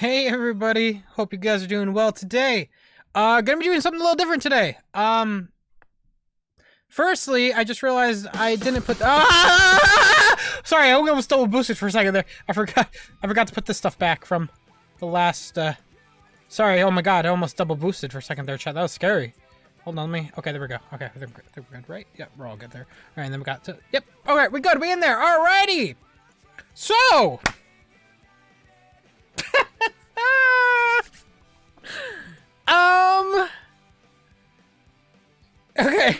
Hey everybody, hope you guys are doing well today. Gonna be doing something a little different today. Firstly, I just realized I didn't put sorry, I almost double boosted for a second there. I forgot to put this stuff back from the last sorry, oh my god, I almost double boosted for a second there, chat. That was scary. Hold on, okay, there we go. Okay, I think we're good, right? Yep, we're all good there. Alright, and then we got to yep, alright, we're good, we in there, alrighty! So okay,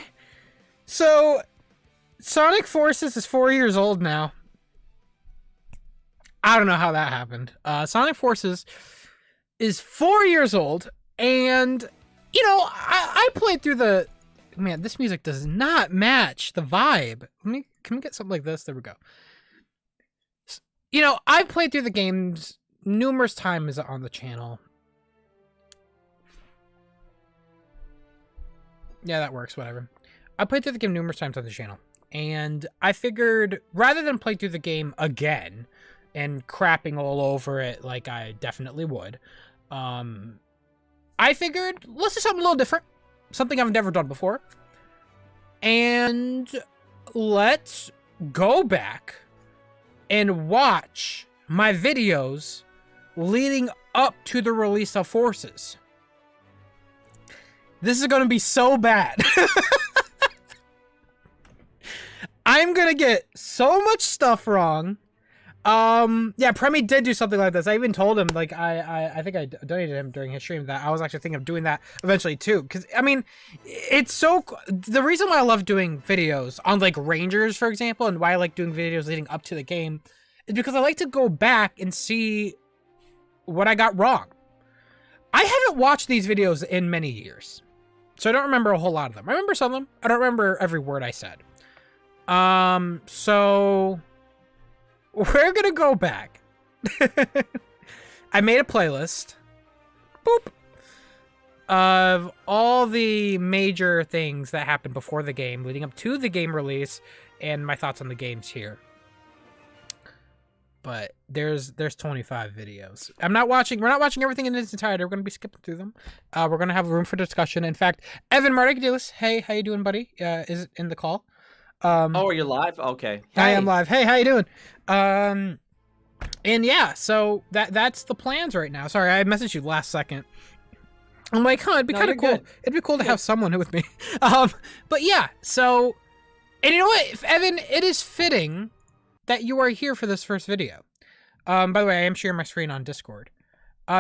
so Sonic Forces is 4 years old now. I don't know how that happened. Sonic Forces is 4 years old, and you know, I played through the man. This music does not match the vibe. Can we get something like this? There we go. You know, I've played through the games numerous times on the channel. Yeah, that works, whatever. I played through the game numerous times on the channel, and I figured rather than play through the game again and crapping all over it like I definitely would, I figured let's do something a little different, something I've never done before, and let's go back and watch my videos leading up to the release of Forces. This is gonna be so bad. I'm gonna get so much stuff wrong. Yeah, Premi did do something like this. I even told him, like, I think I donated him during his stream that I was actually thinking of doing that eventually too. Because, I mean, it's so... The reason why I love doing videos on, like, Rangers, for example, and why I like doing videos leading up to the game is because I like to go back and see what I got wrong. I haven't watched these videos in many years, so I don't remember a whole lot of them. I remember some of them. I don't remember every word I said. So we're gonna go back. I made a playlist, boop, of all the major things that happened before the game, leading up to the game release, and my thoughts on the games here. But there's 25 videos. We're not watching everything in its entirety. We're going to be skipping through them. We're going to have room for discussion. In fact, Evan Mardikilis, hey, how you doing, buddy? Is in the call. Oh, are you live? Okay. I am live. Hey, how you doing? And yeah, so that's the plans right now. Sorry, I messaged you last second. I'm like, huh, it'd be kind of cool. Good. It'd be cool to have someone with me. But yeah, so, and you know what, Evan, it is fitting that you are here for this first video. By the way, I am sharing my screen on Discord.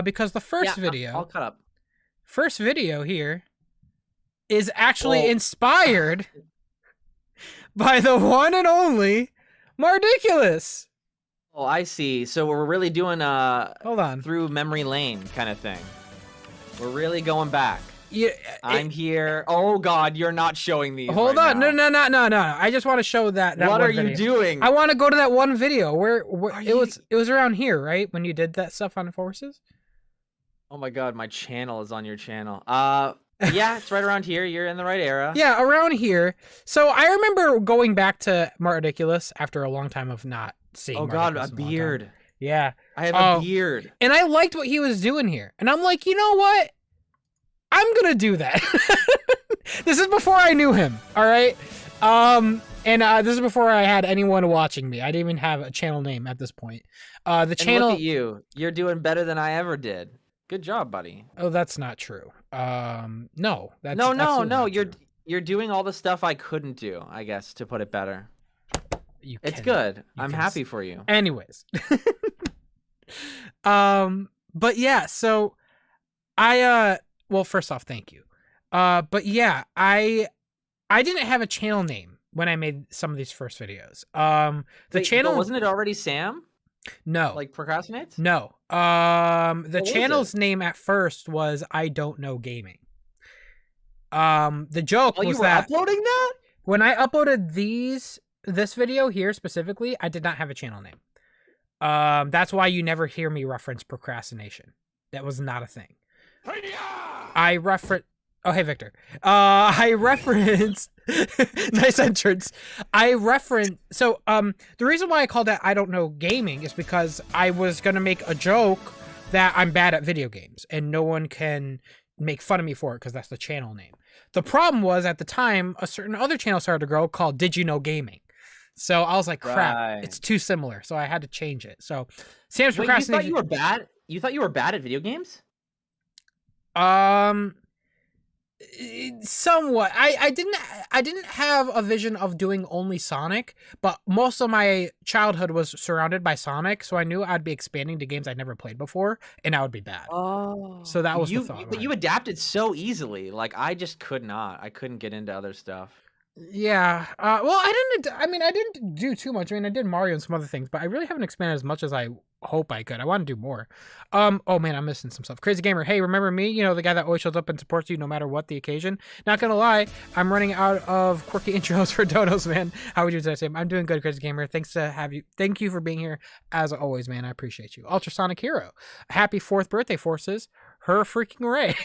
Because the first video... I'll cut up. First video here is actually inspired by the one and only Mardikilis. Oh, I see. So we're really doing hold on, through memory lane kind of thing. We're really going back. Yeah, I'm here. Oh God, you're not showing these. Hold right on, now. no. I just want to show that. What one are video. you doing? I want to go to that one video where it you... was around here, right? When you did that stuff on Forces. Oh my God, my channel is on your channel. Yeah, it's right around here. You're in the right era. Yeah, around here. So I remember going back to Mardikilis after a long time of not seeing. Oh God, a beard. Yeah, I have a beard. And I liked what he was doing here, and I'm like, you know what? I'm gonna do that. This is before I knew him, all right? This is before I had anyone watching me. I didn't even have a channel name at this point. The channel. Look at you. You're doing better than I ever did. Good job, buddy. Oh, that's not true. No. That's no. You're doing all the stuff I couldn't do, I guess, to put it better. It's good. I'm happy for you. Anyways. But yeah, so well, first off, thank you. But yeah, I didn't have a channel name when I made some of these first videos. Wait, channel wasn't it already Sam? No. Like Procrastinates? No. The channel's name at first was I Don't Know Gaming. The joke was you were that uploading that? when I uploaded this video here specifically, I did not have a channel name. That's why you never hear me reference procrastination. That was not a thing. I reference. Oh, hey, Victor. I reference. Nice entrance. I reference. So, the reason why I called that I Don't Know Gaming is because I was gonna make a joke that I'm bad at video games and no one can make fun of me for it because that's the channel name. The problem was at the time a certain other channel started to grow called Did You Know Gaming. So I was like, crap, it's too similar. So I had to change it. So Sam's Procrastination. You thought you were bad? You thought you were bad at video games? Somewhat. I didn't have a vision of doing only Sonic, but most of my childhood was surrounded by Sonic, so I knew I'd be expanding to games I'd never played before, and I would be bad. Oh. So that was the thought. But you adapted so easily. Like I just could not. I couldn't get into other stuff. Yeah. Well, I didn't do too much. I mean, I did Mario and some other things, but I really haven't expanded as much as I hope I could. I want to do more. Oh man, I'm missing some stuff. Crazy Gamer. Hey, remember me? You know, the guy that always shows up and supports you no matter what the occasion. Not gonna lie, I'm running out of quirky intros for donos, man. How would you today, Sam? I'm doing good, Crazy Gamer. Thank you for being here as always, man. I appreciate you. Ultrasonic Hero. Happy 4th birthday, Forces. Her freaking Ray.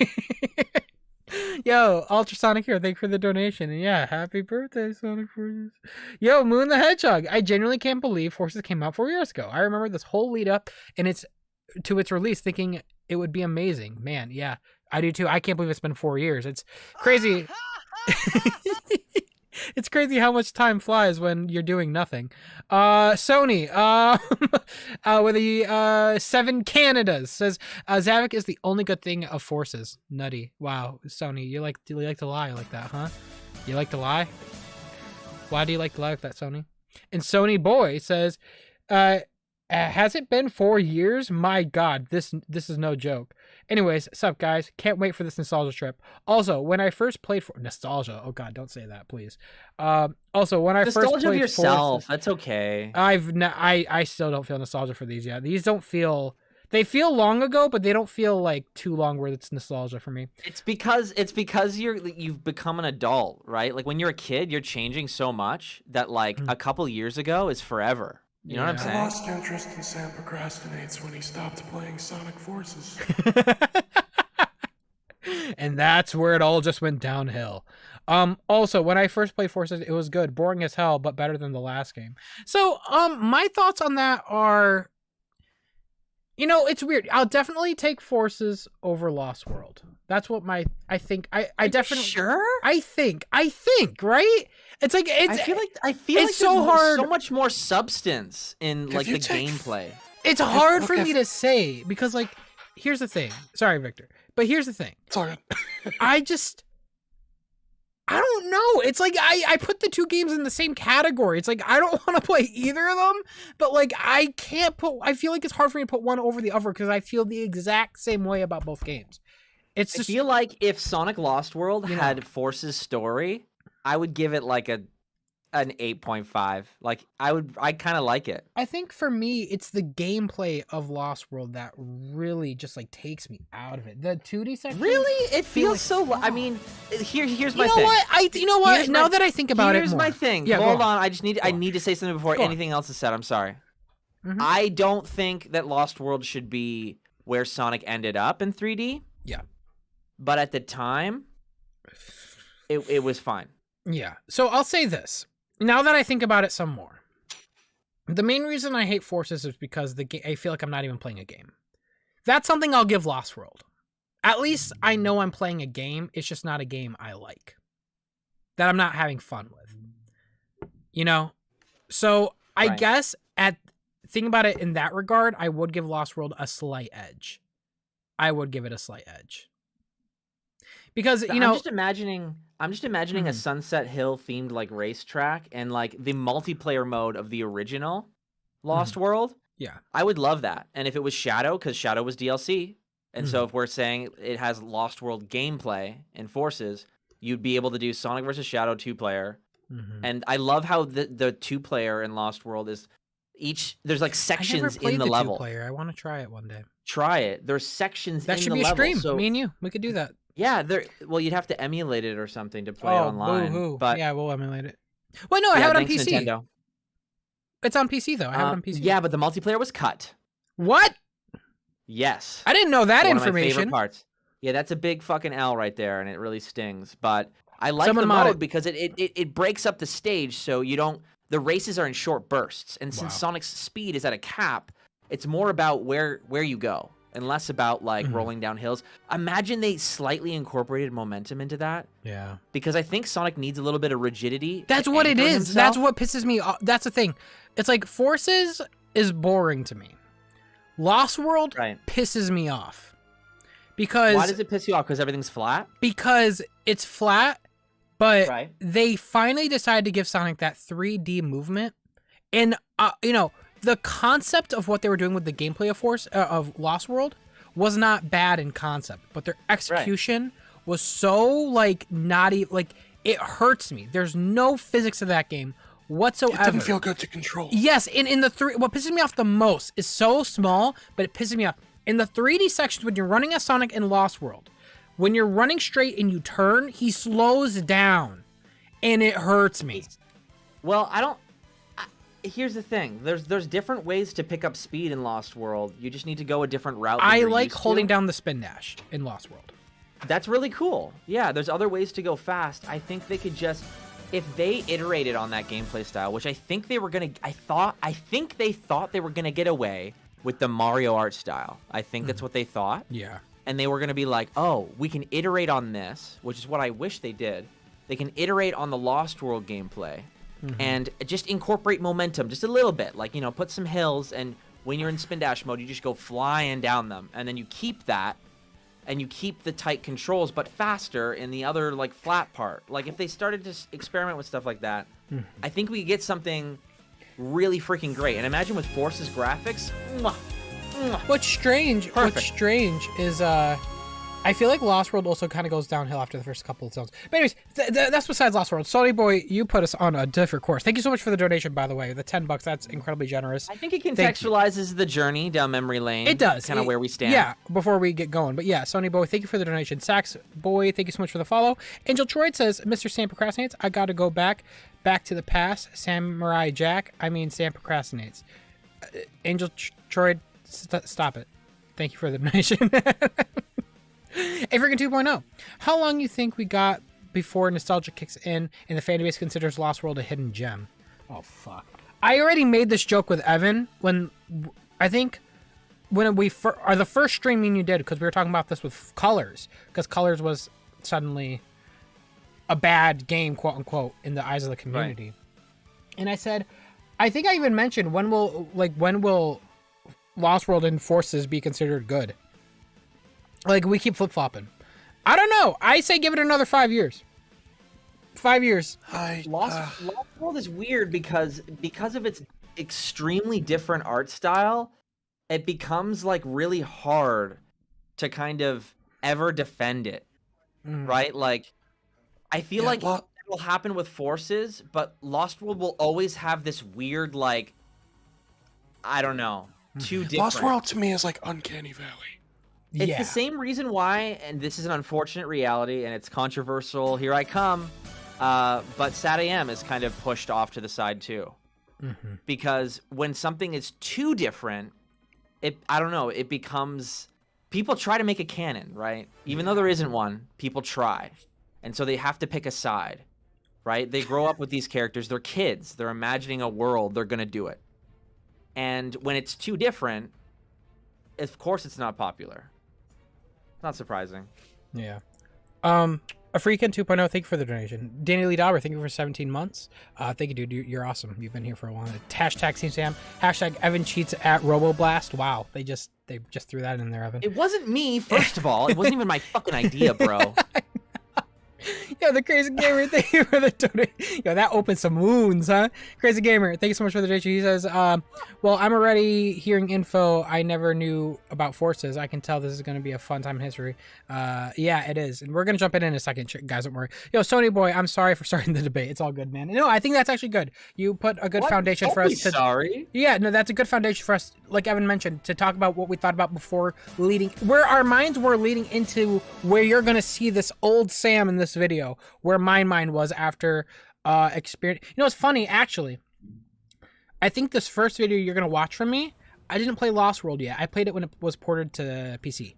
Yo, Ultrasonic Hero, thank you for the donation. And yeah, happy birthday, Sonic Forces. Yo, Moon the Hedgehog. I genuinely can't believe Forces came out 4 years ago. I remember this whole lead up and its release thinking it would be amazing. Man, yeah, I do too. I can't believe it's been 4 years. It's crazy. It's crazy how much time flies when you're doing nothing. Sony, with the 7 Canadas says, Zavik is the only good thing of Forces. Nutty. Wow, Sony, you like to lie like that, huh? You like to lie? Why do you like to lie like that, Sony? And Sony Boy says, has it been 4 years? My God, this is no joke. Anyways, sup guys? Can't wait for this nostalgia trip. Also, when I first played for nostalgia, oh God, don't say that, please. Also, when I first played nostalgia of yourself, that's okay. I still don't feel nostalgia for these yet. These don't feel. They feel long ago, but they don't feel like too long where it's nostalgia for me. It's because you've become an adult, right? Like when you're a kid, you're changing so much that like a couple years ago is forever. You know what I'm saying? I lost interest in Sam Procrastinates when he stopped playing Sonic Forces. And that's where it all just went downhill. Also, when I first played Forces, it was good. Boring as hell, but better than the last game. So, my thoughts on that are, you know, it's weird. I'll definitely take Forces over Lost World. That's what I think. I definitely. Sure? I think, right? It's like, I feel like it's so hard. So much more substance in like the gameplay. It's hard for me to say because like, here's the thing. Sorry, Victor. But here's the thing. Sorry. I don't know. It's like I put the two games in the same category. It's like I don't want to play either of them, but like I feel like it's hard for me to put one over the other because I feel the exact same way about both games. I feel like if Sonic Lost World had Force's story, I would give it like an 8.5. Like I kind of like it. I think for me, it's the gameplay of Lost World that really just like takes me out of it. The 2D section. Really? It feels so. I mean, here's my thing. You know what? Now that I think about it, here's my thing. Yeah, hold on. I need to say something before anything else is said. I'm sorry. Mm-hmm. I don't think that Lost World should be where Sonic ended up in 3D. Yeah. But at the time, it was fine. Yeah. So I'll say this. Now that I think about it some more, the main reason I hate Forces is because I feel like I'm not even playing a game. That's something I'll give Lost World. At least I know I'm playing a game. It's just not a game I like. That I'm not having fun with. You know? So I guess think about it in that regard, I would give Lost World a slight edge. I would give it a slight edge. Because, you know, I'm just imagining a Sunset Hill themed like racetrack and like the multiplayer mode of the original Lost World. Yeah. I would love that. And if it was Shadow, because Shadow was DLC. And so if we're saying it has Lost World gameplay and Forces, you'd be able to do Sonic versus Shadow 2-player. And I love how the 2-player in Lost World is there's like sections in the level. 2-player. I want to try it one day. Try it. There's sections in the level. That should be a stream. So, me and you, we could do that. Yeah, well, you'd have to emulate it or something to play it online. Boo-hoo. But yeah, we'll emulate it. Well, no, I have it on PC. Nintendo. It's on PC though. I have it on PC. Yeah, but the multiplayer was cut. What? Yes. I didn't know that information. One of my favorite parts. Yeah, that's a big fucking L right there, and it really stings. But I like the mode because it breaks up the stage, so you don't. The races are in short bursts, and since Sonic's speed is at a cap, it's more about where you go. and less about like rolling down hills. Imagine they slightly incorporated momentum into that. Yeah. Because I think Sonic needs a little bit of rigidity. That's what it is. That's what pisses me off. That's the thing. It's like Forces is boring to me. Lost World pisses me off. Because why does it piss you off? Because everything's flat? Because it's flat, but they finally decided to give Sonic that 3D movement. And you know, the concept of what they were doing with the gameplay of Lost World was not bad in concept, but their execution was so like like it hurts me. There's no physics of that game whatsoever. It doesn't feel good to control. Yes, in the what pisses me off the most is so small, but it pisses me off. In the 3D sections when you're running as Sonic in Lost World, when you're running straight and you turn, he slows down, and it hurts me. Well, here's the thing. There's different ways to pick up speed in Lost World. You just need to go a different route. I like holding down the spin dash in Lost World. That's really cool. Yeah, there's other ways to go fast. I think they could just, if they iterated on that gameplay style, which I think they were gonna, I think they thought they were gonna get away with the Mario art style. I think that's what they thought. Yeah. And they were gonna be like, oh, we can iterate on this, which is what I wish they did. They can iterate on the Lost World gameplay. And just incorporate momentum just a little bit, like, you know, put some hills, and when you're in spin dash mode, you just go flying down them, and then you keep that, and you keep the tight controls, but faster in the other, like, flat part. Like, if they started to experiment with stuff like that, I think we could get something really freaking great. And imagine with Forces graphics. What's strange is I feel like Lost World also kind of goes downhill after the first couple of zones. But anyways, that's besides Lost World. Sony Boy, you put us on a different course. Thank you so much for the donation, by the way. The $10, that's incredibly generous. I think it contextualizes the journey down memory lane. It does. Kind of where we stand. Yeah, before we get going. But yeah, Sony Boy, thank you for the donation. Sax Boy, thank you so much for the follow. Angel Troid says, Mr. Sam Procrastinates, I gotta go back to the past. Samurai Jack, Sam Procrastinates. Angel Troid, stop it. Thank you for the donation. African 2.0. How long you think we got before nostalgia kicks in and the fan base considers Lost World a hidden gem? Oh, fuck. I already made this joke with Evan when we the first streaming you did, because we were talking about this with Colors, because Colors was suddenly a bad game, quote unquote, in the eyes of the community. And I said, I think I even mentioned when will Lost World and Forces be considered good? Like, we keep flip-flopping. I don't know. I say give it another 5 years. 5 years. Lost World is weird because of its extremely different art style, it becomes, like, really hard to kind of ever defend it, right? Like, I feel like it will happen with Forces, but Lost World will always have this weird, like, I don't know, too different. Lost World, to me, is like Uncanny Valley. It's the same reason why, and this is an unfortunate reality, and it's controversial. Here I come. But Sat AM is kind of pushed off to the side too, because when something is too different, I don't know. It becomes, people try to make a canon, right? Even though there isn't one, people try, and so they have to pick a side, right? They grow up with these characters. They're kids. They're imagining a world. They're gonna do it, and when it's too different, of course, it's not popular. Not surprising. Yeah. African 2.0, thank you for the donation. Danny Lee Dauber, thank you for 17 months. Thank you, dude. You're awesome. You've been here for a while. Hashtag Team Sam. Hashtag Evan cheats at RoboBlast. Wow. They just threw that in there, Evan. It wasn't me, first of all. It wasn't even my fucking idea, bro. Yo, the Crazy Gamer, thank you for the donation. Yo, that opened some wounds, huh? Crazy Gamer, thank you so much for the donation. He says, well, I'm already hearing info I never knew about Forces. I can tell this is going to be a fun time in history. Yeah, it is. And we're going to jump in a second, guys, don't worry. Yo, Sony Boy, I'm sorry for starting the debate. It's all good, man. No, I think that's actually good. You put a good foundation for us. Sorry. Yeah, no, that's a good foundation for us, like Evan mentioned, to talk about what we thought about before where our minds were leading into where you're going to see this old Sam in this video, where my mind was after experience. You know, it's funny, actually. I think this first video you're going to watch from me, I didn't play Lost World yet. I played it when it was ported to PC.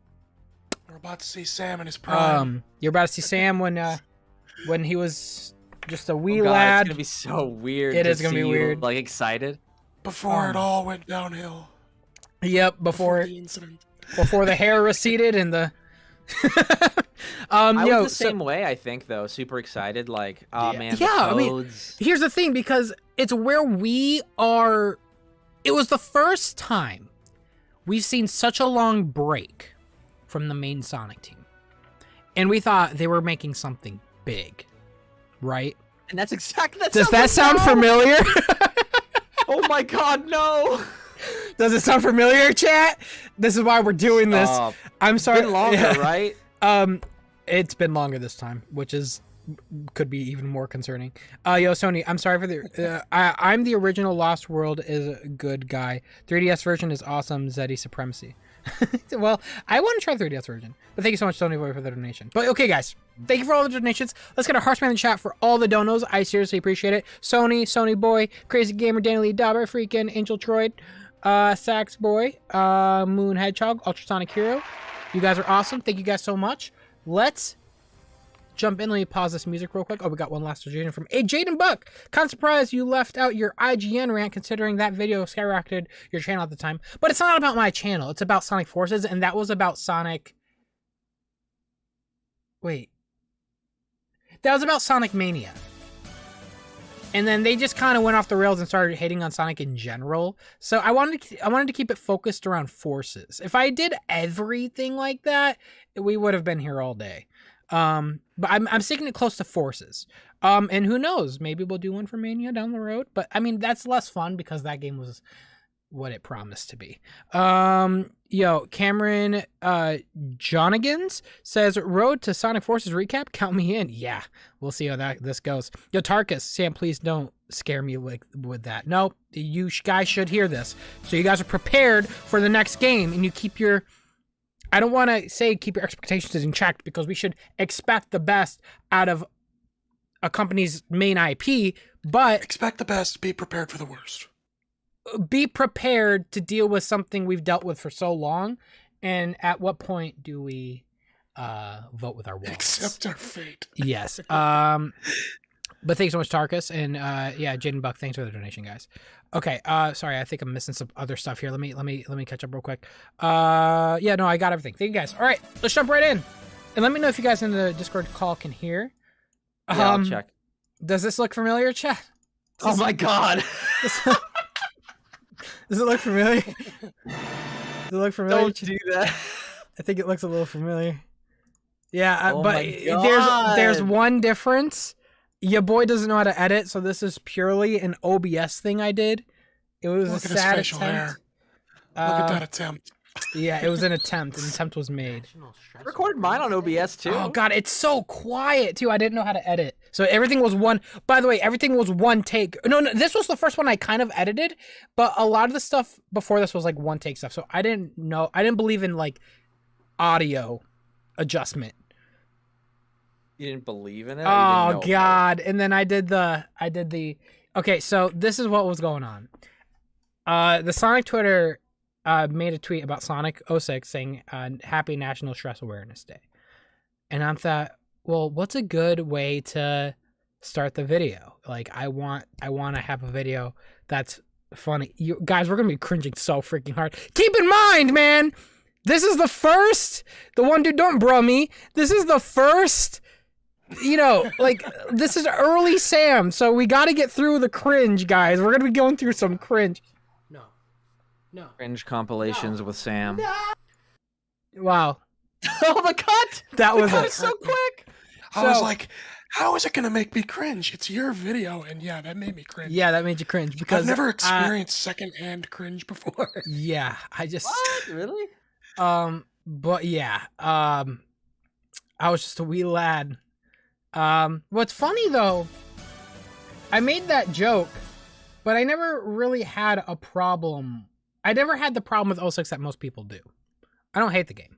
We're about to see Sam in his prime. You're about to see Sam when he was just a wee God, lad. It's going to be so weird. It is going to be weird. Like, excited. Before it all went downhill. Yep, before the incident. before the hair receded and the. I was the same way, I think, though. Super excited, like, oh man, the I mean, codes. here's the thing, because it's where we are. It was the first time we've seen such a long break from the main Sonic team, and we thought they were making something big, right? And that's exactly that. Does that sound familiar? Oh my God, no! Does it sound familiar, chat? This is why we're doing this. I'm sorry. It's been longer, right? It's been longer this time, which could be even more concerning. Yo, Sony, I'm sorry for the. I'm the original Lost World is a good guy. 3DS version is awesome. Zeddy Supremacy. Well, I want to try the 3DS version, but thank you so much, Sony Boy, for the donation. But okay, guys, thank you for all the donations. Let's get a Heartsman in the chat for all the donos. I seriously appreciate it. Sony Boy, Crazy Gamer, Danny Lee Dauber, freaking Angel Troid, Sax Boy, Moon Hedgehog, Ultrasonic Hero. You guys are awesome. Thank you guys so much. Let's jump in. Let me pause this music real quick. Oh, we got one last Jaden from Jaden Buck. Kind of surprised you left out your IGN rant, considering that video skyrocketed your channel at the time. But it's not about my channel. It's about Sonic Forces, and that was about Sonic. Wait. That was about Sonic Mania. And then they just kind of went off the rails and started hating on Sonic in general. So I wanted to keep it focused around Forces. If I did everything like that, we would have been here all day. But I'm sticking it close to Forces. And who knows, maybe we'll do one for Mania down the road. But I mean, that's less fun because that game was what it promised to be. Yo, Cameron Jonagans says, Road to Sonic Forces recap, count me in. Yeah, we'll see how this goes. Yo, Tarkus, Sam, please don't scare me with that. No, you guys should hear this. So you guys are prepared for the next game, and you keep your... I don't want to say keep your expectations in check, because we should expect the best out of a company's main IP, but... Expect the best, be prepared for the worst. Be prepared to deal with something we've dealt with for so long, and at what point do we vote with our wallets? Accept our fate. Yes. But thanks so much, Tarkus, and yeah, Jaden Buck, thanks for the donation, guys. Okay, sorry, I think I'm missing some other stuff here. Let me catch up real quick. Yeah, no, I got everything. Thank you guys. All right, let's jump right in, and let me know if you guys in the Discord call can hear. Yeah, I'll check. Does this look familiar, chat? Oh my God. Does it look familiar? Does it look familiar? Don't do that. I think it looks a little familiar. Yeah, Oh but my there's God. one difference. Your boy doesn't know how to edit, so this is purely an OBS thing I did. It was Look a at his sad facial hair. attempt. Look at that attempt. Yeah, it was an attempt. An attempt was made. I recorded mine on OBS too. Oh God, it's so quiet too. I didn't know how to edit, so everything was one. By the way, everything was one take. No, this was the first one I kind of edited, but a lot of the stuff before this was like one take stuff. So I didn't know. I didn't believe in like audio adjustment. You didn't believe in it? Oh God! And then I did the. Okay, so this is what was going on. The Sonic Twitter made a tweet about Sonic 06 saying Happy National Stress Awareness Day. And I thought, well, what's a good way to start the video? Like, I want to have a video that's funny. You guys, we're gonna be cringing so freaking hard. Keep in mind, man, this is the first. The one dude, don't bro me. This is the first. You know, like, this is early Sam, so we got to get through the cringe, guys. We're gonna be going through some cringe. No. Cringe compilations with Sam. No. Wow. Oh, the cut! That was cut it. is so quick. I was like, how is it going to make me cringe? It's your video, and yeah, that made me cringe. Yeah, that made you cringe because I've never experienced secondhand cringe before. Yeah, I just. What? Really? But yeah, I was just a wee lad. What's funny though, I made that joke, but I never really had a problem. I never had the problem with 06 that most people do. I don't hate the game.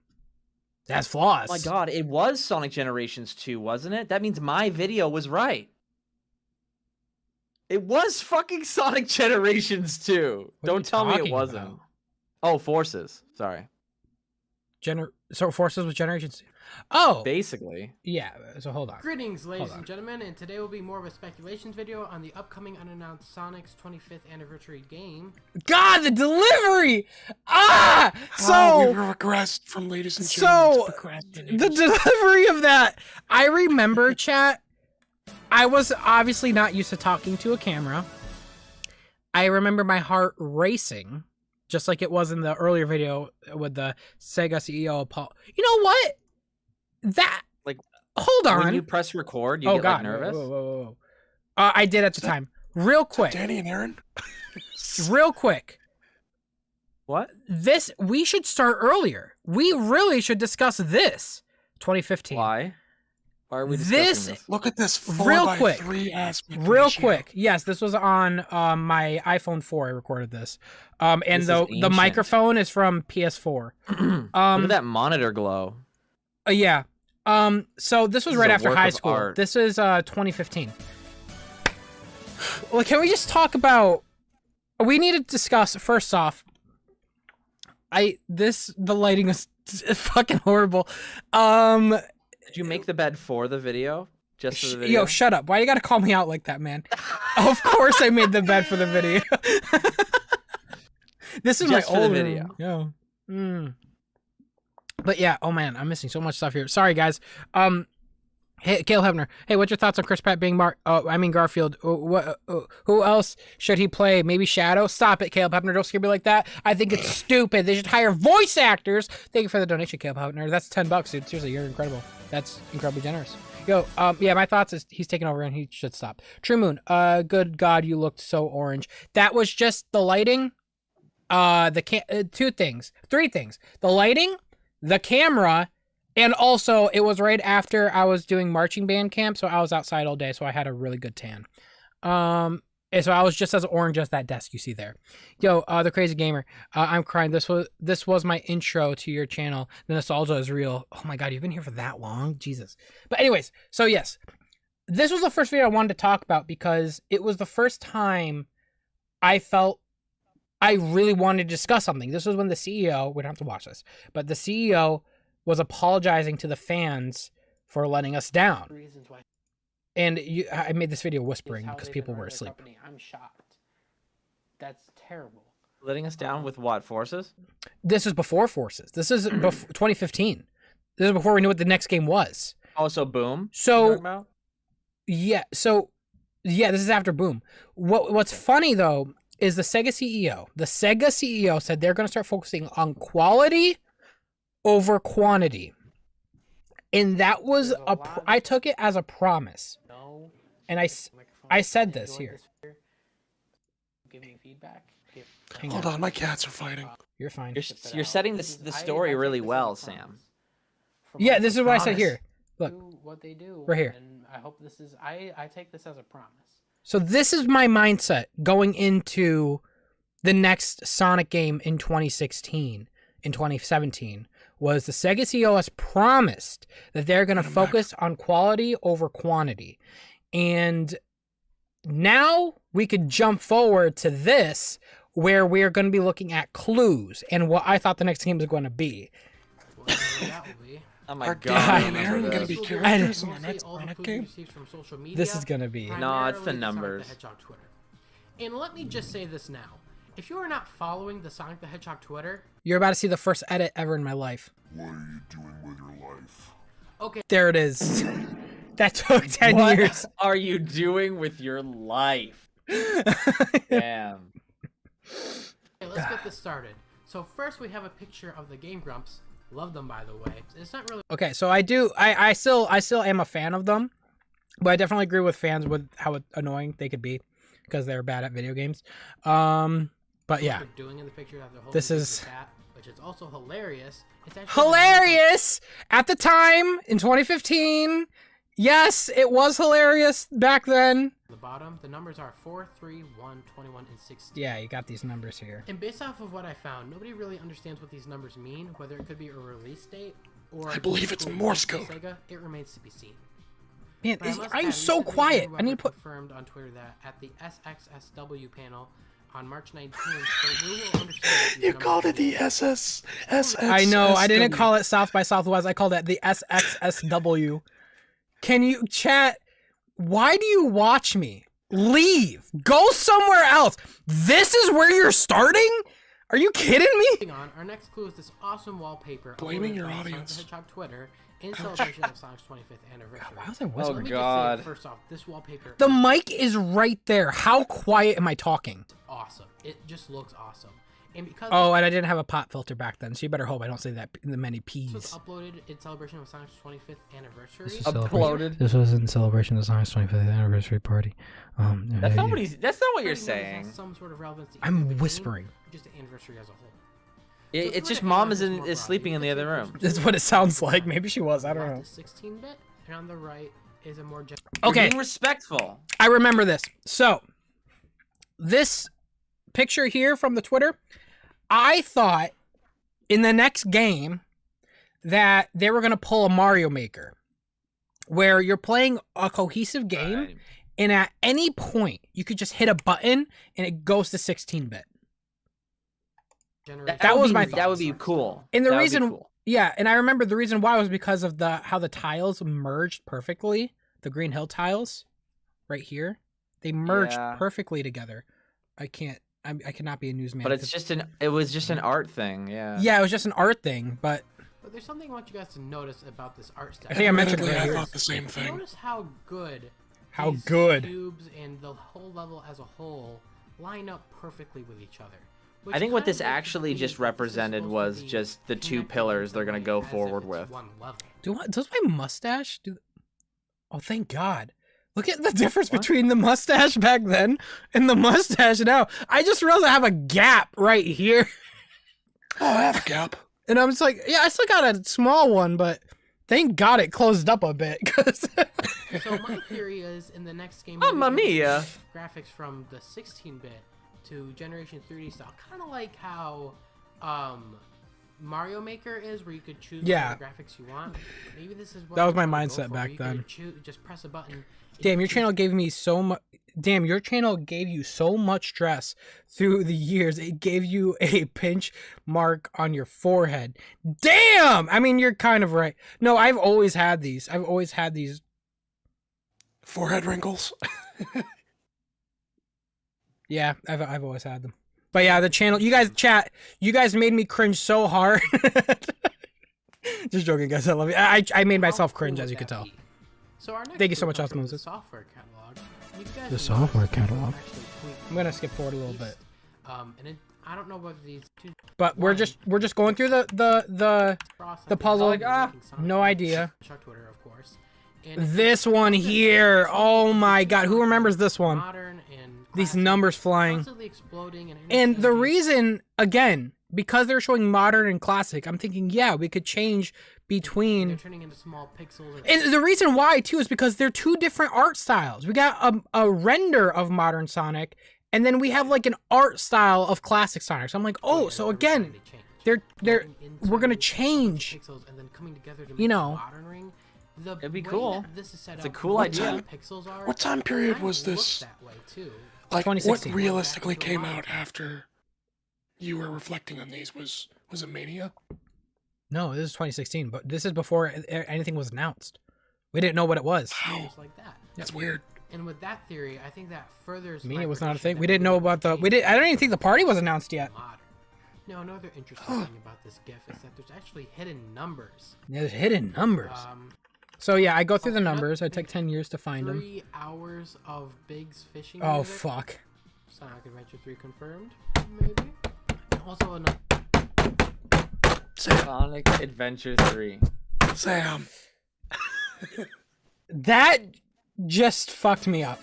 It has flaws. Oh my God, it was Sonic Generations 2, wasn't it? That means my video was right. It was fucking Sonic Generations 2. What are you Don't tell me it talking wasn't. about? Oh, Forces. Sorry. So Forces was Generation C. Oh, Basically. yeah. So hold on. Greetings, ladies and gentlemen, and today will be more of a speculations video on the upcoming unannounced Sonic's 25th anniversary game. God, the delivery! Ah! So we regressed from ladies and gentlemen to procrastinators. the delivery of that. I remember, chat. I was obviously not used to talking to a camera. I remember my heart racing, just like it was in the earlier video with the Sega CEO Paul. You know what? That Like, hold on. when you press record, you get like nervous. Whoa. I did at the time. Real quick. Danny and Aaron? Real quick. What? We should start earlier. We really should discuss this. 2015. Why? Why are we discussing this? Look at this 4:3 aspect Real ratio. quick. Yes, this was on my iPhone 4. I recorded this. And This is the ancient. microphone is from PS4. Look at that monitor glow. Yeah. So this was This is right a after work high of school. art. This is 2015. Well, can we just talk about? We need to discuss first off. The lighting is fucking horrible. Did you make the bed for the video? Just for the video? Yo, shut up! Why you gotta call me out like that, man? Of course, I made the bed for the video. This is Just my for the old video. room. Yeah. But yeah, oh man, I'm missing so much stuff here. Sorry, guys. Hey, Caleb Hebner. Hey, what's your thoughts on Chris Pratt being Garfield? Who else should he play? Maybe Shadow? Stop it, Caleb Hebner. Don't scare me like that. I think it's stupid. They should hire voice actors. Thank you for the donation, Caleb Hebner. That's $10, dude. Seriously, you're incredible. That's incredibly generous. Yo, yeah, my thoughts is he's taking over and he should stop. True Moon. Good God, you looked so orange. That was just the lighting. Three things. The lighting, the camera, and also it was right after I was doing marching band camp, so I was outside all day, so I had a really good tan. And so I was just as orange as that desk you see there. Yo, the crazy gamer. I'm crying. This was my intro to your channel. The nostalgia is real. Oh my God, you've been here for that long? Jesus. But anyways, so yes. This was the first video I wanted to talk about because it was the first time I felt I really wanted to discuss something. This was when the CEO, we don't have to watch this, but the CEO was apologizing to the fans for letting us down. Reasons why. And I made this video whispering how because they've people been were running their asleep. company. I'm shocked. That's terrible. Letting us down with what? Forces? This is before Forces. This is 2015. This is before we knew what the next game was. Oh, so Boom? So you're talking about? yeah, this is after Boom. What's funny though is the Sega CEO. The Sega CEO said they're going to start focusing on quality over quantity. And that was I took it as a promise. No. And I said this here. Give me feedback. Hold on, my cats are fighting. You're fine. You're setting the story really well, Sam. Yeah, this is what I said here. Look. Do what they do. Right here. And I hope this is. I take this as a promise. So this is my mindset going into the next Sonic game in 2016, in 2017, was the Sega CEO has promised that they're going to focus on quality over quantity. And now we could jump forward to this, where we're going to be looking at clues and what I thought the next game was going to be. Whatever that will be. Oh my Are God. Danny I and remember Aaron going to this. be characters in the next All the Sonic food game? received from social media, This is going to be. No, it's the primarily numbers. Sonic the Hedgehog Twitter. And let me just say this now. If you are not following the Sonic the Hedgehog Twitter, You're about to see the first edit ever in my life. What are you doing with your life? okay, There it is. That took 10 What years. are you doing with your life? Damn. let's get this started. So first we have a picture of the Game Grumps. Love them, by the way. It's not really Okay, so I still am a fan of them, but I definitely agree with fans with how annoying they could be because they're bad at video games. But yeah, what they're doing in the picture that they're holding This a is- cat, which is also hilarious. It's actually hilarious at the time in 2015. Yes, it was hilarious back then. the bottom. The numbers are 4, 3, 1, 21, and 16. Yeah, you got these numbers here. And based off of what I found, nobody really understands what these numbers mean, whether it could be a release date or I believe it's Morse code. Sega, it remains to be seen. Man, But I must I'm add, so recently, quiet. Andrew I need to Weber put. confirmed on Twitter that at the SXSW panel on March 19th, so we will understand. You called it the SS. I know. I didn't call it South by Southwest. I called it the SXSW. Can you chat? Why do you watch me? Leave. Go somewhere else. This is where you're starting? Are you kidding me? Moving on, our next clue is this awesome wallpaper. Blaming uploaded your by Sonic audience. the Hedgehog Twitter in celebration of Sonic's 25th anniversary. Why was I Oh, whispering? Let me God. just say, first off, this wallpaper The is mic is right there. How quiet am I talking? awesome. It just looks awesome. And because Oh, and I didn't have a pop filter back then, so you better hope I don't say that in the many this was P's. uploaded in celebration of Sonic's 25th anniversary. Uploaded. This was in celebration of Sonic's 25th anniversary party. That's not what he's. That's not what you're Didn't know this saying. has some sort of relevance to I'm either the game, whispering. or just the anniversary as a whole. It's just mom is sleeping in the other room. That's what it sounds like. Maybe she was. I don't know. 16-bit, and on the right is a more Okay. You're being respectful. I remember this. So, this picture here from the Twitter, I thought in the next game that they were going to pull a Mario Maker where you're playing a cohesive game Right. and at any point you could just hit a button and it goes to 16-bit. generation. That would was be- my That would be thoughts. cool. And the That would be reason, cool. yeah, and I remember the reason why was because of how the tiles merged perfectly. The Green Hill tiles right here, they merged Yeah. perfectly together. I cannot be a newsman. But it was just an art thing. Yeah. Yeah, it was just an art thing, but But there's something I want you guys to notice about this art style. I think I mentioned it Admittedly, right I here. thought the same thing. Notice how good How these good. cubes and the whole level as a whole line up perfectly with each other. I think what kind this of makes me actually believe just that this is represented supposed was to be just the two connected pillars in they're some gonna way go as if forward it's with. one level. does my mustache do? Oh, thank God! Look at the difference between the mustache back then and the mustache now. I just realized I have a gap right here, Oh, I have a gap. and I'm just like, yeah, I still got a small one, but thank God it closed up a bit. 'Cause So my theory is in the next game, Mamma we're gonna get mia. graphics from the 16-bit to Generation 3D style, kind of like how Mario Maker is, where you could choose Yeah. what graphics you want. Maybe this is what That was we my wanna go mindset for, back where you could then. just press a button. Damn, your choose- channel gave me so much. Damn, your channel gave you so much stress through the years. It gave you a pinch mark on your forehead. Damn! I mean, you're kind of right. No, I've always had these. Forehead wrinkles. Yeah, I've always had them. But yeah, the channel. You guys chat. You guys made me cringe so hard. Just joking, guys. I love you. I made How myself cool cringe, would as you that can tell. be? So our next Thank you so clue much, comes Oscar from the Moses. software catalog. You guys The know software this game catalog. actually tweaked I'm gonna skip forward a little bit. and I don't know whether these two But we're just going through the process puzzle. making Sonic No idea. Chuck Twitter, of course. And This one here. Oh my God, who remembers this one? modern and These classic, numbers flying. constantly exploding and And the interchanging. reason, again, because they're showing modern and classic, I'm thinking, yeah, we could change they're between. turning into small pixels. And the reason why, too, is because they're two different art styles. We got a render of modern Sonic, and then we have like an art style of classic Sonic. So I'm like, oh, so again, they're we're gonna change. Pixels and then coming together to You make know. modern ring. It'd be way cool. that This is set It's a up, cool what idea. the Pixels are, What time period kinda was looks this? That way too. Like, what 2016. realistically came out after you were reflecting on these? Was it Mania? No, this is 2016, but this is before anything was announced. We didn't know what it was. Just like that. That's weird. And with that theory, I think that furthers. Mania my was not a prediction thing. that We didn't know about the. We did. I don't even think the party was announced yet. modern. Now, another interesting thing about this GIF is that there's actually hidden numbers. There's hidden numbers. So yeah, I go through the yep. numbers. I take 10 years to find them. 3 hours of Big's fishing. Oh music. fuck. Sonic Adventure 3 confirmed, maybe. Also, another. Sonic Adventure 3. Sam. That just fucked me up.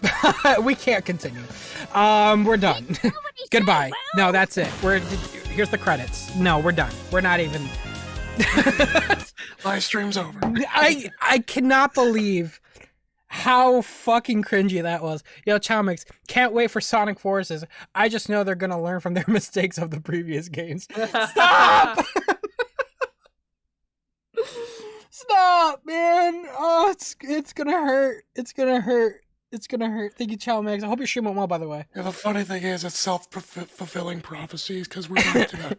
We can't continue. We're done. Goodbye. No, that's it. Here's the credits. No, we're done. We're not even. Live stream's over. I cannot believe how fucking cringy that was. Yo, Chowmix, can't wait for Sonic Forces. I just know they're gonna learn from their mistakes of the previous games. Stop! Stop, man. Oh, it's gonna hurt. It's gonna hurt. It's gonna hurt. Thank you, Chow Max. I hope your stream went well, by the way. Yeah, the funny thing is, it's self-fulfilling prophecies because we're going to.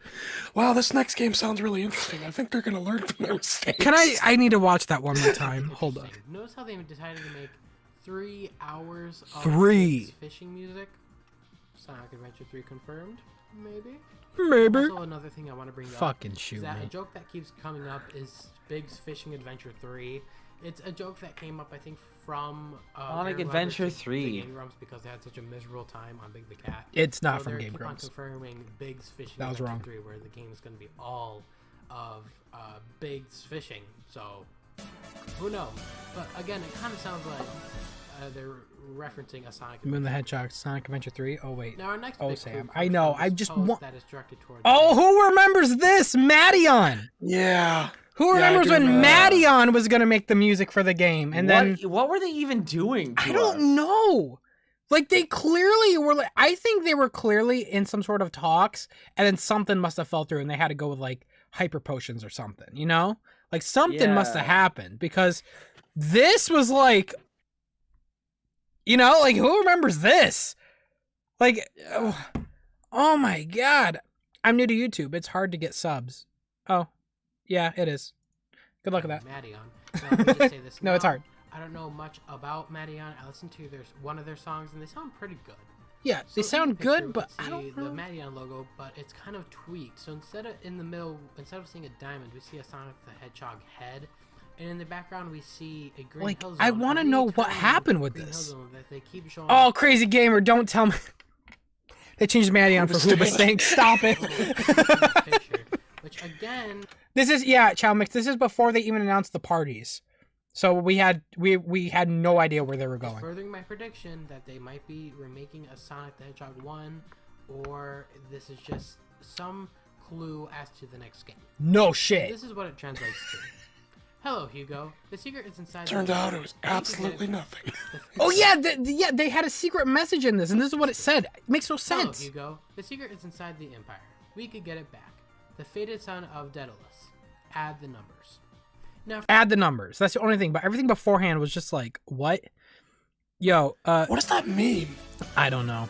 Wow, this next game sounds really interesting. I think they're going to learn from their mistakes. Can I need to watch that one more time. Hold on. Notice how they decided to make 3 hours of 3 fishing music. Sonic Adventure 3 confirmed, maybe. Maybe. Also, another thing I want to bring up. Fucking shoot is that me. a joke that keeps coming up is Big's Fishing Adventure 3. It's a joke that came up, I think, from Sonic Aaron Adventure Rodgers' 3. Game Grumps because they had such a miserable time on Big the Cat. It's not So from they're Game keep on Grumps. confirming Big's Fishing That was Adventure wrong. 3, where the game is going to be all of Big's fishing. So who knows? But again, it kind of sounds like they're referencing a Sonic. Moon the Hedgehog, Sonic Adventure 3. Oh wait. Now our next Oh, big Sam. clue I comes know. from I this just post want. that is directed towards Oh, Big. who remembers this? Madion. Yeah. Who Yeah, I remembers do when remember that. Madion was gonna make the music for the game, and then what were they even doing? To I don't us? know. Like they clearly were. Like, I think they were clearly in some sort of talks, and then something must have fell through, and they had to go with like hyper potions or something. You know, like something must have Yeah. happened because this was like, you know, like who remembers this? Like, oh my god, I'm new to YouTube. It's hard to get subs. Oh, yeah, it is. Good luck with that. Madion. Now, let me just say this No, it's now. hard. I don't know much about Madion. I listened to one of their songs, and they sound pretty good. Yeah, they So in sound the picture, good, we but can I don't see know. the Madion logo, but it's kind of tweaked. So instead of in the middle, instead of seeing a diamond, we see a Sonic the Hedgehog head, and in the background we see a green Like, hill zone. I a wanna know what returning happened with green hill this. zone that they keep showing. Oh, crazy gamer! Don't tell me. They changed Madion for Hoobastank. Hoobastank. Stop it. picture, which again, This is Chow Mix. This is before they even announced the parties, so we had no idea where they were is going. furthering my prediction that they might be remaking a Sonic the Hedgehog 1, or this is just some clue as to the next game. No shit. This is what it translates to. Hello, Hugo. The secret is inside. Turned out it was absolutely the nothing. Oh yeah, they had a secret message in this, and this is what it said. It makes no Hello, sense. Hugo. The secret is inside the Empire. We could get it back. The fated son of Daedalus. Add the numbers. Now, Add the numbers. That's the only thing. But everything beforehand was just like, what? Yo, What does that mean? I don't know.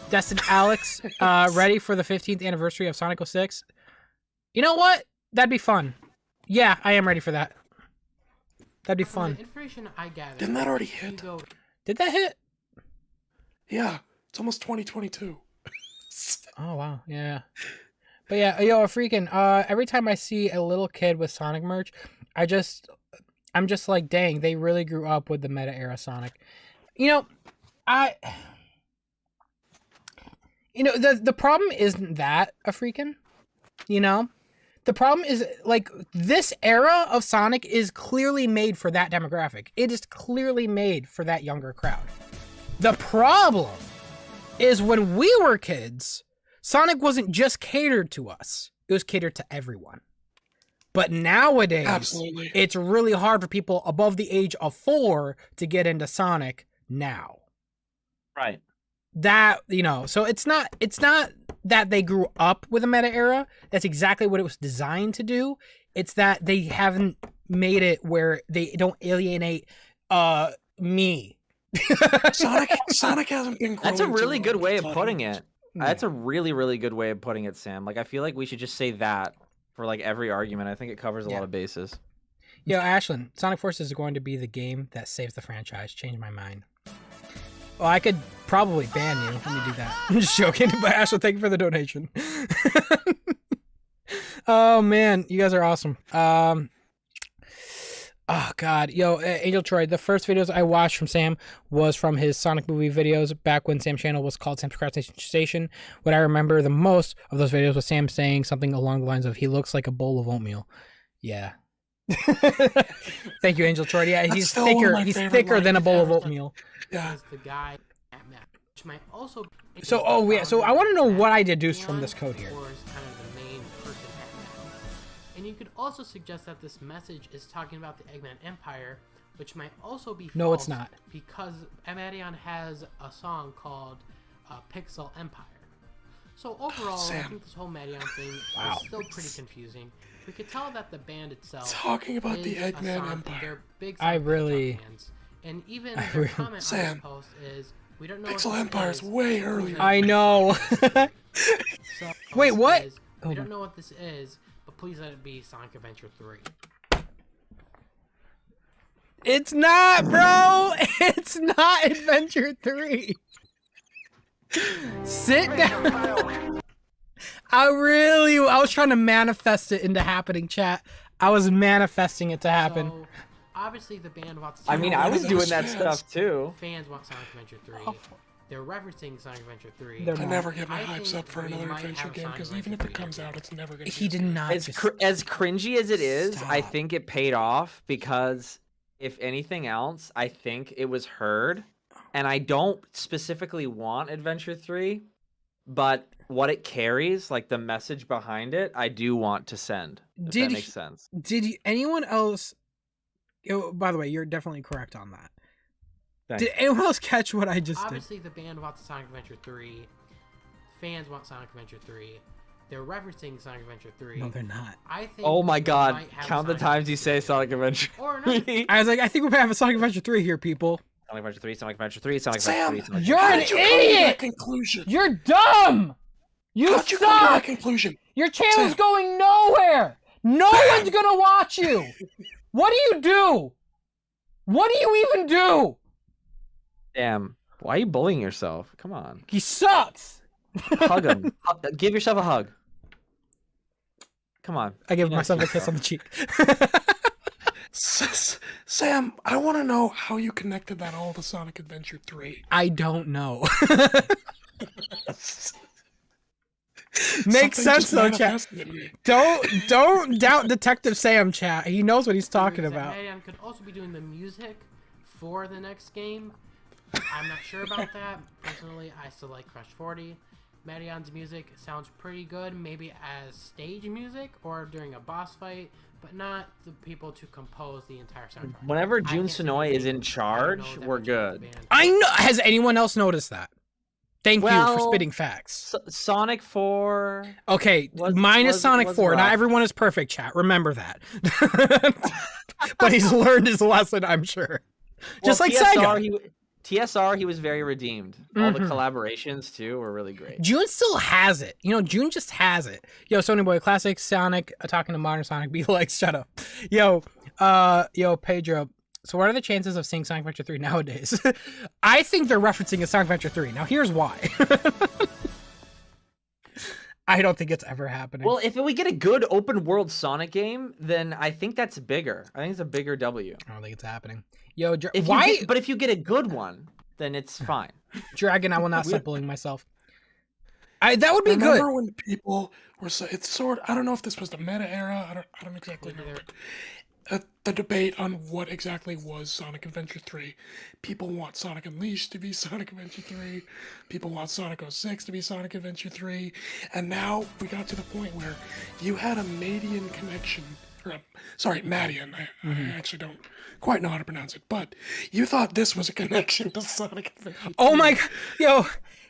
Destin Alex, ready for the 15th anniversary of Sonic 06? You know what? That'd be fun. Yeah, I am ready for that. That'd be from fun. the information I gathered, Didn't that already hit? Hugo Did that hit? Yeah, it's almost 2022. Oh wow, yeah. But yeah, yo, freaking every time I see a little kid with Sonic merch, I'm just like, dang, they really grew up with the meta era Sonic. You know, the problem isn't that a freaking, you know? The problem is like this era of Sonic is clearly made for that demographic. It is clearly made for that younger crowd. The problem is when we were kids, Sonic wasn't just catered to us. It was catered to everyone. But nowadays, Absolutely. it's really hard for people above the age of 4 to get into Sonic now. Right. That, you know, so it's not that they grew up with a meta era. That's exactly what it was designed to do. It's that they haven't made it where they don't alienate me. Sonic hasn't been. That's a growing really too good much. way of It's putting like- it. That's a really, really good way of putting it, Sam. Like, I feel like we should just say that for like every argument. I think it covers a lot of bases. Yo, Ashlyn, Sonic Forces is going to be the game that saves the franchise. Change my mind. Well, I could probably ban you when you do that. I'm just joking, but Ashlyn, thank you for the donation. Oh man, you guys are awesome. Oh god, yo, Angel Troy. The first videos I watched from Sam was from his Sonic movie videos back when Sam's channel was called Sam's Procrastination Station. What I remember the most of those videos was Sam saying something along the lines of, "He looks like a bowl of oatmeal." Yeah. Thank you, Angel Troy. Yeah, That's he's still one of thicker. my He's favorite thicker than a lines bowl of ever. oatmeal. Yeah. is the guy at Map, which might also. So, oh yeah. So I want to know what I deduced from this code here. Or is kind of the main person at Map. And you could also suggest that this message is talking about the Eggman Empire, which might also be false. No, it's not. Because Madion has a song called Pixel Empire. So overall, I Sam. think this whole Madion thing Wow. is still pretty confusing. We could tell that the band itself Talking about the is a Eggman Sonic- Empire. They're big I Sonic really- Hedgehog fans, And even the comment on this Sam, post is, we don't know Pixel what this Empire's is. way earlier. I know. So, Wait, what? is, we don't know what this is, but please let it be Sonic Adventure 3. It's not, bro. It's not Adventure 3. Sit down. I was trying to manifest it into happening, chat. I was manifesting it to happen. So, obviously the band wants I mean, I was those doing that fans. stuff too. fans want Sonic Adventure 3. They're referencing Sonic Adventure 3. They're I not. never get my I hypes think up for we another might adventure have game Sonic because even if Adventure it comes 3 out, it's never gonna. He be did not. As Just, as cringy as it is, I Stop. think it paid off because if anything else, I think it was heard. And I don't specifically want Adventure 3, but what it carries, like the message behind it, I do want to send. If Did that makes he- sense. anyone else? By the way, you're definitely correct on that. Thanks. Did anyone else catch what I just did? Obviously the band wants Sonic Adventure 3. Fans want Sonic Adventure 3. They're referencing Sonic Adventure 3. No, they're not. I think Oh my we god, might have count the Sonic times you Adventure say 3. Sonic Adventure Or not. 3. I was like, I think we might have a Sonic Adventure 3 here, people. Sonic Adventure 3, Sonic Adventure 3, Sonic Sam, Adventure 3, Sonic you're How an did you come to that idiot! conclusion? You're dumb! You How'd you come to that suck! conclusion? Your channel's Sam. going nowhere! No one's gonna watch you! What do you do? What do you even do? Damn. Why are you bullying yourself? Come on. He sucks! Hug him. Give yourself a hug. Come on. I give Be nice myself to a kiss on the cheek. Sam, I want to know how you connected that all to Sonic Adventure 3. I don't know. Something Makes sense just though, chat. manifested in me. Don't doubt Detective Sam, chat. He knows what he's talking Theories that about. Marion could also be doing the music for the next game. I'm not sure about that. Personally, I still like Crush 40. Marion's music sounds pretty good, maybe as stage music or during a boss fight, but not the people to compose the entire soundtrack. Whenever I Jun can't say Sonoy is anything. in I charge, don't know that we're much about the good. band. I know. Has anyone else noticed that? Thank you for Well, spitting facts. Sonic 4. Okay, was- minus was- Sonic was 4. Not rough. everyone is perfect, chat. Remember that. But he's learned his lesson, I'm sure. Just like Sega. TSR, he was very redeemed. All the Mhm. collaborations too were really great. June still has it. You know, June just has it. Yo, Sony Boy Classic, Sonic, talking to Modern Sonic, be like, shut up. Yo, Pedro. So what are the chances of seeing Sonic Adventure 3 nowadays? I think they're referencing a Sonic Adventure 3. Now here's why. I don't think it's ever happening. Well, if we get a good open world Sonic game, then I think that's bigger. I think it's a bigger W. I don't think it's happening. Yo, But if you get a good one, then it's fine. Dragon, I will not stop bullying myself. That would be Remember good. when people were so it's sort I don't know if this was the meta era, I don't exactly know. But the debate on what exactly was Sonic Adventure 3. People want Sonic Unleashed to be Sonic Adventure 3. People want Sonic 06 to be Sonic Adventure 3. And now we got to the point where you had a Madian connection. Madian. I actually don't quite know how to pronounce it. But you thought this was a connection to Sonic Adventure 3. Oh my god. Yo,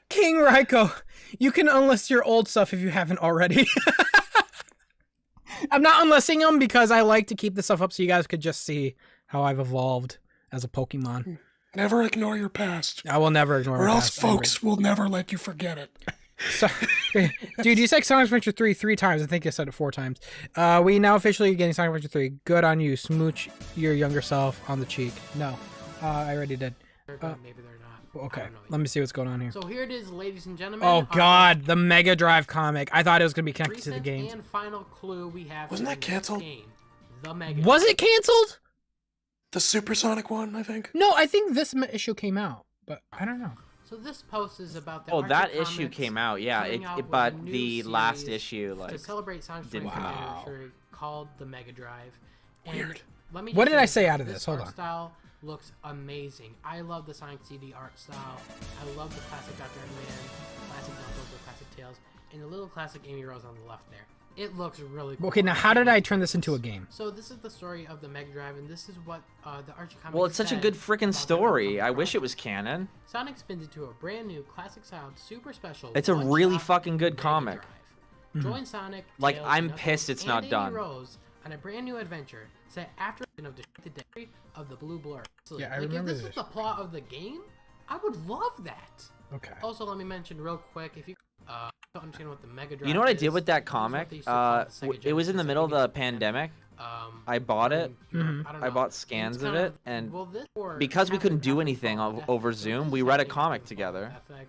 King Raiko, you can unlist your old stuff if you haven't already. I'm not unlisting them because I like to keep the stuff up so you guys could just see how I've evolved as a Pokemon. Never ignore your past. I will never ignore Or my else past. folks will never let you forget it. So, dude, you said Sonic Adventure 3 3 times. I think you said it 4 times. We now officially getting Sonic Adventure 3. Good on you. Smooch your younger self on the cheek. No, I already did. They're good, maybe they're not. I Okay, don't know let yet. me see what's going on here. So here it is, ladies and gentlemen. Oh Our god, the Mega Drive comic. I thought it was going to be connected to the recent games. and final clue we have. Wasn't for that this canceled? Game, the Mega. Was it canceled? The Supersonic one, I think. No, I think this issue came out, but I don't know. So this post is about the. Oh, Archie that issue Comics came out, yeah. coming out with a But new the last series issue, to like, celebrate Sonic's didn't 25th come out. anniversary called the Mega Drive. And Weird. Let me What just did I say say out of this? Hold art on. Style looks amazing. I love the Sonic CD art style. I love the classic Dr. Eggman, classic Knuckles, the classic Tails, and the little classic Amy Rose on the left there. It looks really cool. Okay, now how did I turn this into a game? So this is the story of the Mega Drive, and this is what the Archie Comics well, it's such a said good freaking about the story. upcoming I wish it project. was canon. Sonic spins into a brand new classic sound, super special. It's a one-shot really fucking good Mega comic. Drive. Join Sonic. Like, Tails, I'm Knuckles, pissed it's and not Amy done. Rose on a brand new adventure set after the of the day of the blue blur. So, Yeah, I like, remember if this this. is the plot of the game, I would love that. Okay. Also, let me mention real quick, if you don't understand what the Mega Drive You know what I is, did with that this is what comic? they used to call the Sega It was in the Genesis. middle of I think the it's pandemic. Um, I bought it. Mhm. I don't I know. bought scans It's of kind it, and well, this war because we couldn't happened do after anything Fall of Death over Egg, so Zoom, this we is read a happening comic after Fall of together. Death Egg.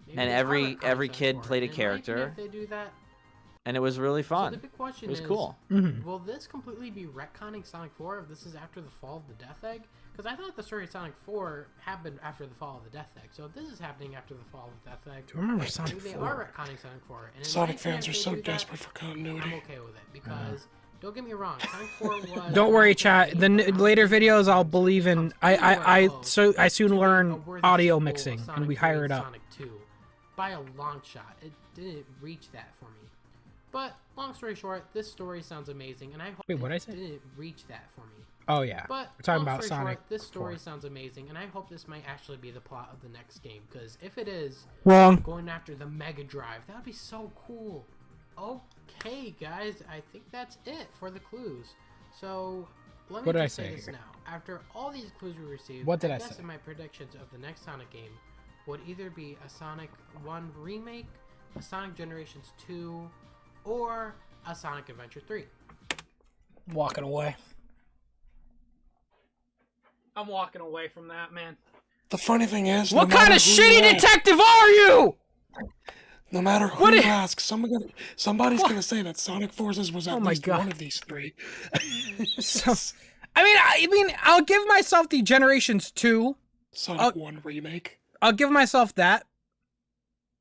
Maybe And they are every retconning kid Sonic played a 4, and it might be character. if they do that. And it was really So fun. the big question It was is, cool. Mhm. will this completely be retconning Sonic 4 if this is after the fall of the Death Egg? Because I thought the story of Sonic 4 happened after the fall of the Death Egg. So if this is happening after the fall of the Death Egg, Do you remember Sonic maybe they 4? are retconning Sonic 4. And in my Sonic opinion, fans if are they so do that, desperate for I'm continuity. okay with it because don't get me wrong, Sonic 4 was. Don't worry, a chat. game, The but I'm later thinking videos, I'll it believe in. comes anywhere close I soon to being a learn worthy audio sequel of mixing, and Sonic we 3 hire it and up. Sonic 2 by a long shot. It didn't reach that for me. But long story short, this story sounds amazing, and I hope Wait, what'd I it say? didn't reach that for me. Oh yeah. But We're talking long about story Sonic short, this story 4. sounds amazing, and I hope this might actually be the plot of the next game. Because if it is, Wrong. going after the Mega Drive, that would be so cool. Okay, guys, I think that's it for the clues. So let me What did I just say say this here? now. After all these clues we received, What did I guess say? in my predictions of the next Sonic game would either be a Sonic 1 remake, a Sonic Generations 2, or a Sonic Adventure 3. Walking away. I'm walking away from that, man. The funny thing is, What no kind matter of who shitty you ask- detective are you? No matter who What you i- ask, somebody's gonna say that Sonic Forces was at Oh my least God. one of these three. So, I mean, I'll give myself the Generations 2. Sonic 1 remake. I'll give myself that.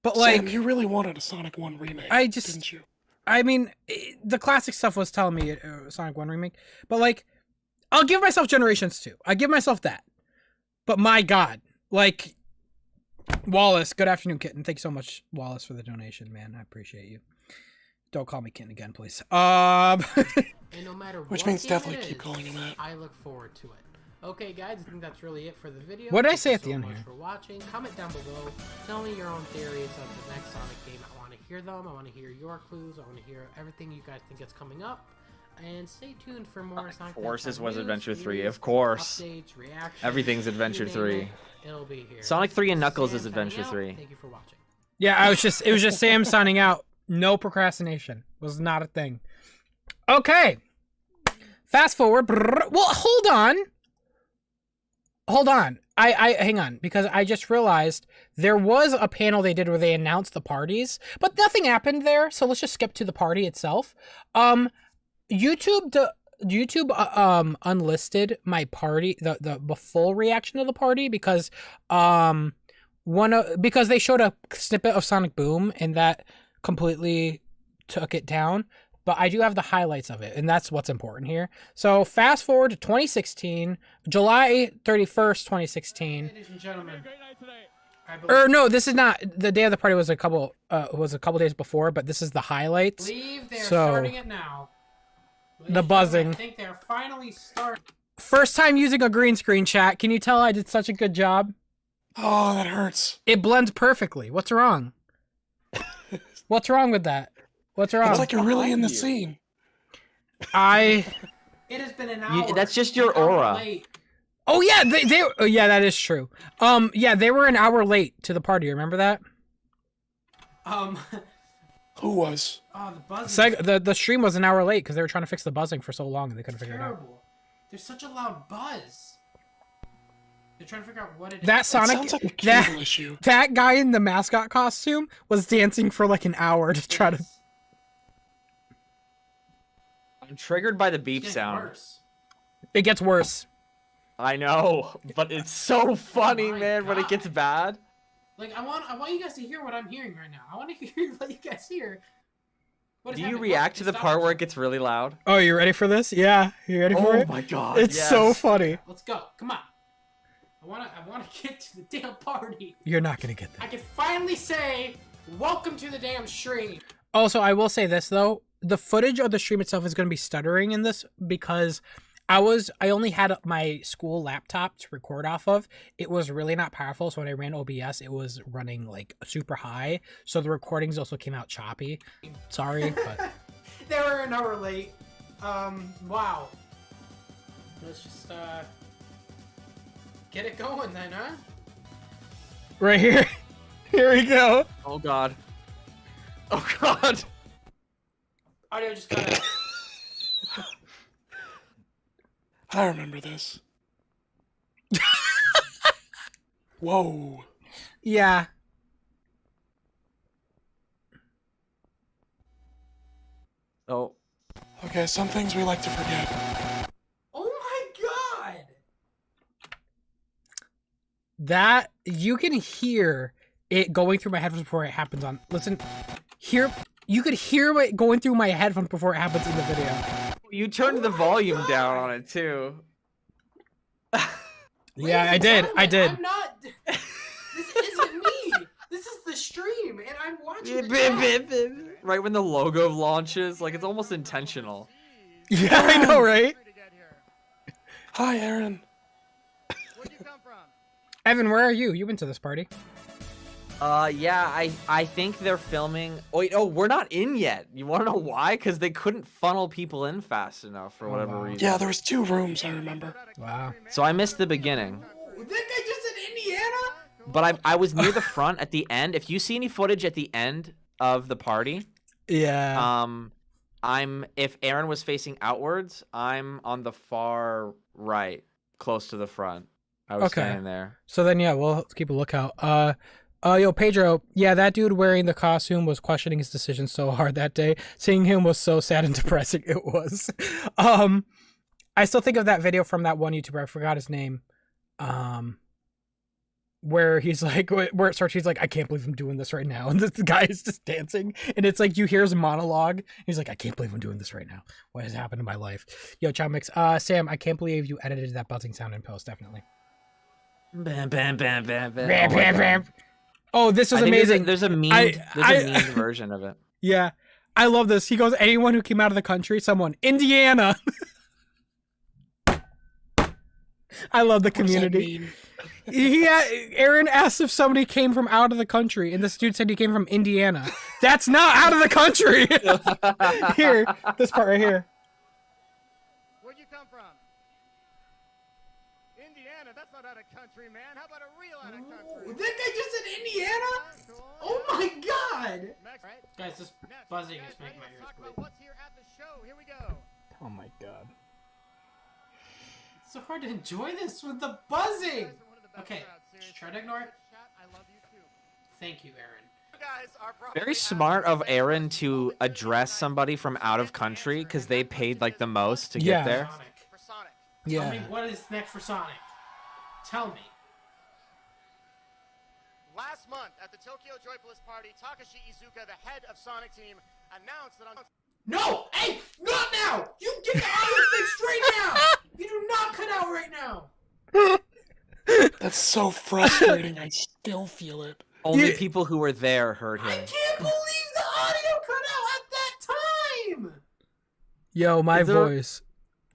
But like, Sam, you really wanted a Sonic 1 remake, I just- didn't you? I mean, the classic stuff was telling me Sonic 1 remake. But like, I'll give myself Generations 2. I give myself that. But my God, like, Wallace, good afternoon, Kitten. Thank you so much, Wallace, for the donation, man. I appreciate you. Don't call me Kitten again, please. And no matter Which what means game definitely it keep is, calling him that. I look forward to it. Okay, guys, I think that's really it for the video. What did I Thank say you at the so end much here? for watching. Comment down below. Tell me your own theories of the next Sonic game. I want to hear them. I want to hear your clues. I want to hear everything you guys think is coming up. And stay tuned for more Sonic Forces Adventure was news, Adventure 3, reviews, of course. Updates, reactions. Everything's Adventure you name 3. it, it'll be here. Sonic 3 and This Knuckles Sam is Adventure signing out. 3. Thank you for watching. Yeah, it was just Sam signing out. No procrastination. Was not a thing. Okay. Fast forward. Well, hold on. I hang on, because I just realized there was a panel they did where they announced the parties, but nothing happened there. So let's just skip to the party itself. YouTube unlisted my party, the full reaction to the party, because because they showed a snippet of Sonic Boom and that completely took it down. But I do have the highlights of it, and that's what's important here. So fast forward to 2016, July 31st, 2016. Ladies and gentlemen, I believe Or no, this is not the day of the party. Was a couple days before, but this is the highlights. they're So- starting it now. Ladies The and gentlemen, buzzing. I think they're finally starting. First time using a green screen, chat. Can you tell I did such a good job? Oh, that hurts. It blends perfectly. What's wrong? What's wrong with that? What's wrong? It's like you're really in the behind you. scene. I. It has been an hour. That's just your An hour aura. late. Oh yeah, yeah, that is true. Yeah, they were an hour late to the party. Remember that? Who was? Oh, the buzzing. The stream was an hour late because they were trying to fix the buzzing for so long and they couldn't figure it out. Terrible. There's such a loud buzz. They're trying to figure out what it is. That It Sonic, sounds like a that cable issue. that guy in the mascot costume was dancing for like an hour to try to. Yes. I'm triggered by the beep It's sound. worse. It gets worse. I know, but it's so funny, my man, when it God. gets bad. Like I want you guys to hear what I'm hearing right now. I want to hear what you guys hear. What is Do you happening? react Look, to the stop. part where it gets really loud? Oh, you ready for this? Yeah, you ready for Oh it? my god. It's so yes. funny. Let's go. Come on. I wanna get to the damn party. You're not gonna get I that. can finally say, welcome to the damn stream. Also, I will say this though: the footage of the stream itself is gonna be stuttering in this because I only had my school laptop to record off of. It was really not powerful, so when I ran OBS, it was running like super high. So the recordings also came out choppy. Sorry, but They were an hour late. Wow. Let's just Get it going then, huh? Right here. Here we go. Oh god. Oh god. Audio just cut out. I remember this. Whoa. Yeah. Oh. Okay, some things we like to forget. Oh my god! That you can hear it going through my headphones before it happens on. Listen, here you could hear it going through my headphones before it happens in the video. You turned the volume down on it too. Yeah, I Ladies did. and I gentlemen, did. I'm not. This isn't me. This is the stream, and I'm watching the chat. Right when the logo launches, like it's almost intentional. Yeah, I know, right? Hi, Aaron. Where'd you come from? Evan, where are you? You went to this party. Yeah, I think they're filming. Oh, wait, we're not in yet. You want to know why? Because they couldn't funnel people in fast enough for whatever wow. reason. Yeah, there was 2 rooms, I remember. Wow. So I missed the beginning. That guy just said Indiana? But I was near the front at the end. If you see any footage at the end of the party, Yeah. if Aaron was facing outwards, I'm on the far right, close to the front. I was Okay. standing there. So then, yeah, we'll keep a lookout. Yo, Pedro, yeah, that dude wearing the costume was questioning his decision so hard that day. Seeing him was so sad and depressing. It was. I still think of that video from that one YouTuber. I forgot his name. Where he's like, where it starts, he's like, I can't believe I'm doing this right now. And this guy is just dancing. And it's like, you hear his monologue. He's like, I can't believe I'm doing this right now. What has happened in my life? Yo, Chow Mix. Sam, I can't believe you edited that buzzing sound in post. Definitely. Bam, bam, bam, bam, bam. Bam, Oh my bam, God. bam. Oh, this was I think amazing. There's a meme. I- There's a meme version of it. Yeah. I love this. He goes, anyone who came out of the country, someone, Indiana. I love the What does that community. mean? Aaron asked if somebody came from out of the country, and this dude said he came from Indiana. That's not out of the country. Here, this part right here. Where'd you come from? Indiana, that's not out of country, man. How about a real out of country? That guy just said Indiana? Oh my god! Next, right? Guys, this Next, buzzing you is guys making ready? my Let's ears talk bleed. about what's here at the show. Here we go. Oh my god. It's so hard to enjoy this with the buzzing! You guys are one of the best Okay, crowds, seriously. try to ignore it. Chat, I love you too. Thank you, Aaron. You guys are probably Very smart of Aaron to address somebody from out of country because they paid like the most to Yeah. get there. Sonic. for Sonic. Tell me Yeah. what is next for Sonic. Tell me. Last month at the Tokyo Joypolis party, Takashi Iizuka, the head of Sonic Team, announced that on No! Hey! Not now! You get the audio thing straight now! You do not cut out right now! That's so frustrating. I still feel it. Only Yeah. people who were there heard I him. can't believe the audio cut out at that time! Yo, my Is there- voice.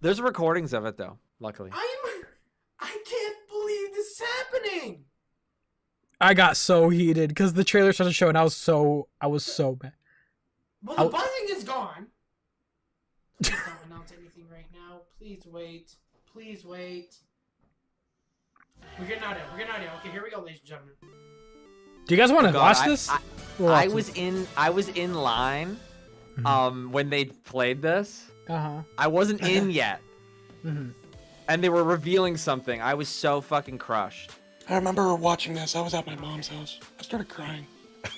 There's recordings of it though, luckily. I can't believe this is happening! I got so heated because the trailer started showing. I was so mad. Well, I'll- the buzzing is gone. Please don't announce anything right now. Please wait. Please wait. We're getting audio. We're getting audio. Okay, here we go, ladies and gentlemen. Do you guys want to God, watch this? We'll I watch was in line Mhm. when they played this. it. Uh-huh. I wasn't in yet. Mhm. And they were revealing something. I was so fucking crushed. I remember watching this. I was at my mom's house. I started crying.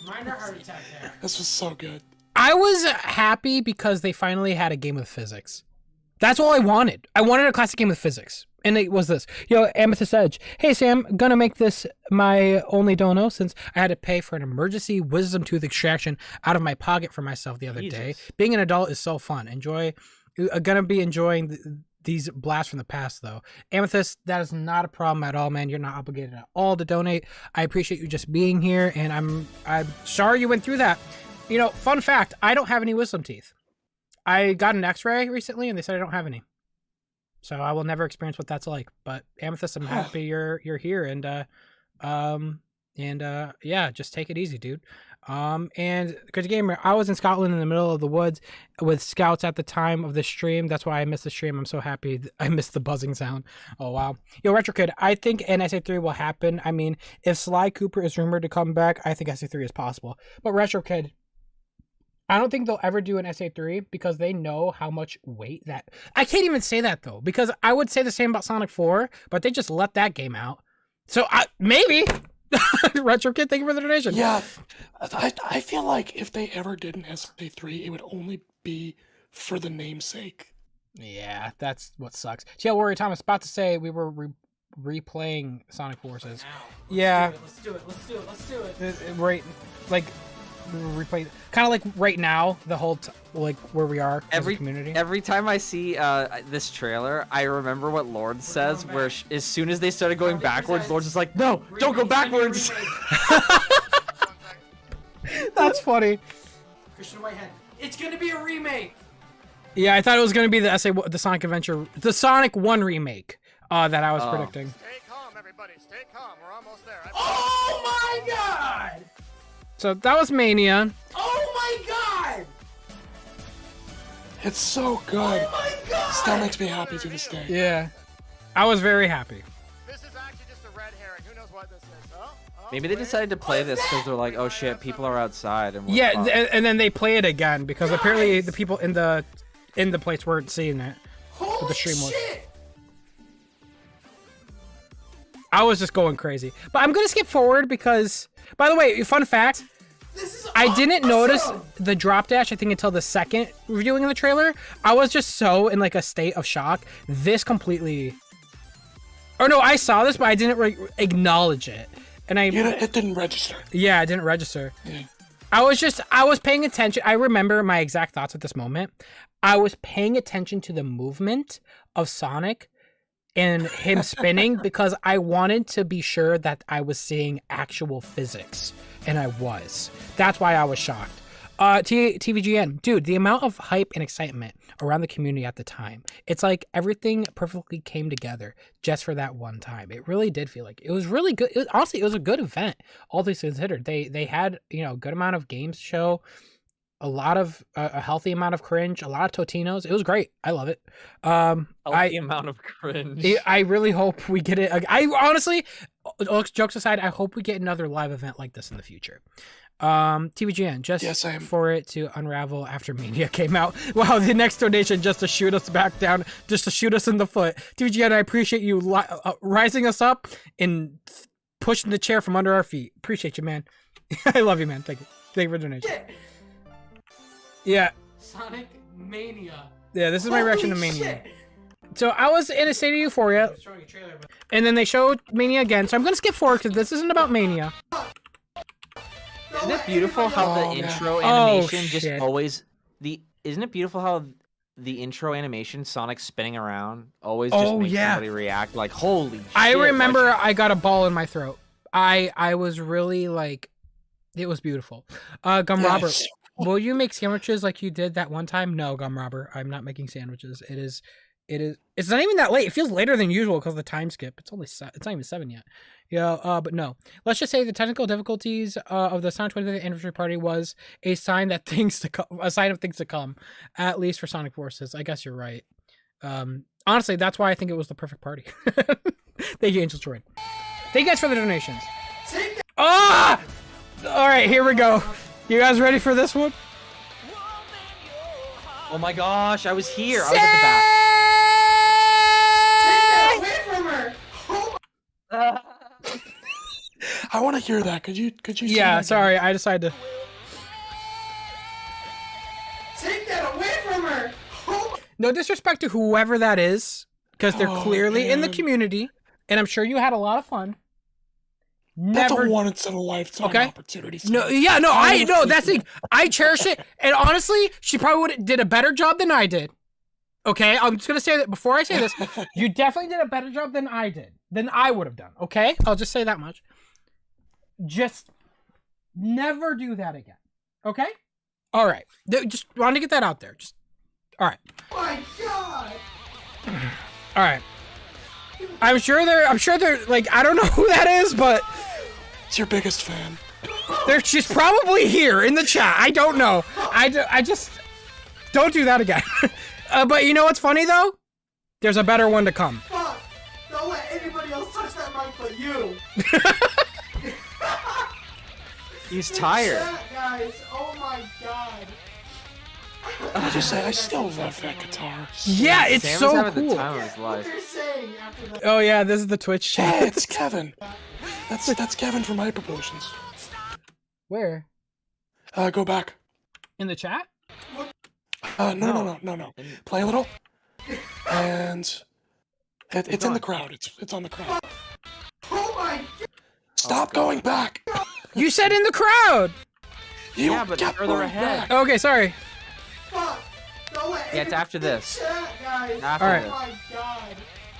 Minor heart attack there. This was so good. I was happy because they finally had a game of physics. That's all I wanted. I wanted a classic game of physics. And it was this. Yo, Amethyst Edge. Hey, Sam, gonna make this my only dono since I had to pay for an emergency wisdom tooth extraction out of my pocket for myself the other day. Jesus. Being an adult is so fun. Gonna be enjoying these blasts from the past, though. Amethyst, that is not a problem at all, man. You're not obligated at all to donate. I appreciate you just being here, and I'm sorry you went through that. You know, fun fact, I don't have any wisdom teeth. I got an x-ray recently, and they said I don't have any. So I will never experience what that's like. But Amethyst, I'm happy you're here, and yeah, just take it easy, dude. And good game. I was in Scotland in the middle of the woods with scouts at the time of the stream. That's why I missed the stream. I'm so happy I missed the buzzing sound. Oh wow. Yo, Retro Kid, I think an SA3 will happen. I mean, if Sly Cooper is rumored to come back, I think SA3 is possible. But Retro Kid, I don't think they'll ever do an SA3 because they know how much weight that. I can't even say that though, because I would say the same about Sonic 4, but they just let that game out. So maybe. Retro Kid, thank you for the donation. Yeah, I feel like if they ever did an SA3, it would only be for the namesake. Yeah, that's what sucks. TL Warrior Thomas about to say we were replaying Sonic Forces. Yeah. Let's do it. Right, like replay, kind of like right now, the whole like where we are as a community. Every time I see this trailer, I remember what Lourdes says, where as soon as they started going backwards, Lourdes is like, no, don't go backwards. That's funny. Christian Whitehead, it's gonna be a remake. Yeah, I thought it was gonna be the Sonic Adventure, the Sonic 1 remake that I was predicting. Stay calm, everybody. Stay calm. We're almost there. Oh my god! So that was Mania. Oh my god! It's so good. Oh my god! Still makes me happy to this day. Yeah, I was very happy. This is actually just a red herring. Who knows what this is? Maybe they decided to play this because they're like, oh shit, people are outside. And Yeah, and then they play it again because apparently the people in the place weren't seeing it. Holy the stream was. shit! I was just going crazy. But I'm gonna skip forward because, by the way, fun fact, This is I didn't awesome! notice the drop dash, I think, until the second reviewing of the trailer. I was just so in like a state of shock. This completely... Or no, I saw this, but I didn't acknowledge it. And It didn't register. Yeah, it didn't register. Yeah. I was paying attention. I remember my exact thoughts at this moment. I was paying attention to the movement of Sonic and him spinning because I wanted to be sure that I was seeing actual physics, and I was. That's why I was shocked. TVGN, dude, the amount of hype and excitement around the community at the time, it's like everything perfectly came together just for that one time. It really did feel like it was really good. Honestly, it was a good event, all things considered. They had, a good amount of games to show, a lot of a healthy amount of cringe, a lot of Totinos. It was great. I love it. Healthy amount of cringe. I really hope we get it. I honestly, jokes aside, I hope we get another live event like this in the future. TVGN, just for it to unravel after Mania came out. Wow, the next donation just to shoot us back down, just to shoot us in the foot. TVGN, I appreciate you rising us up and pushing the chair from under our feet. Appreciate you, man. I love you, man. Thank you. Thank you for the donation. Yeah. Sonic Mania. Yeah, this is my reaction to Mania. So I was in a state of euphoria, and then they showed Mania again. So I'm gonna skip forward because this isn't about Mania. Isn't it beautiful how the intro animation just always Isn't it beautiful how the intro animation, Sonic spinning around, always just makes somebody react like, holy shit. I remember I got a ball in my throat. I was really like, it was beautiful. Gum Robber, will you make sandwiches like you did that one time? No, Gum Robber, I'm not making sandwiches. It's not even that late. It feels later than usual because of the time skip. It's not even 7 yet. Yeah, but no. Let's just say the technical difficulties of the Sonic 25th anniversary party was a sign that a sign of things to come, at least for Sonic Forces. I guess you're right. Honestly, that's why I think it was the perfect party. Thank you, Angel Droid. Thank you guys for the donations. Ah! All right, here we go. You guys ready for this one? Oh my gosh, I was here. I was at the back. Take that away from her. I want to hear that. Could you? Yeah, sorry. I decided to. Take that away from her. No disrespect to whoever that is, because they're clearly in the community, and I'm sure you had a lot of fun. That's a once in a lifetime opportunity. I know that's it. I cherish it, and honestly, she probably did a better job than I did. Okay, I'm just gonna say that before I say this, you definitely did a better job than I did, than I would have done. Okay, I'll just say that much. Just never do that again. Okay? All right. Just wanted to get that out there. Just all right. My God. All right. I'm sure they're like, I don't know who that is, but it's your biggest fan. She's probably here in the chat. I don't know. I just don't do that again. But you know what's funny though? There's a better one to come. Fuck! Don't let anybody else touch that mic but you. He's tired. Chat, guys. Oh my god. I just say I still love that guitar. Yeah, it's Sam so is having cool. the time of his What life. they're saying after that. Oh yeah, this is the Twitch chat. Hey, it's Kevin. That's Kevin from Hyperpotions. Where? Go back. In the chat? No. Play a little. And it's in the crowd. It's on the crowd. Oh my god. Stop going back. You said in the crowd. You Yeah, but kept further going ahead. back. Okay, sorry. Fuck. Don't let Yeah, it's after this. Chat, guys. After All right. Oh my god.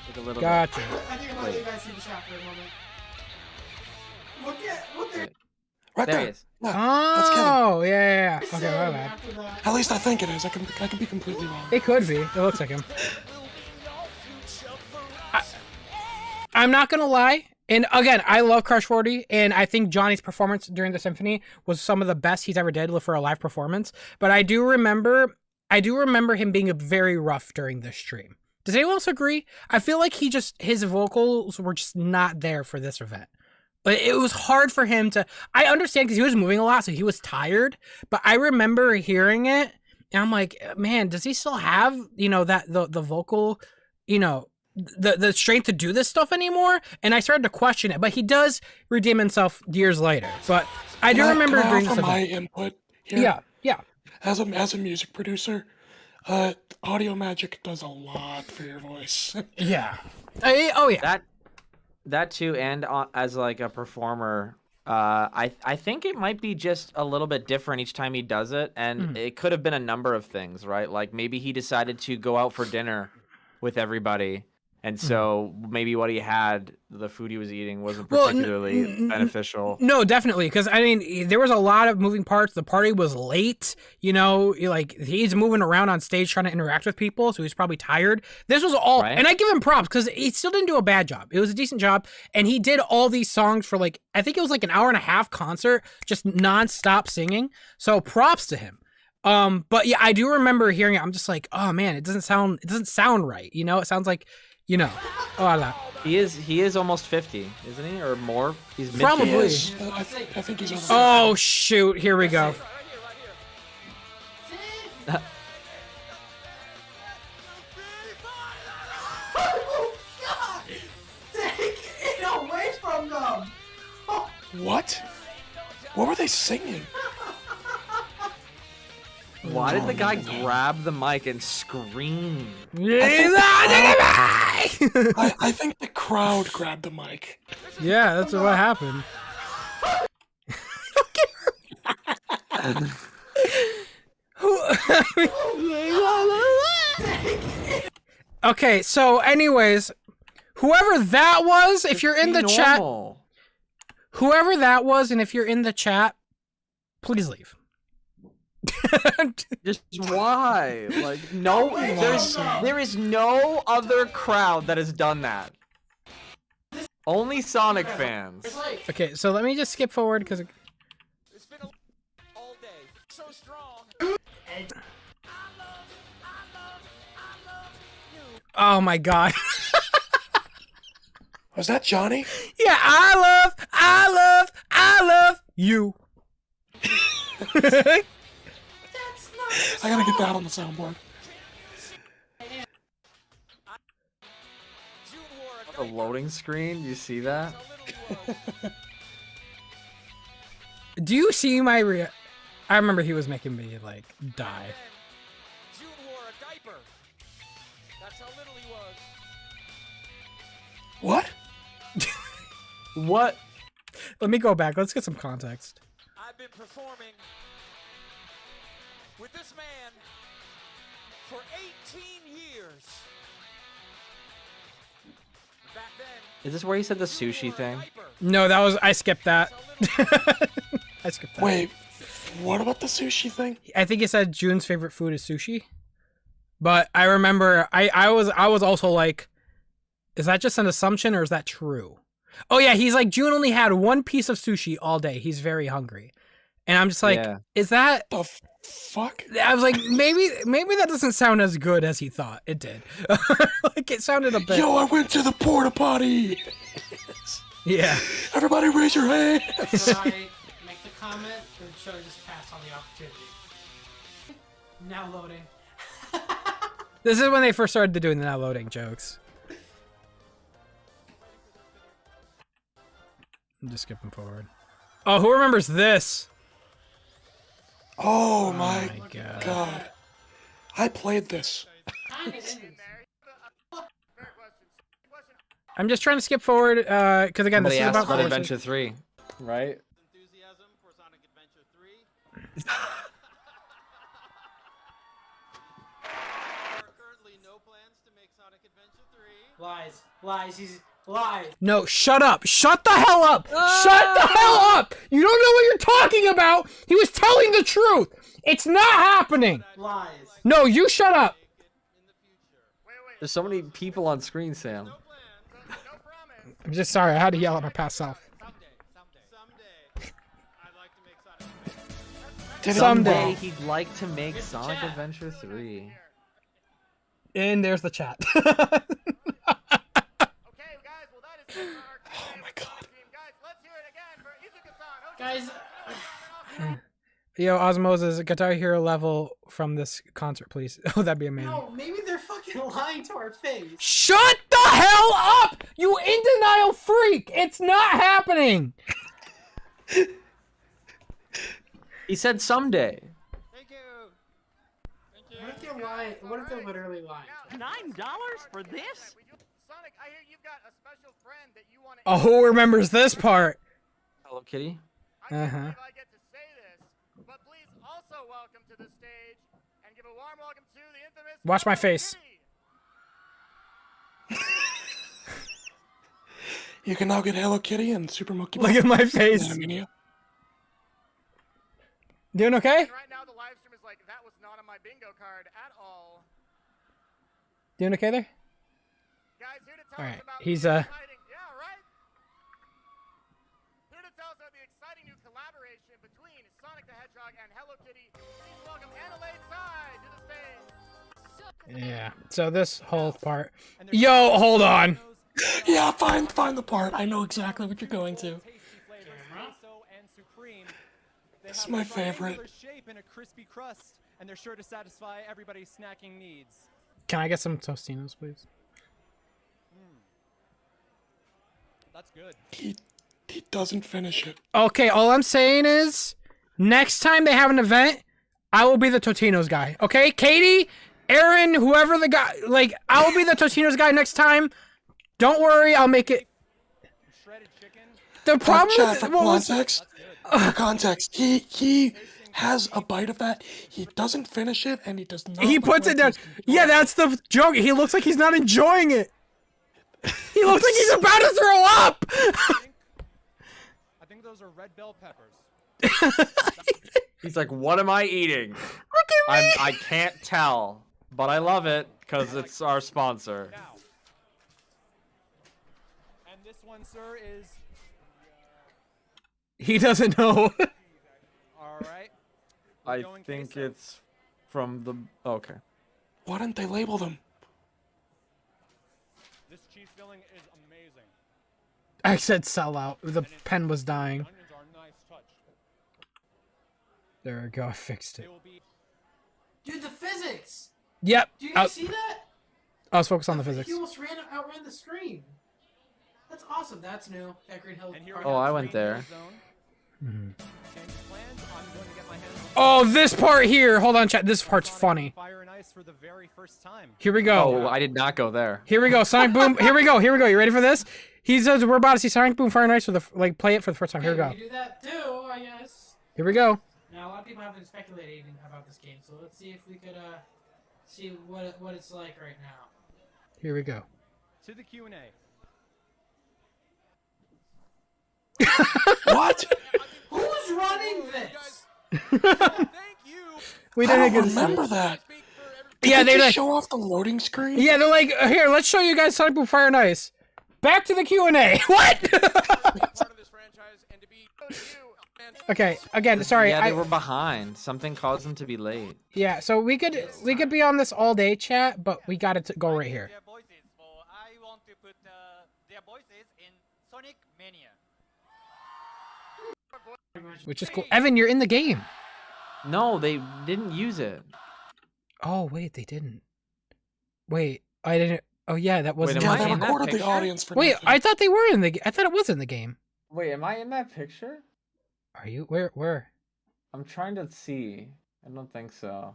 Take a little Gotcha. I think I'm gonna let you guys see the chat for a moment. Look at what they're Right There there. he is. Yeah, that's Kevin. Oh yeah. Okay, my saying bad. after that. At least I think it is. I could be completely wrong. It could be. It looks like him. I'm not gonna lie. And again, I love Crush 40, and I think Johnny's performance during the symphony was some of the best he's ever did for a live performance. But I do remember him being very rough during this stream. Does anyone else agree? I feel like his vocals were just not there for this event. But it was hard for him to. I understand because he was moving a lot, so he was tired. But I remember hearing it, and I'm like, man, does he still have that the vocal, the strength to do this stuff anymore? And I started to question it, but he does redeem himself years later. But I do remember can I during this offer my event. input here? Yeah. As a music producer, Audio Magic does a lot for your voice. Yeah. Oh yeah. That too, and as like a performer, I think it might be just a little bit different each time he does it, and it could have been a number of things, right? Like maybe he decided to go out for dinner with everybody, and so maybe what he had, the food he was eating, wasn't particularly beneficial. No, definitely, because I mean, there was a lot of moving parts. The party was late, like he's moving around on stage trying to interact with people, so he's probably tired. This was all, Right. and I give him props because he still didn't do a bad job. It was a decent job, and he did all these songs for I think it was like an hour and a half concert, just nonstop singing. So props to him. But yeah, I do remember hearing it. I'm just like, oh man, it doesn't sound right. It sounds like, He is almost 50, isn't he, or more? He's mid- Probably. He is. I think he's over. Oh shoot, here we go. Oh god. Take it away from them. What? What were they singing? Why did the guy grab the mic and scream? I think the crowd grabbed the mic. Yeah, that's what happened. Okay, so anyways, whoever that was, if you're in the chat, whoever that was, and if you're in the chat, please leave. Just why? Like no, there is no other crowd that has done that. Only Sonic fans. Okay, so let me just skip forward because. It's been all day. So strong. Oh my god. Was that Johnny? Yeah, I love you. I gotta get that on the soundboard. The loading screen, you see that? Do you see my I remember he was making me die. June wore a diaper. That's how little he was. What? What? Let me go back. Let's get some context. I've been performing with this man for 18 years. Back then, Is this where he said the sushi thing? No, I skipped that. I skipped that. Wait, what about the sushi thing? I think he said June's favorite food is sushi. But I remember I was also like, is that just an assumption or is that true? Oh yeah, he's like, June only had one piece of sushi all day. He's very hungry. And I'm just like, Yeah. is that? The fuck? I was like, maybe that doesn't sound as good as he thought it did. Like it sounded a bit. Yo, I went to the porta potty. Yeah. Everybody raise your hand. Should I make the comment or should I just pass on the opportunity? Now loading. This is when they first started doing the now loading jokes. I'm just skipping forward. Oh, who remembers this? Oh my God. god. I played this. Kinda is. I'm just trying to skip forward, because again, Somebody this is asked about about forces. Adventure 3, right? Enthusiasm for Sonic Adventure 3. There are currently no plans to make Sonic Adventure 3. Lies. Lies. He's lies. No, shut up. Shut the hell up. Shut the hell up. You don't know what you're talking about. He was telling the truth. It's not happening. Lies. No, you shut up. In the future. There's so many people on screen, Sam. No plans. No promise. I'm just sorry. I had to yell at my past self. Someday. I'd like to make Sonic Adventure 3. Did it Someday. involve- He'd like to make Here's the Sonic chat. Adventure 3. And there's the chat. Okay, guys. Well, that is it for our Oh my god. team. Guys, let's hear it again for Izuka-san. Guys, Yo, Osmosis, Guitar Hero level from this concert, please. Oh, that'd be amazing. no, maybe they're fucking lying to our face. Shut the hell up! You in denial freak! It's not happening! He said someday. Thank you. Thank you. What if they're lying? What if they're literally lying? $9 for this? Sonic, I hear you've got a special friend that you want to. Oh, who remembers this part? Hello, Kitty. I can't Uh-huh. believe I get to say this, but please also welcome to the stage and give a warm welcome to the infamous. Watch my Hello face. Kitty. You can now get Hello Kitty and Super Monkey Look at my face. Mania. Doing okay? And right now the live stream is like, that was not on my bingo card at all. Doing okay there? Guys, here to tell Alright, us about he's, the exciting, yeah, right? Here to tell us about the exciting new collaboration between Sonic the Hedgehog and Hello Kitty. Please welcome Annalise Tsai to the stage. Yeah. So this whole part. Yo, hold on. Yeah, find the part. I know exactly what you're going to. This is my favorite. Shape and a crispy crust, and they're sure to satisfy everybody's snacking needs. Can I get some Tostinos, please? That's good. He doesn't finish it. Okay, all I'm saying is, next time they have an event, I will be the Totinos guy. Okay, Katie, Aaron, whoever the guy, like, I will be the Totinos guy next time. Don't worry, I'll make it. Shredded chicken. The problem Chat, with for what was, context, for context, he has a bite of that. He doesn't finish it, and he does not. he look puts like it down. he's Yeah, enjoying that's the joke. He looks like he's not enjoying it. He looks like he's about to throw up. I think those are red bell peppers. He's like, what am I eating? Look at me. I can't tell, but I love it because it's our sponsor. Now. And this one, sir, is He doesn't know. all right. I going think queso. it's from the. Okay. Why didn't they label them? This cheese filling is amazing. I said sell out. The pen was dying. Onions are a nice touch. There we go. I fixed They it. will be Dude, the physics. Yep. Do you I guys see that? was focused on the physics. He almost outran the screen. That's awesome. That's new. That Green Hill. and here part we Oh, have I went Green Hill there. Zone. Change of plans. I'm going to get my hands on Oh, this part here. Hold on, chat. This part's Sonic funny. Fire and Ice for the very first time. Here we Oh, go. I did not go there. Here we go. Sonic Boom. Here we go. Here we go. You ready for this? He says we're about to see Sonic Boom Fire and Ice for the play it for the first time. Here we go. We can do that too, I guess. Here we go. Now a lot of people have been speculating about this game, so let's see if we could see what it's like right now. Here we go. To the Q&A. What? Who's running this? Thank you. We I didn't don't get to see remember it. that. Speak for everybody. Yeah, Did they they like. show off the loading screen? Yeah, they're like, here. Let's show you guys Sonic Boom Fire and Ice. Back to the Q&A. What? Part of this franchise and to be to you, fans Okay, again, sorry. Yeah, they were behind. Something caused them to be late. Yeah, so we could be on this all day, chat, but we gotta go right here. Their voices, so I want to put their voices in Sonic Mania. Which is cool. Evan, you're in the game. No, they didn't use it. Oh wait, they didn't. Wait, I didn't. Oh yeah, that wasn't. Wait, am Yeah, I they in that recorded the picture? audience for Wait, nothing. I thought they were in the. I thought it was in the game. Wait, am I in that picture? Are you? Where? I'm trying to see. I don't think so.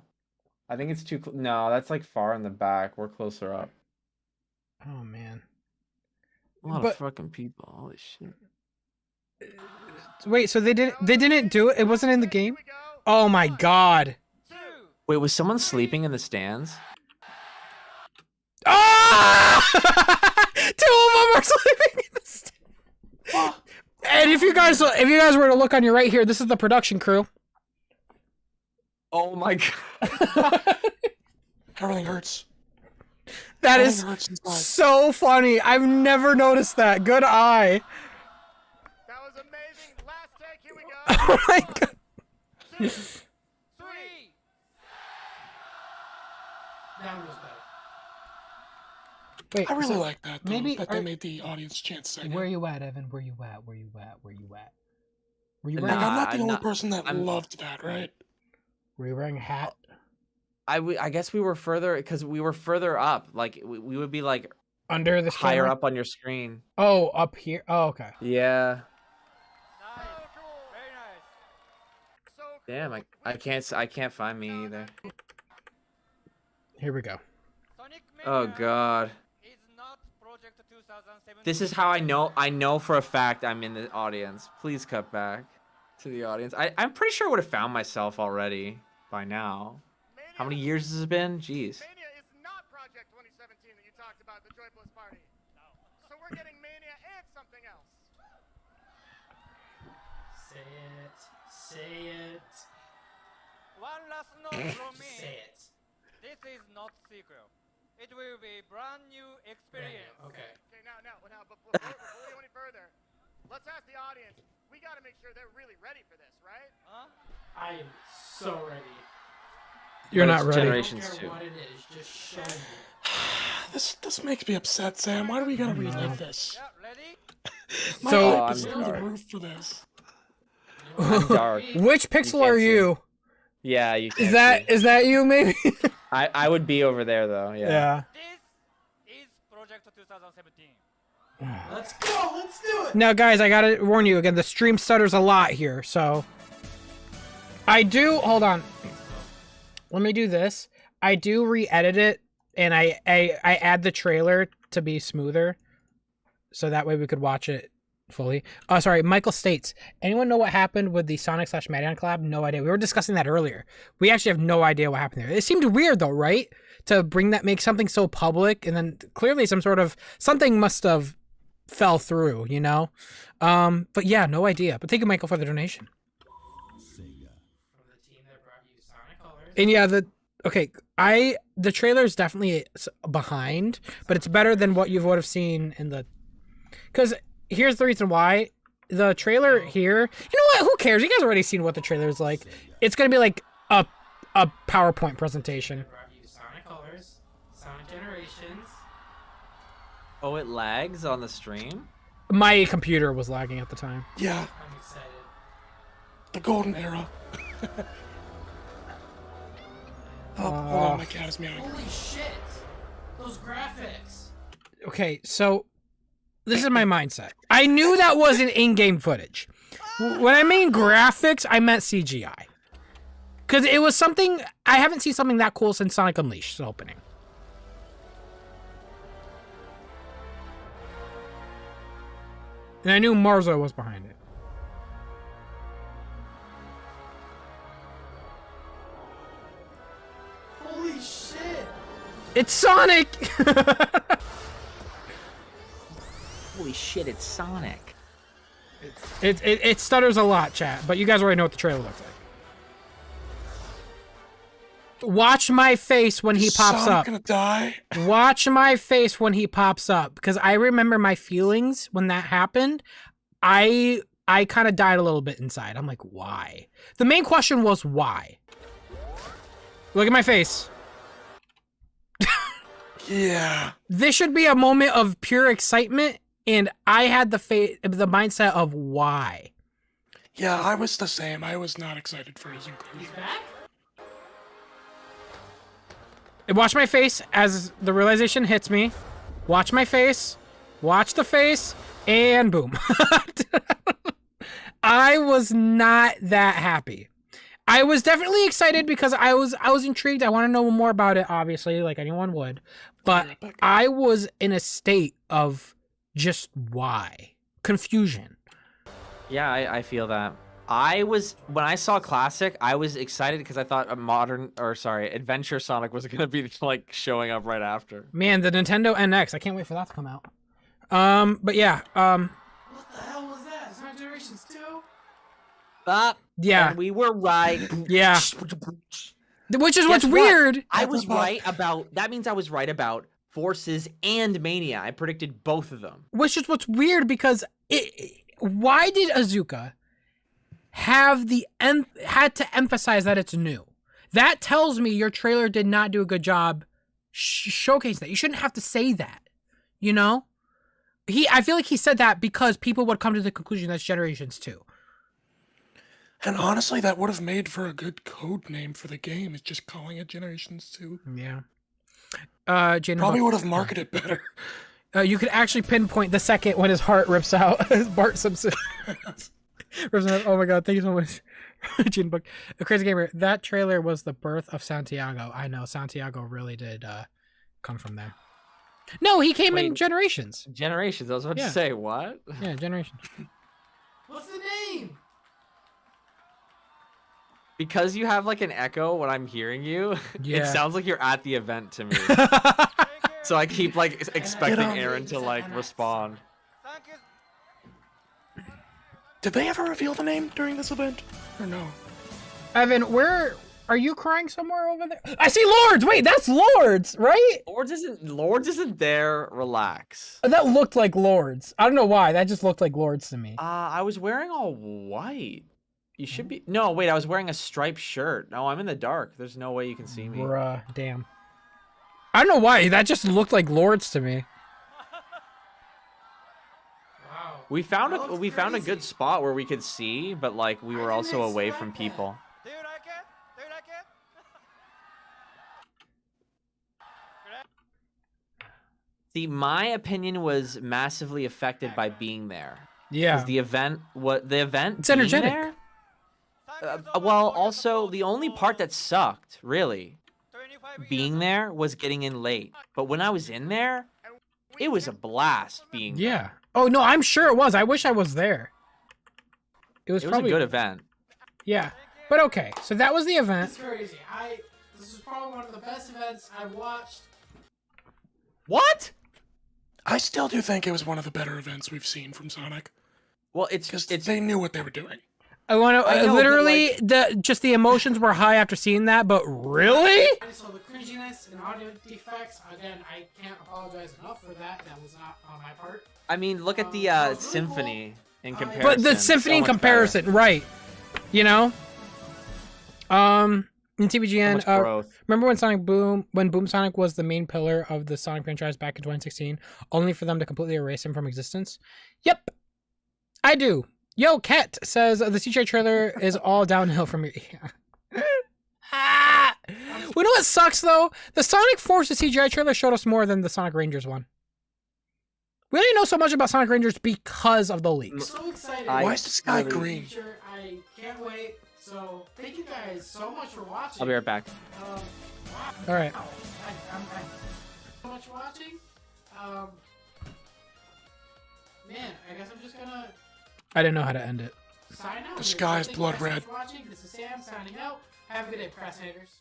I think it's too. No, that's like far in the back. We're closer up. Oh man. A lot But- of fucking people. Holy shit. Wait, so they didn't do it. It wasn't in the game. Oh my god. Wait, was someone sleeping in the stands? Ah! 2 of them are sleeping in the And if you guys were to look on your right here, this is the production crew. Oh my god. Everything hurts. That Everything is hurts inside. so funny. I've never noticed that. Good eye. That was amazing. Last take. Here we go. Oh my god. 2, 3. That one was better. Wait, I really so like that. Though, maybe that are- they made the audience chant second. where you at, Evan? Where you at? Were you Like, wearing? I'm not the I'm only not- person that I'm- loved that, right? Were you wearing a hat? I guess we were further because we were further up. Like we would be like Under this higher camera? up on your screen. Oh, up here. Oh, okay. Yeah. Nice. Very nice. So cool. Damn. I can't find me either. Here we go. Sonic Oh Mania god. is not Project 2017. This is how I know. I know for a fact I'm in the audience. Please cut back to the audience. I'm pretty sure I would have found myself already by now. How many years has it been? Jeez. Mania is not Project 2017 that you talked about at the Joy Bliss party. No. So we're getting Mania and something else. Say it. Say it. One last note from me. Say it. This is not sequel. It will be brand new experience. Okay. Okay, now, before we go any further, let's ask the audience. We got to make sure they're really ready for this, right? Huh? I am so ready. You're But not it's ready. Generations I don't care 2. what it is. Just show me. This makes me upset, Sam. Why do we gotta relive this? Yeah, ready? My So- hype Oh, is I'm through the sorry. roof for this. I'm dark. Which pixel can't are see. you? Yeah, you can't Is see. that you maybe? I would be over there though. Yeah. Yeah. This is Project 2017. Let's go. Let's do it. Now, guys, I gotta warn you again. The stream stutters a lot here, so I do. Hold on. Let me do this. I do re-edit it, and I add the trailer to be smoother, so that way we could watch it fully. Oh, sorry. Michael states, anyone know what happened with the Sonic/Mania collab? No idea. We were discussing that earlier. We actually have no idea what happened there. It seemed weird though, right? To make something so public, and then clearly something must have fell through, you know? But yeah, no idea. But thank you, Michael, for the donation. From the team that brought you Sonic Colors. And yeah, the trailer is definitely behind, but it's better than what you would have seen in the. Because here's the reason why the trailer here. You know what? Who cares? You guys already seen what the trailer is like. It's gonna be like a PowerPoint presentation. Brought you Sonic Colors, Sonic Generations. Oh, it lags on the stream. My computer was lagging at the time. Yeah, I'm excited. the golden era. Oh, hold on, my cat is meowing. Holy shit! Those graphics. Okay, so this is my mindset. I knew that wasn't in-game footage. When I mean graphics, I meant CGI. Because it was something I haven't seen something that cool since Sonic Unleashed's opening. And I knew Marzo was behind it. Holy shit! It's Sonic! Holy shit! It's Sonic. It stutters a lot, chat, but you guys already know what the trailer looks like. Watch my face when he pops Sonic up. gonna die. Watch my face when he pops up, because I remember my feelings when that happened. I I kind of died a little bit inside. I'm like, why? The main question was why. Look at my face. Yeah. This should be a moment of pure excitement, and I had the mindset of why. Yeah, I was the same. I was not excited for his inclusion. He's back? And watch my face as the realization hits me. Watch my face. Watch the face. And boom. I was not that happy. I was definitely excited because I was intrigued. I want to know more about it, obviously, like anyone would. But I was in a state of just why? Confusion. Yeah, I feel that. When I saw Classic, I was excited because I thought Adventure Sonic was gonna be like showing up right after. Man, the Nintendo NX. I can't wait for that to come out. But yeah, What the hell was that? Sonic Generations 2? yeah, And we were right. yeah. Which is what's Guess what? weird. I was right about. That means I was right about Forces and Mania. I predicted both of them. Which is what's weird because why did Azuka had to emphasize that it's new? That tells me your trailer did not do a good job showcasing that. You shouldn't have to say that, you know? I feel like he said that because people would come to the conclusion that's Generations 2. And honestly, that would have made for a good code name for the game. Is just calling it Generations 2. Yeah. Jane Probably would have marketed better. You could actually pinpoint the second when his heart rips out. Bart Simpson. Rips out. Oh my god, thank you so much. Gene Book. Crazy Gamer, that trailer was the birth of Santiago. I know, Santiago really did come from there. No, he came in Generations. Generations, I was about to say, what? Yeah, Generations. What's the name? Because you have like an echo when I'm hearing you, it sounds like you're at the event to me. So I keep like expecting Aaron to like respond. Did they ever reveal the name during this event? Or no? Evan, where are you crying somewhere over there? I see Lourdes! Wait, that's Lourdes, right? Lourdes isn't there. Relax. That looked like Lourdes. I don't know why. That just looked like Lourdes to me. I was wearing all white. You should be. No, wait, I was wearing a striped shirt. No, I'm in the dark. There's no way you can see me. Bruh, damn. I don't know why. That just looked like Lourdes to me. Wow. We found a good spot where we could see, but like we were also away from people. Dude, I can't. See, my opinion was massively affected by being there. Yeah. Because the event It's energetic. There, well, also the only part that sucked, really, being there was getting in late. But when I was in there, it was a blast being there. Yeah. Oh no, I'm sure it was. I wish I was there. It was probably a good event. Yeah. But okay, so that was the event. It's crazy. This is probably one of the best events I've watched. What? I still do think it was one of the better events we've seen from Sonic. Well, because they knew what they were doing. I want to literally the emotions were high after seeing that, but really? I saw the cringiness and audio defects. Again, I can't apologize enough for that. That was not on my part. I mean, look at the symphony in comparison. But the symphony in comparison, right? You know. In TVGN, remember when Boom Sonic was the main pillar of the Sonic franchise back in 2016, only for them to completely erase him from existence? Yep, I do. Yo, Ket says the CGI trailer is all downhill from here. You know what sucks though? The Sonic Forces CGI trailer showed us more than the Sonic Rangers one. We only know so much about Sonic Rangers because of the leaks. I'm so excited. Why is the sky green? I can't wait. So thank you guys so much for watching. I'll be right back. Wow. All right. I'm so much for watching. Man, I guess I'm just gonna I didn't know how to end it. sign out. The sky's Thank you blood guys so much red. for watching. This is Sam signing out. Have a good day, procrastinators.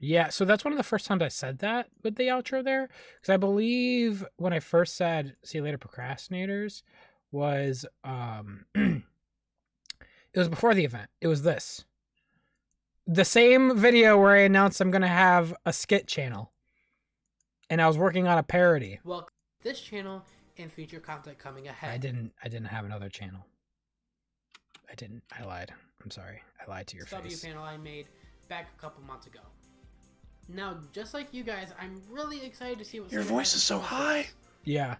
Yeah, so that's one of the first times I said that with the outro there. Because I believe when I first said "see you later, procrastinators," was it was before the event. It was this. The same video where I announced I'm gonna have a skit channel. And I was working on a parody. Well, this channel and future content coming ahead. I didn't have another channel. I didn't. I lied. I'm sorry. I lied to your W face. panel I made back a couple months ago. Now, just like you guys, I'm really excited to see what Your Sega voice has is in so store for high. us. Yeah.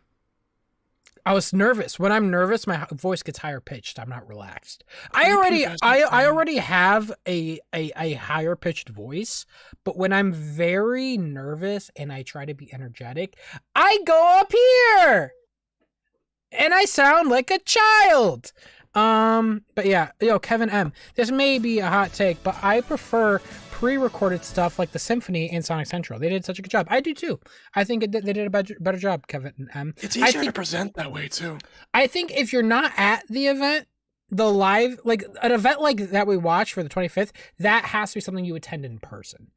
I was nervous. When I'm nervous, my voice gets higher pitched. I'm not relaxed. I already have a higher pitched voice, but when I'm very nervous and I try to be energetic, I go up here and I sound like a child. But yeah, Kevin M. This may be a hot take, but I prefer pre-recorded stuff like the Symphony and Sonic Central. They did such a good job. I do too. I think they did a better job, Kevin M. It's easier to present that way too. I think if you're not at the event, the live, like an event like that we watched for the 25th, that has to be something you attend in person.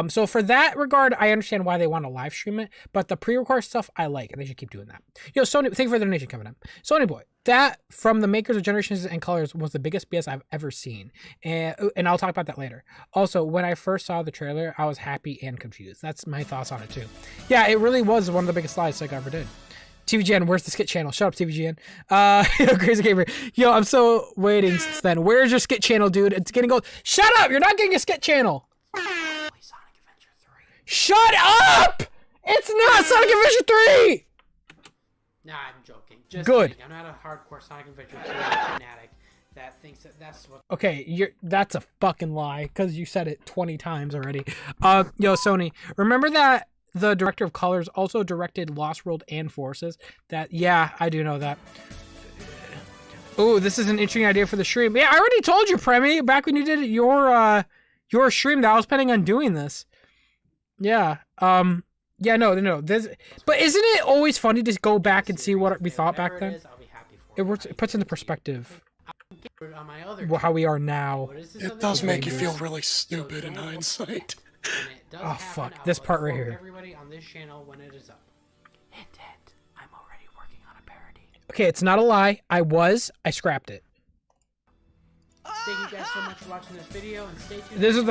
So for that regard, I understand why they want to live stream it, but the pre-record stuff I like, and they should keep doing that. Sony, thank you for the donation, Kevin M. Sony Boy, that from the makers of Generations and Colors was the biggest BS I've ever seen, and I'll talk about that later. Also, when I first saw the trailer, I was happy and confused. That's my thoughts on it too. Yeah, it really was one of the biggest lies Sega ever did. TVGN, where's the skit channel? Shut up, TVGN. Crazy Gamer. I'm so waiting since then. Where's your skit channel, dude? It's getting gold. Shut up! You're not getting a skit channel! Sonic Adventure 3. Shut up! It's not Sonic Adventure 3! Nah, I'm joking. Just Good. kidding. I'm not a hardcore Sonic Adventure 3 fanatic that thinks that that's what. Okay, that's a fucking lie, because you said it 20 times already. Sony, remember that the director of Colors also directed Lost World and Forces? Yeah, I do know that. Oh, this is an interesting idea for the stream. Yeah, I already told you, Premi, back when you did your stream, that I was planning on doing this. Yeah. No. But isn't it always funny to go back and see what we thought back then? It puts into perspective how we are now. It does make you feel really stupid in hindsight. Oh fuck, this part right here. Everybody on this channel when it is up. Hint, I'm already working on a parody. Okay, it's not a lie. I scrapped it. Thank you guys so much for watching this video, and stay tuned. This is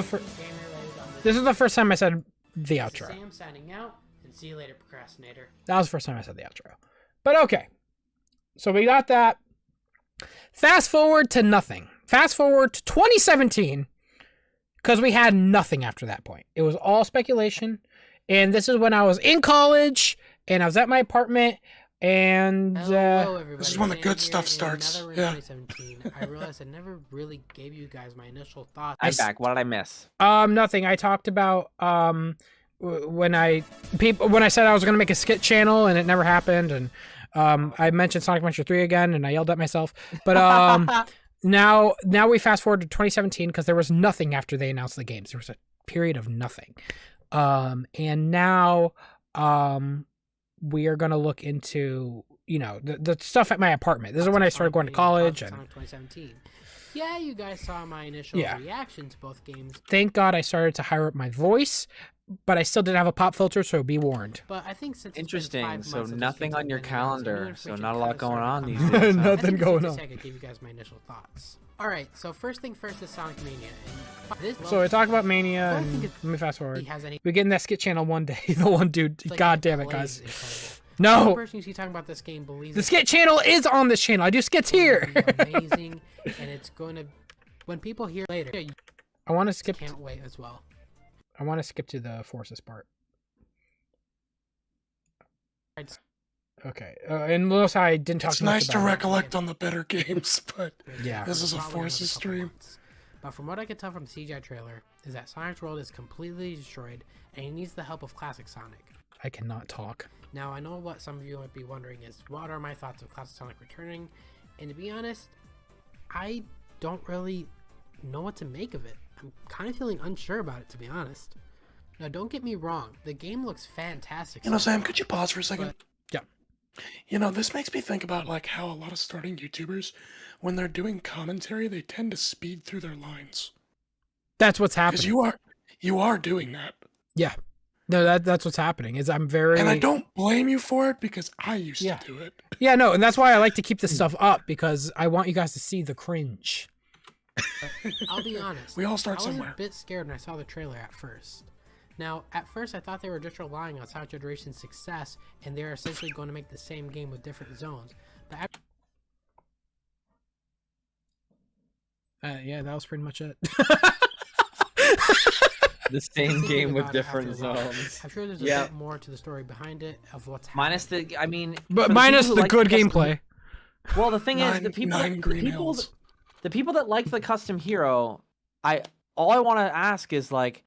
the first time I said the outro. Sam signing out, and see you later, procrastinator. That was the first time I said the outro. But okay. So we got that. Fast forward to nothing. Fast forward to 2017. Because we had nothing after that point. It was all speculation. And this is when I was in college. And I was at my apartment. And Hello, everybody. This is when the good stuff starts. Yeah. 2017. I realized I never really gave you guys my initial thoughts. I'm back. What did I miss? Nothing. I talked about when I said I was gonna make a skit channel and it never happened, and I mentioned Sonic Adventure 3 again and I yelled at myself. But now we fast forward to 2017 because there was nothing after they announced the games. There was a period of nothing. And now we are gonna look into the stuff at my apartment. This is when I started going to college. And Sonic 2017. Yeah, you guys saw my initial reaction to both games. Thank God I started to hire up my voice, but I still didn't have a pop filter, so be warned. But I think since Interesting. It's been 5 So months nothing on your since calendar. So not a lot going on these days. days. Nothing I think it's going just on. I could give you guys my initial thoughts. All right, so first thing first is Sonic Mania. And So we talk about Mania, I and think let me fast he forward. has any. We get in that skit channel one day. The one dude. It's like God the damn it, play guys. is incredible. The No, person you see talking about this game believes the it's skit channel is on this channel. I do skits here. going to be amazing, and it's going to. When people hear later, you I want to skip. can't wait as well. I want to skip to the Forces part. I'd- Okay, and notice how I didn't talk It's too much nice to about it. recollect on the better games, but Yeah. this is a Probably another Forces couple stream. months. But from what I can tell from the CGI trailer, is that Sonic's world is completely destroyed, and he needs the help of classic Sonic. I cannot talk. Now, I know what some of you might be wondering is, what are my thoughts of classic Sonic returning? And to be honest, I don't really know what to make of it. I'm kind of feeling unsure about it, to be honest. Now, don't get me wrong, the game looks fantastic. Sam, could you pause for a second? Yeah. This makes me think about like how a lot of starting YouTubers, when they're doing commentary, they tend to speed through their lines. That's what's Because happening. you are doing that. Yeah. No, that's what's happening. Is I'm very. And I don't blame you for it because I used Yeah. to do it. Yeah, no, and that's why I like to keep this stuff up because I want you guys to see the cringe. I'll be honest. We all start I was somewhere. a bit scared when I saw the trailer at first. Now, at first I thought they were just relying on Sonic Generation's success, and they're essentially going to make the same game with different zones. But Yeah, that was pretty much it. The same Thinking game with about it different after a while, zones. I'm sure there's a Yeah. bit more to the story behind it of what's happening. Minus the, I mean, But for the minus people who the like good custom- gameplay. Well, the thing is, the Nine green hills. the people that like the custom hero, all I want to ask is like,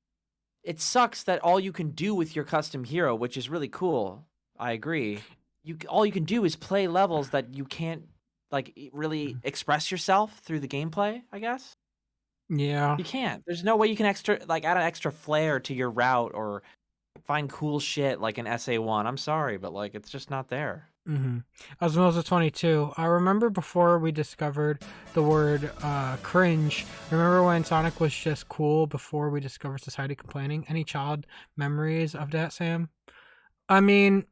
it sucks that all you can do with your custom hero, which is really cool. I agree. All you can do is play levels that you can't like really express yourself through the gameplay, I guess. Yeah. You can't. There's no way you can add an extra flair to your route or find cool shit like an SA1. I'm sorry, but like it's just not there. Mm-hmm. Osmosis 22. I remember before we discovered the word cringe. Remember when Sonic was just cool before we discovered society complaining? Any child memories of that, Sam? I mean,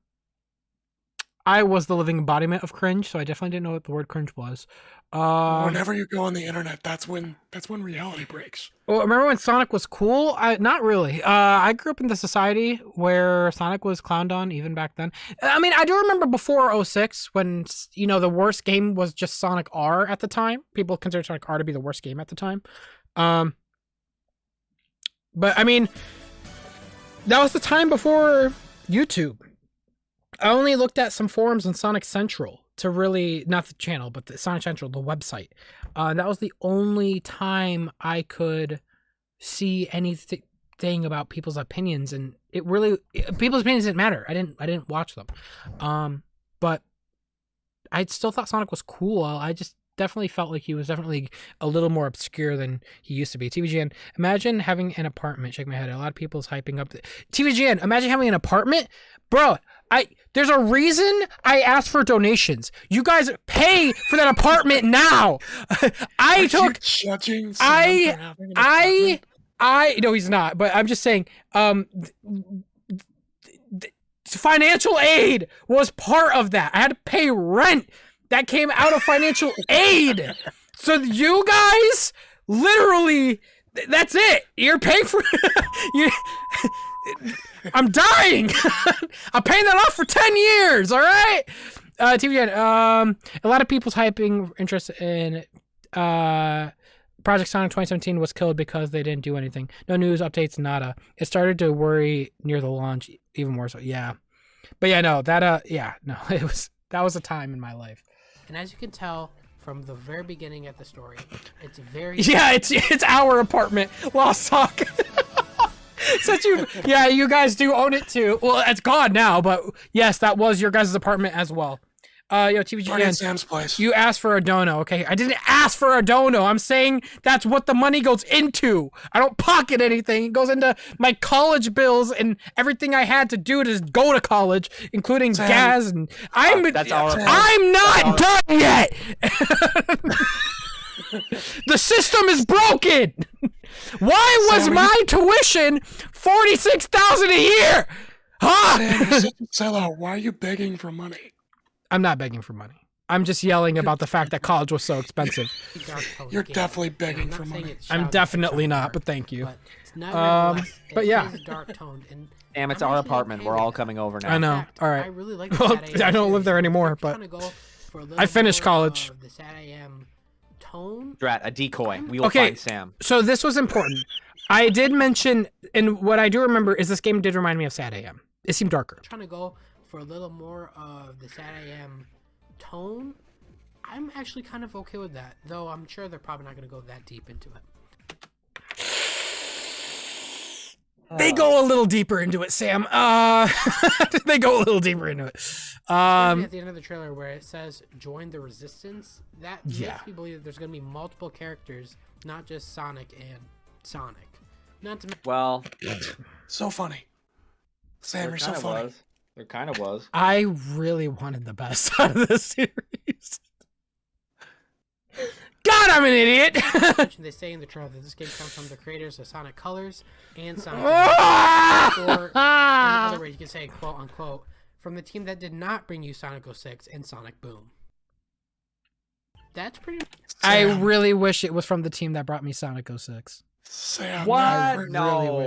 I was the living embodiment of cringe, so I definitely didn't know what the word cringe was. Whenever you go on the internet, that's when reality breaks. Well, remember when Sonic was cool? Not really. I grew up in the society where Sonic was clowned on even back then. I mean, I do remember before 06 when, you know, the worst game was just Sonic R at the time. People considered Sonic R to be the worst game at the time. But I mean, that was the time before YouTube. I only looked at some forums on Sonic Central to really, not the channel, but the Sonic Central, the website. That was the only time I could see anything about people's opinions, and people's opinions didn't matter. I didn't watch them. But I still thought Sonic was cool. I just definitely felt like he was definitely a little more obscure than he used to be. TVGN, imagine having an apartment. Shake my head. A lot of people's hyping up. TVGN, imagine having an apartment. Bro, there's a reason I asked for donations. You guys pay for that apartment now. No, he's not, but I'm just saying, financial aid was part of that. I had to pay rent. That came out of financial aid. So you guys, literally, that's it. You're paying for I'm dying. I'm paying that off for 10 years, all right? TVN, a lot of people's hyping interest in Project Sonic 2017 was killed because they didn't do anything. No news, updates, nada. It started to worry near the launch even more so. Yeah. But yeah, no, that was a time in my life. And as you can tell from the very beginning of the story, it's very it's our apartment, Lost Sock. You guys do own it too. Well, it's gone now, but yes, that was your guys' apartment as well. TVGN, Sam's place. You asked for a dono, okay? I didn't ask for a dono. I'm saying that's what the money goes into. I don't pocket anything. It goes into my college bills and everything I had to do to go to college, including gas. And I'm not done yet. The system is broken. Why was my tuition $46,000 a year? Huh? Sam, you're such a sellout. Why are you begging for money? I'm not begging for money. I'm just yelling about the fact that college was so expensive. You're definitely begging for money. I'm definitely not, but thank you. But it's not but yeah. dark toned. And Damn, it's our apartment. We're all coming over now. I know. fact, All right. I really like Well, the Sad I don't AM live there series. anymore, They're but trying to go for a little I finished more college. of the Sad AM tone. Drat, a decoy. We will Okay. find Sam. So this was important. I did mention, and what I do remember is this game did remind me of Sad AM. It seemed darker. Trying to go for a little more of the Sad AM tone. I'm actually kind of okay with that, though I'm sure they're probably not going to go that deep into it. They go a little deeper into it, Sam. They go a little deeper into it. At the end of the trailer where it says "Join the Resistance," that Yeah. makes me believe that there's going to be multiple characters, not just Sonic and Sonic. Not to Well, So funny. Sam, you're so funny. There kind of was. I really wanted the best out of this series. God, I'm an idiot. They say in the trailer that this game comes from the creators of Sonic Colors and Sonic. Or in other words, you can say "quote unquote" from the team that did not bring you Sonic 06 and Sonic Boom. That's pretty. I really wish it was from the team that brought me Sonic 06. Sam, What? I No.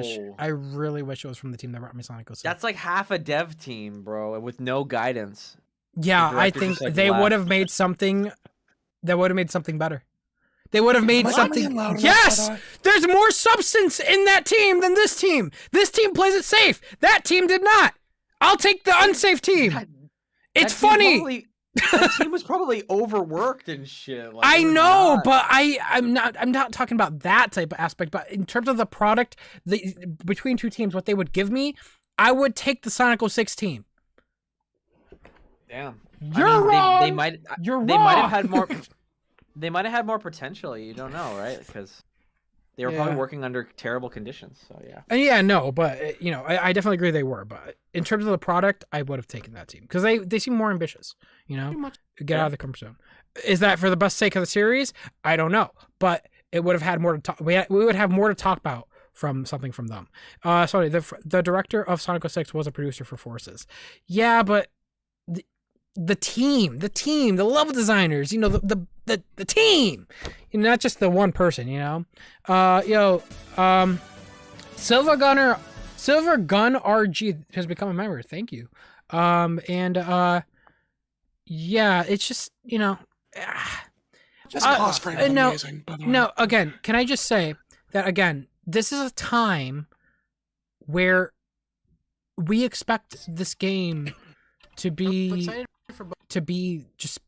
really wish it was from the team that brought me Sonic 06. That's like half a dev team, bro, with no guidance. Yeah, The I director think just, like, they would left. have made something that would have made something better. They would have made Am I something. coming in loud enough, Yes, by the way? there's more substance in that team than this team. This team plays it safe. That team did not. I'll take the unsafe team. It's funny. That team was probably overworked and shit. Like, I it was know, not- but I'm not talking about that type of aspect. But in terms of the product, between two teams, what they would give me, I would take the Sonic 06 team. Damn. You're wrong. They might. You're They might have wrong. had more. They might have had more potential. You don't know, right? Because they were probably Yeah. working under terrible conditions. So yeah. Yeah, no, but you know, I definitely agree they were. But in terms of the product, I would have taken that team because they seem more ambitious. You know, Pretty much. get out of the comfort zone. Is that for the best sake of the series? I don't know, but it would have had more to talk. We would have more to talk about from something from them. Sorry, the director of Sonic 06 was a producer for Forces. Yeah, but the team, the level designers, you know, the team, you know, not just the one person, you know. Silver Gun RG has become a member. Thank you. Yeah, it's just, you know, This boss frame is no, amazing, by the way. no, again, can I just say that again, this is a time where we expect this game to I'm be excited for just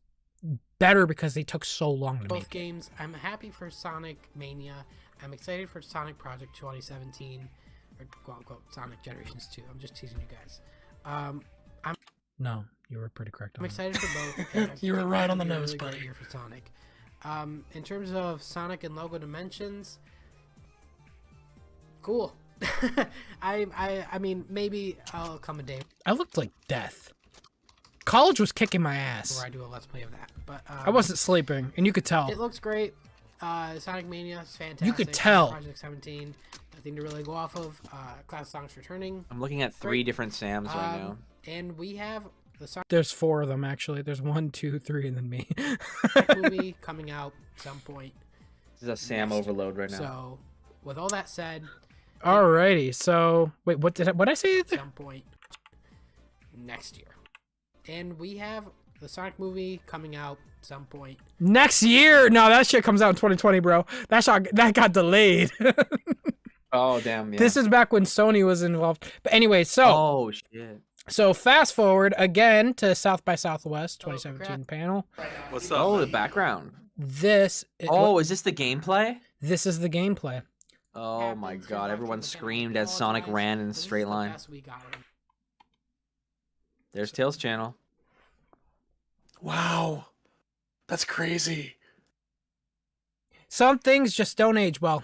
better because they took so long to both make it. games. I'm happy for Sonic Mania. I'm excited for Sonic Project 2017, or quote unquote Sonic Generations 2. I'm just teasing you guys. No, you were pretty correct on I'm that. excited for both. and You were right on the it's a nose, really great buddy. year for Sonic. In terms of Sonic and logo dimensions, cool. I mean, maybe I'll come a day I looked like death. College was kicking my ass. where I do a let's play of that. But I wasn't sleeping, and you could tell. It looks great. Sonic Mania is fantastic. You could tell. Project 17, nothing to really go off of. Class songs returning, I'm looking at 3 different Sams right now. and we have the Sonic There's 4 of them actually. There's 1, 2, 3, and then me. movie coming out some point. This is a Sam overload right now. So, with all that said, Alrighty, so wait, what did I say? some point next year, and we have the Sonic movie coming out some point. Next year? No, that shit comes out in 2020, bro. That got delayed. Oh damn! Yeah. This is back when Sony was involved. But anyway, so Oh shit! so fast forward again to South by Southwest 2017 panel. What's up? Oh, the man? background. This Oh, is this the gameplay? this is the gameplay. Oh my Happens for god! Dr. Everyone Nintendo. screamed I as Sonic apologize, ran in a but this is straight the line. best we got. There's Tails' channel. Wow. That's crazy. Some things just don't age well.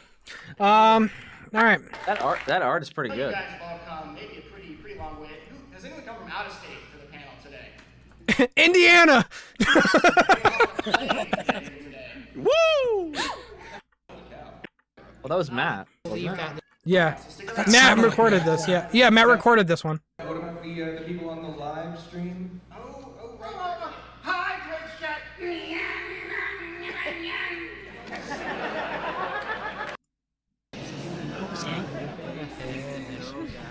All right. That art is pretty You good. guys have all come maybe a pretty long way. Does anyone come from out of state for the panel today? Indiana. Woo! Well, that was Matt. Believe that Yeah. That Matt sounded like recorded Matt. this. Yeah, Matt recorded this one. What about the people on the live stream? Hi, Twitch chat. What was that?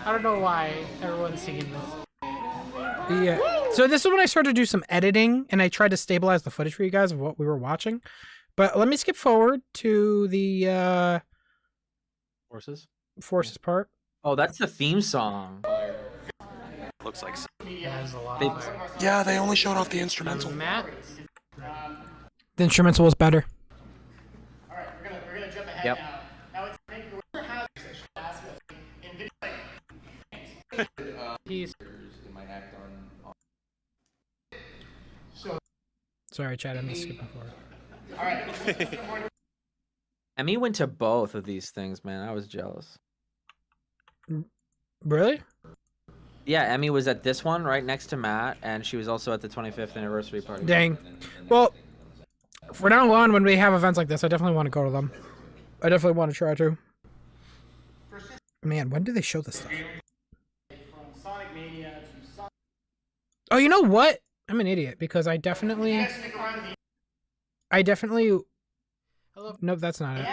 I don't know why everyone's singing this. Yeah. So this is when I started to do some editing and I tried to stabilize the footage for you guys of what we were watching. But let me skip forward to the Horses. Forces part. Oh, that's the theme song. Looks like There's a lot They- of fire. Yeah, they only showed off the instrumental. Matt, The instrumental was better. All right, we're gonna jump ahead Yep. now. Now it's maybe where has in video he's Sorry, Chad, I'm just skipping forward. All right. Emmy went to both of these things, man. I was jealous. Really? Yeah, Emmy was at this one right next to Matt, and she was also at the 25th anniversary party. Dang. Well, for now on, when we have events like this, I definitely want to go to them. I definitely want to try to. Man, when do they show this stuff? From Sonic Mania to Sonic. Oh, you know what? I'm an idiot because I definitely. hello. Nope, that's not it.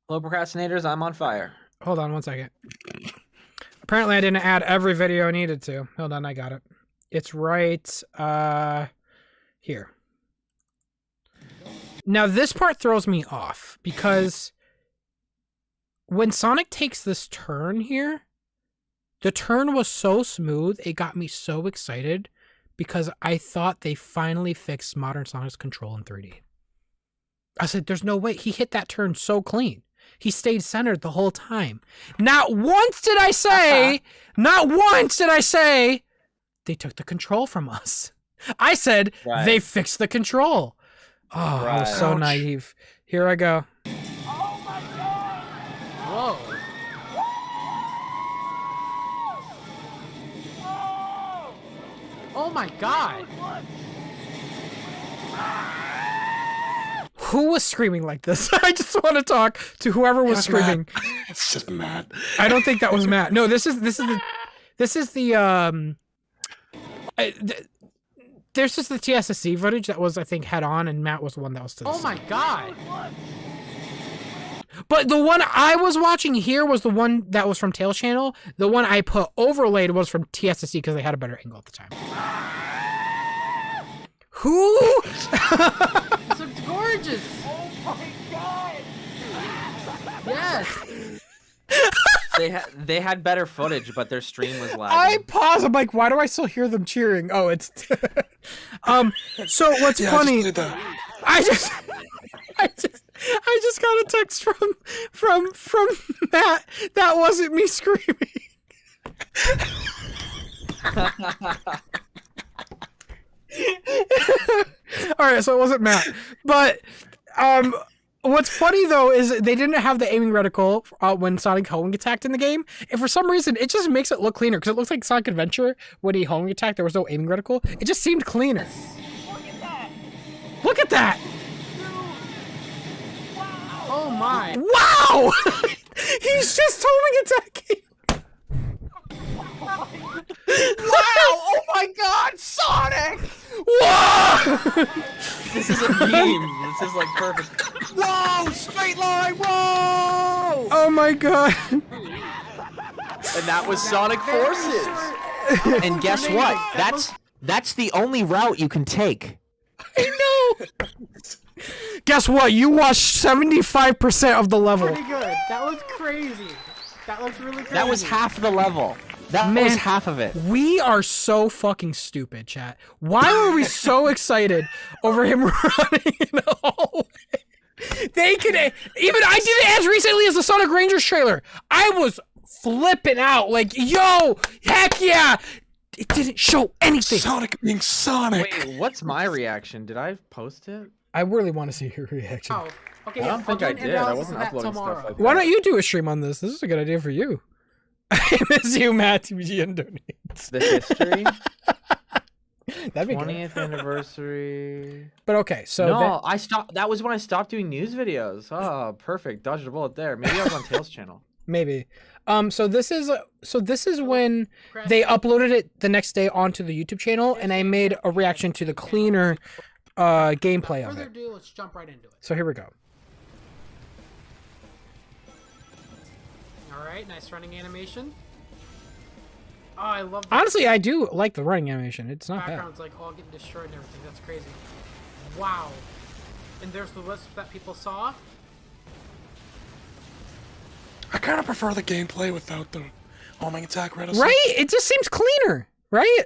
Hello, procrastinators. I'm on fire. Hold on one second. Apparently, I didn't add every video I needed to. Hold on, I got it. It's right here. Now this part throws me off because when Sonic takes this turn here, the turn was so smooth, it got me so excited because I thought they finally fixed Modern Sonic's control in 3D. I said, there's no way. He hit that turn so clean. He stayed centered the whole time. Not once did I say, they took the control from us. I said, they fixed the control. Oh, I was so naive. Here I go. Oh my god! Whoa. Oh my god! Who was screaming like this? I just want to talk to whoever was screaming. It's just Matt. I don't think that was Matt. No, this is the there's just the TSSC footage that was, I think, head on, and Matt was the one that was to the Oh my god! But the one I was watching here was the one that was from Tails channel. The one I put overlaid was from TSSC because they had a better angle at the time. Who? This looks gorgeous! Oh my god! Yes! They had better footage, but their stream was I lagging. pause. I'm like, why do I still hear them cheering? Oh, it's so what's funny? I just got a text from Matt. That wasn't me screaming. All right, so it wasn't Matt, but what's funny though is they didn't have the aiming reticle when Sonic homing attacked in the game, and for some reason it just makes it look cleaner because it looks like Sonic Adventure when he homing attacked. There was no aiming reticle. It just seemed cleaner. Look at that! Look at that! Oh my! Wow! He's just homing attacking. Wow! Oh my god, Sonic! Whoa! This is a meme. This is like perfect. Whoa! Straight line! Whoa! Oh my god! And that was Sonic Forces. And guess what? That's the only route you can take. I know. Guess what? You watched 75% of the level. Pretty good. That was crazy. That looks really crazy. That was half the level. That was half of it. We are so fucking stupid, chat. Why were we so excited over him running in the hallway? They could even I did it as recently as the Sonic Rangers trailer. I was flipping out like, yo, heck yeah! It didn't show anything. Sonic being Sonic. Wait, what's my reaction? Did I post it? I really want to see your reaction. Oh, okay. I don't think I did. I wasn't uploading stuff like that. Why don't you do a stream on this? This is a good idea for you. I miss you, Matt. TBGN donates. The history. That'd be 20th anniversary. But okay, so no, I stopped. That was when I stopped doing news videos. Oh, perfect. Dodged a bullet there. Maybe I was on Tails channel. Maybe. So this is when they uploaded it the next day onto the YouTube channel, and I made a reaction to the cleaner gameplay of Further it. ado, let's jump right into it. So here we go. All right, nice running animation. Oh, I love. Honestly, I do like the running animation. It's not bad. Background's like all getting destroyed and everything. That's crazy. Wow. And there's the wisp that people saw. I kind of prefer the gameplay without the homing attack reticence. Right? It just seems cleaner, right?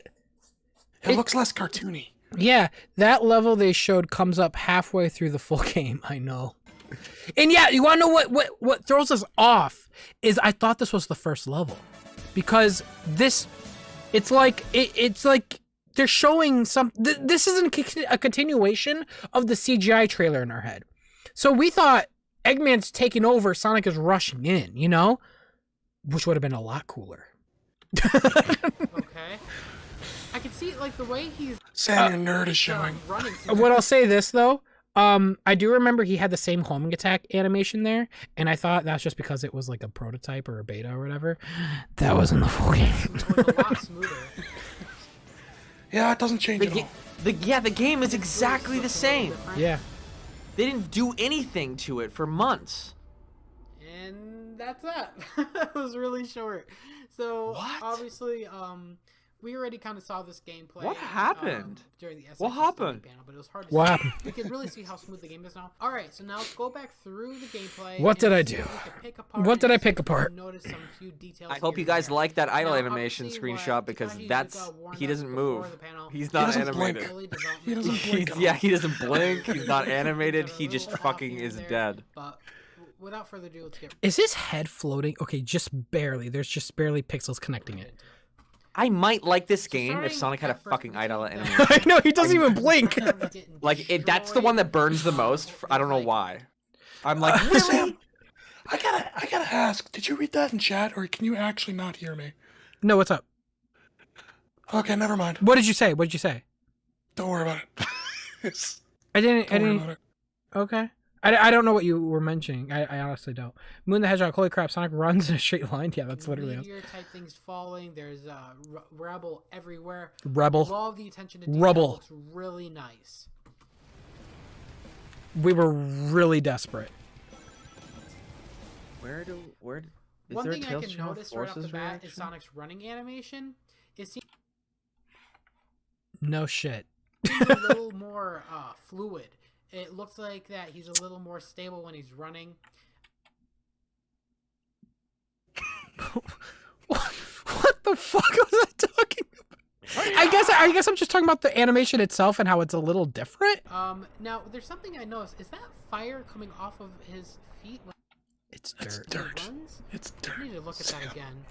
It looks less cartoony. Yeah, that level they showed comes up halfway through the full game. I know. And yeah, you want to know what throws us off is I thought this was the first level because it's like they're showing some. This isn't a continuation of the CGI trailer in our head, so we thought Eggman's taking over, Sonic is rushing in, you know, which would have been a lot cooler. Okay. I can see like the way he's. Sam, your nerd is showing. Running. What I'll say this though. I do remember he had the same homing attack animation there, and I thought that's just because it was like a prototype or a beta or whatever. That wasn't the full game. It was a lot smoother. Yeah, it doesn't change at all. The game is exactly the same. Yeah. They didn't do anything to it for months. And that's that. That was really short. So obviously, we already kind of saw this gameplay. What happened? During the SX What happened? panel, but it was hard to What see. happened? We can really see how smooth the game is now. All right, so now let's go back through the gameplay. What did and I see do? what we can pick apart What and did I see pick if we can apart? Notice some few details I hope here you and guys there. like that idle Now, animation obviously, what screenshot because Takashi that's Iizuka warned he us doesn't before move. the panel. He's not doesn't blink. animated. Early development He doesn't issues. blink. Yeah, he doesn't blink. He's not Things animated. that are He a just little fucking off here is and there, dead. But without further ado, let's get Is his head floating? Okay, just barely. There's just barely pixels connecting it. I might like this game if starting Sonic had a at first, fucking we idle think that- animation. I know he doesn't even blink. Like that's the one that burns the most. I don't know why. I'm like, Sam, I gotta ask. Did you read that in chat, or can you actually not hear me? No, what's up? Okay, never mind. What did you say? What did you say? Don't worry about it. It's- I didn't. don't worry about it. Okay. I don't know what you were mentioning. I honestly don't. Moon the Hedgehog. Holy crap! Sonic runs in a straight line. Yeah, that's literally it. Meteor type things falling. There's rubble everywhere. Rebel. Love the attention to detail. Rubble. Looks really nice. We were really desperate. where is One there thing a I Tales can Channel notice right off the Forces bat reaction? is Sonic's running animation. It seems No shit. a little more fluid. It looks like that he's a little more stable when he's running. What the fuck was I talking about? I guess I'm just talking about the animation itself and how it's a little different. Now there's something I noticed. Is that fire coming off of his feet when It's It's dirt. dirt. he runs? It's I dirt. need to look at that again.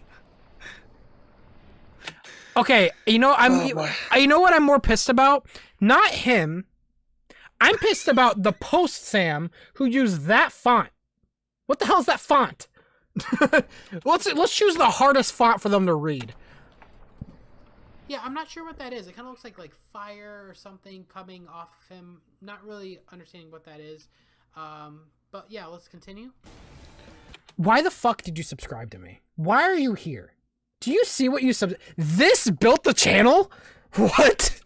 Okay, you know Oh, boy. you know what I'm more pissed about? Not him. I'm pissed about the post Sam who used that font. What the hell is that font? let's choose the hardest font for them to read. Yeah, I'm not sure what that is. It kind of looks like fire or something coming off of him. Not really understanding what that is. But yeah, let's continue. Why the fuck did you subscribe to me? Why are you here? Do you see what you This built the channel? What?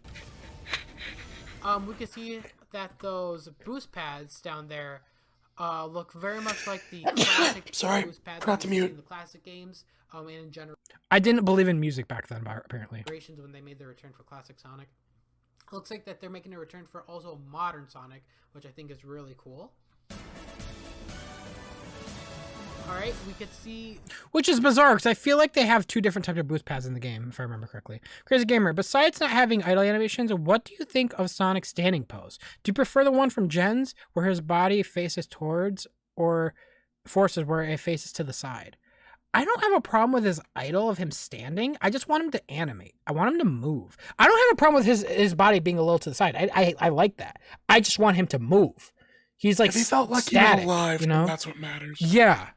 We can see that those boost pads down there look very much like the classic Sorry, boost pads forgot to we see mute. in the classic games. And in I didn't believe in music back then, apparently. generations when they made their return for classic Sonic. Looks like that they're making a return for also modern Sonic, which I think is really cool. Alright, we could see... Which is bizarre, because I feel like they have two different types of boost pads in the game, if I remember correctly. Crazy Gamer, besides not having idle animations, what do you think of Sonic's standing pose? Do you prefer the one from Gens, where his body faces towards, or Forces, where it faces to the side? I don't have a problem with his idle of him standing. I just want him to animate. I want him to move. I don't have a problem with his body being a little to the side. I like that. I just want him to move. He's like If he felt like static, he was alive, you know? then that's what matters. Yeah.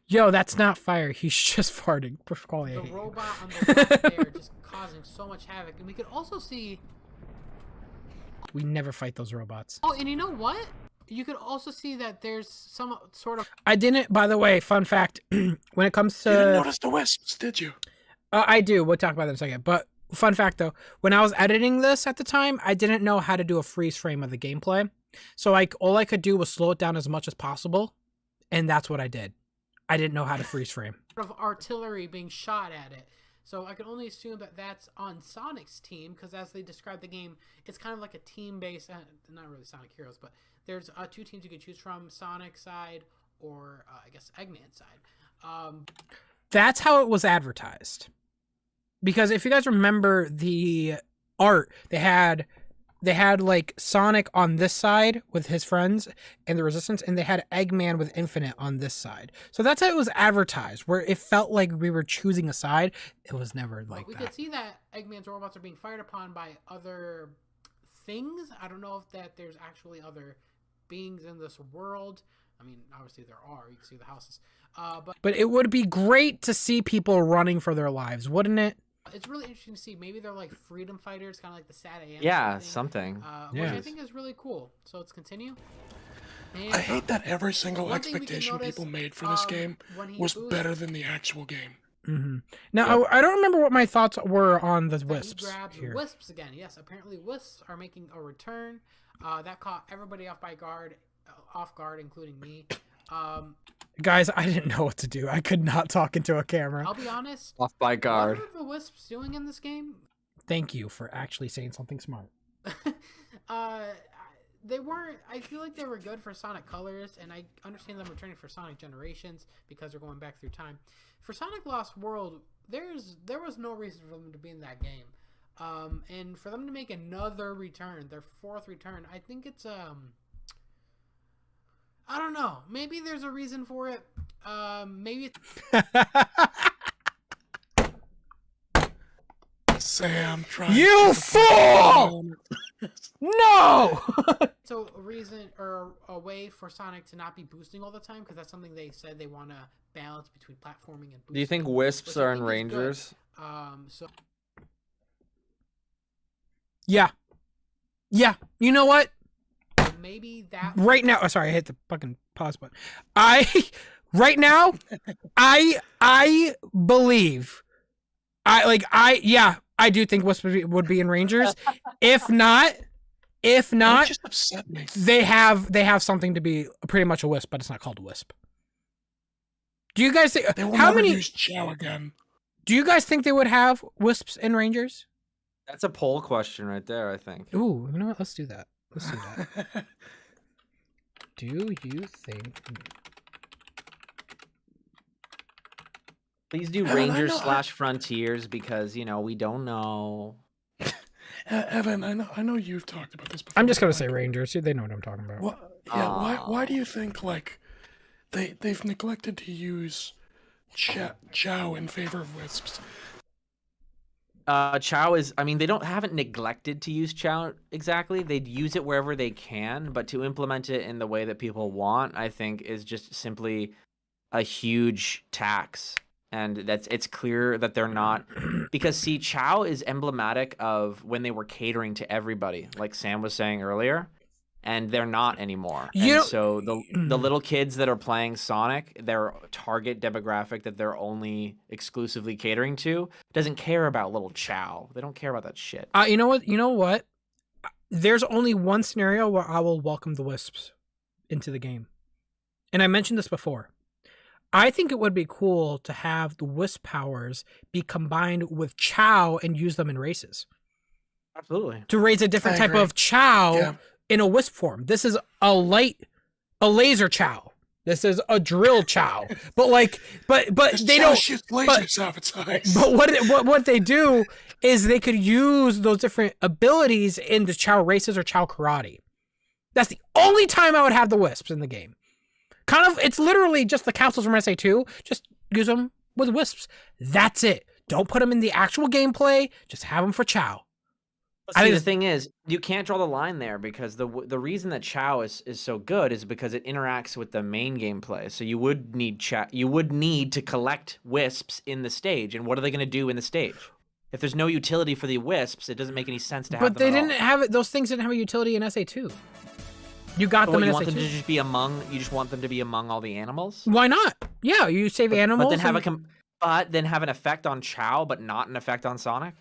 Yo, that's not fire. He's just farting. Quality, I The hate you. robot on the left there just causing so much havoc. And we could also see... We never fight those robots. Oh, and you know what? You could also see that there's some sort of... I didn't, by the way, fun fact, when it comes You didn't to... notice the wisps, did you? I do. We'll talk about that in a second. But fun fact, though, when I was editing this at the time, I didn't know how to do a freeze frame of the gameplay. So all I could do was slow it down as much as possible. And that's what I did. I didn't know how to freeze frame. of artillery being shot at it. So I can only assume that that's on Sonic's team, because as they describe the game, it's kind of like a team-based, not really Sonic Heroes, but there's two teams you can choose from, Sonic side or I guess Eggman side. That's how it was advertised. Because if you guys remember the art, they had like Sonic on this side with his friends and the Resistance, and they had Eggman with Infinite on this side. So that's how it was advertised, where it felt like we were choosing a side. It was never like We that. could see that Eggman's robots are being fired upon by other things. I don't know if that there's actually other beings in this world. I mean, obviously there are. You can see the houses. But it would be great to see people running for their lives, wouldn't it? It's really interesting to see. Maybe they're like freedom fighters, kind of like the Sad AM. Yeah, thing, something. which I Yes. think is really cool. So let's continue. And, I hate that every single one thing we can expectation notice, people made for this game when he was boosts, better than the actual game. Mm-hmm. Now, I don't remember what my thoughts were on the that wisps he grabs here. wisps again. Yes, apparently wisps are making a return. That caught everybody off guard, including me. Guys, I didn't know what to do. I could not talk into a camera. I'll be honest. Off by guard. What are the Wisps doing in this game? Thank you for actually saying something smart. They weren't. I feel like they were good for Sonic Colors, and I understand them returning for Sonic Generations because they're going back through time. For Sonic Lost World, there was no reason for them to be in that game, and for them to make another return, their fourth return, I think it's I don't know. Maybe there's a reason for it. Maybe. Sam, trying. You fool! No! So a reason or a way for Sonic to not be boosting all the time, because that's something they said they want to balance between platforming and boosting. Do you think Wisps are in is Rangers? So Yeah. You know what? maybe that Right now, sorry, I hit the fucking pause button. Right now, I believe, I do think Wisp would be in Rangers. If not, That just upset me. they have something to be pretty much a Wisp, but it's not called a Wisp. Do you guys think They will how never many? use Chow again. Do you guys think they would have Wisps in Rangers? That's a poll question right there, I think. Ooh, you know what? Let's do that. Do you think? Please do Evan, Rangers I know- / Frontiers because, we don't know. Evan, I know you've talked about this before. I'm just gonna say Rangers. They know what I'm talking about. Why do you think they've neglected to use Chow in favor of Wisps? Chow is, they haven't neglected to use Chow exactly. They'd use it wherever they can, but to implement it in the way that people want, I think, is just simply a huge tax. And it's clear that they're not, because see, Chow is emblematic of when they were catering to everybody, like Sam was saying earlier, and they're not anymore. So the little kids that are playing Sonic, their target demographic that they're only exclusively catering to, doesn't care about little Chow. They don't care about that shit. You know what? There's only one scenario where I will welcome the Wisps into the game, and I mentioned this before. I think it would be cool to have the Wisp powers be combined with Chow and use them in races. Absolutely. To raise a different I type agree. of Chow Yeah. in a Wisp form. This is a laser Chow. This is a drill Chow. But they don't shoot lasers out of its eyes. But what they do is they could use those different abilities in the Chow races or Chow karate. That's the only time I would have the Wisps in the game. It's literally just the capsules from SA2. Just use them with Wisps. That's it. Don't put them in the actual gameplay. Just have them for Chow. See, the thing is, you can't draw the line there because the reason that Chow is so good is because it interacts with the main gameplay. So you would need to collect Wisps in the stage. And what are they going to do in the stage? If there's no utility for the Wisps, it doesn't make any sense to have them. But they at all. didn't have it. Those things didn't have a utility in SA2. You got But them what, in you SA2. want them to just be among? You just want them to be among all the animals? Why not? Yeah, you save animals. But then have an effect on Chow, but not an effect on Sonic.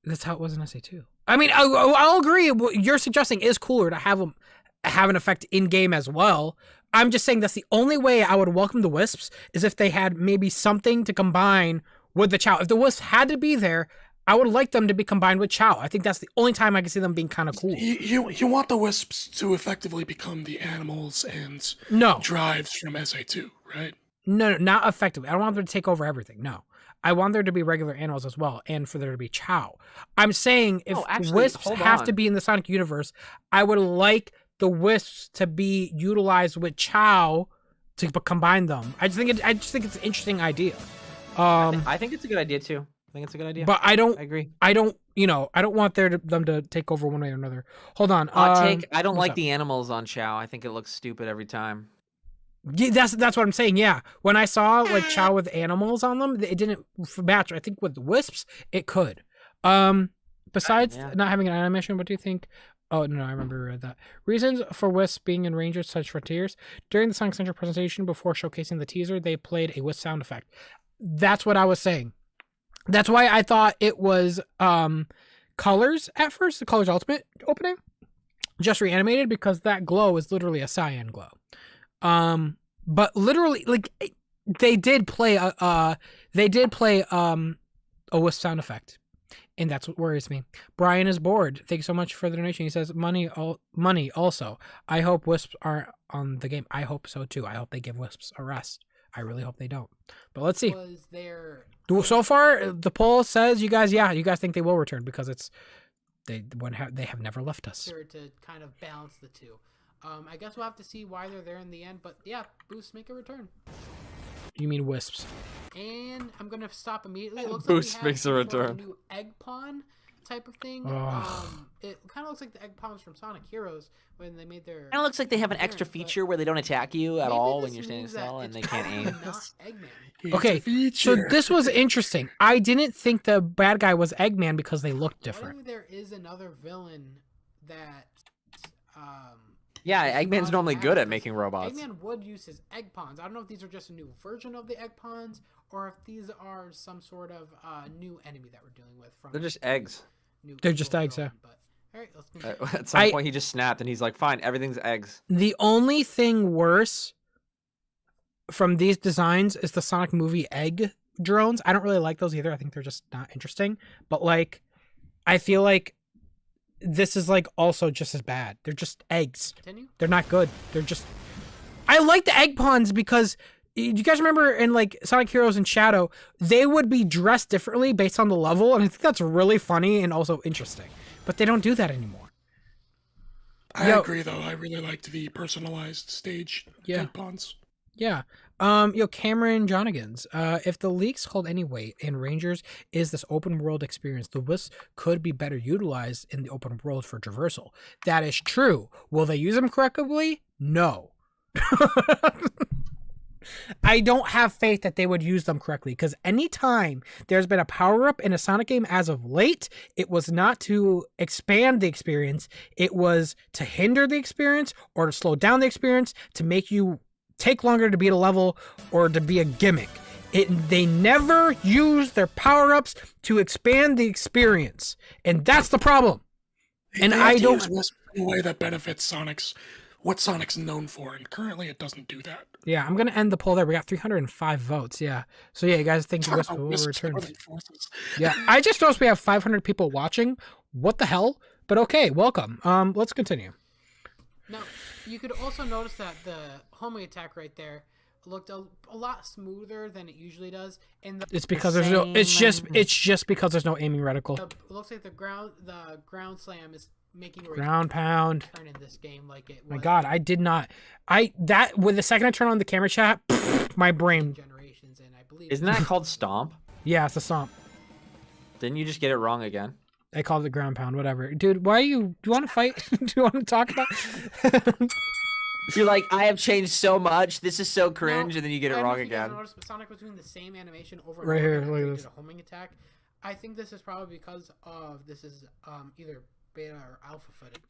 That's how it was in SA2. I'll agree. What you're suggesting is cooler to have them have an effect in game as well. I'm just saying that's the only way I would welcome the Wisps is if they had maybe something to combine with the Chow. If the Wisps had to be there, I would like them to be combined with Chow. I think that's the only time I can see them being kind of cool. You want the Wisps to effectively become the animals and drives from SA2, right? No, not effectively. I don't want them to take over everything. No. I want there to be regular animals as well, and for there to be Chow. I'm saying if Wisps have to be in the Sonic universe, I would like the Wisps to be utilized with Chow to combine them. I just think it's an interesting idea. I think it's a good idea too. I think it's a good idea. But I agree. I don't want them to take over one way or another. Hold on. I don't like the animals on Chow. I think it looks stupid every time. Yeah, that's what I'm saying. Yeah, when I saw Chow with animals on them, it didn't match. I think with Wisps, it could. Besides not having an animation, what do you think? Oh no, I remember we read that. Reasons for Wisps being in Rangers / Frontiers. During the Sonic Central presentation, before showcasing the teaser, they played a Wisp sound effect. That's what I was saying. That's why I thought it was Colors at first, the Colors Ultimate opening, just reanimated because that glow is literally a cyan glow. but literally, like, they did play a Wisp sound effect. And that's what worries me. Brian is bored. Thank you so much for the donation. He says, money also. I hope Wisps aren't on the game. I hope so too. I hope they give Wisps a rest. I really hope they don't. But let's see. Was there... So far, the poll says you guys think they will return because they have never left us. Sure, to kind of balance the two. I guess we'll have to see why they're there in the end. But yeah, Boosts make a return. You mean Wisps? And I'm gonna stop immediately. It looks Boost like we have makes a some sort of return. new egg pawn type of thing. It kind of looks like the egg pawns from Sonic Heroes when they made their. Kind of looks like they have an extra feature where they don't attack you at all when you're standing means that still and they it's can't probably aim. not Eggman. It's a Okay, so feature. this was interesting. I didn't think the bad guy was Eggman because they looked What different. if there is another villain that? Yeah, Eggman's not normally good at actors? making robots. Eggman would use his egg pawns. I don't know if these are just a new version of the egg pawns or if these are some sort of new enemy that we're dealing with. From They're just eggs. new They're just eggs, villain, yeah. But, all right, let's continue. At some point, he just snapped and he's like, "Fine, everything's eggs." The only thing worse from these designs is the Sonic movie egg drones. I don't really like those either. I think they're just not interesting. But like, I feel like this is like also just as bad. They're just eggs. Continue. They're not good. They're just. I like the egg pawns because you guys remember in like Sonic Heroes and Shadow, they would be dressed differently based on the level, and I think that's really funny and also interesting. But they don't do that anymore. I agree, though. I really liked the personalized stage egg pawns. Yeah. Cameron Johnigans. If the leaks hold any weight in Rangers is this open world experience, the Wisps could be better utilized in the open world for traversal. That is true. Will they use them correctly? No. I don't have faith that they would use them correctly because anytime there's been a power-up in a Sonic game as of late, it was not to expand the experience. It was to hinder the experience or to slow down the experience, to make you take longer to beat a level or to be a gimmick. They never use their power-ups to expand the experience. And that's the problem. And They I have to don't use Wisp in a way that benefits what Sonic's known for, and currently it doesn't do that. Yeah, I'm gonna end the poll there. We got 305 votes. Yeah. So yeah, you guys think Talk Wisp about will Wisps return? more than forces. Yeah, I just noticed we have 500 people watching. What the hell? But okay, welcome. Let's continue. Now, you could also notice that the homing attack right there looked a lot smoother than it usually does. And It's because there's no. It's just because there's no aiming reticle. it looks like the ground slam is making a Ground pound. turn in this game like it was. My God, I did not. With the second I turn on the camera chat, my brain. Generations, and I believe Isn't that called stomp? Yeah, it's a stomp. Didn't you just get it wrong again? I called it ground pound. Whatever, dude. Why are you? Do you want to fight? Do you want to talk about? You're like, I have changed so much. This is so cringe, No, and then you get it I don't know wrong if you guys again. noticed, but Sonic was doing the same animation over and Right over here, again look at after he this. did a homing attack. I think this is probably because of this is either beta or alpha footage.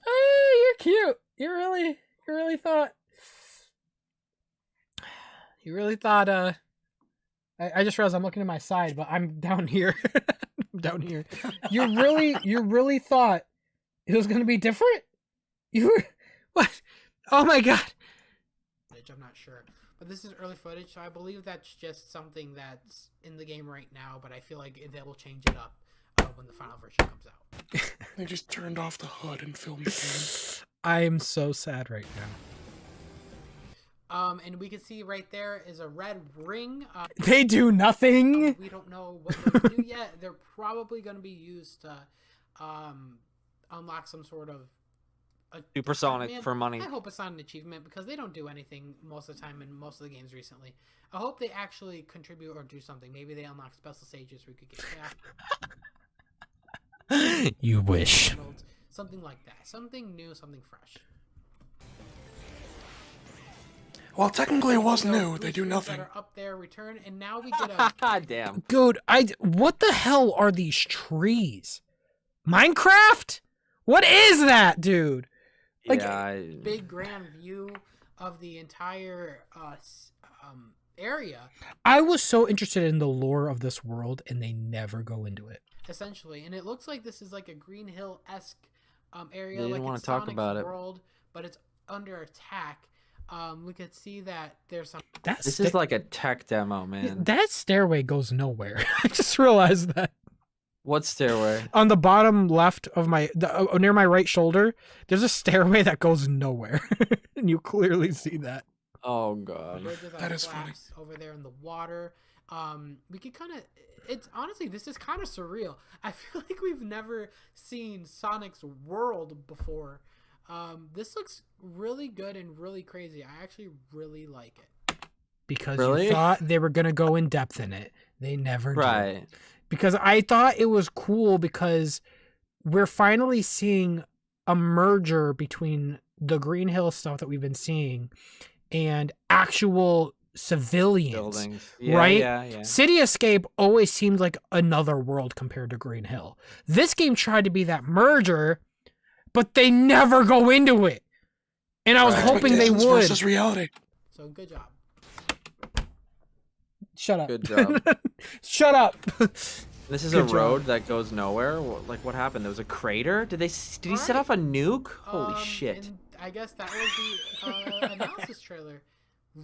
Oh, you're cute. You really thought. You really thought. I just realized I'm looking to my side, but I'm down here. I'm down here. You really thought it was gonna be different? You were what? Oh my God. I'm not sure, but this is early footage, so I believe that's just something that's in the game right now. But I feel like they will change it up when the final version comes out. They just turned off the hood and filmed the game. I am so sad right now. And we can see right there is a red ring. They do nothing. We don't know what they're going to do yet. They're probably going to be used to unlock some sort of Supersonic for money. I hope it's not an achievement because they don't do anything most of the time in most of the games recently. I hope they actually contribute or do something. Maybe they unlock special stages we could get back. You wish. Something like that. Something new, something fresh. Well, technically it was So, new. They boost do rings nothing. That are up there, return, and now we get a God damn. Dude, what the hell are these trees? Minecraft? What is that, dude? Like, Yeah, big grand view of the entire area. I was so interested in the lore of this world, and they never go into it. Essentially, and it looks like this is like a Green Hill-esque area, They didn't like wanna it's talk Sonic's about it. world, but it's under attack. We could see that there's some. This is like a tech demo, man. That stairway goes nowhere. I just realized that. What stairway? On the bottom left of near my right shoulder, there's a stairway that goes nowhere, and you clearly see that. Oh god. That is funny. Over there in the water. We could kind of. It's honestly, this is kind of surreal. I feel like we've never seen Sonic's world before. This looks really good and really crazy. I actually really like it. Because Really? you thought they were gonna go in depth in it, they never did. Right. Because I thought it was cool because we're finally seeing a merger between the Green Hill stuff that we've been seeing and actual civilians. Buildings. Yeah, right? Yeah. City Escape always seemed like another world compared to Green Hill. This game tried to be that merger, but they never go into it. And I was hoping they Expectations would. versus reality. So good job. Shut up. Good job. Shut up. This is Good a job. road that goes nowhere. Like, what happened? There was a crater. Did he set off a nuke? Holy shit! And I guess that was the analysis trailer.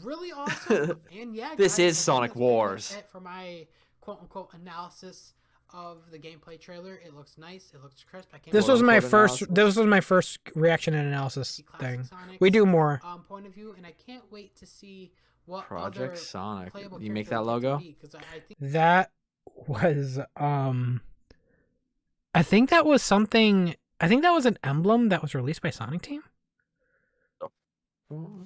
Really awesome. And yeah, This guys, is Sonic that's pretty much Wars. it for my quote unquote analysis of the gameplay trailer. It looks nice. It looks crisp. I can't. This wait was to my Quote-unquote first. analysis. This was my first reaction and analysis see classic thing. Sonic's, We do more. point of view, and I can't wait to see what Project other Sonic. playable You make character that we get to logo? be, 'cause I think That was I think that was something. I think that was an emblem that was released by Sonic Team.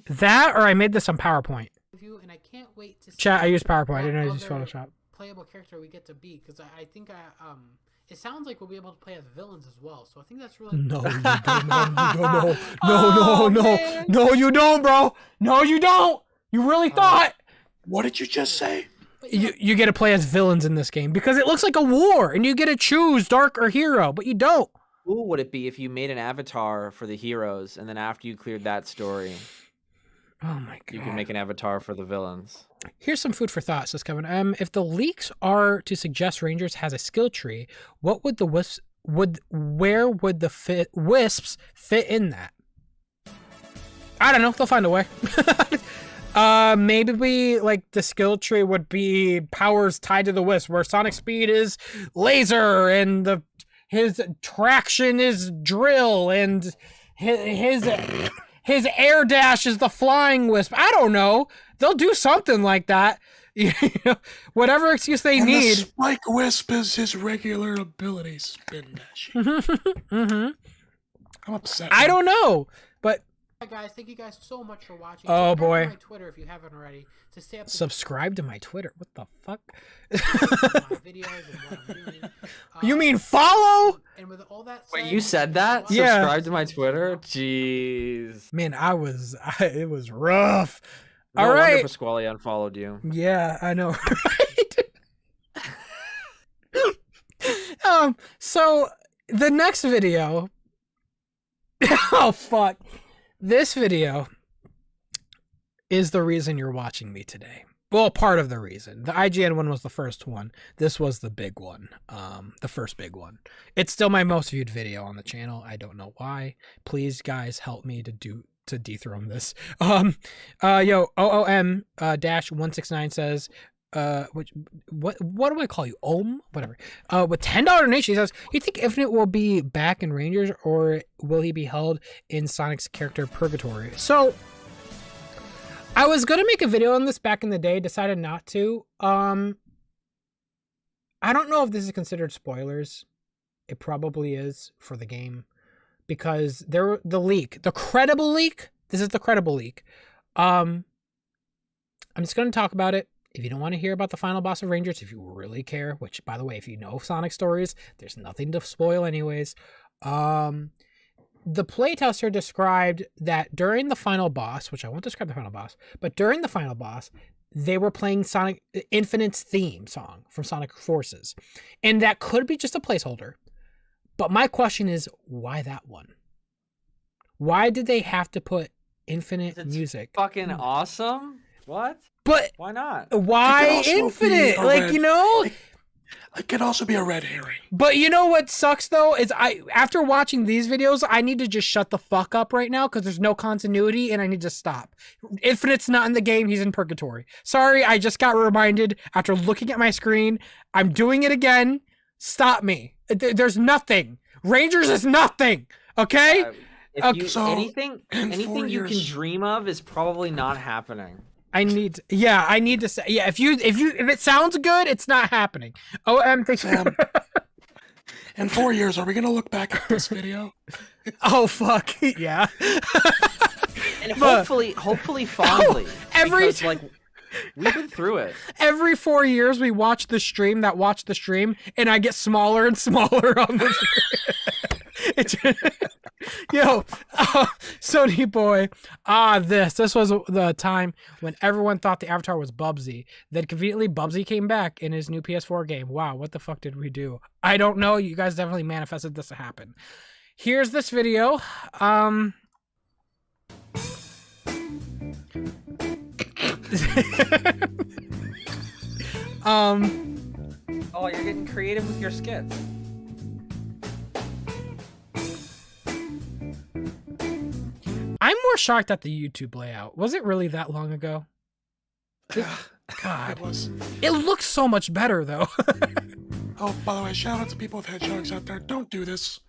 That or I made this on PowerPoint. view, and I can't wait to see Chat. I used PowerPoint. I what didn't use other Photoshop. playable character we get to be, because I think it sounds like we'll be able to play as villains as well. So I think that's really No, you don't. No, you don't, bro. No, you don't. You really thought What did you just say? you get to play as villains in this game because it looks like a war, and you get to choose dark or hero, but you don't. Who cool would it be if you made an avatar for the heroes, and then after you cleared that story, Oh my god. you can make an avatar for the villains? Here's some food for thought, says Kevin. If the leaks are to suggest Rangers has a skill tree, what would the wisps where would the wisps fit in that? I don't know. They'll find a way. Maybe like the skill tree would be powers tied to the wisp, where Sonic speed is laser and his traction is drill and his air dash is the flying wisp. I don't know. They'll do something like that. Whatever excuse they need. The spike wisp is his regular ability, spin dash. I'm upset. I don't know, but Hi guys, thank you guys so much for watching. Oh, Subscribe to boy. my Twitter if you haven't already to stay up to subscribe to my Twitter. What the fuck? date on my videos and what I'm doing. You mean follow? And with all that Wait, said, you said that? Yeah. Subscribe to my Twitter? Jeez. Man, it was rough. No All wonder right. Pasquale unfollowed you. Yeah, I know. Right? So the next video. Oh fuck. This video is the reason you're watching me today. Well, part of the reason. The IGN one was the first one. This was the big one. The first big one. It's still my most viewed video on the channel. I don't know why. Please, guys, help me to dethrone this. OOM dash 169 says, what do I call you? Whatever. With $10 donation, he says, you think Infinite will be back in Rangers, or will he be held in Sonic's character purgatory? So I was gonna make a video on this back in the day, decided not to. I don't know if this is considered spoilers. It probably is for the game, because the credible leak. This is the credible leak. I'm just gonna talk about it. If you don't want to hear about the final boss of Rangers, if you really care, which, by the way, if you know Sonic stories, there's nothing to spoil anyways. The playtester described that during the final boss, which I won't describe the final boss, but during the final boss, they were playing Sonic Infinite's theme song from Sonic Forces. And that could be just a placeholder. But my question is, why that one? Why did they have to put Infinite It's music? Fucking awesome. What? But Why not? It why could also Infinite? be a Like, red- you know? It could also be a red herring. But you know what sucks though is after watching these videos, I need to just shut the fuck up right now because there's no continuity and I need to stop. Infinite's not in the game; he's in purgatory. Sorry, I just got reminded after looking at my screen. I'm doing it again. Stop me. There's nothing. Rangers is nothing. Okay. Anything you can dream of is probably not happening. I need to say, if it sounds good, it's not happening. Sam, in 4 years, are we gonna look back at this video? Oh fuck yeah. And hopefully fondly. Because, like, we've been through it. Every 4 years, we watch the stream, and I get smaller and smaller on the stream. Yo, Sony boy. This was the time when everyone thought the Avatar was Bubsy. Then conveniently Bubsy came back in his new PS4 game. Wow, what the fuck did we do? I don't know. You guys definitely manifested this to happen. Here's this video. Oh, you're getting creative with your skits. I'm more shocked at the YouTube layout. Was it really that long ago? God, it looks so much better though. Oh, by the way, shout out to people with hedgehogs out there. Don't do this.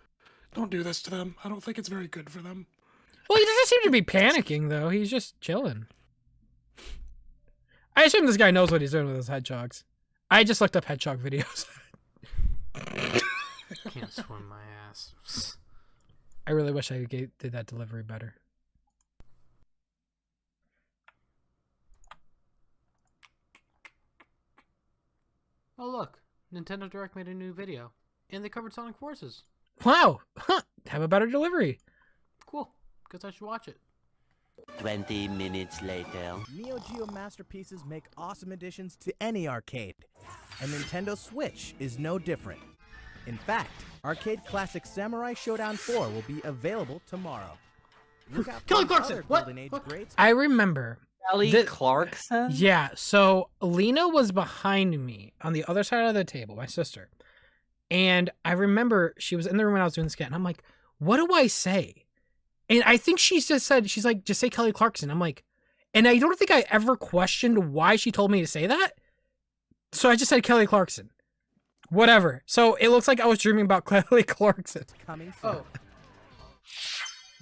Don't do this to them. I don't think it's very good for them. Well, he doesn't seem to be panicking though. He's just chilling. I assume this guy knows what he's doing with his hedgehogs. I just looked up hedgehog videos. Can't swim my ass. I really wish I did that delivery better. Oh look, Nintendo Direct made a new video, and they covered Sonic Forces. Wow, have a better delivery. Cool, guess I should watch it. 20 minutes later. Neo Geo masterpieces make awesome additions to any arcade, and Nintendo Switch is no different. In fact, Arcade Classic Samurai Showdown 4 will be available tomorrow. Look out Kelly for Clarkson! other What? Golden Age greats. I remember. Kelly Clarkson? Yeah, so Lena was behind me on the other side of the table, my sister. And I remember she was in the room when I was doing the skit, and I'm like, what do I say? And I think she just said, she's like, just say Kelly Clarkson. I'm like, and I don't think I ever questioned why she told me to say that. So I just said Kelly Clarkson. Whatever. So it looks like I was dreaming about Kelly Clarkson. Coming soon.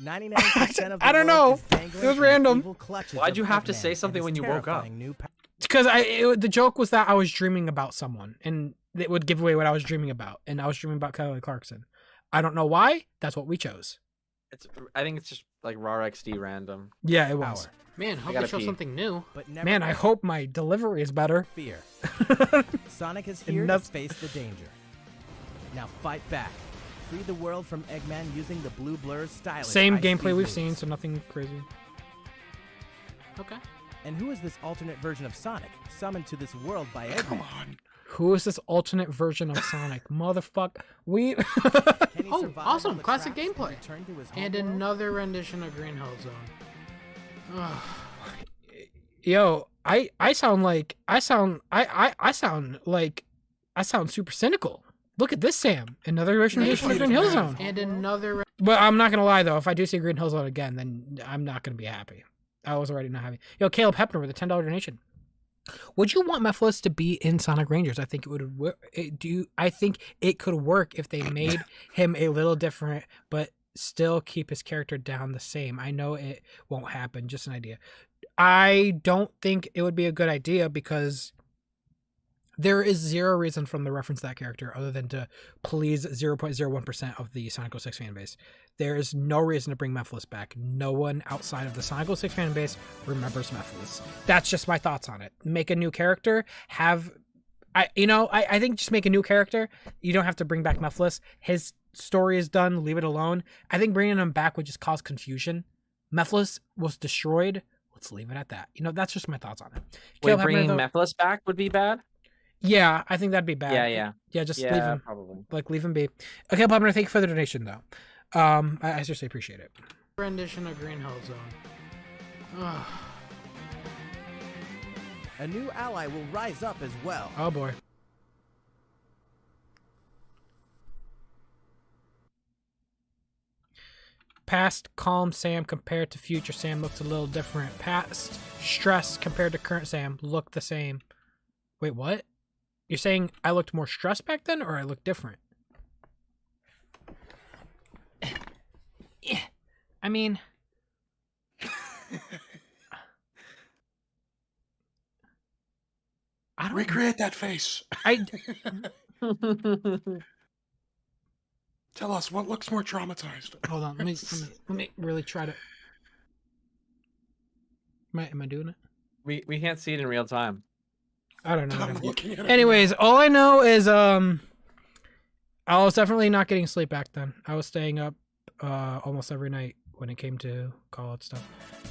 99% of the I don't know. world is dangling It was in the random. evil clutches Why'd of you have to Eggman say and something his when you woke up? terrifying new Because the joke was that I was dreaming about someone, and it would give away what I was dreaming about, and I was dreaming about Kelly Clarkson. I don't know why. That's what we chose. I think it's just like raw XD random. Yeah, it was. Man, hope they show something new. But never Man, I hope my delivery is better. fear. Sonic is here to face the danger. Now fight back. Free the world from Eggman using the Blue Blur's stylish Same high-speed gameplay we've moves. seen, so nothing crazy. Okay. And who is this alternate version of Sonic, summoned to this world by Eggman? Come on. Who is this alternate version of Sonic? Motherfuck. We. Can he Oh, survive awesome. on the Classic tracks gameplay. return to his And homeworld? another rendition of Green Hill Zone. Ugh. Yo, I sound super cynical. Look at this, Sam. Another version of Green Hill Zone. And another. But I'm not gonna lie though, if I do see Green Hill Zone again, then I'm not gonna be happy. I was already not happy. Yo, Caleb Hepner with a $10 donation. Would you want Mephiles to be in Sonic Rangers? I think it would. I think it could work if they made him a little different, but still keep his character down the same. I know it won't happen. Just an idea. I don't think it would be a good idea because there is zero reason from the reference that character other than to please 0.01% of the Sonic 06 fan base. There is no reason to bring Mephiles back. No one outside of the Sonic 06 fan base remembers Mephiles. That's just my thoughts on it. Make a new character. I think just make a new character. You don't have to bring back Mephiles. His story is done. Leave it alone. I think bringing him back would just cause confusion. Mephiles was destroyed. Let's leave it at that. That's just my thoughts on it. Wait, bringing Mephiles back would be bad? Yeah, I think that'd be bad. Yeah, just leave him. Probably. Leave him be. Okay, Pubner, thank you for the donation, though. I seriously appreciate it. Rendition of Green Hill Zone. Ugh. A new ally will rise up as well. Oh boy. Past calm Sam compared to future Sam looks a little different. Past stress compared to current Sam looked the same. Wait, what? You're saying I looked more stressed back then, or I looked different? I mean... I don't recreate that face. Tell us what looks more traumatized. Hold on, let me really try to. Am I doing it? We can't see it in real time. I don't know. I'm looking at it. Anyways, all I know is I was definitely not getting sleep back then. I was staying up almost every night when it came to college stuff.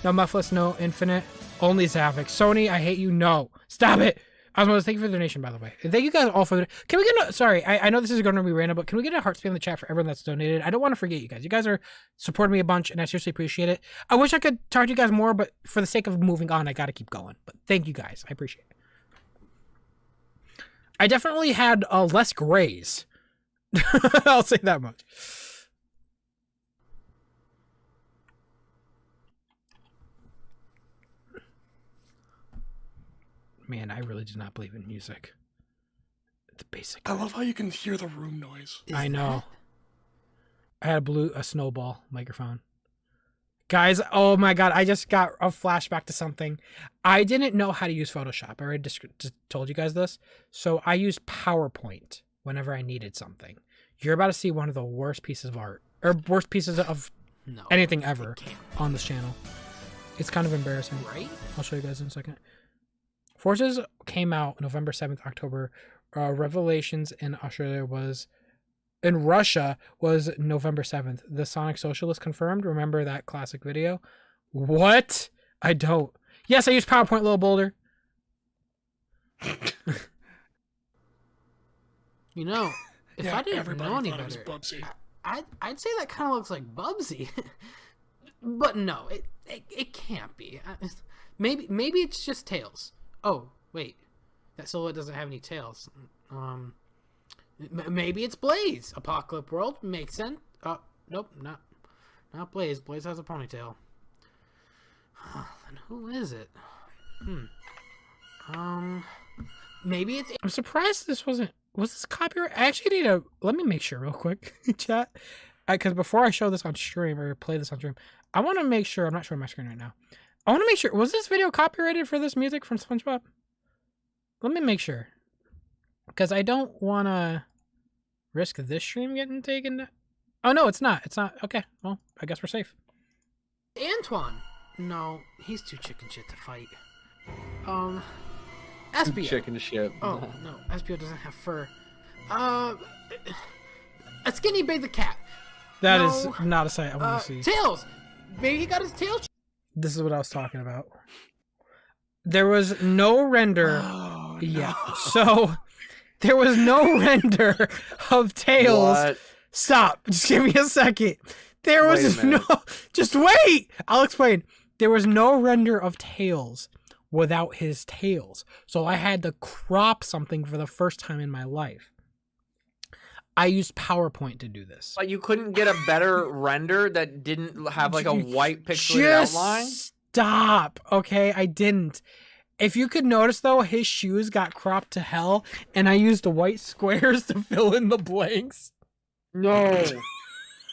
No Muffless, no Infinite, only Zavik. Sony, I hate you. No, stop it. Osmos, thank you for the donation, by the way. Thank you guys all for the... Can we get a... Sorry, I know this is going to be random, but can we get a heart spam in the chat for everyone that's donated? I don't want to forget you guys. You guys are supporting me a bunch, and I seriously appreciate it. I wish I could talk to you guys more, but for the sake of moving on, I got to keep going. But thank you guys. I appreciate it. I definitely had less grays. I'll say that much. Man, I really do not believe in music. It's basic. I love how you can hear the room noise. I know. I had a snowball microphone. Guys, oh my god, I just got a flashback to something. I didn't know how to use Photoshop. I already just told you guys this. So I used PowerPoint whenever I needed something. You're about to see one of the worst pieces of art, or worst pieces of anything ever on this channel. It's kind of embarrassing. Right? I'll show you guys in a second. Forces came out November 7th, October. Revelations in Australia in Russia was November 7th. The Sonic Socialist confirmed. Remember that classic video? What? I don't. Yes, I use PowerPoint, little boulder. You know, if Yeah, I didn't everybody know any thought it was better, Bubsy. I'd say that kind of looks like Bubsy. But no, it can't be. Maybe it's just Tails. Oh, wait. That silhouette doesn't have any tails. Maybe it's Blaze. Apocalypse World makes sense. Nope, not Blaze. Blaze has a ponytail. Then who is it? Maybe it's... I'm surprised this wasn't... Was this copyright? I actually need to... Let me make sure real quick, chat. Because before I show this on stream, or play this on stream, I want to make sure... I'm not showing my screen right now. I want to make sure... Was this video copyrighted for this music from SpongeBob? Let me make sure. Because I don't want to risk this stream getting taken... Oh, no, it's not. It's not. Okay, well, I guess we're safe. Antoine. No, he's too chicken shit to fight. Espio. Chicken shit. Oh, no. Espio doesn't have fur. A Skinny Big the Cat. That is not a sight I want to see. Tails. Maybe he got his tail... This is what I was talking about. There was no render. Oh, yeah. no. So there was no render of Tails. What? Stop. Just give me a second. There was no... Just wait. I'll explain. There was no render of Tails without his tails. So I had to crop something for the first time in my life. I used PowerPoint to do this. But you couldn't get a better render that didn't have like a white pixelated outline? Stop. Okay, I didn't. If you could notice though, his shoes got cropped to hell, and I used white squares to fill in the blanks. No.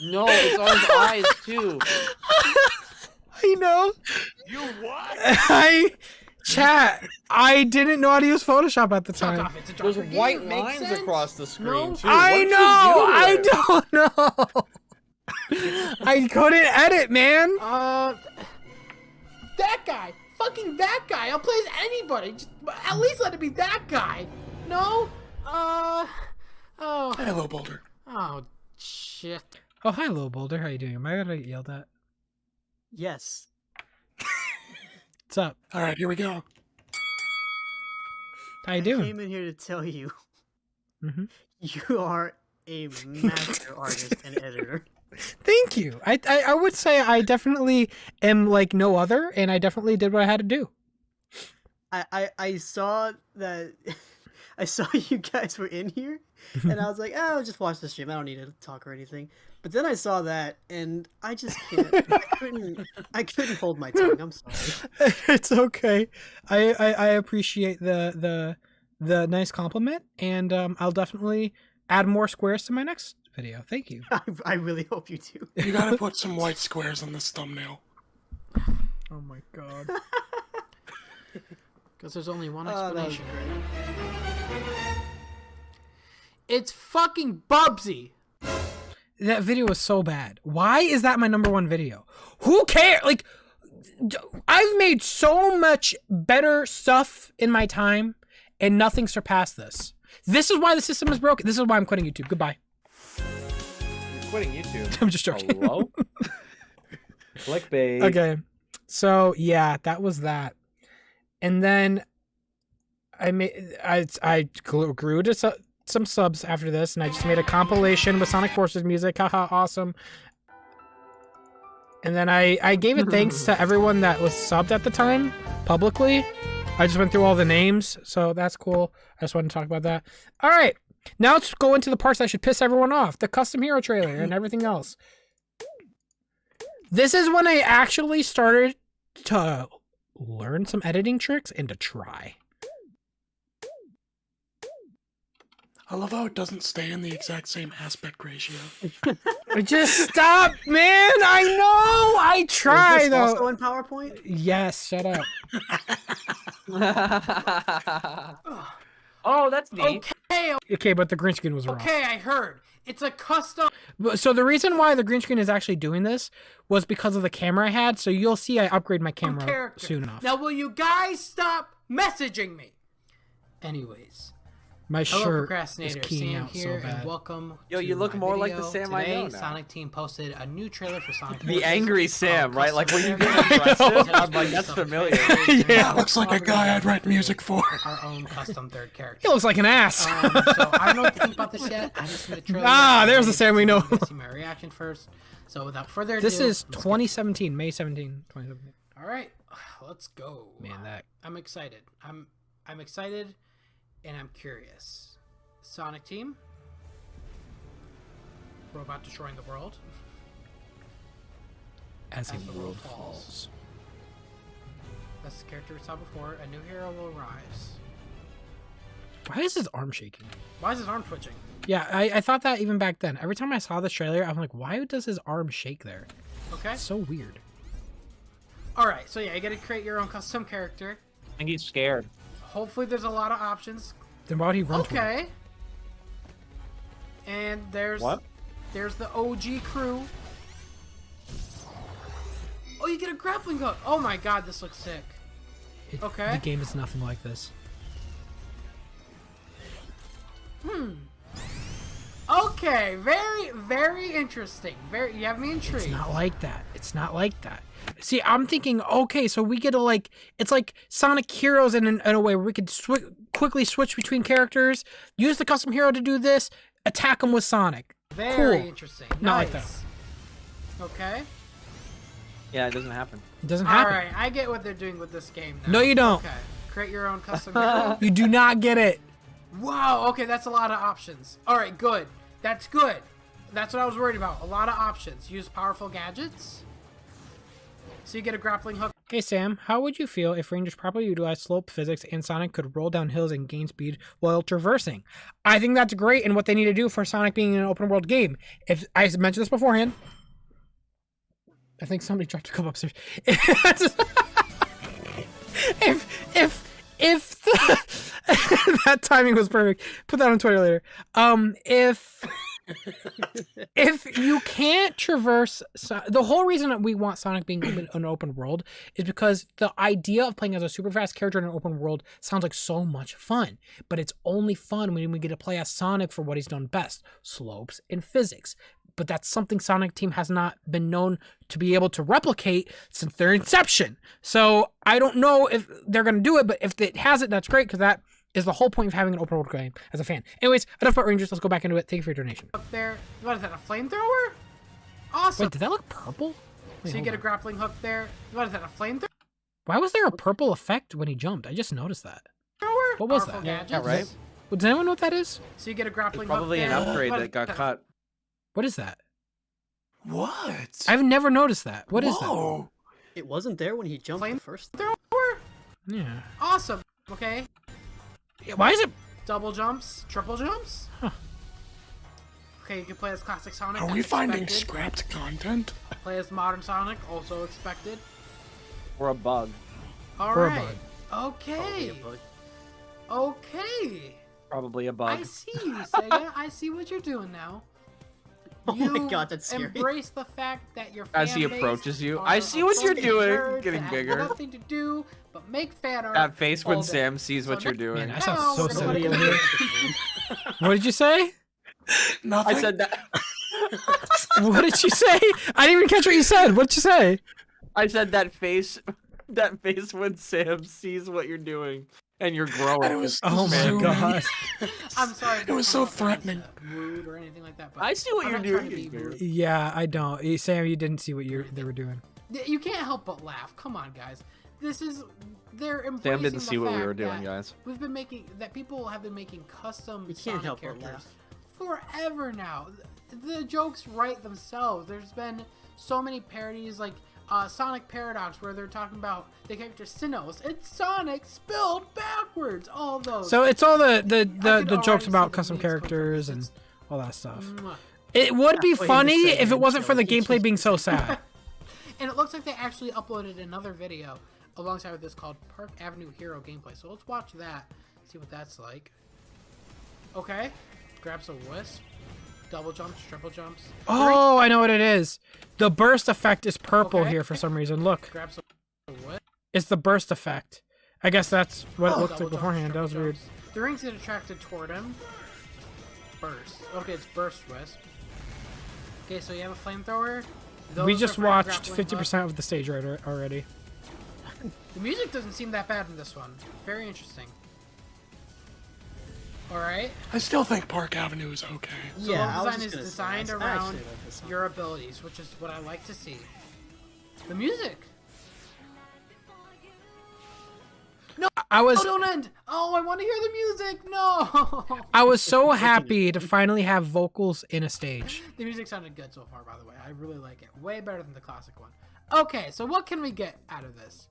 No, it's on his eyes too. I know. You what? I didn't know how to use Photoshop at the time. There's white lines across the screen too. I don't know. I couldn't edit, man. That guy. Fucking that guy. I'll play as anybody. Just, at least let it be that guy. No? Oh. Hello, Boulder. Oh, shit. Oh, hi, little boulder. How you doing? Am I gonna get yelled at? Yes. What's up? All right, here we go. How you doing? I came in here to tell you, you are a master artist and editor. Thank you. I would say I definitely am like no other, and I definitely did what I had to do. I saw that. I saw you guys were in here, and I was like, oh, I'll just watch the stream. I don't need to talk or anything. But then I saw that, and I just can't. I couldn't hold my tongue. I'm sorry. It's okay. I appreciate the nice compliment, and I'll definitely add more squares to my next video. Thank you. I really hope you do. You gotta put some white squares on this thumbnail. Oh my god. Because there's only one explanation. It's fucking Bubsy. That video was so bad. Why is that my #1 video? Who cares? Like, I've made so much better stuff in my time, and nothing surpassed this. This is why the system is broken. This is why I'm quitting YouTube. Goodbye. You're quitting YouTube. I'm just joking. Hello? Clickbait. Okay. So yeah, that was that. And then I grew to some subs after this, and I just made a compilation with Sonic Forces music. Haha, awesome. And then I gave it thanks to everyone that was subbed at the time, publicly. I just went through all the names, so that's cool. I just wanted to talk about that. All right, now let's go into the parts that should piss everyone off. The custom hero trailer and everything else. This is when I actually started to learn some editing tricks and to try. I love how it doesn't stay in the exact same aspect ratio. Just stop, man! I know! I try, Is this though! also in PowerPoint? Yes, shut up. Oh, that's neat. Okay, but the green screen was wrong. Okay, I heard. It's a custom. So the reason why the green screen is actually doing this was because of the camera I had, so you'll see I upgrade my camera character. soon enough. Now, will you guys stop messaging me? Anyways. My Hello, shirt is Procrastinator. keying Sam out so here, bad. and welcome. Yo, you to look my more like video. the Sam Today, I know now. Sonic Team posted a new trailer for Sonic. The Forces angry Sam, called right? Like when you Custom get aggressive, I'm like, Custom that's Custom familiar. Yeah, looks like a guy I'd write music for. Our own custom third character. He looks like an ass. So I don't know what to think about this yet. I just made a trailer. Ah, there's the Sam we know. See my reaction first. So without further ado, This is let's 2017, May 17, 2017. All right, let's go. Man, that I'm excited. I'm excited, and I'm curious. Sonic Team, robot destroying the world. as the world falls. That's the character we saw before. A new hero will rise. Why is his arm shaking? Why is his arm twitching? Yeah, I thought that even back then. Every time I saw this trailer, I'm like, why does his arm shake there? Okay. It's so weird. All right, so yeah, you got to create your own custom character. I think he's scared. Hopefully, there's a lot of options. Then why would he run? Okay. And there's there's the OG crew. Oh, you get a grappling hook. Oh my god, this looks sick. Okay. The game is nothing like this. Okay, very interesting. You have me intrigued. It's not like that. It's not like that. See, I'm thinking, okay, so we get to like, it's like Sonic Heroes in a way where we could quickly switch between characters, use the custom hero to do this, attack them with Sonic. Very cool. interesting. Not Nice. like that. Okay. Yeah, it doesn't happen. It doesn't happen. All right, I get what they're doing with this game now. No, you don't. Okay. Create your own custom hero. You do not get it. Wow, okay, that's a lot of options. All right, good. That's good. That's what I was worried about. A lot of options. Use powerful gadgets. So you get a grappling hook. Hey Sam, how would you feel if Rangers properly utilized slope physics and Sonic could roll down hills and gain speed while traversing? I think that's great and what they need to do for Sonic being an open world game. If I mentioned this beforehand, I think somebody dropped a couple upstairs. If that timing was perfect, put that on Twitter later. If you can't traverse, the whole reason that we want Sonic being an open world is because the idea of playing as a super fast character in an open world sounds like so much fun, but it's only fun when we get to play as Sonic for what he's done best, slopes and physics. But that's something Sonic Team has not been known to be able to replicate since their inception. So I don't know if they're going to do it, but if it has it, that's great because that is the whole point of having an open world game as a fan. Anyways, enough about Rangers. Let's go back into it. Thank you for your donation. Up there. What is that, a flamethrower? Awesome. Wait, did that look purple? Wait, So you get a grappling hook there. What is that, a flamethrower? Why was there a purple effect when he jumped? I just noticed that. What was Powerful that? gadgets. Yeah, right? Does anyone know what that is? So you get a grappling Probably hook an there. upgrade What that is got cut. What is that? What? I've never noticed that. What is Whoa. It wasn't there when he jumped the first time. Thrower? that? Yeah. Awesome. Okay. Why is it? Double jumps, triple jumps. Huh. Okay, you can play as classic Sonic. Are that's we finding expected. scrapped content? Play as modern Sonic, also expected. Or a bug. All Or a right. Okay. Okay. Probably a bug. I see you, Sega. I see what you're doing now. Oh You my god, that's scary. embrace the fact that your As he fan base approaches you, are I see what you're approaching doing. nerds Getting that bigger. Have nothing to do but make fan art. That face when all day. Sam sees what So you're now- doing. Man, that Now sounds so we're gonna silly. play- What did you say? Nothing. I said that. What did you say? I didn't even catch what you said. What did you say? I said that face. That face when Sam sees what you're doing and you're growing. And it was Oh my zooming. god. I'm sorry. It was so threatening. Rude or anything like that. But I see what I'm you're not doing. trying to be rude. Yeah, I don't. Sam, you didn't see what they were doing. You can't help but laugh. Come on, guys. They're embracing Sam didn't the see what we fact were doing, that guys. People have been making custom You can't Sonic help but characters laugh. forever now. The jokes write themselves. There's been so many parodies like Sonic Paradox where they're talking about the character Sinnoh. It's Sonic spelled backwards. All those. So it's all the could jokes already about see the custom memes come from characters this. and all that stuff. Mwah. It would be Halfway funny into if it segment, wasn't for so the he gameplay just- being so sad. And it looks like they actually uploaded another video alongside with this called Park Avenue Hero gameplay. So let's watch that, see what that's like. Okay, grabs a wisp, double jumps, triple jumps. Oh, I know what it is. The burst effect is purple Okay. here for some reason. Look, Grabs a wisp. it's the burst effect. I guess that's what it looked like Double jumps, beforehand. That was triple weird. jumps. The rings get attracted toward him. Burst. Okay, it's burst wisp. Okay, so you have a flamethrower. We Those just are for watched grappling 50% of the stage already. hook. The music doesn't seem that bad in this one. Very interesting. Alright. I still think Park Avenue is okay. So Yeah, level I was design is just gonna say, designed I actually around like this song. your abilities, which is what I like to see. The music. I was Oh, don't end. Oh, I want to hear the music. No. I was so happy to finally have vocals in a stage. The music sounded good so far, by the way. I really like it. Way better than the classic one. Okay, so what can we get out of this?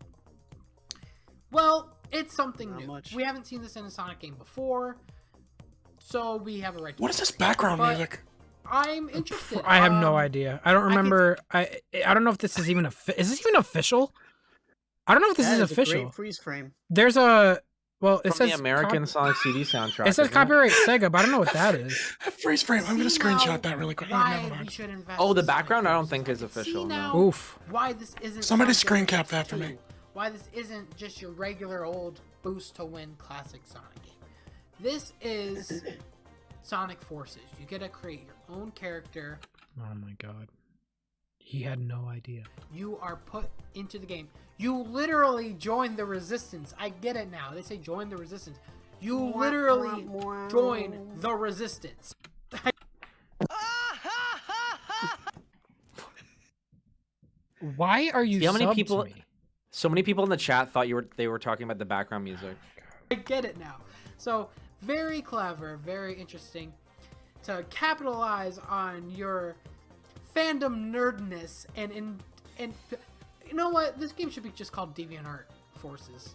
Well, it's something Not new. much. We haven't seen this in a Sonic game before, so we have a right to What is this background But music? I'm interested. I have no idea. I don't remember. I don't know if this is even is this even official? I don't know if this That is is a official. great freeze frame. There's a it From says the American Sonic CD soundtrack. It says isn't copyright Sega, but I don't know what that is. Freeze frame. I'm gonna See screenshot now that really quick. Oh, why never we mind. should invest Oh, the in Sonic background I don't games. think is See official. now No. Oof. why this isn't Somebody Sonic screen cap Adventure that for me. 2. Why this isn't just your regular old boost to win classic Sonic game. This is Sonic Forces. You get to create your own character. Oh my god. He had no idea. You are put into the game. You literally join the resistance. I get it now. They say join the resistance. You literally join the resistance. Why are you See how many subbed people? to me? So many people in the chat thought they were talking about the background music. I get it now. So very clever, very interesting to capitalize on your fandom nerdness and you know what? This game should be just called DeviantArt Forces.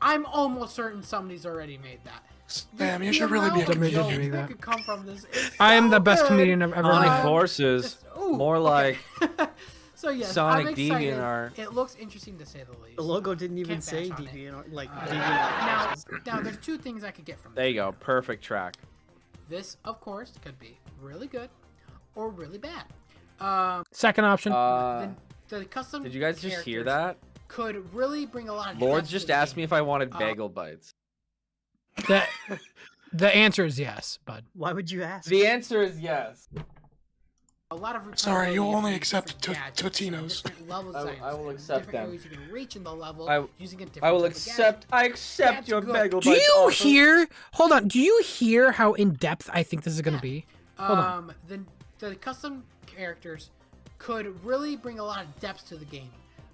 I'm almost certain somebody's already made that. Damn, you The should really be a amount of comedian. jokes Doing that that. could come from this is I am so the best good. comedian I've ever Sonic met. Forces. Just- ooh, More okay. like So yes, Sonic I'm excited. DeviantArt. It looks interesting to say the least. The logo didn't even Can't say bash on it. DeviantArt, like Now, DeviantArt. now there's two things I could get from there you go, perfect track. this. Of course, could be really good or really bad. Second option. The custom. Did you guys just hear characters that? Could really bring a lot of. Lourdes depth to just the asked game. me if I wanted bagel bites. The answer is yes, bud. Why would you ask? The answer is yes. A lot of. Sorry, you replayability only of accept different gadgets, Totinos. different level I will designs, accept different them. areas you can reach in the level I- using a different. I will type of accept. I accept That's your good. bagel Do bites. you offer. hear? Hold on. Do you hear how in depth I think this is gonna be? Hold on. The custom characters could really bring a lot of depth to the game.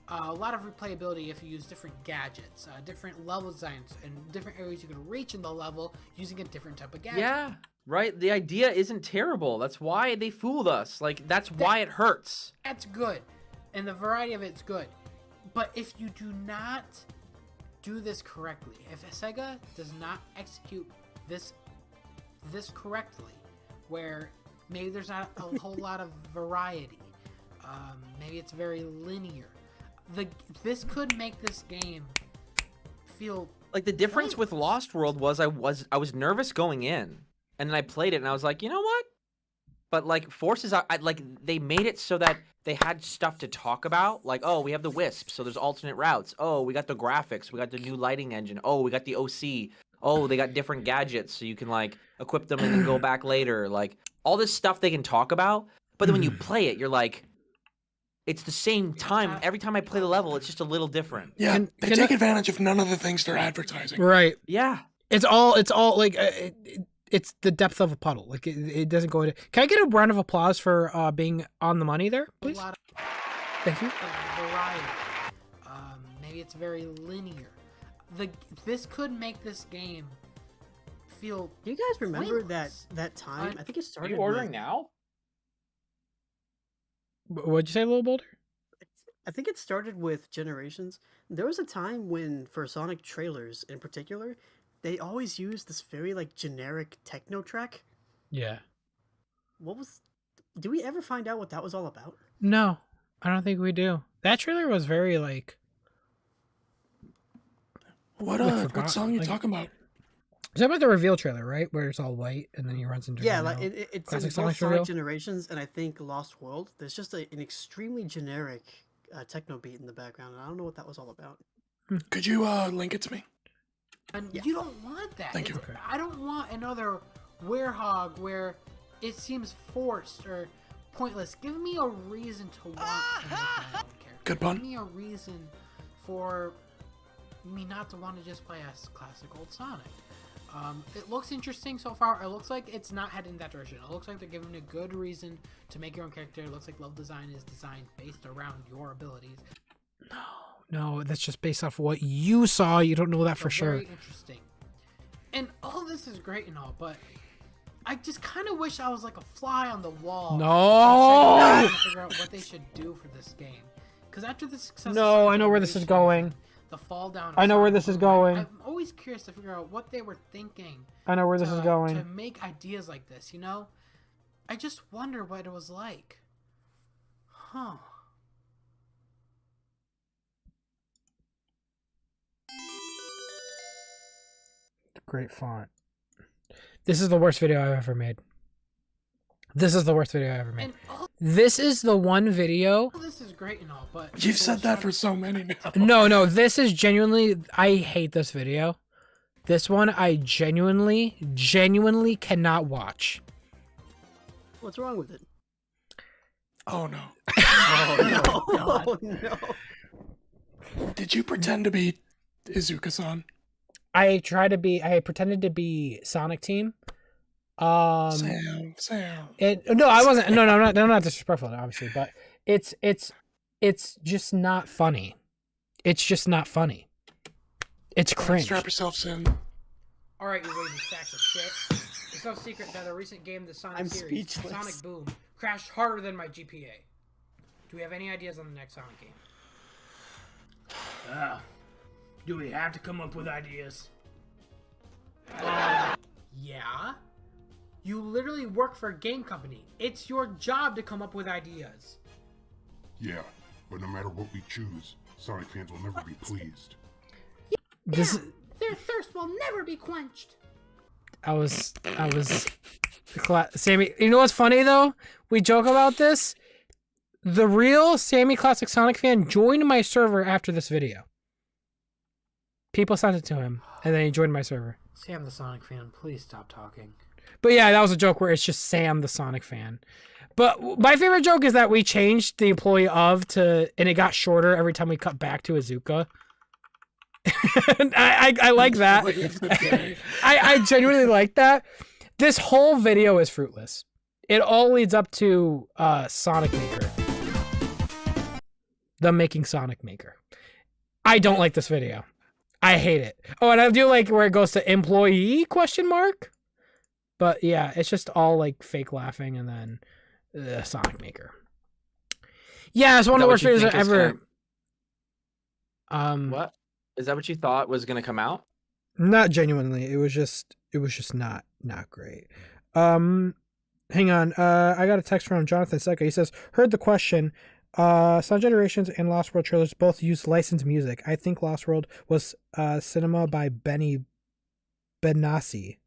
A lot of replayability if you use different gadgets, different level designs, and different areas you can reach in the level using a different type of gadget. Yeah. Right? The idea isn't terrible. That's why they fooled us. Like, that's why it hurts. That's good. And the variety of it's good. But if you do not do this correctly, if Sega does not execute this correctly, where maybe there's not a whole lot of variety, maybe it's very linear, this could make this game feel like the difference with Lost World was I was nervous going in, and then I played it and I was like, you know what? But like Forces, I like they made it so that they had stuff to talk about. Like, oh, we have the Wisp, so there's alternate routes. Oh, we got the graphics, we got the new lighting engine. Oh, we got the OC. Oh, they got different gadgets, so you can like equip them and then go back later. Like all this stuff they can talk about. But then when you play it, you're like, it's the same time. Every time I play the level, it's just a little different. Yeah, they take advantage of none of the things they're advertising. Right. Yeah. It's all like it's the depth of a puddle. Like it doesn't go into. Can I get a round of applause for being on the money there, please? Thank you. Variety. Maybe it's very linear. This could make this game feel. Do you guys remember pointless. that time? I think it started. Are you ordering with, now? What'd you say, Little Boulder? I think it started with Generations. There was a time when, for Sonic trailers in particular, they always used this very like generic techno track. Yeah. Do we ever find out what that was all about? No, I don't think we do. That trailer was very like. What song are you talking about? Is that about the reveal trailer, right? Where it's all white and then he runs into like it's in both Sonic Generations and I think Lost World. There's just an extremely generic techno beat in the background, and I don't know what that was all about. Could you link it to me? And you don't want that. Thank you. Okay. I don't want another Werehog where it seems forced or pointless. Give me a reason to want to make my own character. Good pun. Give me a reason for me not to want to just play as classic old Sonic. It looks interesting so far. It looks like it's not heading that direction. It looks like they're giving a good reason to make your own character. It looks like level design is designed based around your abilities. No, that's just based off what you saw. You don't know that for sure. Very interesting. And all this is great and all, but I just kind of wish I was like a fly on the wall. No! To figure out what they should do for this game. Because after the success, no, I know where this is going. The fall down. I know where this is going. I'm always curious to figure out what they were thinking. I know where this is going. To make ideas like this, you know? I just wonder what it was like. Huh. Great font. This is the worst video I've ever made. This is the worst video I ever made. This is the one video. This is great and all, but You've said that for so many now. No, this is genuinely. I hate this video. This one I genuinely cannot watch. What's wrong with it? Oh no. Oh no. Did you pretend to be Izuka-san? I pretended to be Sonic Team. Sam. No, I wasn't. No, I'm not disrespectful, obviously, but it's just not funny. It's just not funny. It's cringe. Strap yourself in. All right, you lazy sacks of shit. It's no secret that a recent game of the Sonic series, speechless. Sonic Boom, crashed harder than my GPA. Do we have any ideas on the next Sonic game? Do we have to come up with ideas? Yeah. You literally work for a game company. It's your job to come up with ideas. Yeah, but no matter what we choose, Sonic fans will never be pleased. Their thirst will never be quenched. I was Sammy. You know what's funny though? We joke about this. The real Sammy Classic Sonic fan joined my server after this video. People sent it to him, and then he joined my server. Sam the Sonic fan, please stop talking. But yeah, that was a joke where it's just Sam the Sonic fan. But my favorite joke is that we changed the employee of to, and it got shorter every time we cut back to Izuka. I like that. I genuinely like that. This whole video is fruitless. It all leads up to Sonic Maker. Them making Sonic Maker. I don't like this video. I hate it. Oh, and I do like where it goes to employee ? But yeah, it's just all like fake laughing and then Sonic Maker. Yeah, it's one of the worst videos ever. What? Is that what you thought was gonna come out? Not genuinely. It was just not great. Hang on. I got a text from Jonathan Seca. He says, heard the question. Sonic Generations and Lost World trailers both used licensed music. I think Lost World was Cinema by Benny Benassi.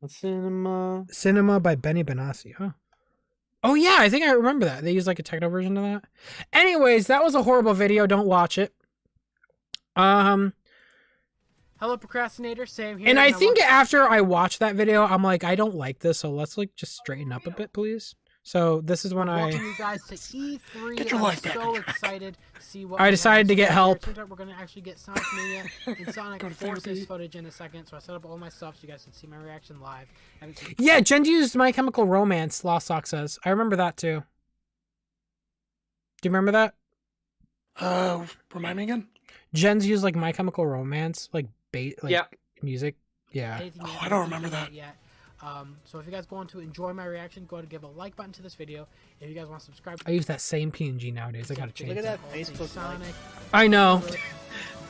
Cinema by Benny Benassi, huh? Oh yeah, I think I remember that. They used like a techno version of that. Anyways, that was a horrible video. Don't watch it. Hello, Procrastinator. Sam here. And I think after I watched that video, I'm like, I don't like this, so let's like just straighten up a bit, please. So this is when welcome you guys to E3. Get your life back. I'm so excited to see what I decided to get help. We're going to actually get Sonic Mania and Sonic Forces footage in a second. So I set up all my stuff so you guys can see my reaction live. Yeah, Jen used My Chemical Romance, Lost Sock says. I remember that too. Do you remember that? Remind me again? Jen's used like My Chemical Romance, like music. Yeah. Oh, I don't remember that. Yet. So if you guys want to enjoy my reaction, go ahead and give a like button to this video. If you guys want to subscribe, I use that same PNG nowadays. I gotta change. Look at that Facebook Sonic. I know.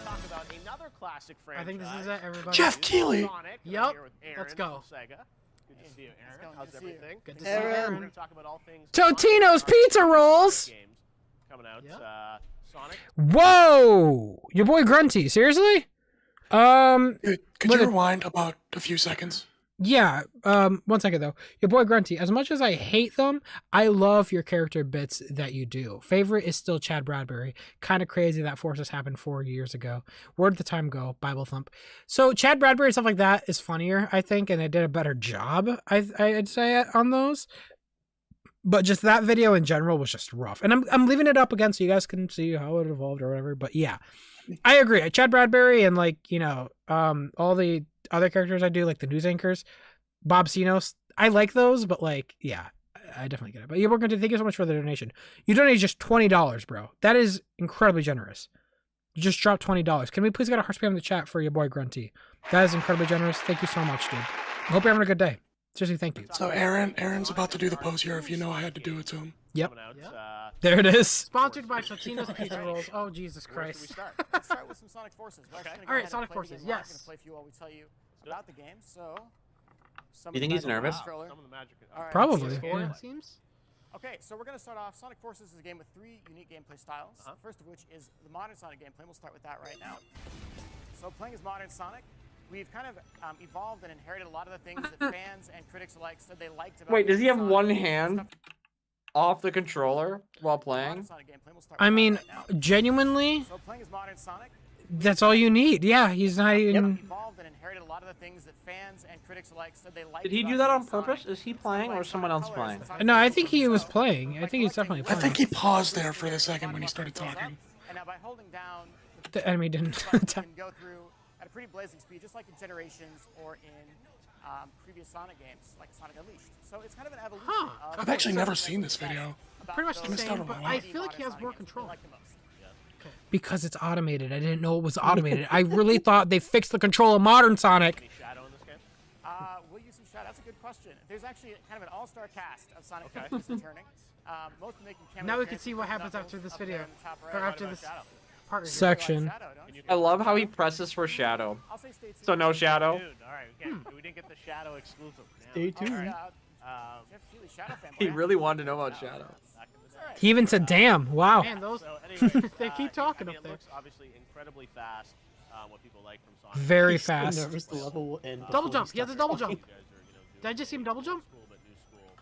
Talk about another classic franchise. I think this is it, everybody. Jeff Keighley. Yep. Let's go. Sega. Good to see you, Aaron. How's everything? Good to see you, Aaron. We're going to talk about all things Totino's Pizza Rolls. games coming out. Sonic. Whoa! Your boy Grunty. Seriously? Could you rewind about a few seconds? Yeah, 1 second though. Your boy Grunty, as much as I hate them, I love your character bits that you do. Favorite is still Chad Bradbury. Kind of crazy that Forces happened 4 years ago. Where'd the time go? Bible thump. So Chad Bradbury, stuff like that is funnier, I think, and they did a better job, I'd say, on those. But just that video in general was just rough. And I'm leaving it up again so you guys can see how it evolved or whatever. But yeah, I agree. Chad Bradbury and like, you know, all the other characters I do, like the news anchors, Bob Sinos, I like those, but like, yeah, I definitely get it. But yeah, we're going to thank you so much for the donation. You donated just $20, bro. That is incredibly generous. You just dropped $20. Can we please get a heart spam in the chat for your boy Grunty? That is incredibly generous. Thank you so much, dude. I hope you're having a good day. Seriously, thank you. So Aaron's about to do the pose here if you know I had to do it to him. Yep. There it is. Sponsored by Totino's Pizza Rolls. Oh, Jesus Christ. Let's start with some Sonic Forces. All right, Sonic Forces, yes. I'm going to play for you while we tell you about the game. So, You think he's nervous? Probably. It seems. Okay, so we're going to start off. Sonic Forces is a game with 3 unique gameplay styles. First of which is the modern Sonic gameplay. We'll start with that right now. So playing as modern Sonic, we've kind of evolved and inherited a lot of the things that fans and critics alike said they liked about. Wait, does he have Sonic. one hand off the controller while playing? I mean, genuinely, So playing as modern Sonic, that's all you need. Yeah, he's not even. evolved and inherited a lot of the things that fans and critics alike said they liked. Did he do that on purpose? Is he playing or is someone else playing? No, I think he was playing. I think he's definitely I playing. think he paused there for the second when he started talking. And now by holding down, The enemy didn't. you can go through at a pretty blazing speed, just like in Generations or in previous Sonic games, like Sonic Unleashed. So it's kind of an evolution. Of I've actually never seen this video. Pretty much the Missed out same, on a but lot. I feel like he has more control. Because it's automated. I didn't know it was automated. I really thought they fixed the control of modern Sonic. Shadow in this game? Will you see Shadow? That's a good question. There's actually kind of an all-star cast of Sonic characters returning. Most of them making cameo Now we can see what appearances, happens after this up there video. in the top Or right. after this part. Section. I love how he presses for Shadow. I'll say stay tuned. So no Shadow. All right, we didn't get the Shadow exclusive. Stay tuned. Jeff Keighley, Shadow fanboy. He really wanted to know about Shadow. He even said, damn. Wow. Man, those So anyway, they keep talking I mean, up it there. looks obviously incredibly fast. What people like from Sonic. Very He's so fast. nervous the level will end Double before jump. He has a starts double talking. jump. Did I just see him double jump? School, but new school.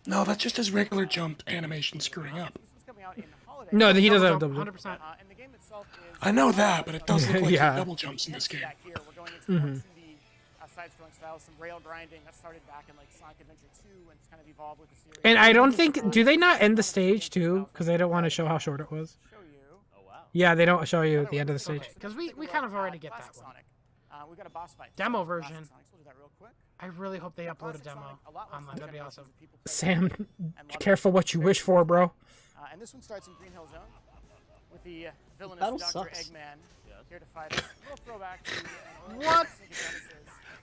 No, that's just his regular jump animation screwing up. This is coming out in holiday. No, he doesn't have Double double. jump, 100%. And the game itself is. I know that, but it does look like Yeah. he double jumps in this game. Back here, we're going into more 2D side-scrolling style, some rail grinding that started back in like Sonic Adventure 2 and it's kind of evolved with the series. And I don't think. Do they not end the stage too? Because they don't want to show how short it was. Show you. Oh wow. Yeah, they don't show you at the end of the stage. Because we kind of already get Classic that one. Sonic. We got a boss fight. Demo Classic version. Sonic, so we'll do that real quick. I really hope they upload a Classic demo Sonic, a lot less online. That'd be awesome. generations of people play. Sam, careful what you wish for, bro. And this one starts in Green Hill Zone with the villainous Battle Dr. sucks. Eggman here to fight us. A little throwback to What?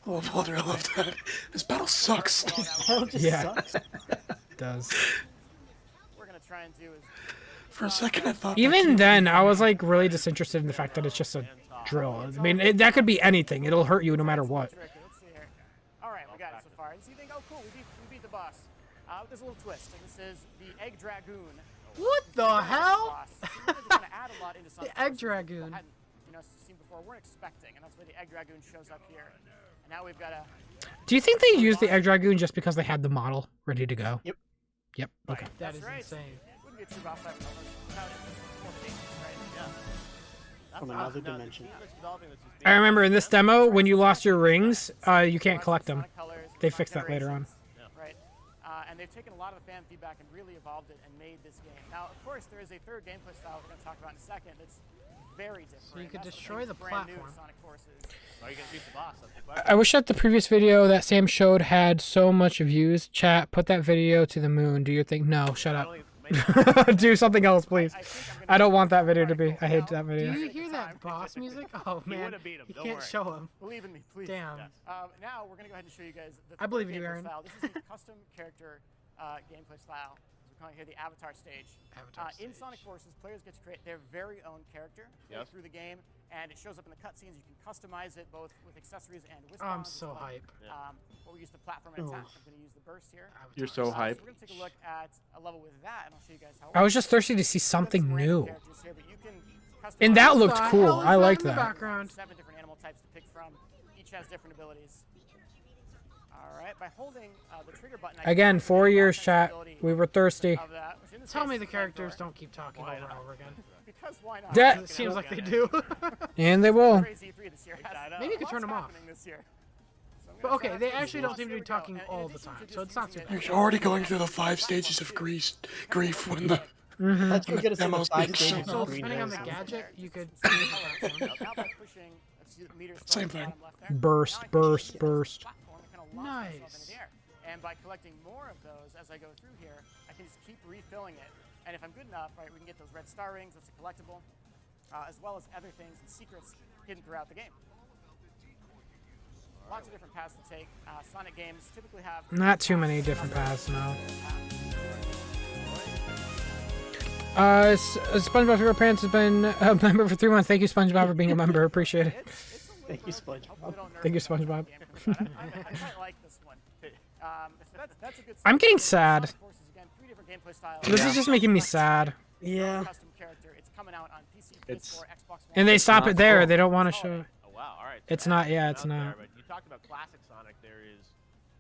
Oh, Walter, I love that. This battle sucks. Yeah. It does. We're gonna try and do is For a second, I thought. Even then, I was like really disinterested in the fact that it's just a drill. I mean, that could be anything. It'll hurt you no matter what. Let's see here. All right, we got it so far. So you think, oh, cool, we beat the boss. There's a little twist, and this is the Egg Dragoon. What the hell? The Egg Dragoon. Hadn't, seen before. Weren't expecting, and that's where the Egg Dragoon shows up here. And now we've got a. Do you think they used the Egg Dragoon just because they had the model ready to go? Yep. Yep. Okay. That is insane. Wouldn't be a true boss fight without it. Yeah. From another dimension. I remember in this demo, when you lost your rings, you can't collect them. They fixed that later on. Right. And they've taken a lot of the fan feedback and really evolved it and made this game. Now, of course, there is a third gameplay style we're going to talk about in a second that's very different. So you could That's destroy the brand new platform. in Sonic Forces. Are you gonna beat the boss? That's the question. I wish that the previous video that Sam showed had so much views. Chat, put that video to the moon. Do you think? No, shut up. Do something else, please. I don't want that video to be. I hate that video. Do you hear that boss music? Oh man, you can't show him. Believe in me, please. Damn. Now we're gonna go ahead and show you guys the I believe in you, gameplay Aaron. style. This is a custom character gameplay style. We're calling here the Avatar stage. In Sonic Forces, players get to create their very own character through the game, and it shows up in the cutscenes. You can customize it both with accessories and with I'm so hype. What we use to platform and attack. I'm going to use the burst here. You're so hype. So we're going to take a look at a level with that, and I'll show you guys how. I was just thirsty to see something new. Here, but you can And that looked customize cool. I like in the that. background? 7 different animal types to pick from. Each has different abilities. All right, by holding the trigger button. Again, 4 years, chat. We were thirsty. Tell me the characters don't keep talking over and over again. Because why not? That- It seems like they do. And they will. Maybe you could turn them off. But okay, they actually don't seem to be talking all the time, so it's not too bad. You're already going through the 5 stages of grief when the. That's what get us to the Demo's 5 big stages So of green depending on the rose. gadget, you could. Same thing. Burst, burst, burst. Nice. And by collecting more of those as I go through here, I can just keep refilling it. And if I'm good enough, right, we can get those red star rings. That's a collectible, as well as other things and secrets hidden throughout the game. Lots of different paths to take. Sonic games typically have Not too many different paths now. SpongeBob Hero Pants has been a member for 3 months. Thank you, SpongeBob, for being a member. Appreciate it. Thank you, SpongeBob. Thank you, SpongeBob. I quite like this one. That's a good I'm getting sad. Again, 3 different gameplay styles. This is just making me sad. Yeah. Custom character. It's coming out on PC, It's- PS4, Xbox One. And they stop not it there. cool. They don't want to show it. Oh wow! All right. It's not. Yeah, it's not. But you talked about classic Sonic. There is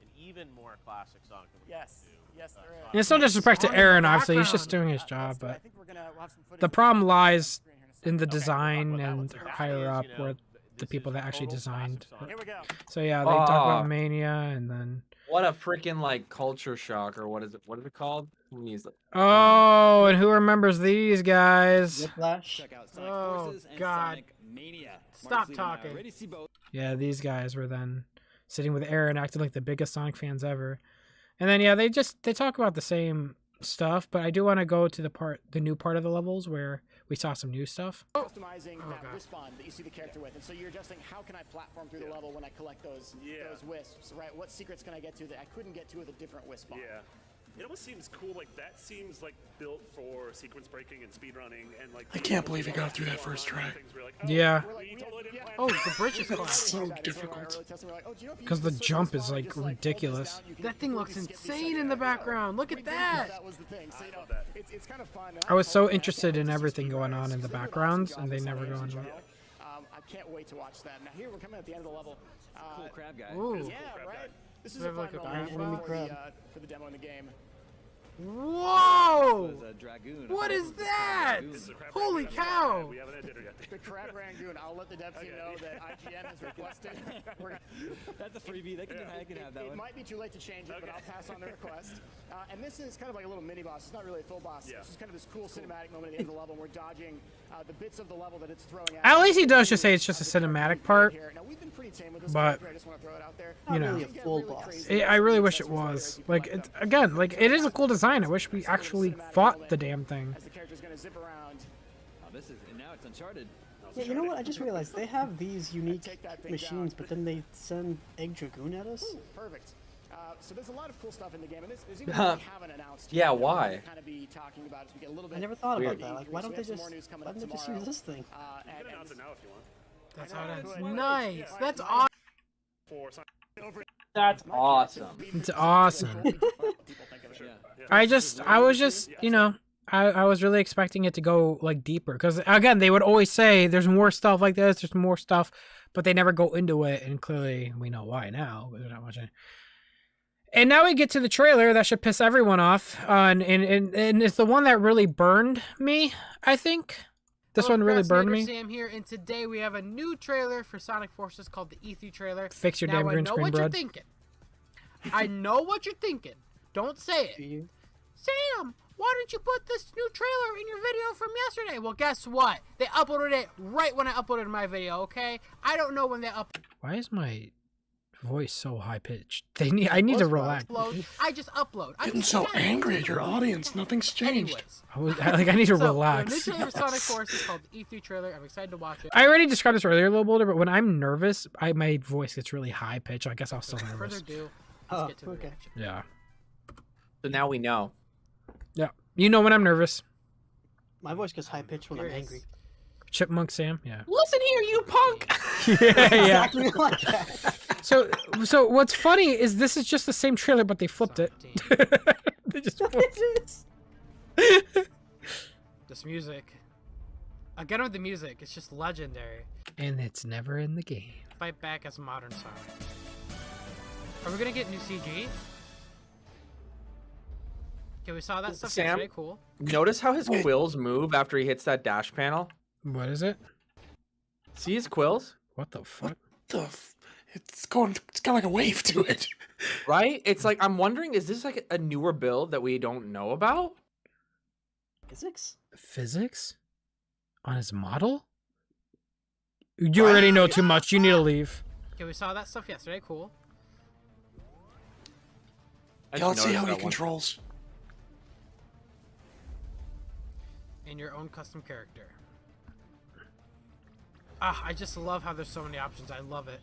an even more classic Sonic. Than we Yes. do. Yes, there is. And it's no disrespect to Aaron, obviously. He's just doing his job, but We'll have some footage the of problem lies in in the Okay, design well, that and was the higher up, you know, where the this people is that actually total classic designed. Sonic. Here we go. So yeah, they talk about Oh. Mania, and then What a freaking like culture shock, or what is it? What is it called? When you use it. oh, and who remembers these guys? Whiplash. Oh God! Stop talking. Yeah, these guys were then sitting with Aaron, acting like the biggest Sonic fans ever. And then yeah, they talk about the same stuff, but I do want to go to the new part of the levels where we saw some new stuff. Customizing that wristband that you see the character with, and so you're adjusting how can I platform through the level when I collect those wisps, right? What secrets can I get to that I couldn't get to with a different wisp on? Yeah. It almost seems cool, like that seems like built for sequence breaking and speedrunning and like. I can't believe he got through that first try. Yeah. Oh, the bridge is It's collapsed. so difficult. Because the jump is like ridiculous. That thing looks insane in the background. Look at that. That was the thing. So, it's kind of fun. I was so interested in everything going on in the backgrounds, and they never go into it. I can't wait to watch that. Now here we're coming at the end of the level. Cool crab guy. Ooh. Yeah, right. This is We a have fun like a moment enemy crab. for the demo in the game. Whoa! Was a dragoon. What is that? Holy cow! We haven't had dinner yet. The Crab Rangoon. I'll let the dev team know that IGN has requested. That's a freebie. They can have that It one. might be too late to change it, but I'll pass on the request. And this is kind of like a little mini boss. It's not really a full boss. Yeah. It's just kind of this cool cinematic moment at the end of the level. We're dodging the bits of the level that it's throwing At least he does just say it's just a cinematic part, Now, we've been pretty tame with this but character. I just want to throw it out there. you Not know, really a full boss. I really wish it was. Like, again, like it is a cool design. I wish we actually fought the damn thing. As the character's going to zip around. Oh, this is and now it's Uncharted. Yeah, you know what? I just realized they have these unique machines, but then they send Egg Dragoon at us. Ooh, perfect. So there's a lot of cool stuff in the game, and there's even one we haven't announced. Yeah, yet that why? we'll kind of be talking about as we get a little bit. I never thought Weird. about that. Like, why don't they just use this thing? You can announce it now if you want. That's how that's Good. nice. That's awesome. That's awesome. It's awesome. I was just, you know, I was really expecting it to go like deeper because again, they would always say there's more stuff like this, there's more stuff, but they never go into it, and clearly we know why now. But they're not watching. And now we get to the trailer that should piss everyone off, and it's the one that really burned me. I think this one really burned me. Sam here, and today we have a new trailer for Sonic Forces called the E3 trailer. Fix your damn green screen, I know what bro. you're thinking. I know what you're thinking. Don't say it. Sam, why didn't you put this new trailer in your video from yesterday? Well, guess what? They uploaded it right when I uploaded my video, okay? I don't know when they uploaded. Why is my voice so high pitched? I need to relax. I just upload. Getting so angry at your audience. Nothing's changed. Anyways. I need to So, relax. the new trailer for Sonic Forces called the E3 trailer. I'm excited to watch it. I already described this earlier a little bolder, but when I'm nervous, my voice gets really high pitched. I guess I was still Without nervous. further ado, let's get to the reaction. Yeah. So now we know. Yeah. You know when I'm nervous. My voice gets high pitched when I'm angry. Chipmunk Sam. Yeah. Listen here, you punk. Yeah. Exactly like that. So what's funny is this is just the same trailer, but they flipped it. They just flipped it. This music. Again with the music, it's just legendary. And it's never in the game. Fight back as modern Sonic. Are we gonna get new CG? Okay, we saw that stuff Sam, yesterday. Cool. Notice how his quills move after he hits that dash panel? What is it? See his quills? What the fuck? It's got like a wave to it. Right? It's like, I'm wondering, is this like a newer build that we don't know about? Physics? Physics? On his model? You already know too much. You need to leave. Okay, we saw that stuff yesterday. Cool. Yeah, let's see how he controls. In your own custom character. Ah, I just love how there's so many options. I love it.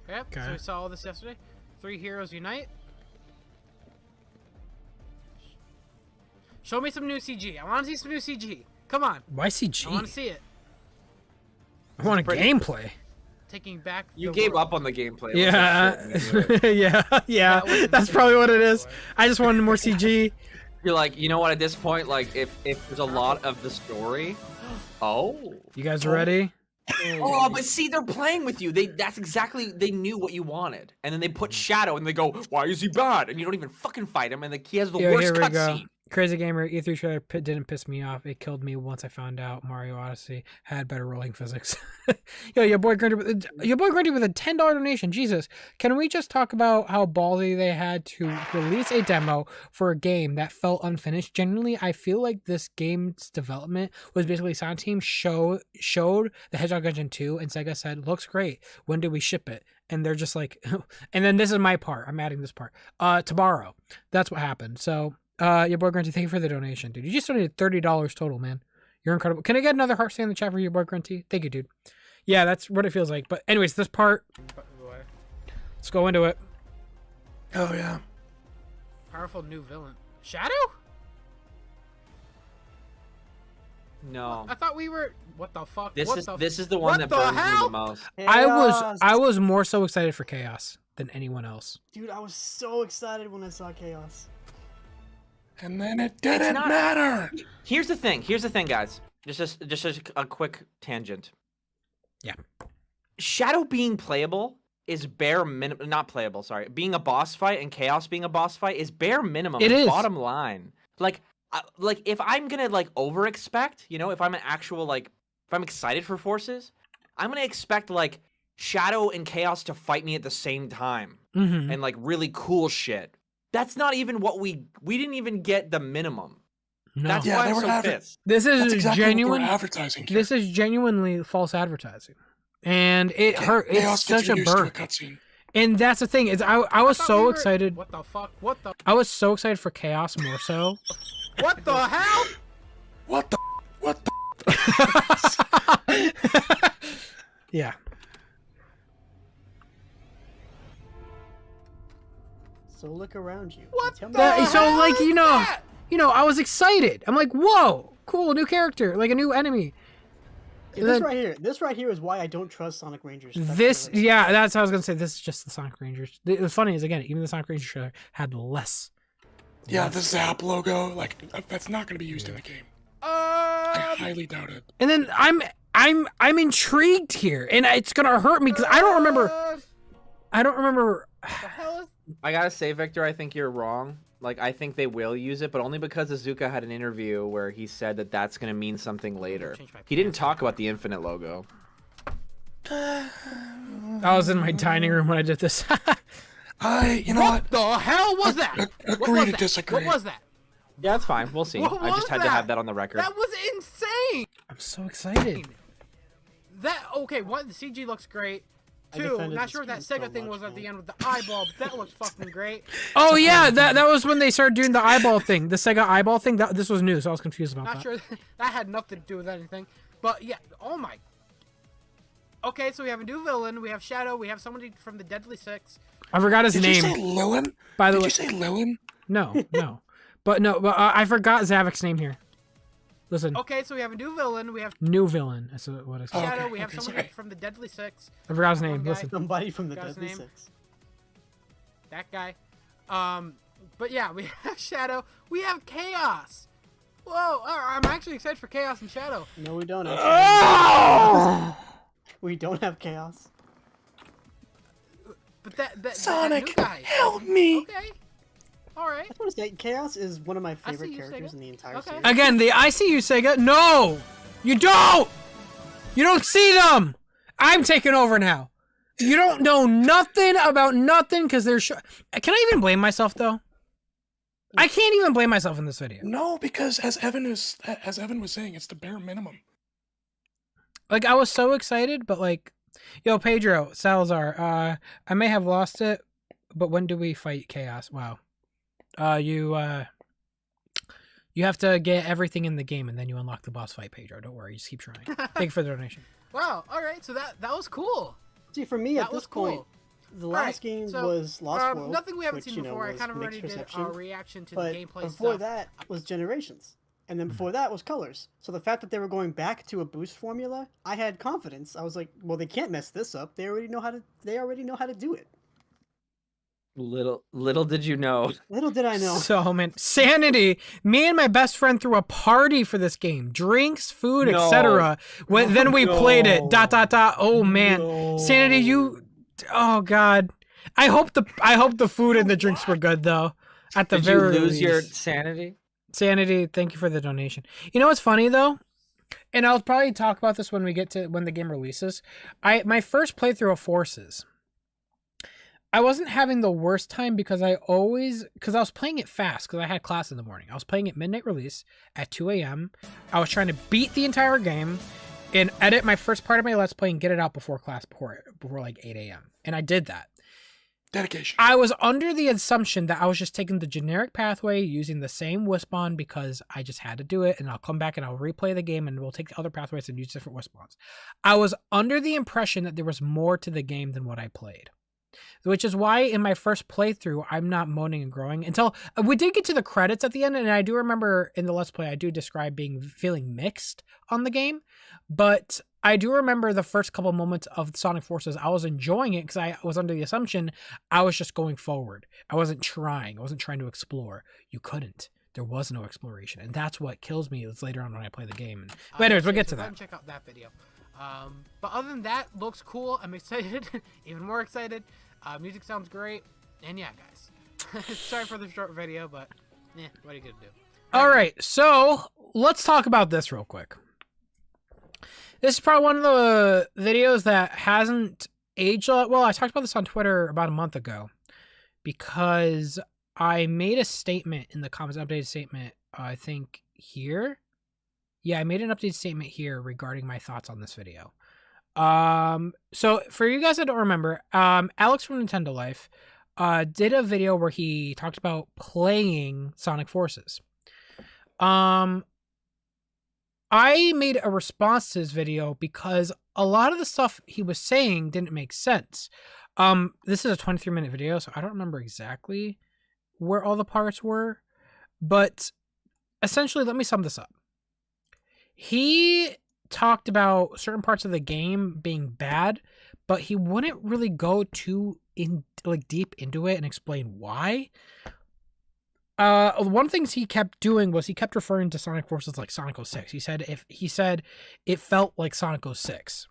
Yep, so we saw all this yesterday. 3 heroes unite. Show me some new CG. I want to see some new CG. Come on. Why CG? I want to see it. I want a gameplay. Taking back. You gave up on the gameplay. Yeah. yeah. That's probably what it is. I just wanted more CG. You're like, you know what? At this point, like, if there's a lot of the story. Oh. You guys ready? Oh, but see, they're playing with you. They knew what you wanted, and then they put Shadow, and they go, "Why is he bad?" And you don't even fucking fight him, and he has the worst cutscene. Crazy Gamer E3 trailer didn't piss me off. It killed me once I found out Mario Odyssey had better rolling physics. Yo, your boy Grundy with a $10 donation. Jesus, can we just talk about how ballsy they had to release a demo for a game that felt unfinished? Genuinely, I feel like this game's development was basically Sonic Team showed the Hedgehog Engine 2, and Sega said, "Looks great. When do we ship it?" And they're just like, and then this is my part. I'm adding this part. Tomorrow. That's what happened. So. Your boy Grunty, thank you for the donation, dude. You just donated $30 total, man. You're incredible. Can I get another heart stay in the chat for your boy Grunty? Thank you, dude. Yeah, that's what it feels like. But anyways, this part. Let's go into it. Oh yeah. Powerful new villain. Shadow? No. I thought we were. What the fuck? This is the one that burns me the most. I was more so excited for Chaos than anyone else. Dude, I was so excited when I saw Chaos. And then it didn't matter. Here's the thing, guys. Just a quick tangent. Yeah. Shadow being playable is bare minimum. Not playable. Sorry, being a boss fight and Chaos being a boss fight is bare minimum. It is. Bottom line. Like if I'm gonna over expect, if I'm an actual if I'm excited for Forces, I'm gonna expect Shadow and Chaos to fight me at the same time and really cool shit. That's not even what we didn't even get the minimum. No. That's why I'm so pissed. This is exactly genuine advertising. This is genuinely false advertising, and it hurt. It's such a burn. And that's the thing is, I was so excited. What the fuck? What the? I was so excited for Chaos more so. What the hell? What the? Yeah. So look around you. What Tell me So like I was excited. I'm like, whoa, cool, new character, like a new enemy. Yeah, this right here is why I don't trust Sonic Rangers. That's what I was gonna say. This is just the Sonic Rangers. What's funny is again, even the Sonic Rangers trailer had less. Yeah, the Zap logo, like that's not gonna be used in the game. I highly doubt it. And then I'm intrigued here, and it's gonna hurt me because I don't remember. I gotta say, Victor, I think you're wrong. Like, I think they will use it, but only because Azuka had an interview where he said that that's gonna mean something later. He didn't talk about the Infinite logo. I was in my dining room when I did this. You know what? The hell was that? Agree to disagree. What was that? Yeah, that's fine. We'll see. What I just was had to have that on the record. That was insane. I'm so excited. One, the CG looks great. I 2, defended not this sure what that game Sega so thing much, was at man. the end with the eyeball, but that looks fucking great. Oh yeah, that was when they started doing the eyeball thing, the Sega eyeball thing. This was new, so I was confused about Not that. sure that had nothing to do with anything, but yeah. Oh my. Okay, so we have a new villain. We have Shadow. We have somebody from the Deadly Six. I forgot his Did name. you say Lilin? By the way, Did you say Lilin? No, but I forgot Zavic's name here. Listen. Okay, so we have a new villain. We have New villain. That's what I said. Shadow. We have somebody from the Deadly Six. I forgot his One name. guy. Listen. Somebody from the Forgot his Deadly name. Six. That guy. But yeah, we have Shadow. We have Chaos. Whoa! I'm actually excited for Chaos and Shadow. No, we don't. Actually. We don't have Chaos. But that Sonic, new guy. help me! Okay. All right. I just want to say, Chaos is one of my I see favorite you, characters Sega. in the entire Okay. series. Again, the I see you, Sega. No, you don't. You don't see them. I'm taking over now. You don't know nothing about nothing because they're. Can I even blame myself though? I can't even blame myself in this video. No, because as Evan was saying, it's the bare minimum. Like I was so excited, but like, yo, Pedro Salazar, I may have lost it, but when do we fight Chaos? Wow. You have to get everything in the game and then you unlock the boss fight, Pedro. Don't worry, just keep trying. Thank you for the donation. Wow. All right. So that was cool. See, for me, That at this was cool. point, the last game was Lost World, Nothing we haven't which, seen you know, before. I was kind of mixed already did reception. a reaction to But the gameplay before stuff. that was Generations. And then before that was Colors. So the fact that they were going back to a boost formula, I had confidence. I was like, well, they can't mess this up. They already know how to do it. Little did you know. Little did I know. So man, Sanity. Me and my best friend threw a party for this game. Drinks, food, No. etc. Then we played it. ... Oh man, No. Sanity, you. Oh god. I hope the food and the drinks were good though. At the Did you very lose least. your sanity? Sanity, thank you for the donation. You know what's funny though? And I'll probably talk about this when the game releases. My first playthrough of Forces, I wasn't having the worst time because I was playing it fast because I had class in the morning. I was playing it midnight release at 2 a.m. I was trying to beat the entire game and edit my first part of my Let's Play and get it out before class, before like 8 a.m. And I did that. Dedication. I was under the assumption that I was just taking the generic pathway, using the same Wispon because I just had to do it, and I'll come back and I'll replay the game and we'll take the other pathways and use different Wispons. I was under the impression that there was more to the game than what I played. Which is why in my first playthrough, I'm not moaning and growing until we did get to the credits at the end. And I do remember in the Let's Play, I do describe feeling mixed on the game. But I do remember the first couple moments of Sonic Forces, I was enjoying it because I was under the assumption I was just going forward. I wasn't trying to explore. You couldn't. There was no exploration. And that's what kills me later on when I play the game. But anyways, we'll get to that. Check out that video. But other than that, looks cool. I'm excited, even more excited. Music sounds great, and yeah, guys. Sorry for the short video, but what are you gonna do? All right, so let's talk about this real quick. This is probably one of the videos that hasn't aged a lot. Well, I talked about this on Twitter about a month ago because I made a statement in the comments, updated statement. I think here. Yeah, I made an updated statement here regarding my thoughts on this video. So for you guys that don't remember, Alex from Nintendo Life, did a video where he talked about playing Sonic Forces. I made a response to his video because a lot of the stuff he was saying didn't make sense. This is a 23-minute video, so I don't remember exactly where all the parts were, but essentially, let me sum this up. He talked about certain parts of the game being bad, but he wouldn't really go too deep into it and explain why. One of the things he kept doing was he kept referring to Sonic Forces like Sonic 06. He said it felt like Sonic 06.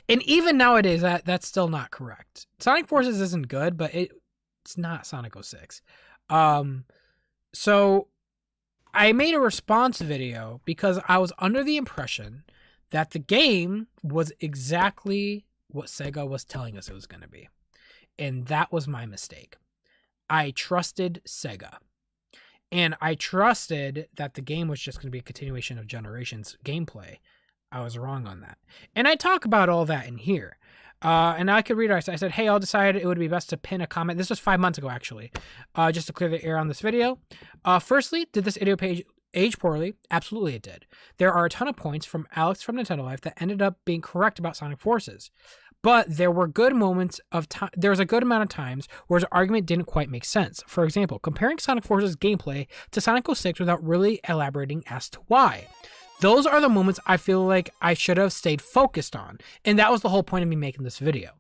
And even nowadays, that's still not correct. Sonic Forces isn't good, but it's not Sonic 06. So I made a response video because I was under the impression that the game was exactly what Sega was telling us it was going to be. And that was my mistake. I trusted Sega. And I trusted that the game was just going to be a continuation of Generations gameplay. I was wrong on that. And I talk about all that in here. And I could read it. I said, hey, I'll decide it would be best to pin a comment. This was 5 months ago, actually, just to clear the air on this video. Firstly, did this video page age poorly? Absolutely it did. There are a ton of points from Alex from Nintendo Life that ended up being correct about Sonic Forces. But there were good moments of time. There was a good amount of times where his argument didn't quite make sense. For example, comparing Sonic Forces gameplay to Sonic 06 without really elaborating as to why. Those are the moments I feel like I should have stayed focused on. And that was the whole point of me making this video.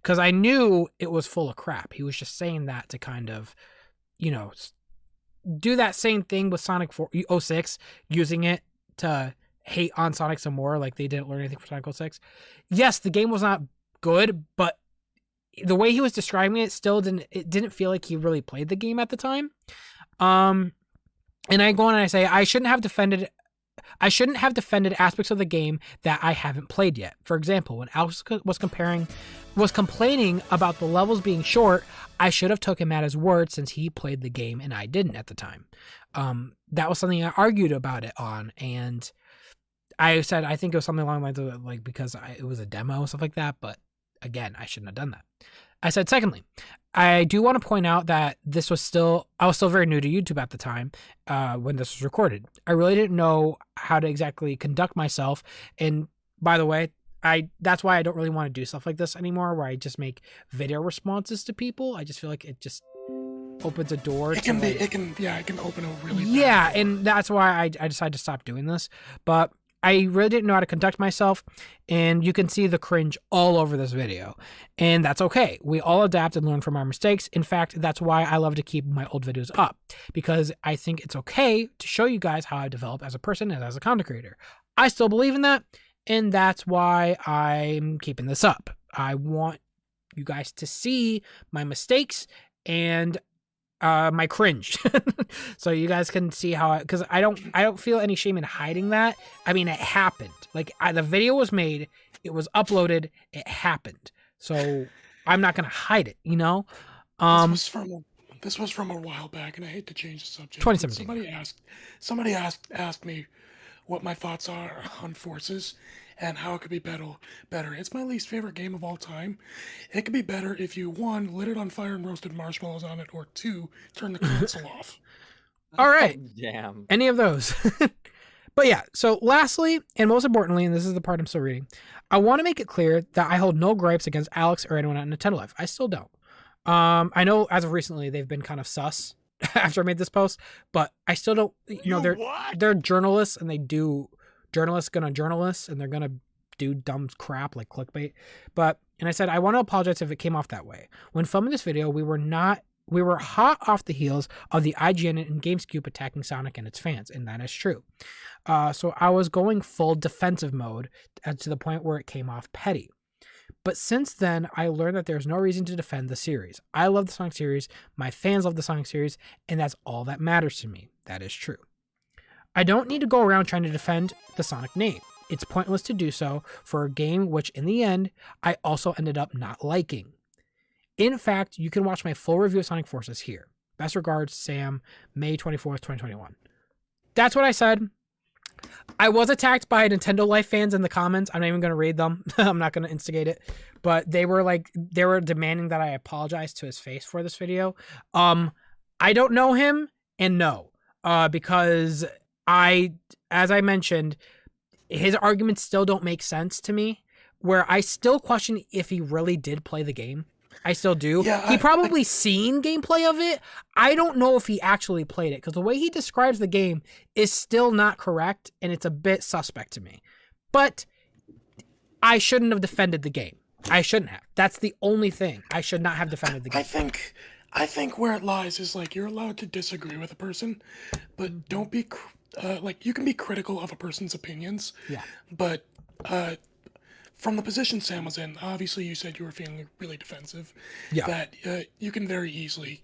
Because I knew it was full of crap. He was just saying that to kind of, do that same thing with Sonic 06, using it to hate on Sonic some more, like they didn't learn anything from Sonic 06. Yes, the game was not good, but the way he was describing it still didn't feel like he really played the game at the time. And I go on and I say I shouldn't have defended aspects of the game that I haven't played yet. For example, when Alex was complaining about the levels being short, I should have took him at his word since he played the game and I didn't at the time. That was something I argued about it on, and I said I think it was something along the lines of like because it was a demo and stuff like that. But again, I shouldn't have done that. I said, secondly, I do want to point out that I was still very new to YouTube at the time when this was recorded. I really didn't know how to exactly conduct myself. And by the way, that's why I don't really want to do stuff like this anymore, where I just make video responses to people. I just feel like it just opens a door. It can open a really bad door. And that's why I decided to stop doing this. But I really didn't know how to conduct myself, and you can see the cringe all over this video. And that's okay. We all adapt and learn from our mistakes. In fact, that's why I love to keep my old videos up, because I think it's okay to show you guys how I develop as a person and as a content creator. I still believe in that, and that's why I'm keeping this up. I want you guys to see my mistakes and my cringe, so you guys can see how because I don't feel any shame in hiding that. I mean, it happened. Like the video was made, it was uploaded, it happened. So I'm not gonna hide it, This was from a while back, and I hate to change the subject. 2017. Somebody asked me what my thoughts are on Forces and how it could be better. It's my least favorite game of all time. It could be better if you, 1, lit it on fire and roasted marshmallows on it, or 2, turn the console off. All right. Damn. Any of those. But yeah, so lastly, and most importantly, and this is the part I'm still reading, I want to make it clear that I hold no gripes against Alex or anyone at Nintendo Life. I still don't. I know as of recently they've been kind of sus after I made this post, but I still don't, they're journalists, and they do journalists gonna journalists, and they're gonna do dumb crap like clickbait. And I said, I want to apologize if it came off that way. When filming this video, we were hot off the heels of the IGN and GameScoop attacking Sonic and its fans, and that is true. So I was going full defensive mode to the point where it came off petty. But since then, I learned that there's no reason to defend the series. I love the Sonic series, my fans love the Sonic series, and that's all that matters to me. That is true. I don't need to go around trying to defend the Sonic name. It's pointless to do so for a game which, in the end, I also ended up not liking. In fact, you can watch my full review of Sonic Forces here. Best regards, Sam, May 24th, 2021. That's what I said. I was attacked by Nintendo Life fans in the comments. I'm not even going to read them. I'm not going to instigate it. But they were demanding that I apologize to his face for this video. I don't know him, and no. Because as I mentioned, his arguments still don't make sense to me, where I still question if he really did play the game. I still do. Yeah, he probably seen gameplay of it. I don't know if he actually played it, because the way he describes the game is still not correct, and it's a bit suspect to me. But I shouldn't have defended the game. I shouldn't have. That's the only thing. I should not have defended the game. I think where it lies is like you're allowed to disagree with a person, but don't be like you can be critical of a person's opinions. Yeah. But from the position Sam was in, obviously you said you were feeling really defensive. Yeah. That you can very easily,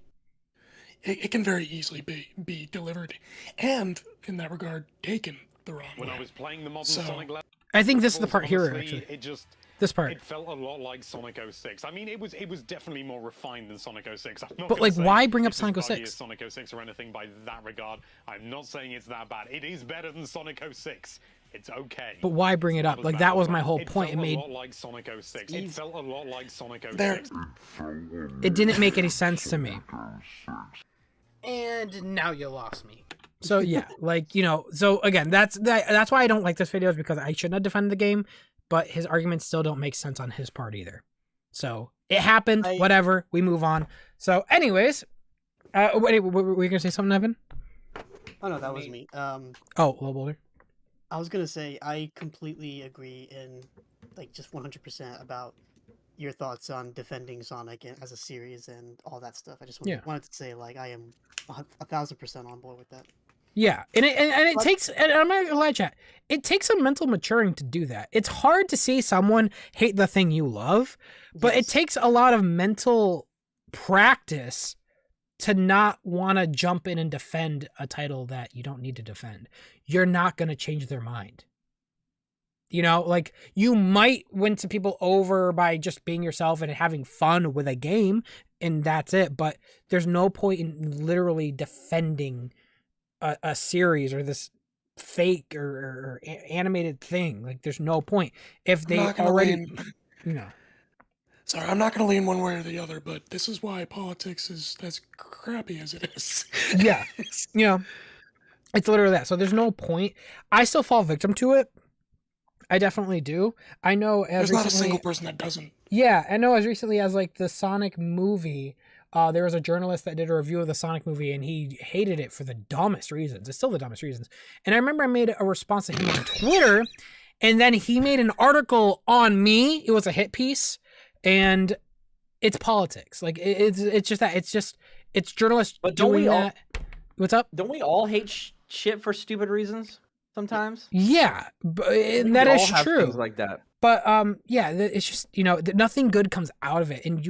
it can very easily be delivered, and in that regard, taken the wrong way. When I was playing the modern Sonic level, I think this is the part here, honestly, actually. This part. It felt a lot like Sonic 06. I mean, it was definitely more refined than Sonic 06. I'm not But, gonna like, say why bring up it's as Sonic buggy 06? as Sonic 06 or anything by that regard. I'm not saying it's that bad. It is better than Sonic 06. It's okay. But why bring it up? Like, that was my whole point. It felt made a lot like Sonic 06. It felt a lot like Sonic 06. it didn't make any sense to me. And now you lost me. So yeah, like, you know, so again, that's why I don't like this video, is because I shouldn't have defended the game, but his arguments still don't make sense on his part either. So it happened, whatever, we move on. So anyways, wait, were you gonna say something, Evan? Oh no, that was me. Oh, a little bolder. I was gonna say I completely agree in like just 100% about your thoughts on defending Sonic as a series and all that stuff. I just wanted to say like I am 1,000% on board with that. Yeah, and it takes, and I'm not gonna lie, chat, it takes some mental maturing to do that. It's hard to see someone hate the thing you love, but it takes a lot of mental practice to not want to jump in and defend a title that you don't need to defend. You're not going to change their mind. You know, like, you might win some people over by just being yourself and having fun with a game, and that's it, but there's no point in literally defending a series or this fake or animated thing. Like, there's no point if they already, you know. Sorry, I'm not going to lean one way or the other, but this is why politics is as crappy as it is. Yeah, you know, it's literally that. So there's no point. I still fall victim to it. I definitely do. I know as there's not a single person that doesn't. Yeah, I know as recently as like the Sonic movie. There was a journalist that did a review of the Sonic movie, and he hated it for the dumbest reasons. It's still the dumbest reasons. And I remember I made a response to him on Twitter, and then he made an article on me. It was a hit piece, and it's politics. Like, it's just that. It's journalists doing that. What's up? Don't we all hate shit for stupid reasons sometimes? Yeah, and that is true. Things like that. But yeah, it's just, you know, nothing good comes out of it, and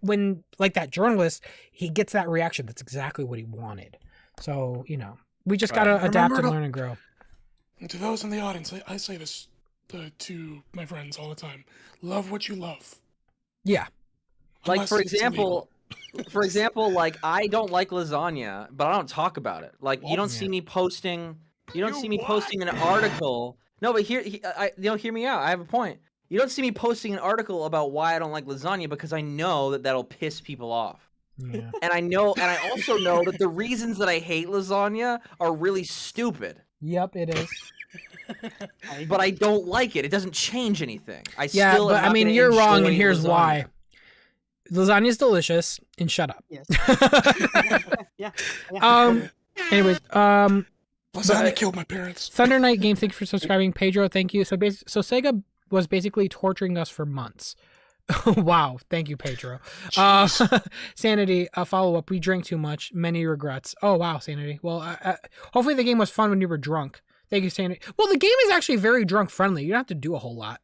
when like that journalist, he gets that reaction, that's exactly what he wanted. So, you know, we just gotta adapt and learn and grow. And to those in the audience, I say this to my friends all the time: love what you love. Yeah. Like, for example, like, I don't like lasagna, but I don't talk about it. Like, you don't see me posting. You don't see me posting an article. No, but hear me out. I have a point. You don't see me posting an article about why I don't like lasagna, because I know that that'll piss people off. Yeah. And I also know that the reasons that I hate lasagna are really stupid. Yep, it is. But I don't like it. It doesn't change anything. But I mean, you're wrong, and here's why. Lasagna is delicious, and shut up. Yes. Yeah. Anyways, lasagna killed my parents. Thunder Knight Game, thank you for subscribing. Pedro, thank you. So Sega was basically torturing us for months. Wow, thank you, Pedro. Sanity, follow-up. We drank too much. Many regrets. Oh, wow, Sanity. Well, hopefully the game was fun when you were drunk. Thank you, Sanity. Well, the game is actually very drunk-friendly. You don't have to do a whole lot.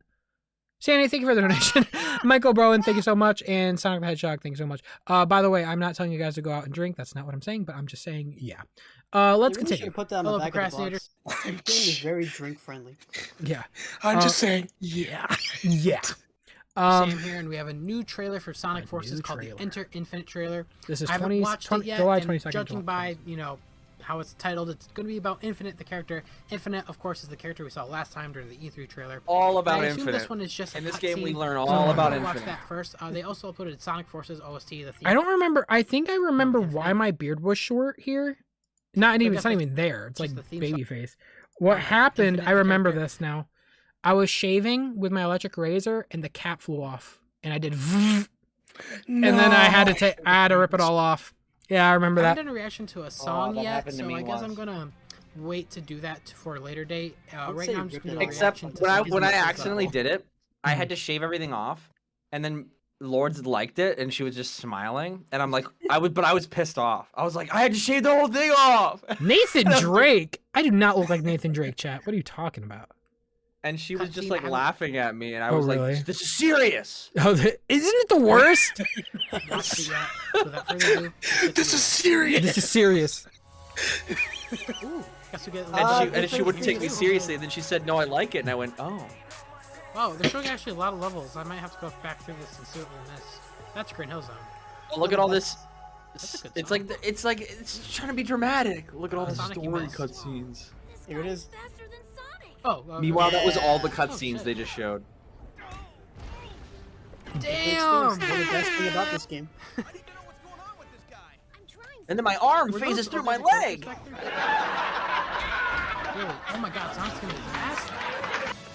Sanity, thank you for the donation. Michael Browen, thank you so much. And Sonic the Hedgehog, thank you so much. By the way, I'm not telling you guys to go out and drink. That's not what I'm saying, but I'm just saying, yeah. Let's continue. Put that on the back of the box. The game is very drink-friendly. Yeah. I'm just saying, yeah. Yeah. Same here, and we have a new trailer for Sonic Forces called the Enter Infinite trailer. This is I haven't watched it yet, July and 22nd. judging by, you know, how it's titled, it's going to be about Infinite, the character. Infinite, of course, is the character we saw last time during the E3 trailer. All about I assume Infinite. This one is just in this cutscene, game, we learn all about Infinite. Infinite. Watch that first. They also uploaded Sonic Forces OST. I don't remember. I think I remember why my beard was short here. Not even. I It's not guess even there. It's like just the theme song. Babyface. What happened? Infinite I remember character. this now. I was shaving with my electric razor, and the cap flew off, and I did, and then I had to rip it all off. Yeah, I remember I that. haven't done a reaction to a song that yet, happened to so me I guess I'm once. gonna wait to do that for a later date. Right say now, I'm just rip gonna it do a off. Except reaction to when I something when I that's accidentally level. did it, I had to shave everything off, and then Lourdes liked it, and she was just smiling, and I'm like, but I was pissed off. I was like, I had to shave the whole thing off. Nathan And I was like- Drake. I do not look like Nathan Drake, chat. What are you talking about? And she was just Cutscene, like I would- laughing at me, and I Oh, was really? like, this is serious. Oh, isn't it the worst? Watch it yet. Without further ado, This is serious. This is serious. Ooh, guess we get. And she wouldn't take me seriously. And then she said, no, I like it. And I went, oh. Wow, they're showing actually a lot of levels. I might have to go back through this and see what we'll miss. That's Green Hill Zone. Well, look at all this. That's a good It's song. like it's trying to be dramatic. Look at all the Sonic, you story missed. cutscenes. Here it is. Oh, Meanwhile, that was all the Oh, cutscenes shit. they just showed. Damn! One of the best thing about this game. And then my arm Were phases those through my other characters leg. back there? Really? Oh my god, Sonic's gonna be fast.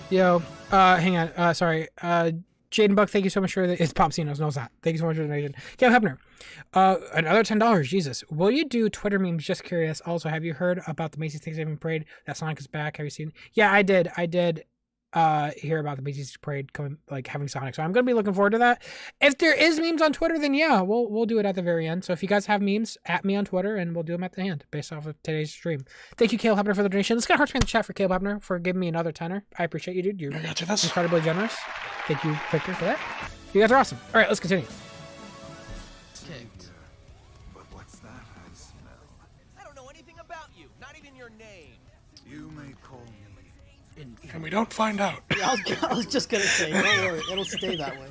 Yo, hang on. Sorry. Jaden Buck, thank you so much for the. It's Popsinos, knows that. Thank you so much for the donation. Cam Hebner, another $10. Jesus. Will you do Twitter memes? Just curious. Also, have you heard about the Macy's Thanksgiving Parade? That Sonic is back. Have you seen? Yeah, I did. Hear about the Macy's Parade coming, like having Sonic. So I'm gonna be looking forward to that. If there is memes on Twitter, then yeah, we'll do it at the very end. So if you guys have memes, at me on Twitter, and we'll do them at the end based off of today's stream. Thank you, Caleb Hebner, for the donation. Let's get a heart in the chat for Caleb Hebner for giving me another $10. I appreciate you, dude. You're I got you this. incredibly generous. Thank you, Victor, for that. You guys are awesome. All right, let's continue. Ticked. But what's that I smell? I don't know anything about you, not even your name. You may call me. And we don't find out. Yeah, I was just gonna say, don't worry, it'll stay that way.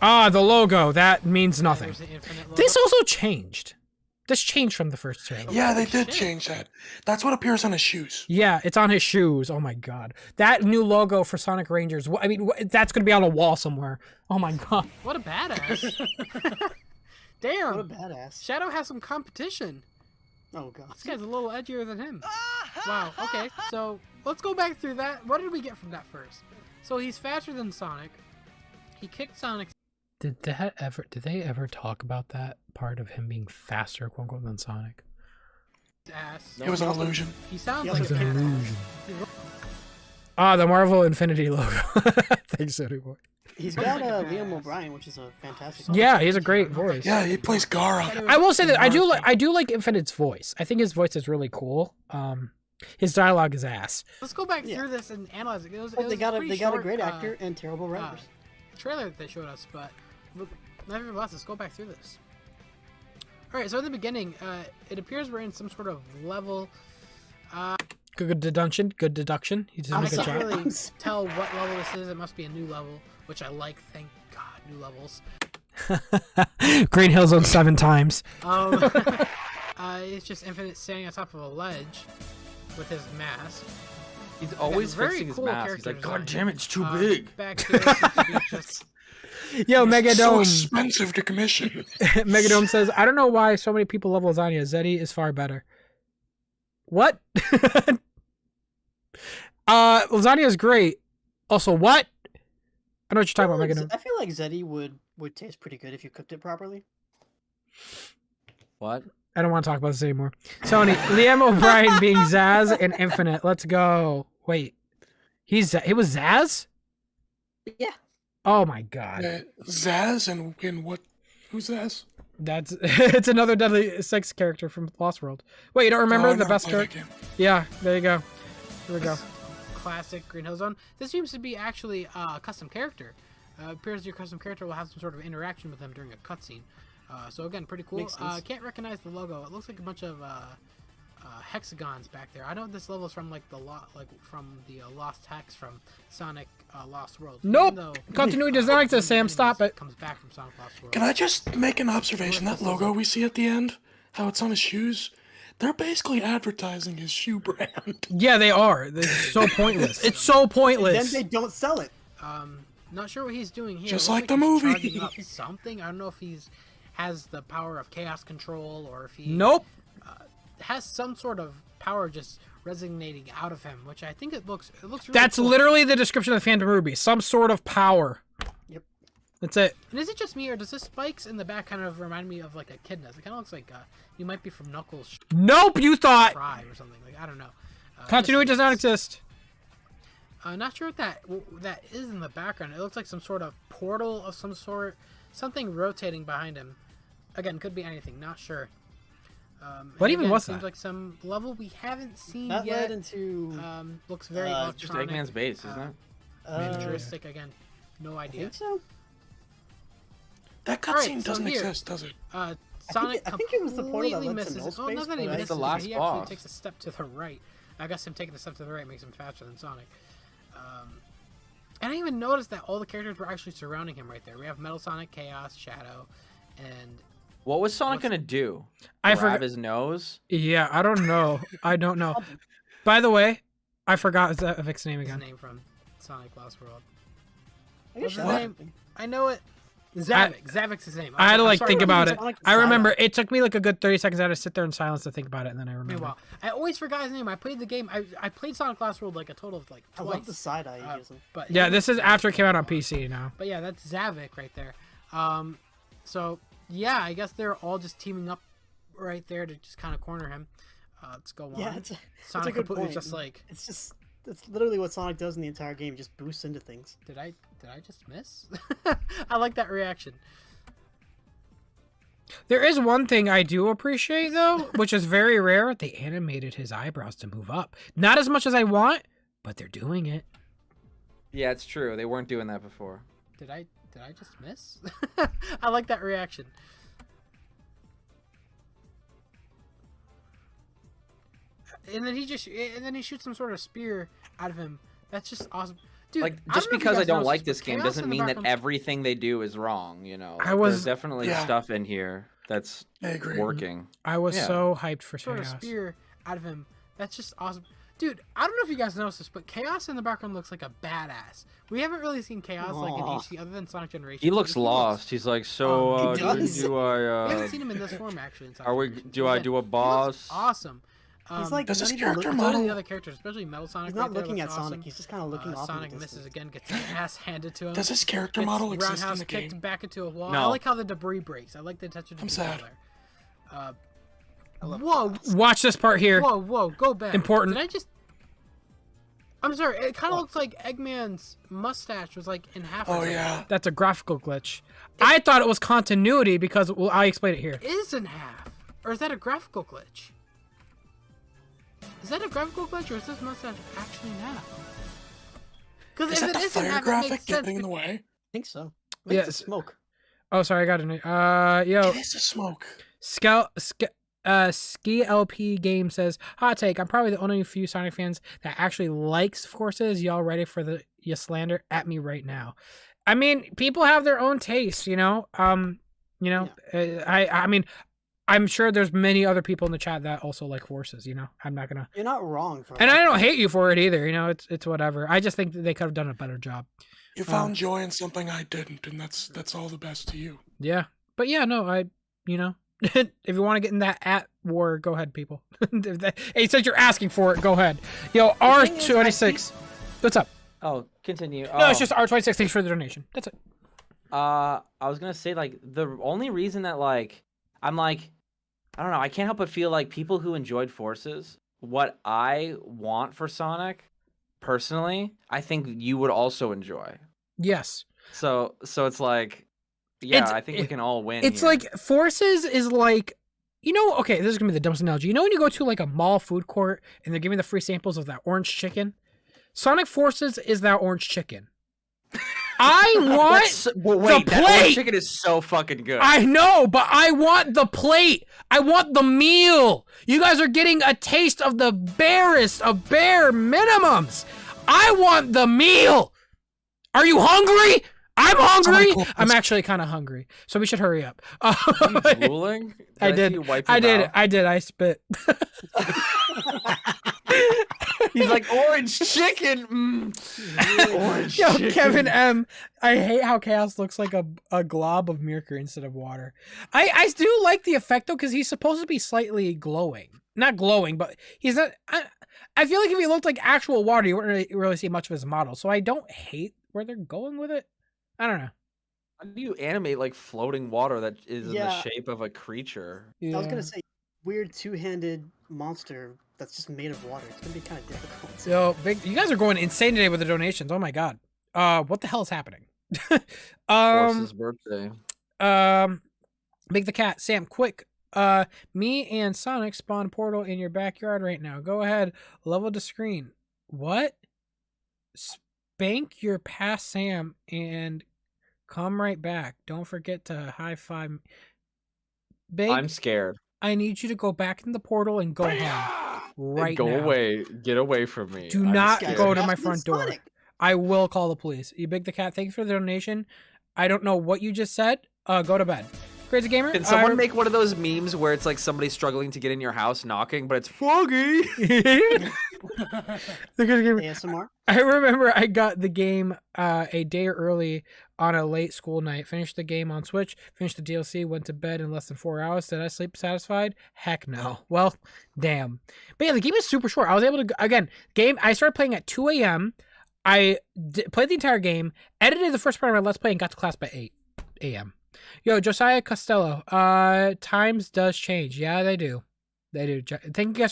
Ah, the logo. That means nothing. There's the infinite logo. This also changed. This changed from the first trailer. Yeah, they did change that. That's what appears on his shoes. Yeah, it's on his shoes. Oh my god. That new logo for Sonic Rangers. I mean, that's going to be on a wall somewhere. Oh my god. What a badass. Damn. What a badass. Shadow has some competition. Oh god. This guy's a little edgier than him. Wow, okay. So, let's go back through that. What did we get from that first? So, he's faster than Sonic. He kicked Sonic's Did they ever talk about that part of him being faster, quote unquote, than Sonic? ass. It was an illusion. He sounds He like also a kicked cat. illusion. The Marvel Infinity logo. Thanks, anymore. He's got Liam O'Brien, which is a fantastic. Yeah, he has a great voice. Yeah, he plays Gara. I will say that I do like Infinite's voice. I think his voice is really cool. His dialogue is ass. Let's go back through this and analyze it. It was But they got pretty a short, great actor and terrible writers. Trailer that they showed us, but nevertheless, let's go back through this. All right, so in the beginning, it appears we're in some sort of level. Good deduction. Good deduction. He did a I good can't job. really tell what level this is. It must be a new level, which I like. Thank God, new levels. Green Hill Zone 7 times. It's just Infinite standing on top of a ledge with his mask. He's always very fixing his cool mask. He's character like, God design. damn it, it's too big. Back here, seems to be just Yo, So Megadome. expensive to commission. Megadome says, I don't know why so many people love lasagna. Zeddy is far better. What? Lasagna is great. Also, what? I know what you're talking about, Megadome. I feel like Zeddy would taste pretty good if you cooked it properly. What? I don't want to talk about this anymore. Sony, Liam O'Brien being Zaz and Infinite. Let's go. Wait. He was Zaz? Yeah. Oh my god. Zaz and in what? Who's Zaz? That's it's another Deadly Six character from Lost World. Wait, you don't remember Oh, I the never best played that character? game. Yeah, there you go. Here we go. classic Green Hill Zone. This seems to be actually a custom character. Appears your custom character will have some sort of interaction with them during a cutscene. So again, pretty cool. Makes sense. Can't recognize the logo. It looks like a bunch of hexagons back there. I know this level is from like the lost hex from Sonic Lost World. Nope. Even though, Continuity does not exist, Sam. Stop it. Comes back from Sonic Lost World. Can I just make an observation? That logo we see at the end, how it's on his shoes, they're basically advertising his shoe brand. Yeah, they are. It's so pointless. It's so pointless. Then they don't sell it. Not sure what he's doing here. Just It looks like the he's movie. charging up something. I don't know if he's has the power of chaos control, or if he has some sort of power just resonating out of him, which I think it looks really That's cool. literally the description of the Phantom Ruby. Some sort of power. Yep. That's it. And is it just me, or does the spikes in the back kind of remind me of like Echidnas? It kind of looks like you might be from Knuckles. Nope, you thought. Fry or something. Like, I don't know. Continuity does not exist. Not sure what that is in the background. It looks like some sort of portal of some sort. Something rotating behind him. Again, could be anything. Not sure. What even was seems that? like some level we haven't seen That yet. led into looks very just electronic. Eggman's base, isn't it? Futuristic again. No idea. I think so. That All right, cutscene so doesn't here, exist, does it? Sonic I think it was the portal that completely led to misses. null Oh, space, not that he but That's misses. the last He boss. actually takes a step to the right. I guess him taking a step to the right makes him faster than Sonic. And I even noticed that all the characters were actually surrounding him right there. We have Metal Sonic, Chaos, Shadow, and What was Sonic gonna do? I Grab forgot his nose? Yeah, I don't know. I don't know. By the way, I forgot Vic's name his again. name from Sonic Lost World. Maybe What's his what? name? I know it. Zavik. Zavik's his name. I had to I'm like sorry think about about that. it. I remember it took me like a good 30 seconds. I had to sit there in silence to think about it, and then I remember. Meanwhile, I always forgot his name. I played the game. I played Sonic Lost World like a total of like I twice. love the side eye he gives him. But Yeah, this is after it came out on PC now. But yeah, that's Zavik right there. So yeah, I guess they're all just teaming up right there to just kind of corner him. Let's go on. Yeah, it's a Sonic good completely point. just like. It's literally what Sonic does in the entire game. Just boosts into things. Did I just miss? I like that reaction. There is one thing I do appreciate though, which is very rare. They animated his eyebrows to move up. Not as much as I want, but they're doing it. Yeah, it's true. They weren't doing that before. Did I just miss? I like that reaction. And then he shoots some sort of spear out of him. That's just awesome. Dude, Like, I just don't know if you because I guys don't noticed like this, this but game Chaos doesn't in the mean that background- everything they do is wrong, you know. I was- There's definitely stuff in here that's working. I was so hyped for sort of Chaos. spear out of him. That's just awesome. Dude, I don't know if you guys noticed this, but Chaos in the background looks like a badass. We haven't really seen Chaos like in Aw. HD other than Sonic Generations. He looks but lost. He's like, so he does. do We I haven't seen him in this form actually. In Sonic are we Generations. do I Again, do a he looks boss? Awesome. He's like, Does not his even character looking- Some of model? the other characters, especially Metal Sonic. He's not right there, looking looks at Sonic. awesome. He's just kind of looking off. in Sonic the misses distance. again, gets his ass handed to him. Does his character Gets model exist in roundhouse the kicked game? back into a wall. No. I like how the debris breaks. I like the touch of the I'm detail sad. there. Whoa, Watch this part here. whoa, go back. Important. Did I just? I'm sorry. It kind of looks like Eggman's mustache was like in half. Oh or yeah. That's a graphical glitch. I thought it was continuity because, well, I explain it here. It is in half, or is that a graphical glitch? Is that a graphical glitch, or is this mustache actually in half? Because Is if that it the is in fire half, it graphic makes sense. getting in the way? I think so. Yes. It's smoke. Oh, sorry, I got it. Yo, It is a smoke. Ski LP Game says, hot take, I'm probably the only few Sonic fans that actually likes Forces. Y'all ready for the slander at me right now? I mean, people have their own tastes, you know. I mean, I'm sure there's many other people in the chat that also like Forces, you know. I'm not gonna. You're not wrong. And I don't hate you for it either, you know. It's whatever. I just think that they could have done a better job. You found joy in something I didn't, and that's all the best to you. Yeah, but yeah, no, if you want to get in that at war, go ahead, people. Hey, since you're asking for it, go ahead. Yo, R26, what's up? Oh, continue. No, it's just R26. Thanks for the donation. That's it. I was gonna say, like, the only reason that, like, I'm like, I don't know, I can't help but feel like people who enjoyed Forces, what I want for Sonic, personally, I think you would also enjoy. Yes. So it's like, yeah, I think we can all win. It's here. like Forces is like, you know, okay, this is gonna be the dumbest analogy. You know when you go to like a mall food court and they're giving the free samples of that orange chicken? Sonic Forces is that orange chicken. I want wait, the that orange plate. chicken is so fucking good. I know, but I want the plate. I want the meal. You guys are getting a taste of the barest of bare minimums. I want the meal. Are you hungry? I'm hungry. I'm actually kind of hungry, so we should hurry up. Drooling? I see did. you wipe I your did. mouth? I did. I spit. He's like, orange chicken. Orange Yo, chicken. Kevin M. I hate how Chaos looks like a glob of mercury instead of water. I do like the effect though, because he's supposed to be slightly glowing. Not glowing, but he's not. I feel like if he looked like actual water, you wouldn't really see much of his model. So I don't hate where they're going with it. I don't know. How do you animate like floating water that is in the Yeah. shape of a creature? I was gonna say weird two-handed monster that's just made of water. It's gonna be kind of difficult. Yo, you guys are going insane today with the donations. Oh my god. What the hell is happening? Force's birthday. Make the cat Sam quick. Me and Sonic spawn portal in your backyard right now. Go ahead, level the screen. What? Spank your past Sam and come right back. Don't forget to high five. Big, I'm scared. I need you to go back in the portal and go home right Go now. away. Get away from me. Do I'm not scared. go to my front door. I will call the police. You Big the Cat, thank you for the donation. I don't know what you just said. Go to bed. Crazy Gamer. Can someone make one of those memes where it's like somebody struggling to get in your house knocking, but it's foggy? ASMR. I remember I got the game a day early on a late school night. Finished the game on Switch. Finished the DLC. Went to bed in less than 4 hours. Did I sleep satisfied? Heck no. Well, damn. But yeah, the game is super short. I was able to I started playing at 2 a.m. I played the entire game, edited the first part of my Let's Play, and got to class by 8 a.m. Yo, Josiah Costello. Times does change. Yeah, they do. They do. Thank you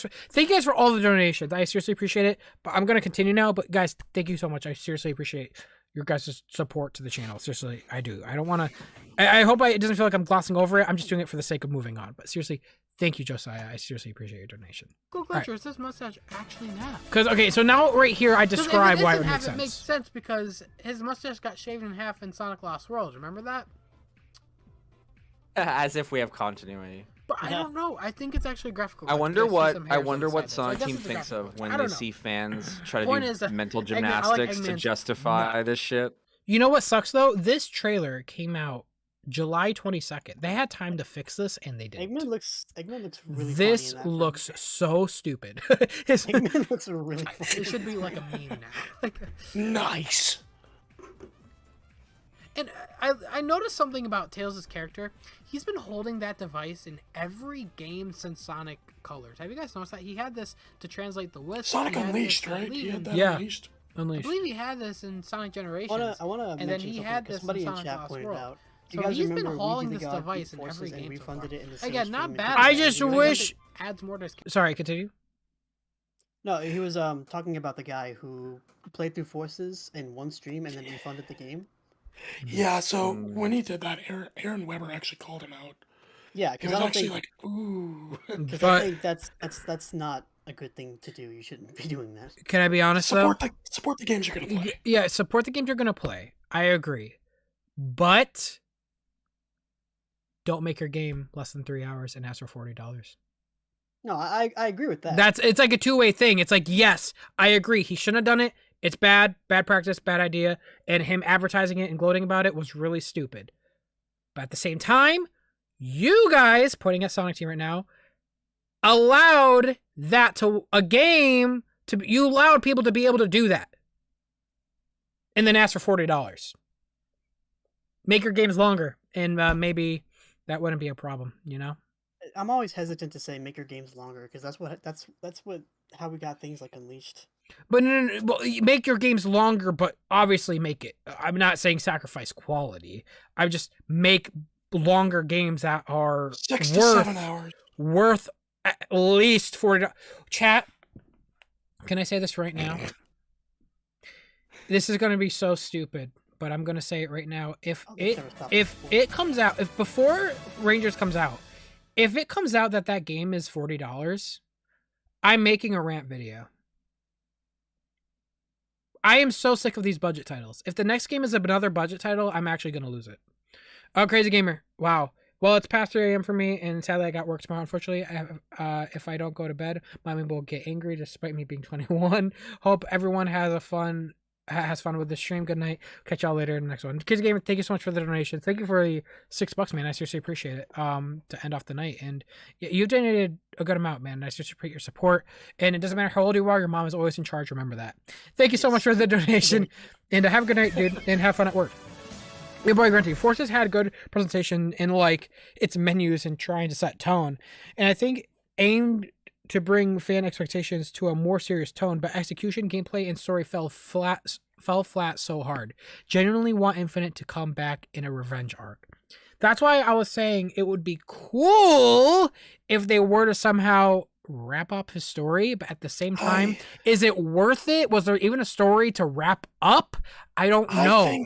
guys for all the donations. I seriously appreciate it. But I'm gonna continue now. But guys, thank you so much. I seriously appreciate your guys' support to the channel. Seriously, I do. I don't want to. I hope it doesn't feel like I'm glossing over it. I'm just doing it for the sake of moving on. But seriously, thank you, Josiah. I seriously appreciate your donation. Cool Glitcher, is this mustache actually now? Because so now right here I describe why it would make sense. It makes sense because his mustache got shaved in half in Sonic Lost World. Remember that? As if we have continuity. But I don't know. I think it's actually graphical. I wonder what Sonic Team thinks of when they see fans try to do mental gymnastics to justify this shit. You know what sucks though? This trailer came out July 22nd. They had time to fix this and they didn't. Eggman looks really This funny in that looks so stupid. Eggman looks really funny. It should be like a meme now. Nice. And I noticed something about Tails' character. He's been holding that device in every game since Sonic Colors. Have you guys noticed that? He had this to translate the wisp. Sonic Unleashed, right? He had that Unleashed. I believe he had this in Sonic Generations. I want to and then he had this in Sonic Lost World. So he's been hauling this device in every game so far. Again, not bad. I just wish... Adds more to his... Sorry, continue. No, he was talking about the guy who played through Forces in one stream and then refunded the game. Yeah, so when he did that, Aaron Weber actually called him out. Yeah, he because was I don't actually think, like, ooh. Because I think that's not a good thing to do. You shouldn't be doing that. Can I be honest Support the games you're gonna play. Yeah, support the games you're gonna play. I agree, but don't make your game less than 3 hours and ask for $40. No, I agree with that. It's like a two-way thing. It's like, yes, I agree. He shouldn't have done it. It's bad practice, bad idea, and him advertising it and gloating about it was really stupid. But at the same time, you guys, pointing at Sonic Team right now, allowed that to a game to you allowed people to be able to do that, and then ask for $40. Make your games longer, and maybe that wouldn't be a problem. You know. I'm always hesitant to say make your games longer because that's how we got things like Unleashed. But no, well, make your games longer, but obviously make it. I'm not saying sacrifice quality. I just make longer games that are 6 to 7 hours. Worth at least $40. Chat, can I say this right now? This is going to be so stupid, but I'm going to say it right now. If it comes out, if before Rangers comes out, if it comes out that game is $40, I'm making a rant video. I am so sick of these budget titles. If the next game is another budget title, I'm actually going to lose it. Oh, Crazy Gamer. Wow. Well, it's past 3 a.m. for me, and sadly I got work tomorrow, unfortunately. If I don't go to bed, mommy will get angry despite me being 21. Hope everyone has a fun has fun with the stream. Good night. Catch y'all later in the next one. Kids Gamer, thank you so much for the donation. Thank you for the $6, man. I seriously appreciate it. To end off the night, and you donated a good amount, man. I seriously appreciate your support. And it doesn't matter how old you are, your mom is always in charge. Remember that. Thank you so much for the donation, and have a good night, dude, and have fun at work. Your boy Grunty, Forces had good presentation in like its menus and trying to set tone, and I think aimed to bring fan expectations to a more serious tone, but execution, gameplay, and story fell flat so hard. Genuinely want Infinite to come back in a revenge arc. That's why I was saying it would be cool if they were to somehow wrap up his story, but at the same time, is it worth it? Was there even a story to wrap up? I don't know.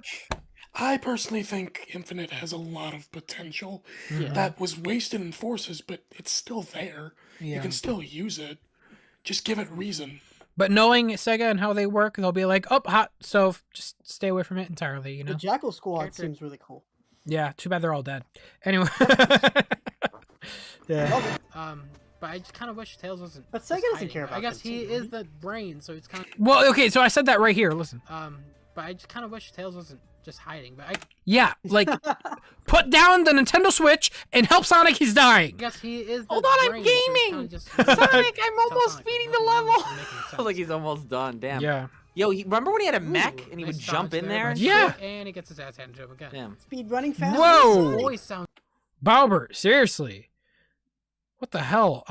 I personally think Infinite has a lot of potential that was wasted in Forces, but it's still there. You can still use it. Just give it reason. But knowing Sega and how they work, they'll be like, oh, hot, so just stay away from it entirely, you know? The Jackal Squad seems really cool. Yeah, too bad they're all dead. Anyway. Yeah. But I just kind of wish Tails wasn't. But Sega doesn't care about I guess that he too, is the brain, so it's kind of. Well, okay, so I said that right here. Listen. But I just kind of wish Tails wasn't just hiding. But yeah, like put down the Nintendo Switch and help Sonic. He's dying. I guess he is. The Hold on, brain, I'm gaming. Sonic, I'm almost beating the level. Like he's almost done. Damn. Yeah. Yo, remember when he had a mech and he would jump in there? Yeah. And he gets his ass handed to him again. Damn. Speed running fast. Whoa. Voice sound. Baubert, seriously. What the hell?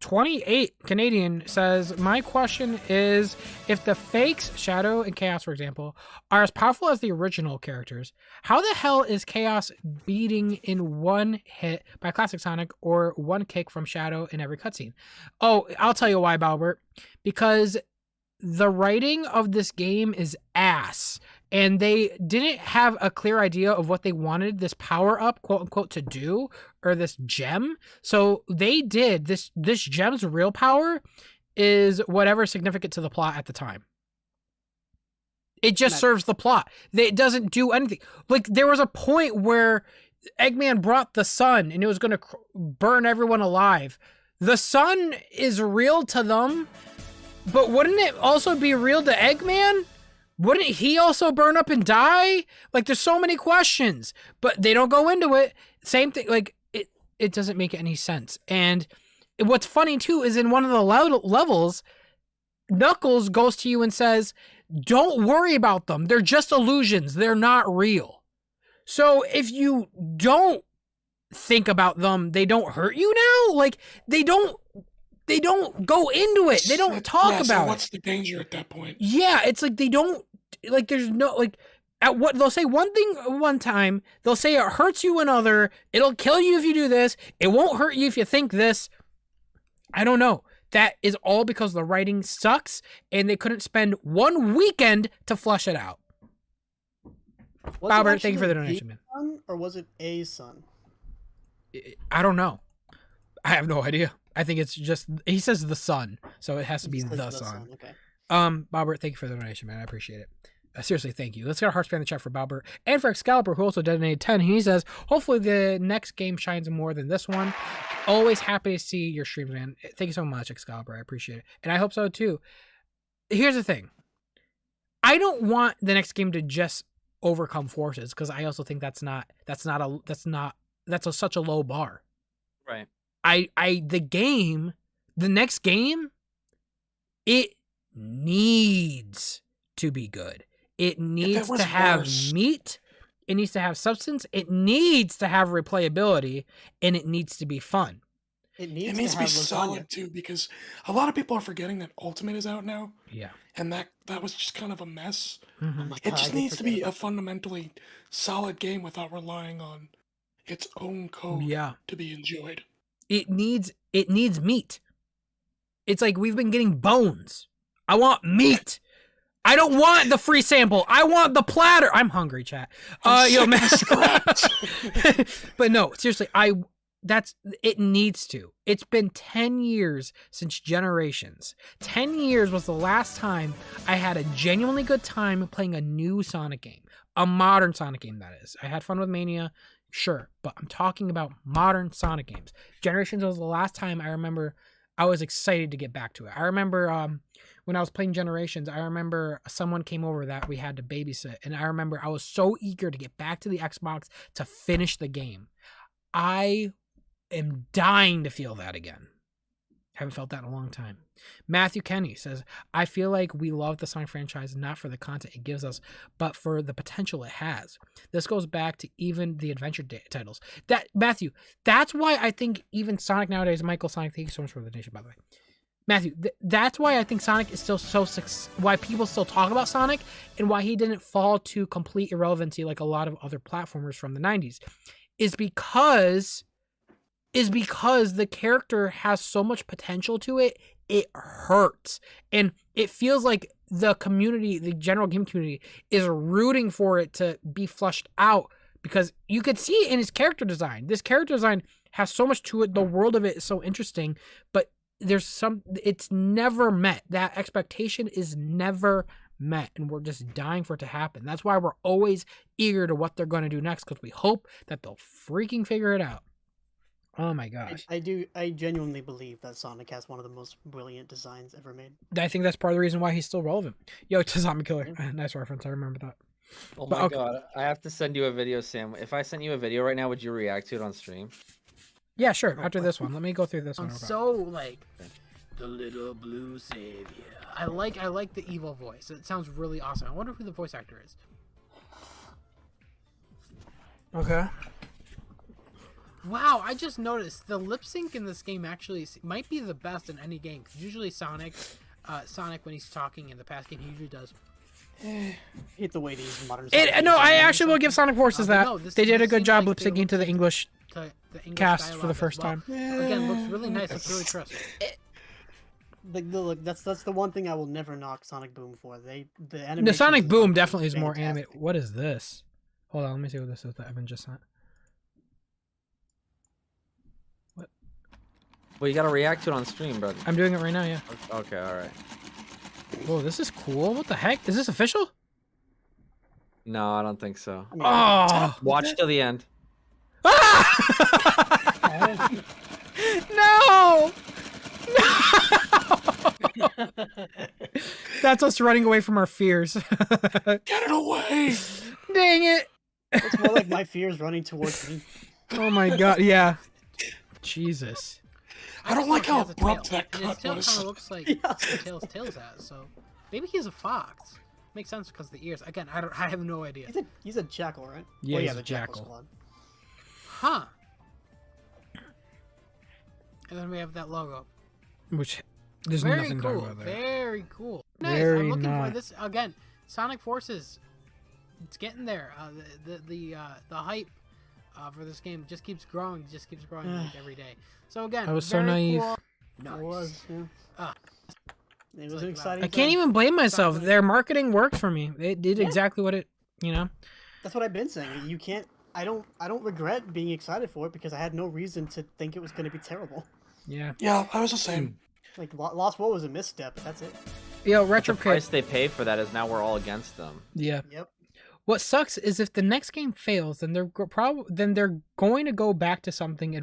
28 Canadian says, my question is, if the fakes, Shadow and Chaos, for example, are as powerful as the original characters, how the hell is Chaos beating in one hit by Classic Sonic or one kick from Shadow in every cutscene? Oh, I'll tell you why, Baubert. Because the writing of this game is ass. And they didn't have a clear idea of what they wanted this power up, quote unquote, to do, or this gem. So they did this gem's real power is whatever significant to the plot at the time. It just serves the plot. It doesn't do anything. Like there was a point where Eggman brought the sun and it was going to burn everyone alive. The sun is real to them, but wouldn't it also be real to Eggman? Wouldn't he also burn up and die? Like, there's so many questions, but they don't go into it. Same thing, like, it doesn't make any sense. And what's funny, too, is in one of the levels, Knuckles goes to you and says, don't worry about them. They're just illusions. They're not real. So if you don't think about them, they don't hurt you now? Like, they don't go into it. They don't talk about it. What's the danger at that point? Yeah, it's like they don't, like there's no, like, at what they'll say one thing one time, they'll say it hurts you another, it'll kill you if you do this, it won't hurt you if you think this. I don't know. That is all because the writing sucks and they couldn't spend one weekend to flush it out. Albert, thank you for the donation, man. Son, or was it a son? I don't know. I have no idea. I think it's just, he says the sun, so it has to be the sun. Okay. Baubert, thank you for the donation, man. I appreciate it. Seriously, thank you. Let's get a heart span in the chat for Baubert and for Excalibur, who also donated 10. He says, hopefully the next game shines more than this one. Always happy to see your streams, man. Thank you so much, Excalibur. I appreciate it. And I hope so too. Here's the thing. I don't want the next game to just overcome Forces, because I also think that's such a low bar. Right. The next game, it needs to be good. It needs to have meat. It needs to have substance. It needs to have replayability, and it needs to be fun. It needs to be solid too, because a lot of people are forgetting that Ultimate is out now. Yeah. And that was just kind of a mess. Mm-hmm. It just needs to be a fundamentally solid game without relying on its own code to be enjoyed. It needs meat. It's like we've been getting bones. I want meat. I don't want the free sample. I want the platter. I'm hungry, chat. Man. But no, seriously, it needs to. It's been 10 years since Generations. 10 years was the last time I had a genuinely good time playing a new Sonic game. A modern Sonic game, that is. I had fun with Mania. Sure, but I'm talking about modern Sonic games. Generations was the last time I remember I was excited to get back to it. I remember when I was playing Generations, I remember someone came over that we had to babysit, and I remember I was so eager to get back to the Xbox to finish the game. I am dying to feel that again. Haven't felt that in a long time. Matthew Kenny says, I feel like we love the Sonic franchise not for the content it gives us, but for the potential it has. This goes back to even the adventure titles. Matthew, that's why I think even Sonic nowadays, Michael Sonic, thank you so much for the donation, by the way. Matthew, that's why I think Sonic is still why people still talk about Sonic and why he didn't fall to complete irrelevancy like a lot of other platformers from the 90s is because the character has so much potential to it, it hurts. And it feels like the community, the general game community, is rooting for it to be flushed out because you could see it in his character design. This character design has so much to it. The world of it is so interesting, but it's never met. That expectation is never met, and we're just dying for it to happen. That's why we're always eager to what they're going to do next, because we hope that they'll freaking figure it out. Oh my gosh. I genuinely believe that Sonic has one of the most brilliant designs ever made. I think that's part of the reason why he's still relevant. Yo, to Zombie Killer. Nice reference. I remember that. Oh my god. I have to send you a video, Sam. If I sent you a video right now, would you react to it on stream? Yeah, sure. After this one. Let me go through this one. I'm so like the little blue savior. I like the evil voice. It sounds really awesome. I wonder who the voice actor is. Okay. Wow, I just noticed the lip sync in this game actually might be the best in any game. Cause usually Sonic when he's talking in the past game, he usually does. Hate the way these modern. No, I actually will give Sonic Forces that they did a good job lip syncing to the English cast for the first time. Again, looks really nice. It's really crisp. Look, that's the one thing I will never knock Sonic Boom for. The Sonic Boom definitely is more animated. What is this? Hold on, let me see what this is that Evan just sent. Well, you gotta react to it on stream, bro. I'm doing it right now, yeah. Okay, alright. Whoa, this is cool. What the heck? Is this official? No, I don't think so. Oh! Watch till the end. No! No! That's us running away from our fears. Get it away! Dang it! It's more like my fears running towards me. Oh my god, yeah. Jesus. I don't like how abrupt that cut his tail was. kind of looks like the tails has, so maybe he's a fox. Makes sense because of the ears. Again, I have no idea. He's a jackal, right? Yeah, well, he's a jackal. Squad. Huh. And then we have that logo. Which there's very nothing cool. to talk about there. Very cool. Nice. Very I'm looking not. for this again. Sonic Forces. It's getting there. The hype for this game just keeps growing. Like every day. So again, I was very so naive. Cool. Nice. It was. Yeah. It was an exciting. I can't even blame myself. Their marketing worked for me. They did exactly what it, That's what I've been saying. You can't. I don't regret being excited for it because I had no reason to think it was going to be terrible. Yeah. Yeah, I was the same. Like Lost World was a misstep, but that's it. Yo, The Retro price they pay for that is now we're all against them. Yeah. Yep. What sucks is if the next game fails, then they're going to go back to something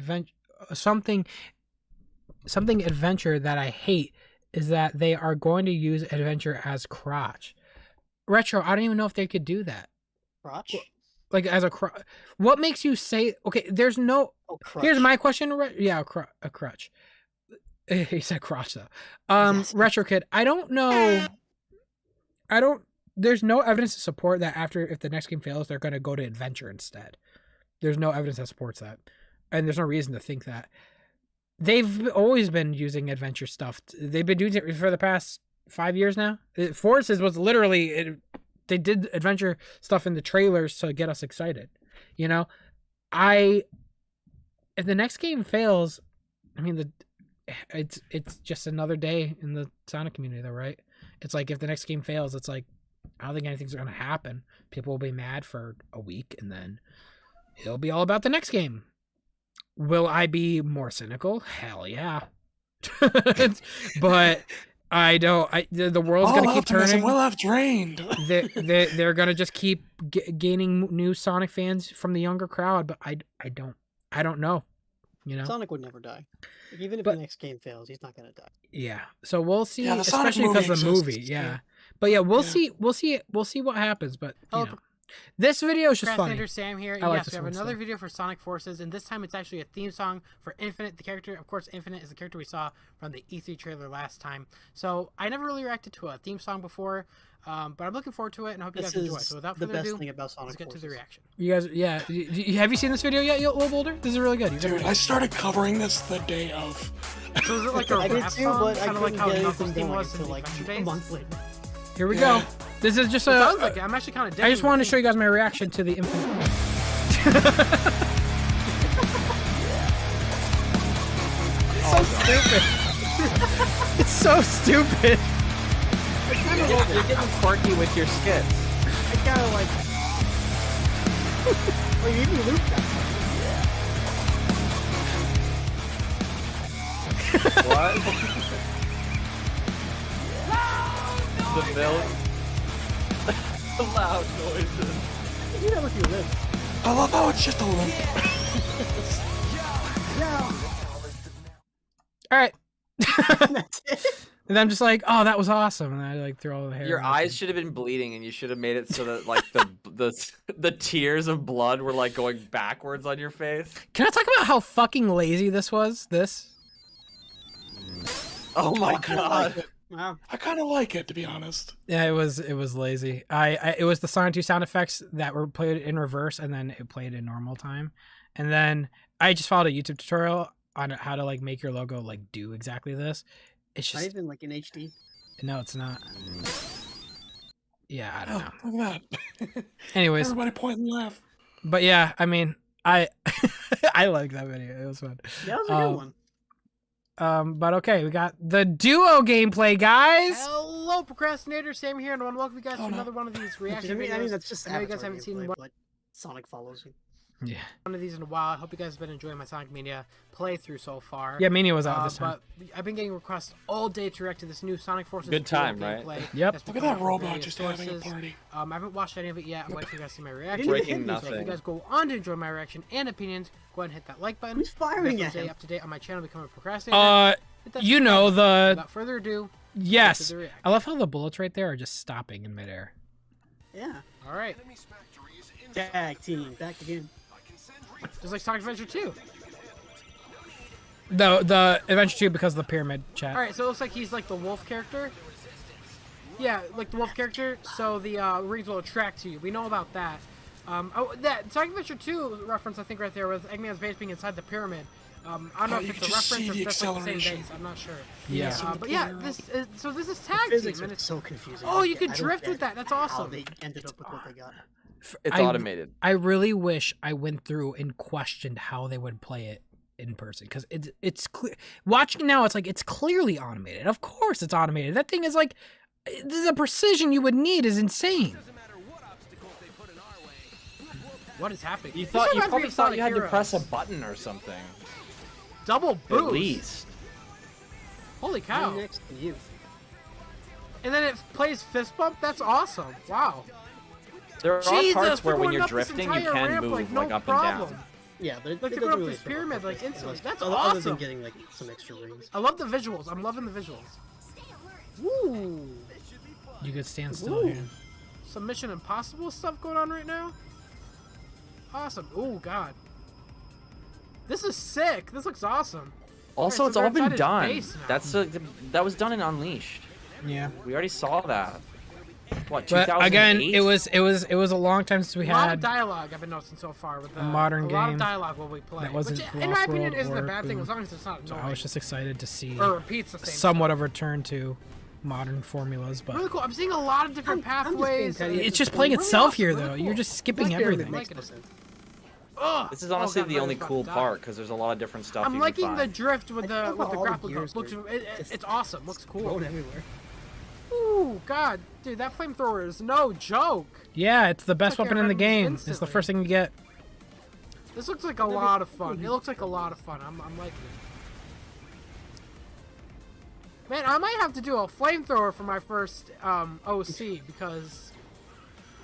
adventure that I hate is that they are going to use adventure as crotch. Retro, I don't even know if they could do that. Crotch? Like as a crotch. What makes you say okay? There's no. Here's my question. Yeah, a crutch. He said crotch though. Retro Kid. I don't know. There's no evidence to support that if the next game fails, they're going to go to adventure instead. There's no evidence that supports that. And there's no reason to think that. They've always been using adventure stuff. They've been doing it for the past 5 years now. Forces was literally, they did adventure stuff in the trailers to get us excited. If the next game fails, I mean, it's just another day in the Sonic community though, right? It's like if the next game fails, it's like, I don't think anything's going to happen. People will be mad for a week, and then it'll be all about the next game. Will I be more cynical? Hell yeah. But I don't. The world's going to keep turning. Will have drained. They're going to just keep gaining new Sonic fans from the younger crowd, but I don't know. You know, Sonic would never die. Like, even if But- the next game fails, he's not gonna die. yeah. So we'll see, Yeah, the Sonic especially because of the movie movie. exists, Yeah. yeah. But yeah, we'll Yeah. see what happens. But you Hello, know, this video is just funny. Procrastinator Sam here. I like Yes, this we have one another still. video for Sonic Forces, and this time it's actually a theme song for Infinite, the character. Of course, Infinite is the character we saw from the E3 trailer last time. So I never really reacted to a theme song before, but I'm looking forward to it, and I hope you This guys enjoy. is So without the further best ado, thing about Sonic let's get to the Forces. reaction. You guys, yeah. Have you seen this video yet, Little Boulder? This is really good. You gotta Dude, I started covering this the day of. So is it like a I did rap too, song, but I kind of like couldn't how get Knuckles anything theme going was in until the like Adventure a Days? month later. Here we Yeah. go. This is just It a. sounds like it. I'm actually kind of. I just wanted to show you guys my reaction to the Infinite. So stupid. It's so stupid. You're getting quirky with your skits. I kind of like. Oh, you even looped that. What? The milk. The loud noises. You do that with your lips. I love how it's just a limp. All right. And I'm just like, oh, that was awesome, and I like throw all the hair. Your in my eyes thing. should have been bleeding, and you should have made it so that like the tears of blood were like going backwards on your face. Can I talk about how fucking lazy this was? This. Oh my I kinda god. like it. Wow. I kind of like it, to be honest. Yeah, it was lazy. It was the Sonic 2 sound effects that were played in reverse, and then it played in normal time, and then I just followed a YouTube tutorial on how to like make your logo like do exactly this. It's Not just even like in HD. no, it's not. Yeah, I don't know. Oh, look at that. Anyways, Everybody point and laugh. but yeah, I mean, I I like that video. It was fun. That was a good one. But okay, we got the duo gameplay, guys. Hello, Procrastinator Sam here, and I want to welcome you guys to Oh, no. another one of these reaction I mean, videos. that's just I know you guys Avatar haven't seen gameplay, one but Sonic follows you. Yeah. of these in a while. I hope you guys have been enjoying my Sonic Mania playthrough so far. Yeah, Mania was out this time. But I've been getting requests all day to react to this new Sonic Forces Good time, duo right? gameplay. Yep. that's Look at been that coming from robot various just having a sources. party. I haven't watched any of it yet. I'm waiting for you guys to see my reaction. Breaking So if nothing. you guys go on to enjoy my reaction and opinions, go ahead and hit that like button. Who's firing You guys at will stay him? up to date on my channel, become a procrastinator. Hit that You subscribe know button. the Without further ado, yes. get to the reaction. I love how the bullets right there are just stopping in midair. Yeah. All right, Tag team, back again. just like Sonic Adventure 2. The Adventure 2 because of the pyramid chat. All right, so it looks like he's like the wolf character. Yeah, like the wolf character. So the rings will attract to you. We know about that. That Sonic Adventure 2 reference, I think, right there with Eggman's base being inside the pyramid. I don't know Oh, if you it's can a just reference see or the if that's like the same acceleration. base. I'm not sure. Yeah. But yeah, this is, so this is tag team, Physics and are it's so confusing. oh, I you don't can get- I don't drift get with that. That's How awesome. they ended up with what they got. It's I- automated. I really wish I went through and questioned how they would play it in person because it's clear. Watching now, it's like it's clearly automated. Of course, it's automated. That thing is like the precision you would need is insane. What is happening? You This thought you reminds me probably of thought Sonic you had to Heroes. press a button or something. double boost. At least. Holy cow! I'm next to you. And then it plays fist bump. That's awesome. Wow. There are Jesus, parts where we're when going you're up this drifting, you entire can ramp, move like, no like up problem. and down. Yeah, but it Look, it they doesn't put up really this show up pyramid, like, like this, instantly. unless- That's other awesome. than getting like some extra rings. I love the visuals. I'm loving the visuals. Woo! You could stand still Ooh. here. Some Mission Impossible stuff going on right now. Awesome. Oh god. This is sick. This looks awesome. Also, Okay, it's so all they're been inside done. his base now. That's that was done in Unleashed. Yeah. We already saw that. What, But 2008? again, it was a long time since we a lot of had dialogue I've been noticing so far with the, a modern a lot game of dialogue while we play. that wasn't which, in my Lost opinion, World isn't a or bad thing Boom. as long as it's not So annoying. I was just excited to see Or repeats the same somewhat of a return to modern formulas, but Really cool. I'm seeing a lot of different I'm just being pathways. petty. it's just playing Really itself awesome, here really though. cool. You're just skipping Blackberry everything. makes Makes no sense. Ugh. This is honestly God, the my only head's about cool to die. part because there's a lot of different stuff. I'm you liking can the find. drift with I the love how all grappling the hook. gears Looks were it's awesome. Looks cool. Thrown everywhere. Ooh, God, dude, that flamethrower is no joke. Yeah, it's the best Like weapon in the it game. happens It's the instantly. first thing you get. This looks like a lot of fun. It looks like a lot of fun. I'm liking it. Man, I might have to do a flamethrower for my first OC because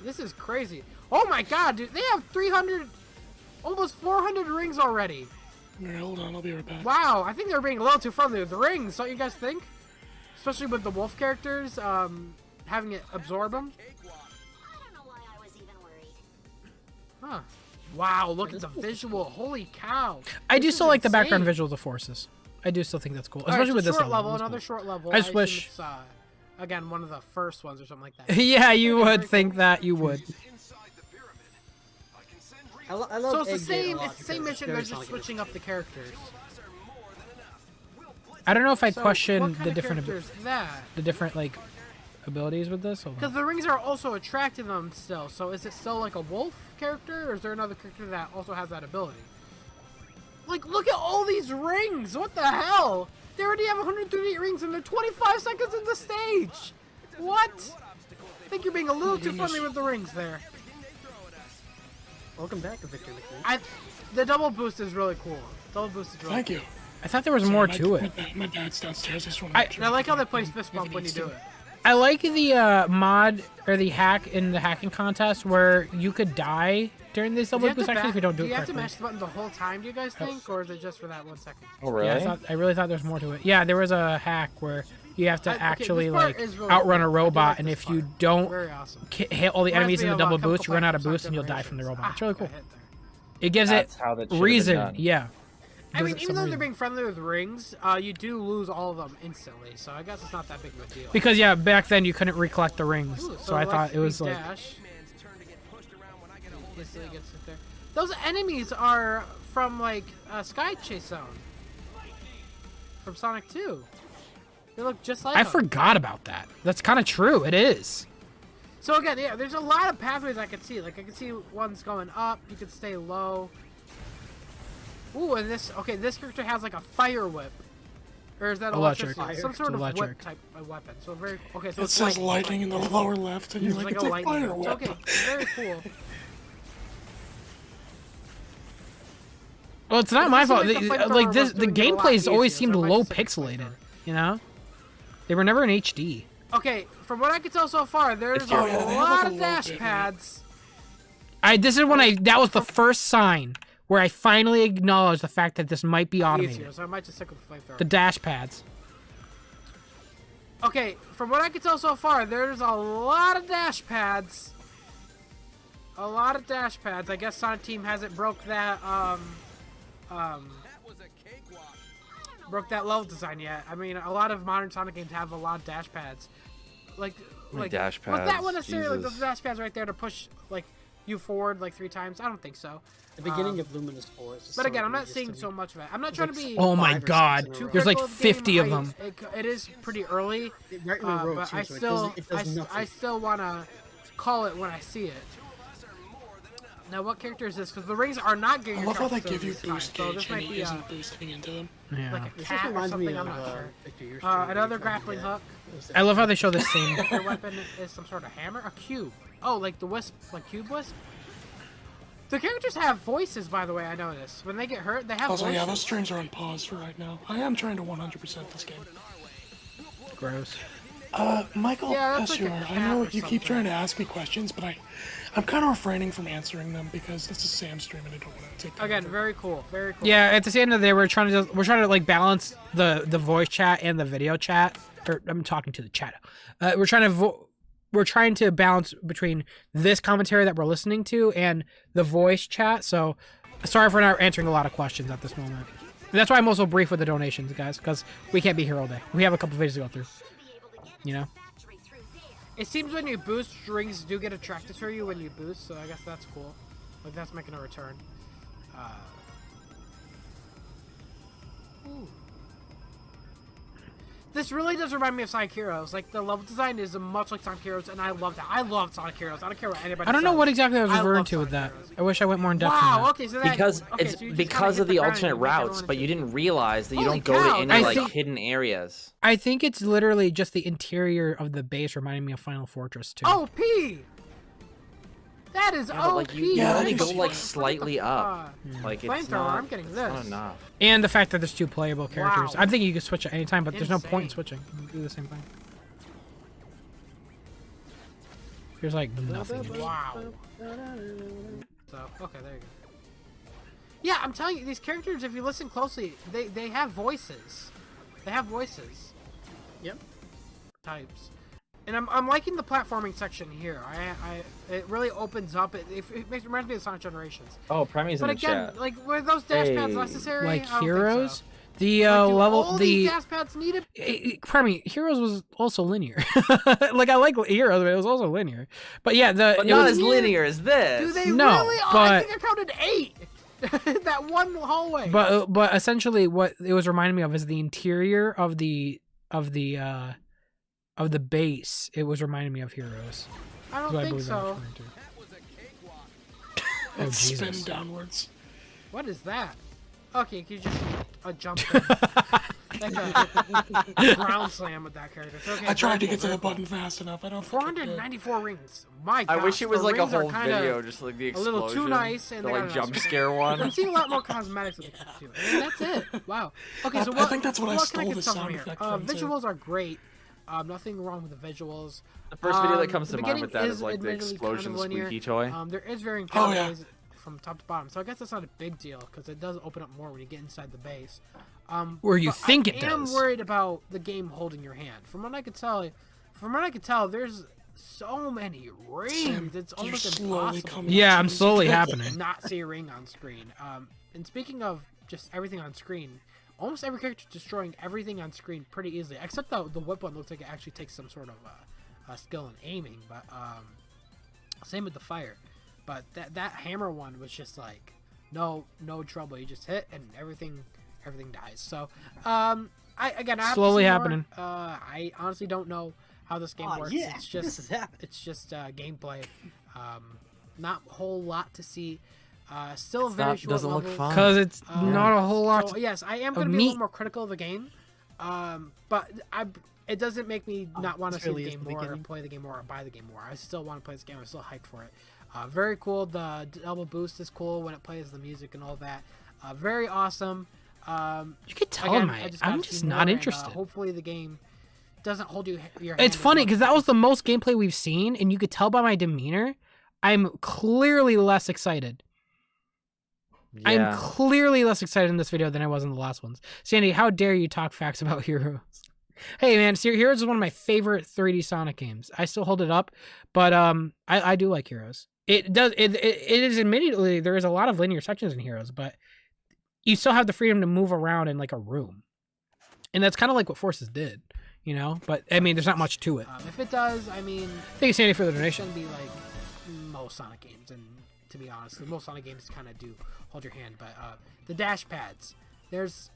this is crazy. Oh my God, dude, they have 300, almost 400 rings already. Alright, hold on, I'll be right back. Wow, I think they're being a little too friendly with the rings. Don't you guys think? Especially with the wolf characters, having it absorb them. Huh. Wow, look at the visual. Holy cow. I do still like the background visual of the forces. I do still think that's cool, especially with this short level. Cool. Another short level. I just wish. It's, again, one of the first ones or something like that. Yeah, you would think that. You would. I love so it's the same. It's the same mission. They're just switching up the characters. I don't know if I So question what kind the of different character is that? the different like abilities with this. Because the rings are also attracting them still. So is it still like a wolf character, or is there another character that also has that ability? Like, look at all these rings! What the hell? They already have 138 rings and they're 25 seconds in the stage! What? I think you're being a little too friendly with the rings there. Welcome back, Victor McKnight. The double boost is really cool. Double boost is really Thank cool. you. I thought there was more to it. My dad's downstairs. I just want I like how they play fist bump when you do it. I like the mod or the hack in the hacking contest where you could die during these double boosts actually if you don't do it you have to correctly. mash the button the whole time, do you guys think? Or is it just for that 1 second? Oh, really? Yeah, I really thought there was more to it. Yeah, there was a hack where you have to actually this part like is really outrun a cool. I do robot, like and this if you part. don't Very awesome. hit all the Reminds enemies me in the of, double Chemical boost, you run out of Fire boost and you'll die from the robot. It's really cool. got hit there. It gives That's it how that should have been reason. done. Yeah. I mean, Gives it even some though they're reason. being friendly with rings, you do lose all of them instantly. So I guess it's not that big of a deal. Because yeah, back then you couldn't recollect the rings, Ooh, so I thought it was like. dash. Instantly gets it there. Those enemies are from like Sky Chase Zone from Sonic 2. They look just like I them. forgot about that. That's kind of true. It is. So again, yeah, there's a lot of pathways I could see. Like I could see ones going up. You could stay low. Ooh, and this character has like a fire whip, or is that Electric. some sort It's of electric. whip type of weapon? So very okay. So It it's says lightning. lightning in the lower left, and you're like, it's a lightning fire bolt. whip. Okay, very cool. Well, it's not It my seems fault. like the flamethrower Like this, was the doing it a lot gameplay's always easier, seemed so it might low just take a pixelated. You know, they were never in HD. Okay, from what I can tell so far, there's a Oh, yeah, they have, lot like, a of low dash bit, pads. This is when that was the first sign where I finally acknowledged the fact that this might be automated. Easier, so I might just stick with the flamethrower. The dash pads. Okay, from what I can tell so far, there's a lot of dash pads. A lot of dash pads. I guess Sonic Team hasn't broke that broke that level design yet. I mean, a lot of modern Sonic games have a lot of dash pads. Like dash was that one pads? necessarily like Jesus. the dash pads right there to push like you forward like 3 times? I don't think so. The beginning of Luminous Forest. But again, I'm not seeing so much of it. I'm not trying to be. Oh my God! too There's like critical of the 50 game. of them. It is pretty early, Right in a row, but too, I so it still, does nothing. I still want to call it when I see it. Now, what character is this? Because the rings are not getting. I love how they give you boost so gauge this and might he be isn't boosting into them. Yeah. like a This cat or reminds me something. I'm of, not sure. Victor, your stream where Another you're trying to grappling get- hook. I love how they show this scene. Their weapon is some sort of hammer, a cube. Oh, like the wisp, like cube wisp. The characters have voices, by the way. I noticed when they get hurt, they have Also, voices. yeah, those streams are on pause for right now. I am trying to 100% this game. Gross. Michael, Yeah, that's like a Pesur, I cat know or you keep something. trying to ask me questions, but I'm kind of refraining from answering them because this is Sam's stream and I don't want to take that Again, over. very cool, very cool. Yeah, at the end of the day, we're trying to like balance the voice chat and the video chat. Or I'm talking to the chat. We're trying to balance between this commentary that we're listening to and the voice chat. So sorry for not answering a lot of questions at this moment. And that's why I'm also brief with the donations, guys, because we can't be here all day. We have a couple videos to go through. You know. It seems when you boost, rings do get attracted to you when you boost, so I guess that's cool. Like that's making a return. Ooh. This really does remind me of Sonic Heroes. Like the level design is much like Sonic Heroes, and I love that. I love Sonic Heroes. I don't care what anybody. I don't know says. what exactly I was referring love to with Sonic that. Heroes. I wish I went more in depth. Wow. in that. Okay, so that Because okay, it's so you just because kinda of the hit ground alternate and you make routes, everyone but you into- didn't realize that you Holy don't go cow, to any that's like so- hidden areas. I think it's literally just the interior of the base reminding me of Final Fortress 2. OP. That is Yeah, but, OP. like you only go like slightly up. Like it's Flamethrower, not. I'm getting it's not this. enough. And the fact that there's 2 playable characters. Wow. I'm thinking you can switch at any time, but there's no point in Insane. switching. You can do the same thing. There's like nothing. in it. Wow. So okay, there you go. Yeah, I'm telling you, these characters, if you listen closely, they have voices. They have voices. Yep. Types. And I'm liking the platforming section here. It really opens up. It reminds me of Sonic Generations. Oh, Premi's in the chat. But again, like, were those dash pads necessary? Like I don't Heroes? think so. The level, all the these dash pads needed. Premi Heroes was also linear. Like I like Heroes, but it was also linear. But yeah, but not as linear as this. Do they no, really? Oh, but I think I counted 8. That one hallway. But essentially, what it was reminding me of is the interior of the base. It was reminding me of Heroes. I don't think so. Oh, It's Jesus. spin downwards. What is that? Okay, you just jump in. Like a ground slam with that character. It's okay, I tried to get to very the button fast enough. I don't. 494 rings. My God. I wish it was the like a rings are whole kinda video, just like the a explosion. little too nice, and the they like got jump enough. scare one. I'm seeing a lot more cosmetics with the cut too. And that's it. Wow. Okay, so I think that's what I can stole get the from sound here? effect from, too. Visuals are great. Nothing wrong with the visuals. The first video that comes to the mind with that beginning is like the admittedly explosion kind of linear. squeaky toy. There is varying Oh, yeah. pathways from top to bottom, so I guess that's not a big deal because it does open up more when you get inside the base. Where you but think it I am does. worried about the game holding your hand. From what I could tell, there's so many rings. It's almost impossible. Yeah, I'm slowly happening. Not see a ring on screen. And speaking of just everything on screen, almost every character destroying everything on screen pretty easily, except the whip one looks like it actually takes some sort of skill in aiming. But same with the fire. But that hammer one was just like no trouble. You just hit and everything dies. So I have to Slowly see more. happening. I honestly don't know how this game works. Yeah, It's just gameplay. Not a whole lot to see. Still It's very not- short doesn't look levels. fun. Because it's not a whole lot. So, yes, I am going of to be a meat. little more critical of the game. But it doesn't make me not want to this see really the is game the more, or beginning. play the game more, or buy the game more. I still want to play this game. I'm still hyped for it. Very cool. The double boost is cool when it plays the music and all that. Very awesome. You could tell again, I'm just not interested. Hopefully the game doesn't hold your hand. It's as funny much. because that was the most gameplay we've seen, and you could tell by my demeanor, I'm clearly less excited. I'm clearly less excited in this video than I was in the last ones. Sandy, how dare you talk facts about Heroes? Hey man, Heroes is one of my favorite 3D Sonic games. I still hold it up, but I do like Heroes. It is admittedly there is a lot of linear sections in Heroes, but you still have the freedom to move around in like a room, and that's kind of like what Forces did, you know. But I mean, there's not much to it. If it does, I mean, Thank you, Sandy, for the it's donation. gonna be like most Sonic games, and to be honest, most Sonic games kind of do hold your hand. But the dash pads, there's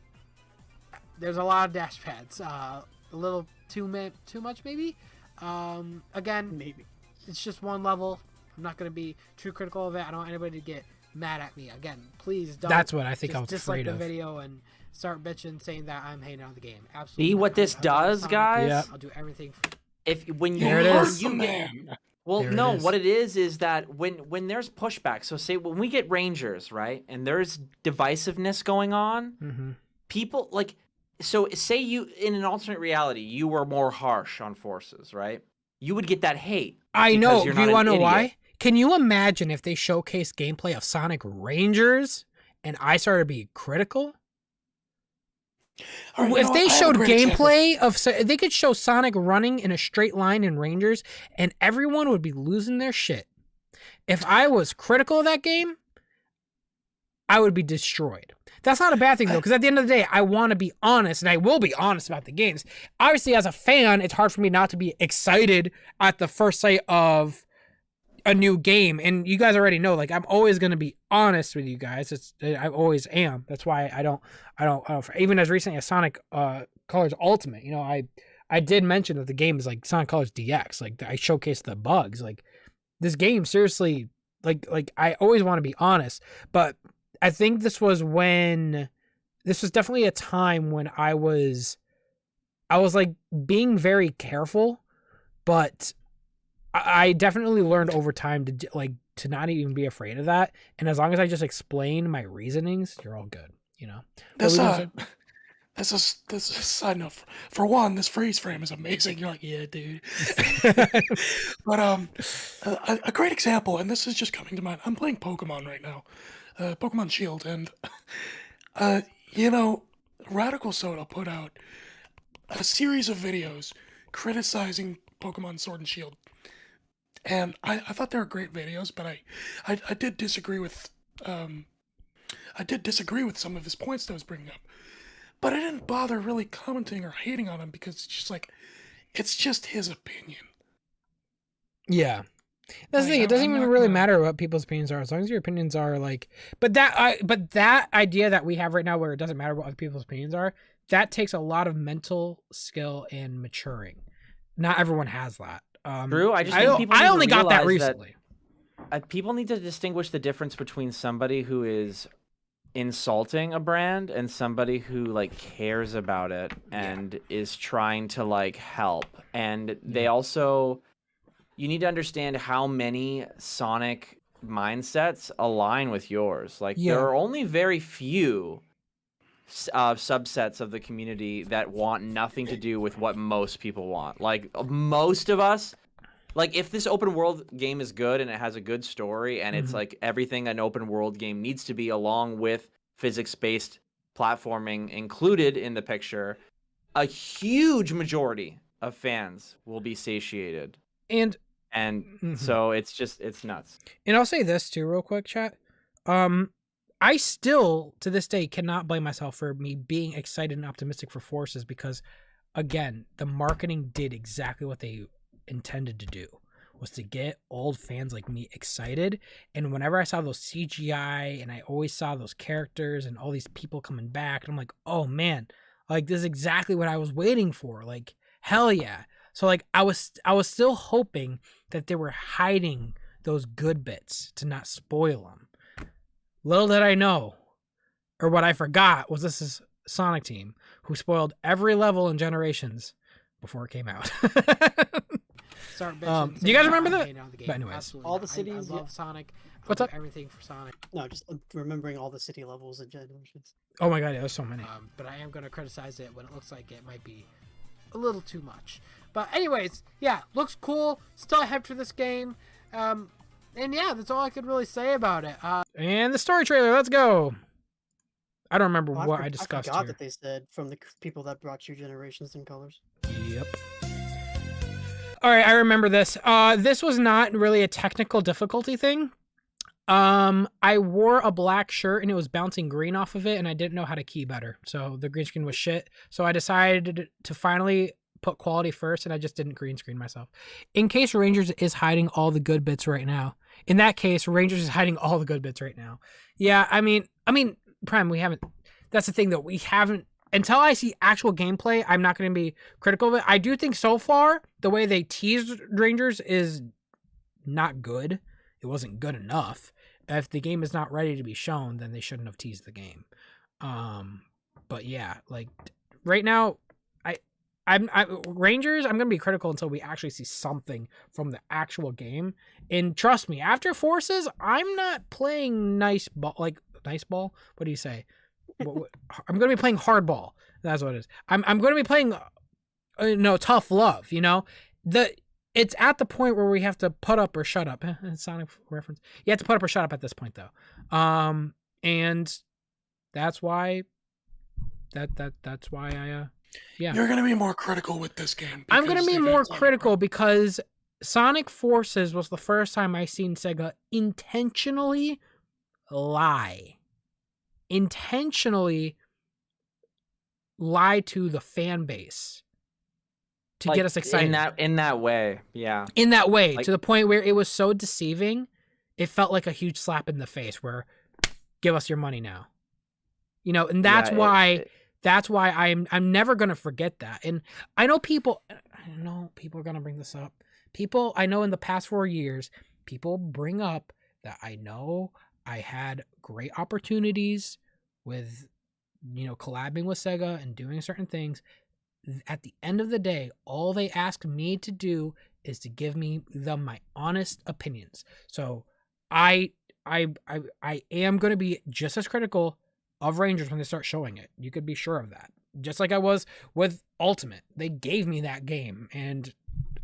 a lot of dash pads. A little too much maybe. Again, Maybe. It's just one level. I'm not gonna be too critical of it. I don't want anybody to get mad at me. Again, please don't. That's what I think just I was dislike afraid the of. video and start bitching saying that I'm hating on the game. Absolutely. See what not. this I'll do does, Sonic. guys? Yeah. I'll do everything. If when you There it is. you get, well, There it no, is. what it is that when there's pushback. So say when we get Rangers, right, and there's divisiveness going on, Mm-hmm. people like. So say you in an alternate reality, you were more harsh on Forces, right? You would get that hate. I know. You're Do you not want an to know idiot. why? Can you imagine if they showcase gameplay of Sonic Rangers and I started to be critical? All right, you If know they what? I have a showed great example. gameplay of, they could show Sonic running in a straight line in Rangers, and everyone would be losing their shit. If I was critical of that game, I would be destroyed. That's not a bad thing though, because at the end of the day, I want to be honest, and I will be honest about the games. Obviously, as a fan, it's hard for me not to be excited at the first sight of a new game, and you guys already know, like, I'm always going to be honest with you guys. I always am. That's why I don't even as recently as Sonic Colors Ultimate, you know, I did mention that the game is like Sonic Colors DX. Like, I showcased the bugs. Like, this game seriously, like I always want to be honest, but I think this was definitely a time when I was like being very careful, but I definitely learned over time to not even be afraid of that. And as long as I just explain my reasonings, you're all good, you know? That's a side note. For one, this freeze frame is amazing. You're like, yeah, dude. But a great example, and this is just coming to mind. I'm playing Pokemon right now. Pokemon Shield, and Radical Soda put out a series of videos criticizing Pokemon Sword and Shield, and I thought they were great videos, but I did disagree with some of his points that I was bringing up, but I didn't bother really commenting or hating on him because it's just his opinion. Yeah. That's the thing. It doesn't even really matter what people's opinions are, as long as your opinions are like. But that idea that we have right now, where it doesn't matter what other people's opinions are, that takes a lot of mental skill and maturing. Not everyone has that. True. I only got that recently. People need to distinguish the difference between somebody who is insulting a brand and somebody who like cares about it and is trying to like help. And they also. You need to understand how many Sonic mindsets align with yours. Like, there are only very few subsets of the community that want nothing to do with what most people want. Like, most of us, like, if this open world game is good and it has a good story and it's like everything an open world game needs to be, along with physics-based platforming included in the picture, a huge majority of fans will be satiated. And so it's nuts. And I'll say this too, real quick, chat. I still, to this day, cannot blame myself for me being excited and optimistic for Forces because, again, the marketing did exactly what they intended to do, was to get old fans like me excited. And whenever I saw those CGI and I always saw those characters and all these people coming back, and I'm like, oh man, like this is exactly what I was waiting for. Like, hell yeah. So like I was still hoping that they were hiding those good bits to not spoil them. Little did I know, or what I forgot, was this is Sonic Team who spoiled every level in Generations before it came out. Do you guys remember that? But anyways, absolutely all the cities. I love Sonic. What's up? Everything for Sonic. No, just remembering all the city levels and Generations. Oh my god, yeah, there's so many. But I am going to criticize it when it looks like it might be a little too much. But anyways, yeah, looks cool. Still hyped for this game. And yeah, that's all I could really say about it. And the story trailer, let's go. I don't remember what I discussed I forgot here. that they said from the people that brought you Generations and Colors. Yep. All right, I remember this. This was not really a technical difficulty thing. I wore a black shirt and it was bouncing green off of it, and I didn't know how to key better. So the green screen was shit. So I decided to finally put quality first, and I just didn't green screen myself. In case Rangers is hiding all the good bits right now. In that case, Rangers is hiding all the good bits right now. Yeah, I mean, Prime, we haven't. That's the thing, though. We haven't. Until I see actual gameplay, I'm not going to be critical of it. I do think so far, the way they teased Rangers is not good. It wasn't good enough. If the game is not ready to be shown, then they shouldn't have teased the game. But yeah, like right now, Rangers, I'm gonna be critical until we actually see something from the actual game. And trust me, after Forces, I'm not playing nice ball. What do you say? I'm gonna be playing hardball. That's what it is. I'm gonna be playing tough love. You know, it's at the point where we have to put up or shut up. Sonic reference. You have to put up or shut up at this point, though. And that's why. That's why I. Yeah. You're gonna be more critical with this game. I'm gonna be more critical because Sonic Forces was the first time I seen Sega intentionally lie to the fan base to get us excited. In that way, yeah. In that way, to the point where it was so deceiving, it felt like a huge slap in the face. Where, give us your money now, you know, and that's why. That's why I'm never gonna forget that. And I know people are gonna bring this up. I know in the past 4 years, people bring up that I know I had great opportunities with, collabing with Sega and doing certain things. At the end of the day, all they ask me to do is to give me my honest opinions. So I am gonna be just as critical of Rangers when they start showing it. You could be sure of that. Just like I was with Ultimate. They gave me that game, and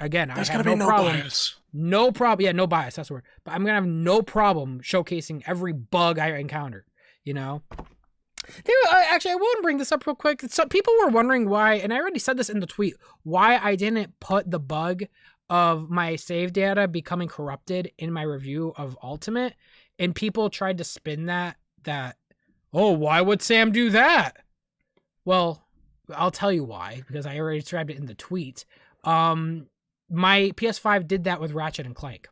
Again, There's I have gonna be no no problem. bias. No problem. Yeah, no bias. That's the word. But I'm gonna have no problem showcasing every bug I encounter. You know. Actually, I will bring this up real quick. So people were wondering why, and I already said this in the tweet, why I didn't put the bug of my save data becoming corrupted in my review of Ultimate, and people tried to spin that oh, why would Sam do that? Well, I'll tell you why, because I already described it in the tweet. My PS5 did that with Ratchet and Clank.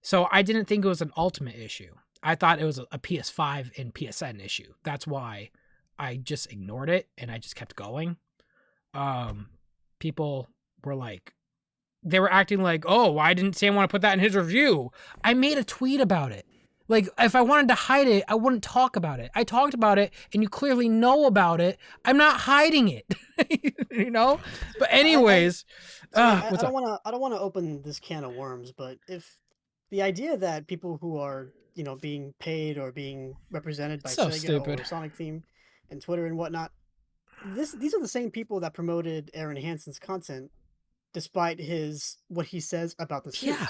So I didn't think it was an Ultimate issue. I thought it was a PS5 and PSN issue. That's why I just ignored it and I just kept going. People were like, they were acting like, oh, why didn't Sam want to put that in his review? I made a tweet about it. Like, if I wanted to hide it, I wouldn't talk about it. I talked about it, and you clearly know about it. I'm not hiding it, you know. But anyways, I don't want to open this can of worms, but if the idea that people who are being paid or being represented by Sega or Sonic Team and Twitter and whatnot, these are the same people that promoted Aaron Hansen's content, despite what he says about the series. Yeah.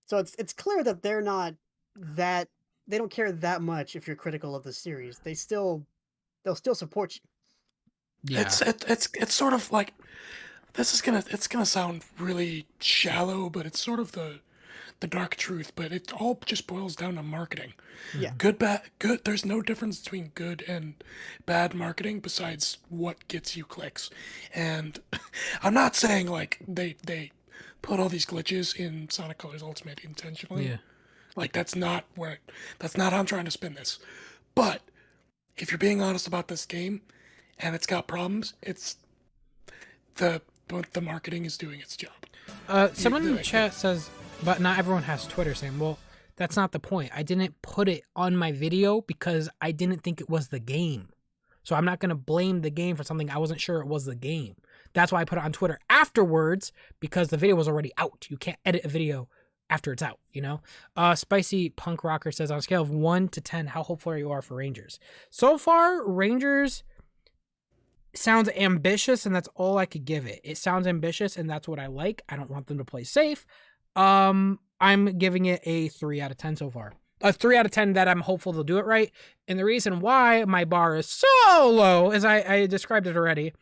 So it's clear that they're not. That they don't care that much if you're critical of the series. They'll still support you. Yeah. It's sort of like it's gonna sound really shallow, but it's sort of the dark truth. But it all just boils down to marketing. Yeah. Good, bad, good. There's no difference between good and bad marketing besides what gets you clicks. And I'm not saying like they put all these glitches in Sonic Colors Ultimate intentionally. Yeah. Like that's not how I'm trying to spin this. But if you're being honest about this game and it's got problems, it's the marketing is doing its job. Someone in the chat says, but not everyone has Twitter, Sam. Well, that's not the point. I didn't put it on my video because I didn't think it was the game. So I'm not going to blame the game for something I wasn't sure it was the game. That's why I put it on Twitter afterwards, because the video was already out. You can't edit a video after it's out, you know? Spicy Punk Rocker says, on a scale of 1 to 10, how hopeful you are for Rangers? So far, Rangers sounds ambitious, and that's all I could give it. It sounds ambitious, and that's what I like. I don't want them to play safe. I'm giving it a 3 out of 10 so far. A 3 out of 10 that I'm hopeful they'll do it right. And the reason why my bar is so low, as I described it already,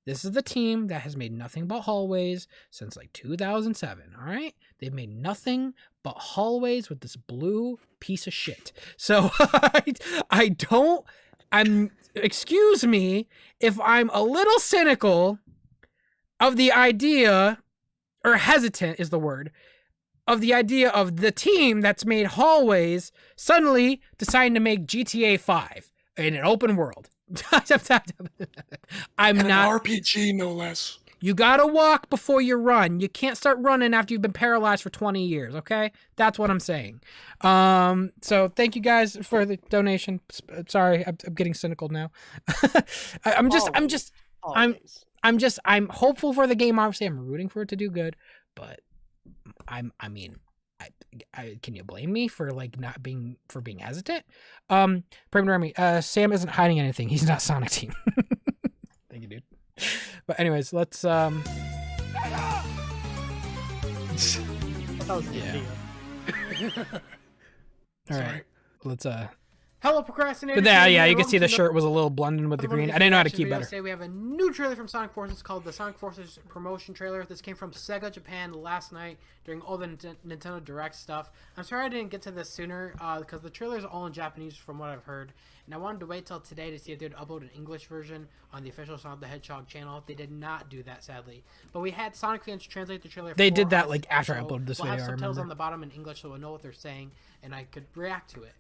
this is the team that has made nothing but hallways since like 2007, all right? They've made nothing but hallways with this blue piece of shit. So excuse me if I'm a little cynical of the idea, or hesitant is the word, of the idea of the team that's made hallways suddenly deciding to make GTA 5 in an open world. I'm and not an RPG, no less. You gotta walk before you run. You can't start running after you've been paralyzed for 20 years, okay? That's what I'm saying. So thank you guys for the donation. Sorry, I'm getting cynical now. I'm hopeful for the game. Obviously, I'm rooting for it to do good, but can you blame me for being hesitant? Premier Army, Sam isn't hiding anything. He's not Sonic Team. Thank you, dude. But anyways, let's Yeah. All right. Let's Hello, Procrastinators. But yeah, you can see the shirt was a little blended with the green. I didn't know how to keep better. Today we have a new trailer from Sonic Forces called the Sonic Forces promotion trailer. This came from Sega Japan last night during all the Nintendo Direct stuff. I'm sorry I didn't get to this sooner because the trailer is all in Japanese from what I've heard. And I wanted to wait till today to see if they'd upload an English version on the official Sonic the Hedgehog channel. They did not do that, sadly. But we had Sonic fans translate the trailer. They did that after I uploaded this video. We'll have subtitles on the bottom in English so we'll know what they're saying and I could react to it.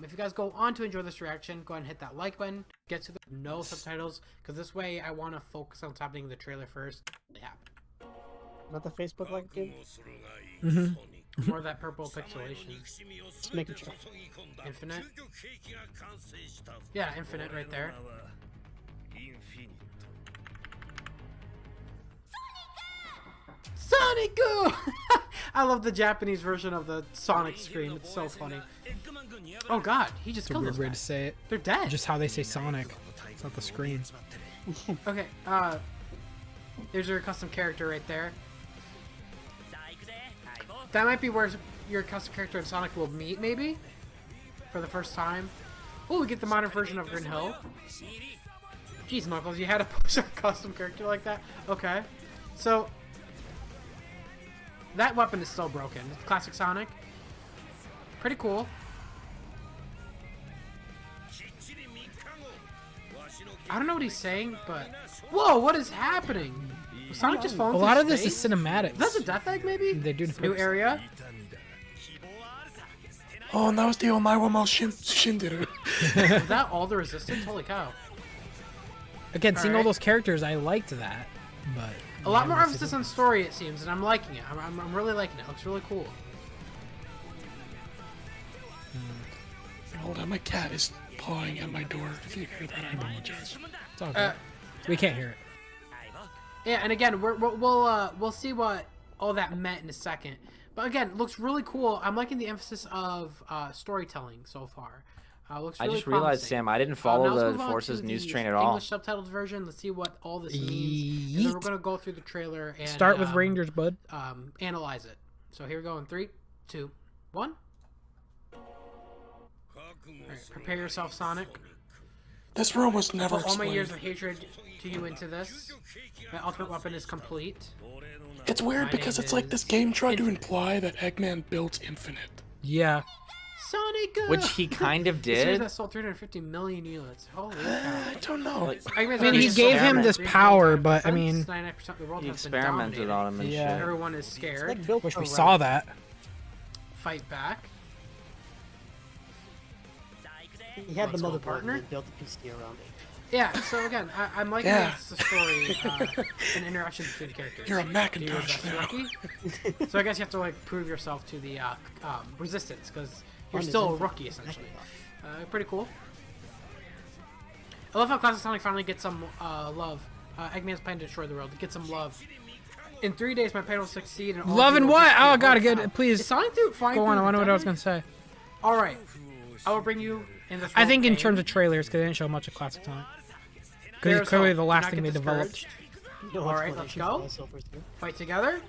If you guys go on to enjoy this reaction, go ahead and hit that like button. Get to the no subtitles, because this way I want to focus on what's happening in the trailer first. Yeah. Not the Facebook like game? Mm-hmm. More of that purple pixelation. Just making sure. Infinite? Yeah, Infinite right there. Sonic! I love the Japanese version of the Sonic scream. It's so funny. Oh god, he just killed this guy. Weird way to say it. They're dead. Just how they say Sonic. It's not the screen. Okay, there's your custom character right there. That might be where your custom character and Sonic will meet, maybe? For the first time. Oh, we get the modern version of Green Hill. Jeez, Knuckles, you had to push a custom character like that? Okay. So, that weapon is still broken. It's classic Sonic. Pretty cool. I don't know what he's saying, but... Whoa, what is happening? Sonic just falling A through lot of this space? is cinematic. That's a death egg, maybe? They do New area? Oh, and that was the Omae Shinderu. Was that all the resistance? Holy cow. Again, seeing all Alright. those characters, I liked that, but... A lot more emphasis on story, it seems, and I'm liking it. I'm really liking it. It looks really cool. Hold on, my cat is pawing at my door. If you hear that, I apologize. It's all good. We can't hear it. Yeah, and again, we'll see what all that meant in a second. But again, it looks really cool. I'm liking the emphasis of storytelling so far. Looks really I just realized, promising. Sam, I didn't Now follow let's the move on Forces to news the train at all. English subtitled version. Let's see what all this means. And then we're gonna go through the trailer and Start with Rangers, bud. Analyze it. So here we go in 3, 2, 1. Alright, prepare yourself, Sonic. This room was never Put all my explained. years of hatred to you into this. My ultimate weapon is complete. It's weird My because name it's like is this game tried to imply that Eggman built Infinite. Yeah. Sonic! Which he kind of The series did. that sold 350 million units. Holy cow. I don't know. I mean, he gave him this power, but I mean... 99% of the world He has been experimented dominated. on him and Yeah. shit. Everyone is scared. Wish we saw that. Fight back. He had Let's the go, mother partner partner. and built the PC around it. Yeah, so again, I'm liking Yeah. the story and interaction between the characters. You're a Do your Macintosh best now. rookie. So I guess you have to like prove yourself to the resistance because you're On his still a Infinite rookie essentially. Pretty cool. I love how Classic Sonic finally gets some love. Eggman's plan to destroy the world. Get some love. In 3 days, my plan will succeed. And all Love and people will what? disappear. Oh, gotta Holy get cow. it. Please. Is Sonic flying Go on, through I the wonder what I was desert? gonna say. All right, I will bring you in this. I think in world terms of pain. trailers, because they didn't show much of Classic Sonic. Because There's it's clearly hope. the Do last not thing get they developed. discouraged. No All right, let's explanation go. for myself or two. Fight together.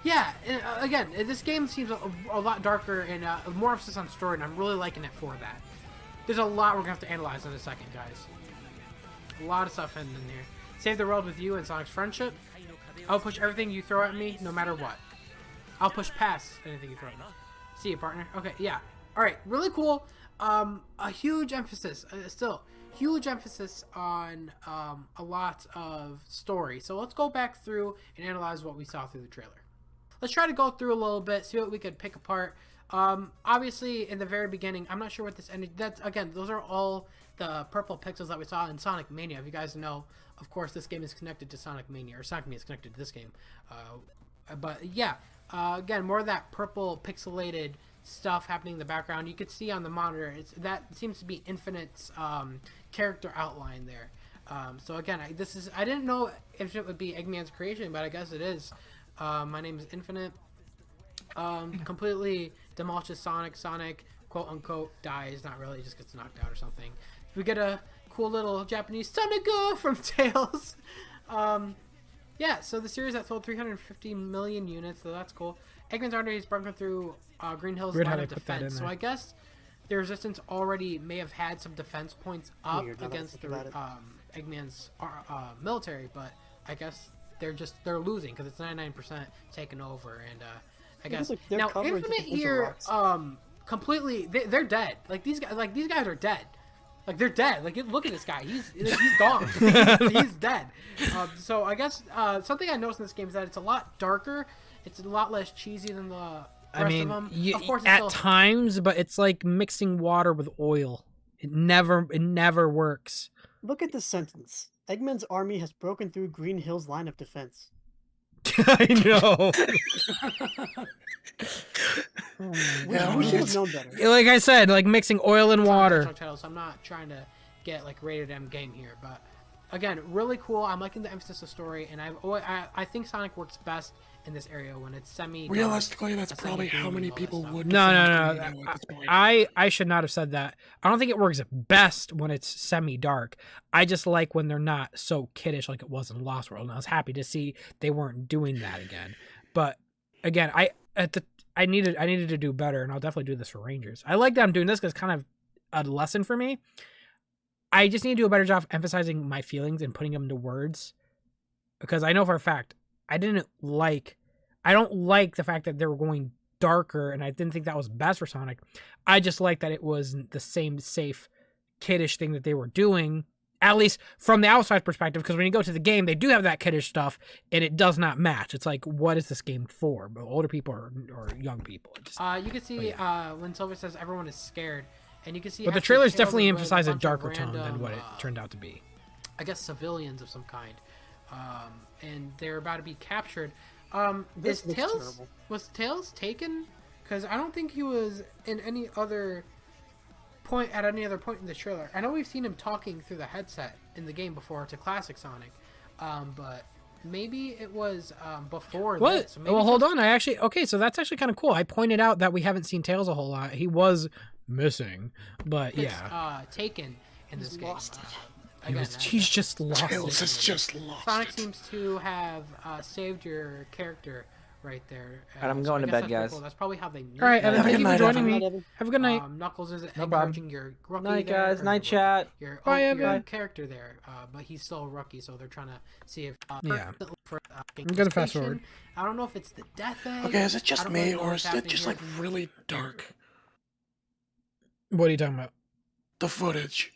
Yeah, again, this game seems a lot darker and more emphasis on story, and I'm really liking it for that. There's a lot we're gonna have to analyze in a second, guys. A lot of stuff in here. Save the world with you and Sonic's friendship. I'll push everything you throw at me, no matter what. I'll push past anything you throw at me. See you, partner. Okay, yeah. All right, really cool. A huge emphasis, huge emphasis on a lot of story. So let's go back through and analyze what we saw through the trailer. Let's try to go through a little bit, see what we could pick apart. Obviously, in the very beginning, I'm not sure what this ended. That's again, those are all the purple pixels that we saw in Sonic Mania. If you guys know, of course, this game is connected to Sonic Mania, or Sonic Mania is connected to this game. But yeah, again, more of that purple pixelated stuff happening in the background. You could see on the monitor, that seems to be Infinite's character outline there. So again, I didn't know if it would be Eggman's creation, but I guess it is. My name is Infinite. Completely demolishes Sonic. Sonic, quote unquote, dies. Not really, just gets knocked out or something. We get a cool little Japanese Sonic from Tails. Yeah, so the series that sold 350 million units, so that's cool. Eggman's army is broken through Green Hill's Weird how line of they put that in defense. So there. I guess the Resistance already may have had some defense points up Weird, now that I against think the about it. Eggman's military, but I guess they're losing because it's 99% taken over, and I guess look, their now coverage Infinite against the here rocks. completely they're dead. Like these guys are dead. Like they're dead. Like look at this guy. He's gone. he's dead. So I guess something I noticed in this game is that it's a lot darker. It's a lot less cheesy than the rest I mean, of them. you, Of course, it's at still, times, but it's like mixing water with oil. It never works. Look at this sentence. Eggman's army has broken through Green Hill's line of defense. I know. We should have known better. Like I said, like mixing oil and water. Titles. I'm not trying to get like rated M game here, but again, really cool. I'm liking the emphasis of story, and I think Sonic works best in this area when it's semi. Realistically, that's probably how many people would. No. defend Green Hill at this point. I should not have said that. I don't think it works best when it's semi-dark. I just like when they're not so kiddish like it was in Lost World, and I was happy to see they weren't doing that again. But again, I needed to do better, and I'll definitely do this for Rangers. I like that I'm doing this because it's kind of a lesson for me. I just need to do a better job of emphasizing my feelings and putting them into words, because I know for a fact I don't like the fact that they were going darker, and I didn't think that was best for Sonic. I just like that it wasn't the same safe, kiddish thing that they were doing, at least from the outside perspective, because when you go to the game, they do have that kiddish stuff, and it does not match. It's like, what is this game for? But older people or young people? You can see when Silver says everyone is scared, and you can see. But the trailers definitely emphasize a darker tone than what it turned out to be. I guess civilians of some kind, and they're about to be captured. Was Tails taken? Because I don't think he was in any other point at any other point in the trailer. I know we've seen him talking through the headset in the game before to classic Sonic, but maybe it was before what? this. So well, hold on. So that's actually kind of cool. I pointed out that we haven't seen Tails a whole lot. He was missing, but yeah, taken in this game. He's just lost. Tails is just lost. Sonic seems to have saved your character right there. Alright, I'm going to bed, guys. Cool. That's probably how they knew. All right, Evan, thank you for joining me. Have a good night. Knuckles is encouraging your rookie night, there, guys. Night chat. Bye, Evan. Your character there, but he's still a rookie, so they're trying to see if. Yeah. For, I'm gonna fast forward. I don't know if it's the death egg. Okay, is it just me, or is it just like really dark? What are you talking about? The footage.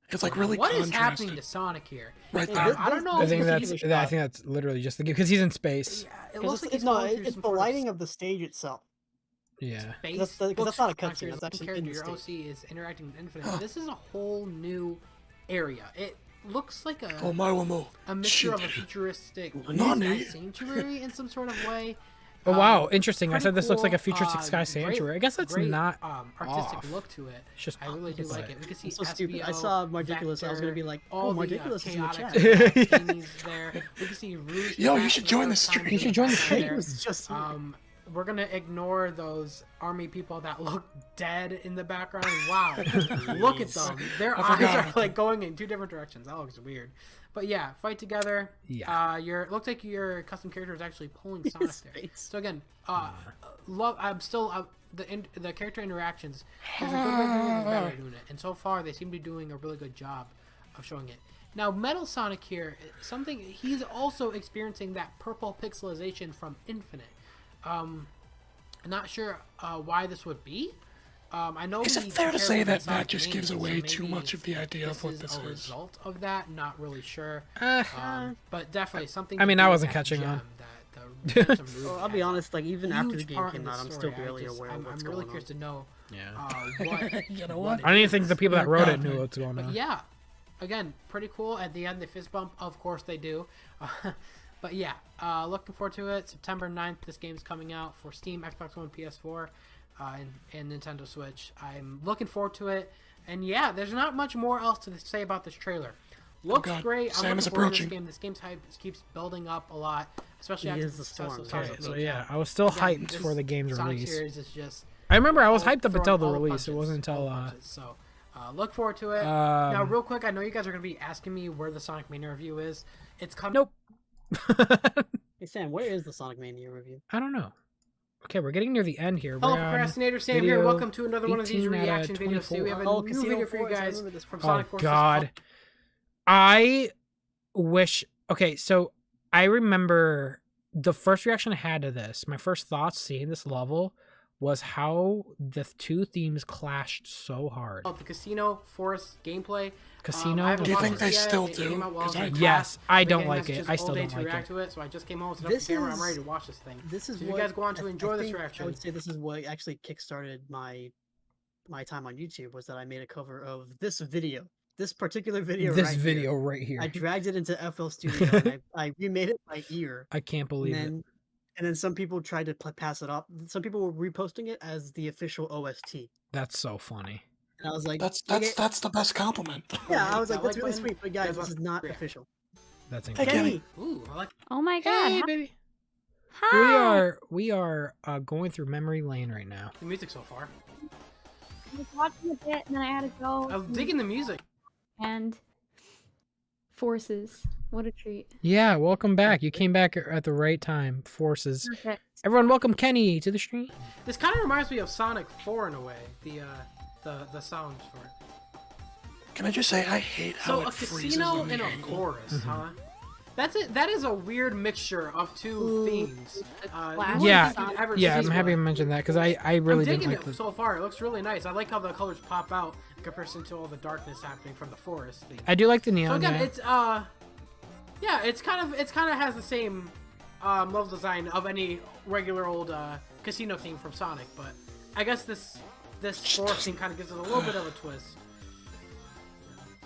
It's like really What is contrasted. happening to Sonic here? Right there. I don't know. I think that's literally just the game, because he's in space. Yeah, it looks like it's the lighting of the stage itself. Yeah. Because that's not a cutscene. That's actually in the your stage. OC is interacting with Infinite. This is a whole new area. It looks like a mixture of a futuristic sky sanctuary in some sort of way. Oh wow, interesting. I said this cool, looks like a futuristic sky sanctuary. I guess that's not artistic off. look to it. It's just I really do like it. We can see so SBO, stupid. I saw Mardiculous. I was gonna be like, all Mardiculous is in the chat. There. We can see Rouge. Yo, you should join the stream. You should join the stream. We're gonna ignore those army people that look dead in the background. Wow, look at them. Their eyes are like going in two different directions. That looks weird. But yeah, fight together. Yeah. Looks like your custom character is actually pulling Sonic there. So again, I'm still the character interactions. There's a good way of doing it, better at doing it, and so far they seem to be doing a really good job of showing it. Now, Metal Sonic here, he's also experiencing that purple pixelization from Infinite. I'm not sure why this would be. I know. Is it fair to say that that just gives away too much of the idea of what this is? A result of that, not really sure. But definitely something. I mean, I wasn't catching on. Well, I'll be honest. Like even after the game came out, I'm still barely aware of what's going on. I'm really curious to know. Yeah. You know what? I don't even think the people that wrote it knew what's going on. But yeah, again, pretty cool. At the end, they fist bump. Of course they do. But yeah, looking forward to it. September 9th, this game's coming out for Steam, Xbox One, PS4, and Nintendo Switch. I'm looking forward to it. And yeah, there's not much more else to say about this trailer. Looks great. Sam I'm is looking forward to approaching. this game. This game's hype keeps building up a lot, especially after the success of Sonic. So yeah, I was still hyped for the game's Sonic release. series is just I remember I was hyped up until the all release. punches, It wasn't until so look forward to it. Now, real quick, I know you guys are going to be asking me where the Sonic Mania review is. It's coming. Nope. Hey Sam, where is the Sonic Mania review? I don't know. Okay, we're getting near the end here. Hello, We're on Procrastinator Sam video here. Welcome to another one of these 18 out of reaction videos. Today we have a new video for you guys from Sonic Forces. God. I wish... Okay, so I remember the first reaction I had to this, my first thoughts seeing this level was how the two themes clashed so hard. The Casino Forest gameplay. Casino. Do you think they still do? Yes, I don't like it. I still don't like it. To it. So I just came home, set up the camera. I'm ready to watch this thing. This is so you guys go on to enjoy this reaction. I would say this is what actually kickstarted my time on YouTube, was that I made a cover of this video. This particular video right here. I dragged it into FL Studio and I remade it by ear. I can't believe it. And then some people tried to pass it off. Some people were reposting it as the official OST. That's so funny. And I was like, that's the best compliment. Yeah, I was like, that's really sweet, but guys, this is not official. That's incredible. Ooh, I like. Oh my god. Hey, baby. Hi. We are going through memory lane right now. The music so far. I was watching a bit and then I had to go. I was digging the music. And Forces. What a treat. Yeah, welcome back. You came back at the right time. Forces. Perfect. Everyone, welcome Kenny to the stream. This kind of reminds me of Sonic 4 in a way. The sound for it. Can I just say I hate how So it a freezes casino on the in a angle. forest, huh? That's it. That is a weird mixture of two themes. You wouldn't Yeah, think you'd ever yeah, see I'm happy you one. mentioned that because I really I'm didn't digging like it this. so far. It looks really nice. I like how the colors pop out in comparison to all the darkness happening from the forest theme. I do like the So neon. again, Yeah. it's yeah, it's kind of has the same level design of any regular old casino theme from Sonic, but I guess this forest theme kind of gives it a little bit of a twist.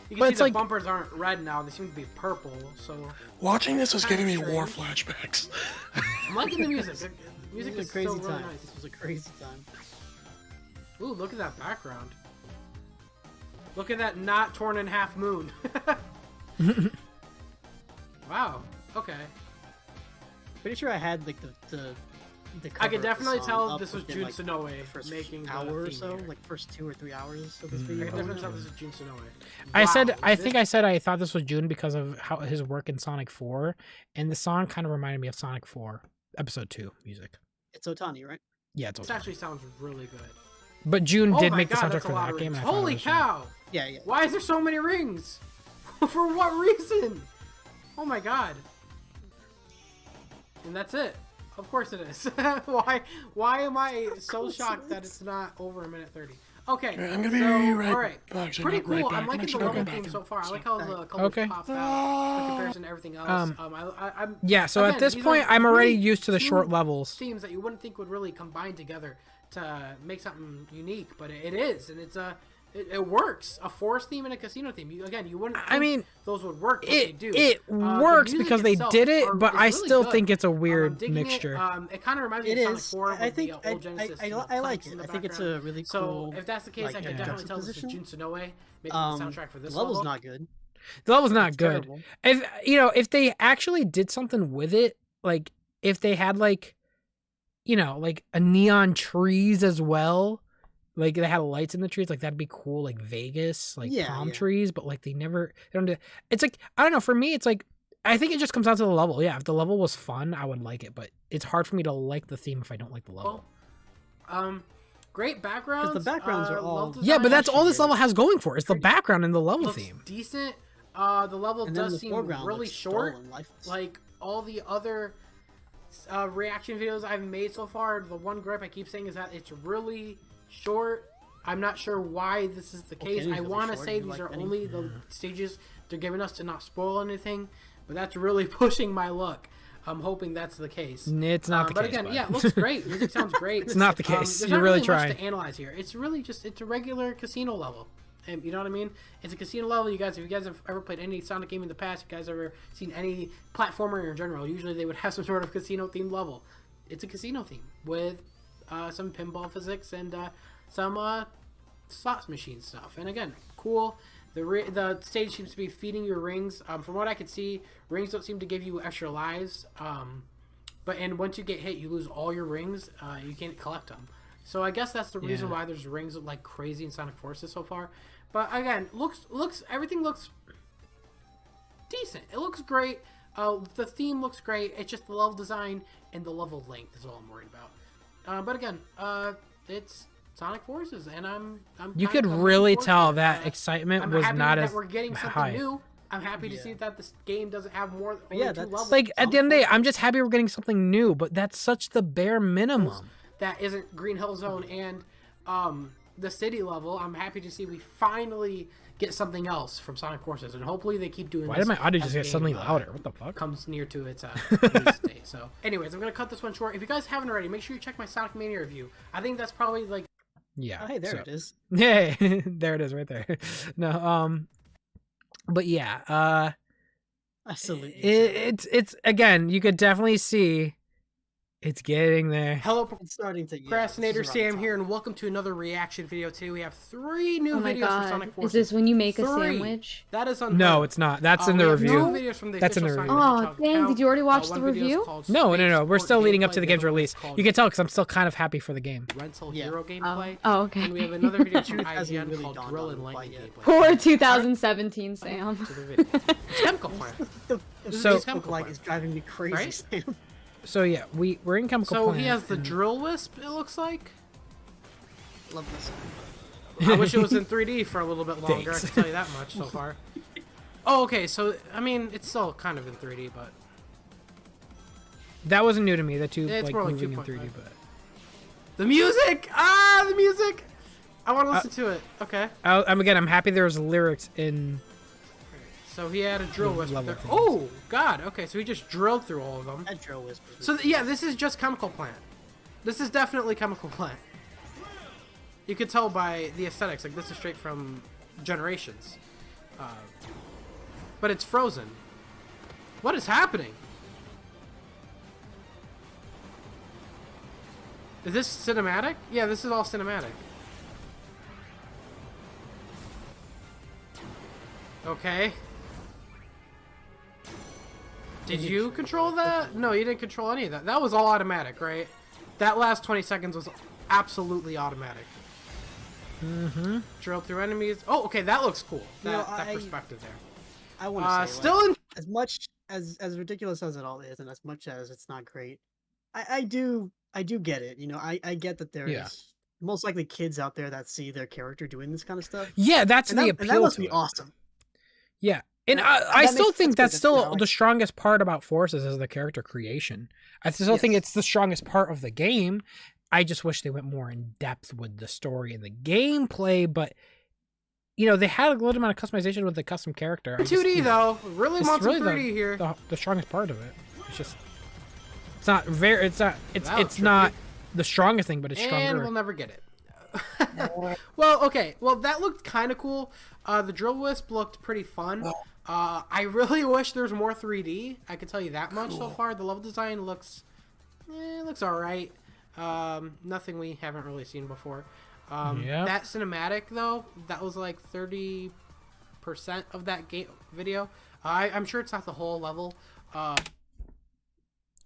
You can But see it's the like- bumpers aren't red now; they seem to be purple. So Watching this is Kinda giving me war strange. flashbacks. I'm liking the music. The music This is was a crazy still really time. nice. This was a crazy time. Ooh, look at that background. Look at that not torn in half moon. Wow. Okay. Pretty sure I had like the I cover could of the definitely song tell up this was within, Jun like, Sonoe the first making the hour or theme so, here. like first 2 or 3 hours of this I video. can definitely tell this is Jun Sonoe. I said Wow, I this- think I said I thought this was June because of how his work in Sonic 4, and the song kind of reminded me of Sonic 4 Episode 2 music. It's Otani, right? Yeah, it's This okay. actually sounds really good. But June Oh did my make the God, soundtrack that's a for lot that of game. rings. And I thought it Holy was cow! Yeah, yeah. Why is there so many rings? For what reason? Oh my god. And that's it. Of course it is. Why am I so shocked that it's not over a minute 30? Okay. I'm gonna be so, right. all right. Actually, Pretty not right cool. back. I'm liking the actually not level going theme back so in. far. I like how the colors Okay. popped out in comparison to everything else. I'm Yeah, so again, at this these point, are I'm already really used to the two short levels. themes that you wouldn't think would really combine together to make something unique, but it is, and it works. A forest theme and a casino theme. You wouldn't. I mean, those would work. But they do. It The works music because they itself did it, but is I really still good. think it's a I'm weird digging mixture. It kind of reminds me It of Sonic is. 4 I with think the old Genesis. I and like planks it. in the I think it's background. a really So cool. if that's the case, I can definitely tell this is Jun juxtaposition. Sonoe making the soundtrack for this The level's level. not good. The level's not It's good. terrible. If they actually did something with it, like if they had like a neon trees as well, like they had lights in the trees, like that'd be cool, like Vegas, like palm trees, but like they don't do. It's like, I don't know, for me it's like, I think it just comes down to the level. Yeah, if the level was fun, I would like it, but it's hard for me to like the theme if I don't like the level. Great backgrounds. Because the backgrounds are all. Yeah, but that's all this level has going for. It's the background and the level looks theme. decent. The level And then does the seem foreground really looks short. dull and lifeless. Like all the other reaction videos I've made so far, the one gripe I keep saying is that it's really short. I'm not sure why this is the case. Kenny's I really want to short. say You these like are Kenny? only the stages they're giving us to not spoil anything, but that's really pushing my luck. I'm hoping that's the case. It's not the but case. again, bud. yeah, it looks great. Music sounds great. It's not the case. There's You're not really much trying. to analyze here. It's really just it's a regular casino level. And you know what I mean? It's a casino level. If you guys have ever played any Sonic game in the past, you guys ever seen any platformer in general, usually they would have some sort of casino themed level. It's a casino theme with some pinball physics and some slots machine stuff. And again, cool. The stage seems to be feeding your rings. From what I could see, rings don't seem to give you extra lives. And once you get hit, you lose all your rings. You can't collect them. So I guess that's the reason why there's rings like crazy in Sonic Forces so far. But again, everything looks decent. It looks great. The theme looks great. It's just the level design and the level length is all I'm worried about. But again, it's Sonic Forces, and I'm You kind could of really looking tell forward to it. that excitement I'm was happy not that as we're getting something high. new. I'm happy to see that this game doesn't have more. yeah, only two that's- levels. Like at the end of the day, I'm just happy we're getting something new, but that's such the bare minimum. That isn't Green Hill Zone and the city level. I'm happy to see we finally get something else from Sonic Forces, and hopefully they keep doing Why this. did my audio as just the get game, suddenly louder? What the fuck? Comes near to its release date. So, anyways, I'm gonna cut this one short. If you guys haven't already, make sure you check my Sonic Mania review. I think that's probably like. Yeah. Oh, hey, there it is. Yeah, there it is right there. No, but yeah, I salute you. it's again, you could definitely see It's getting there. Hello, It's starting to. Procrastinator Sam here, and welcome to another reaction video. Today we have 3 new Oh my videos god. from Sonic Is Forces. this when you make a 3. sandwich? That is unheard No, of. it's not. That's in the We have review. 2 videos from the That's in the official review. Sonic Oh, dang, did you already watch the one video is review? called No, Space we're Sport still leading up Gameplay, to the the game's other one is release. called You can tell because I'm still kind of happy for the game. Rental Hero gameplay. Oh, okay. And we have another video from hasn't IGN really called dawned Drill on and me Lightning quite gameplay. For 2017, Sam. To the video. It's Chemical Plant. The So- Facebook like is driving me crazy. Right? Sam. So yeah, we're in Chemical So Plant. he has the and- Drill Wisp, it looks like. Love this. I wish it was in 3D for a little bit longer, Thanks. I can tell you that much so far. Oh, okay, so, I mean, it's still kind of in 3D, but... That wasn't new to me. The two Yeah, it's like more like moving in 2.5. 3D, but The music! Ah, the music! I want to listen to it. Okay. I'm happy there's lyrics in. So he had a Drill Wisp level there. things. Oh, God, okay, so he just drilled through all of them. That Drill Wisp. So, yeah, this is just Chemical Plant. This is definitely Chemical Plant. You could tell by the aesthetics, like, this is straight from Generations. But it's frozen. What is happening? Is this cinematic? Yeah, this is all cinematic. Okay. Did you control that? No, you didn't control any of that. That was all automatic, right? That last 20 seconds was absolutely automatic. Mm-hmm. Drill through enemies. Oh, okay, that looks cool. You That, know, that I- perspective there. I want to say, still like, in. as much as ridiculous as it all is, and as much as it's not great, I do get it. You know, I get that there's Yeah. most likely kids out there that see their character doing this kind of stuff. Yeah, that's and the that, appeal. and that must to be it. awesome. Yeah, and That- I that still makes think sense that's 'cause, still you know, the strongest part about Forces is the character creation. I still think Yes. it's the strongest part of the game. I just wish they went more in depth with the story and the gameplay, but you know they had a little amount of customization with the custom character. I just, 2D you know, though. Really it's want some really 3D here. the strongest part of it. It's just it's not very it's not it's That was it's not the strongest thing, but it's And stronger. we'll never get it. Well, okay. Well, that looked kind of cool. The Drill Wisp looked pretty fun. I really wish there was more 3D. I can tell you that much so far. The level design looks all right. Nothing we haven't really seen before. Yep. That cinematic though, that was like 30% of that game video. I'm sure it's not the whole level.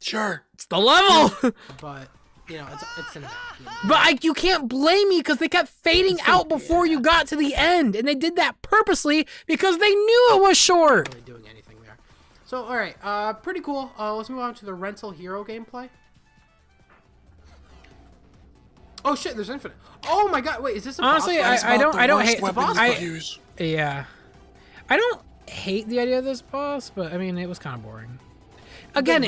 Sure. It's the level. But you know, it's cinematic. But you can't blame me because they kept fading out before you got to the end, and they did that purposely because they knew it was short. Really doing anything there. So, all right, pretty cool. Let's move on to the Rental Hero gameplay. Oh shit, there's infinite. Oh my god, wait, is this a Honestly, boss fight? I don't hate. It's a boss I, fight. yeah, I don't hate the idea of this boss, but I mean, it was kind of boring. Again,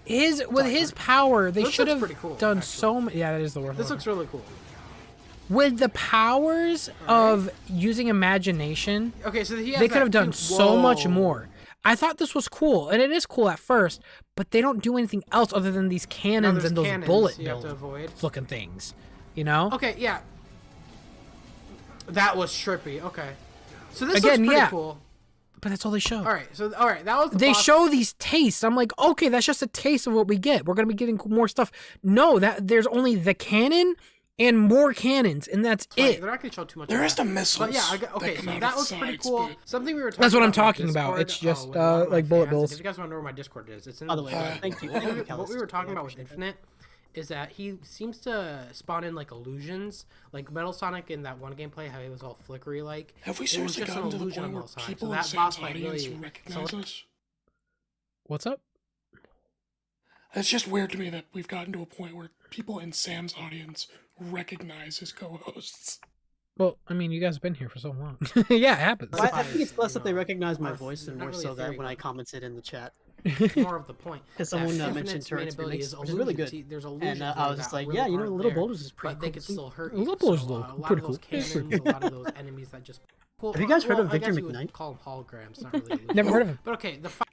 his power, they This should looks have pretty cool, done so much. Yeah, that is the word. This looks really cool. With the powers of using imagination, Okay, so he has they could that have done cute- so much Whoa. more. I thought this was cool, and it is cool at first, but they don't do anything else other than these cannons there's and those cannons bullet you have to avoid. looking things. You know? Okay, yeah. That was trippy. Okay. So this Again, looks pretty yeah. cool. But that's all they show. All right, so that was the They boss. show these tastes. I'm like, okay, that's just a taste of what we get. We're gonna be getting more stuff. No, there's only the cannon and more cannons, and that's Right, it. they're not gonna show too much. There of is that. the missiles. But yeah, okay, that come so out that of looks the pretty sides, cool. but- Something we were talking That's what I'm about on talking about. Discord, It's just, with one of my like bullet fans. bills. If you guys want to know where my Discord is, it's in By the way, description. thank you. What we were talking about with Infinite is that he seems to spawn in like illusions, like Metal Sonic in that one gameplay, how he was all flickery like. Have we It was seriously just an gotten to the illusion point of where Metal Sonic. people So in that Sam's boss fight audience really recognize us? What's up? It's just weird to me that we've gotten to a point where people in Sam's audience recognize his co-hosts. Well, I mean, you guys have been here for so long. Yeah, it happens. I think it's less that they recognize my voice and not more really so a that theory, when I but- commented in the chat. more of the point. Because that someone mentioned Infinite's main turrets ability remix, is which is really illusions. good. There's illusions And I was just that like, really yeah, you know, aren't Little there, Boulders is pretty but cool. they could still hurt you. Little Boulders So, look a lot pretty of those cool. cannons, a lot of those enemies that just. Well, Have you guys heard of I Victor guess you would McKnight? call them holograms, not really. illusions. Never heard of him. But okay, the fight.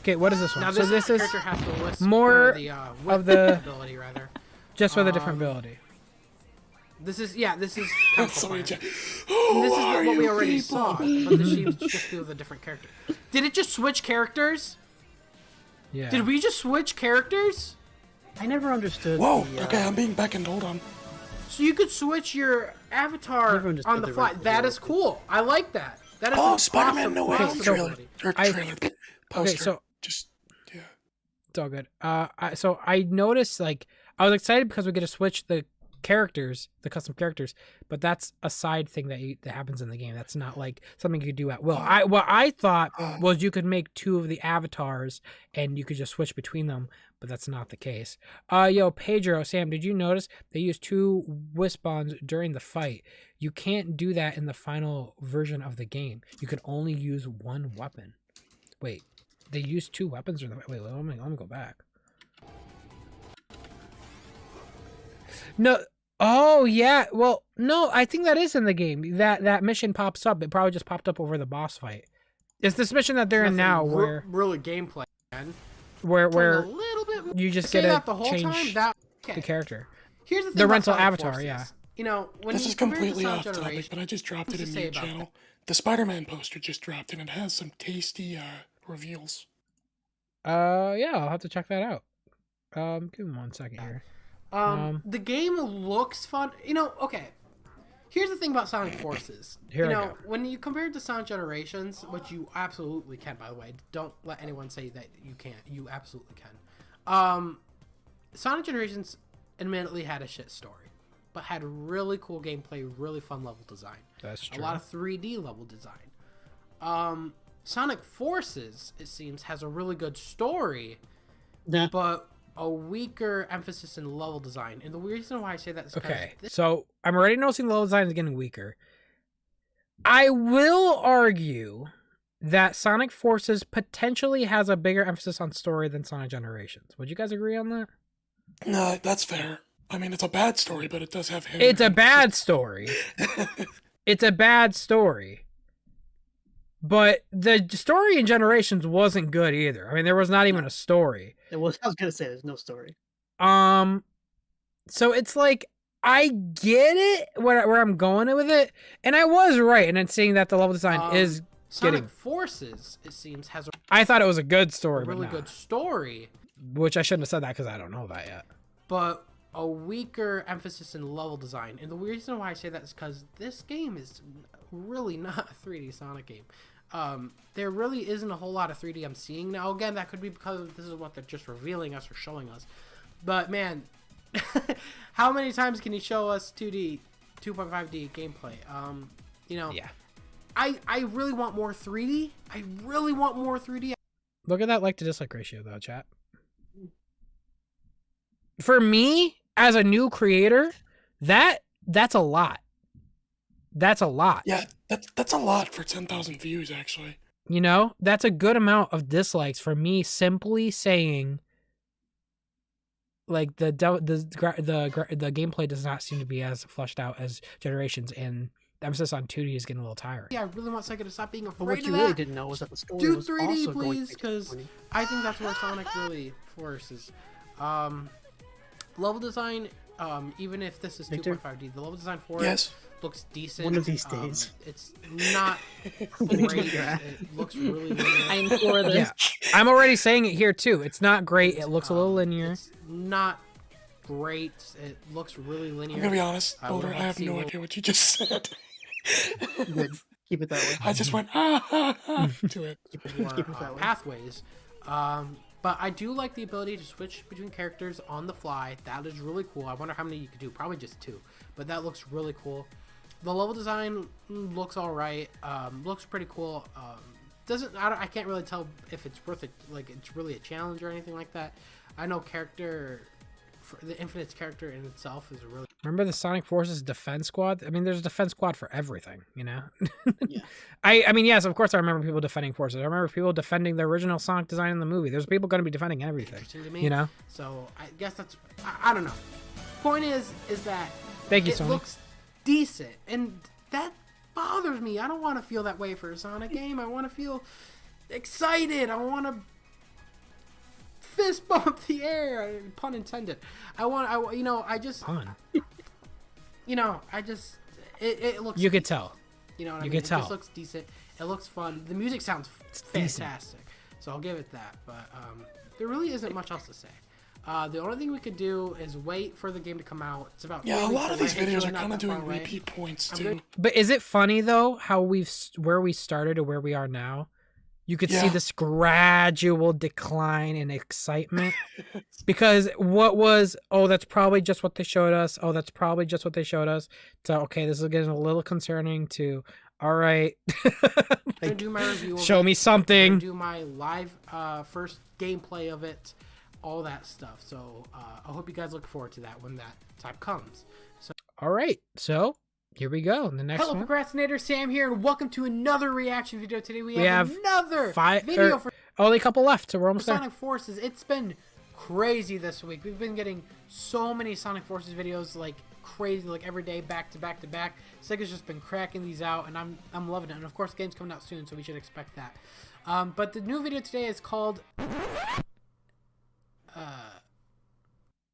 Okay, what is this one? Now So this is character has the wisp, more or the, of the ability rather. just with a different ability. This is this is Somebody Chemical Plant. check. And this is Who are what we you already people? saw, but the sheep's just with a different character. Did it just switch characters? Yeah. Did we just switch characters? I never understood. Whoa. The, Okay, I'm being beckoned. Hold on. So you could switch your avatar Never understood on the the fly. right That way. is cool. I like that. That is Oh, an Spider-Man awesome No Way Home trailer. possibility. Poster. so Just yeah. it's all good. So I noticed, like, I was excited because we get to switch the characters, the custom characters, but that's a side thing that happens in the game. That's not like something you could do at will. What I thought was you could make 2 of the avatars and you could just switch between them, but that's not the case. Yo, Pedro, Sam, did you notice they used 2 wisp bombs during the fight? You can't do that in the final version of the game. You can only use 1 weapon. Wait, they used 2 weapons during the fight. Wait, let me go back. No. Oh yeah. Well, no. I think that is in the game. That mission pops up. It probably just popped up over the boss fight. It's this mission that they're in now, where really gameplay, man. where A little bit. you just Say get that to the whole change time. That the character. Here's the thing. The about rental Sonic avatar. Forces. Yeah. You know, when This you is compare it to completely Sonic off topic, Generation, but I just dropped it what's in to say mute about channel. The Spider-Man poster just dropped, and it has some tasty reveals. Yeah, I'll have to check that out. Give me 1 second here. The game looks fun. You know, okay. Here's the thing about Sonic Forces. Here you I know, go. when you compare it to Sonic Generations, which you absolutely can, by the way. Don't let anyone say that you can't. You absolutely can. Sonic Generations admittedly had a shit story, but had really cool gameplay, really fun level design. That's true. A lot of 3D level design. Sonic Forces, it seems, has a really good story, but a weaker emphasis in level design. And the reason why I say that is because Okay, so I'm already noticing the level design is getting weaker. I will argue that Sonic Forces potentially has a bigger emphasis on story than Sonic Generations. Would you guys agree on that? No, that's fair. I mean, it's a bad story, but it does have him. It's a bad story. It's a bad story. But the story in Generations wasn't good either. I mean, there was not even a story. It was. I was gonna say there's no story. So it's like, I get it where I'm going with it, and I was right in seeing that the level design is Sonic getting. Forces, it seems, has a I thought it was a good story, but really not. good story, Which I shouldn't have said that because I don't know that yet. but a weaker emphasis in level design. And the reason why I say that is because this game is really not a 3D Sonic game. There really isn't a whole lot of 3D I'm seeing now. Again, that could be because this is what they're just revealing us or showing us. But man, how many times can you show us 2D, 2.5D gameplay? You know, yeah. I really want more 3D. I really want more 3D. Look at that like to dislike ratio though, chat. For me, as a new creator, that's a lot. That's a lot. Yeah, that's a lot for 10,000 views, actually. You know, that's a good amount of dislikes for me simply saying, like, the gameplay does not seem to be as fleshed out as Generations, and the emphasis on 2D is getting a little tiring. Yeah, I really want Sega to stop being afraid But what of you that. really didn't know was that the story Do was 3D, also going to please, be because disappointing. I think that's where Sonic really flourishes. Level design, even if this is Victor? 2.5D, the level design for Yes. it looks decent. One of these days. It's not great. It looks really linear. I'm for this. Yeah, I'm already saying it here too. It's not great. It looks a little linear. It's not great. It looks really linear. I'm gonna be honest, I Boulder, would I like have to see no more- idea what you just said. Good. Keep it that way. I just went, to it. Keep it More, that way. pathways. But I do like the ability to switch between characters on the fly. That is really cool. I wonder how many you could do. Probably just 2. But that looks really cool. The level design looks all right. Looks pretty cool. I can't really tell if it's worth it. Like, it's really a challenge or anything like that. I know the Infinite's character in itself is really. Remember the Sonic Forces defense squad? I mean, there's a defense squad for everything, you know? Yeah. I mean, yes, of course I remember people defending Forces. I remember people defending the original Sonic design in the movie. There's people going to be defending everything, Interesting to me. you know? So I guess that's. I don't know. Point is that Thank you, it Sony. looks decent, and that bothers me. I don't want to feel that way for a Sonic game. I want to feel excited. I want to fist bump the air, pun intended. It looks. You could tell. You know what I You mean? could tell. It just looks decent. It looks fun. The music sounds fantastic. So I'll give it that. But there really isn't much else to say. The only thing we could do is wait for the game to come out. It's about Yeah, a lot of these away. It's videos really are not kind of that far doing away. repeat points I'm too. good. But is it funny though how where we started to where we are now? You could see Yeah. this gradual decline in excitement because what was, oh, that's probably just what they showed us. Oh, that's probably just what they showed us. So, okay, this is getting a little concerning to, all right, I'm gonna like, do my review of show it. me I'm something. gonna do my live first gameplay of it, all that stuff. So I hope you guys look forward to that when that time comes. So, All right, so here we go. The next hello, one. Procrastinator Sam here, and welcome to another reaction video. Today we have another video for only a couple left, so we're almost there. Sonic Forces. It's been crazy this week. We've been getting so many Sonic Forces videos, like crazy, like every day, back to back to back. Sega's just been cracking these out, and I'm loving it. And of course, the game's coming out soon, so we should expect that. But the new video today is called.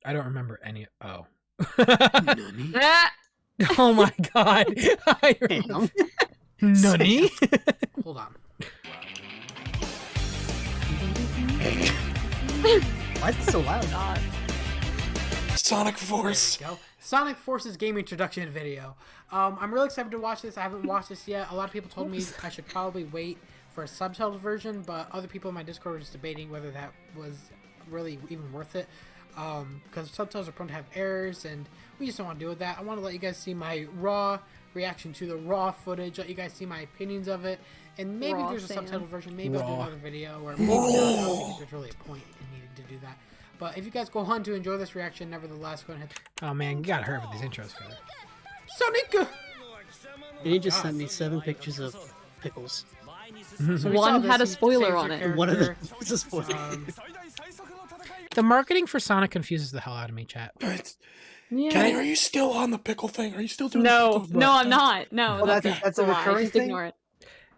I don't remember any. Oh. Nani? Oh my god. Nani? Hold on. Why is it so loud? Sonic Force. There we go. Sonic Forces game introduction video. I'm really excited to watch this. I haven't watched this yet. A lot of people told me I should probably wait for a subtitled version, but other people in my Discord were just debating whether that was really even worth it. Because subtitles are prone to have errors, and we just don't want to deal with that. I want to let you guys see my raw reaction to the raw footage, let you guys see my opinions of it, and maybe if there's a subtitled version, maybe I'll do another video, or maybe not. I don't think there's really a point in needing to do that. But if you guys go on to enjoy this reaction, nevertheless, go ahead. Oh man, you gotta hurry with these intros, Philip. Sonic! You just sent me 7 pictures of pickles. So One had a spoiler on it. One of them was a spoiler. The marketing for Sonic confuses the hell out of me, chat. Yeah. Kenny, are you still on the pickle thing? Are you still doing the No, pickle no, I'm not. No, Oh, that's a lie. recurring Just thing? ignore it.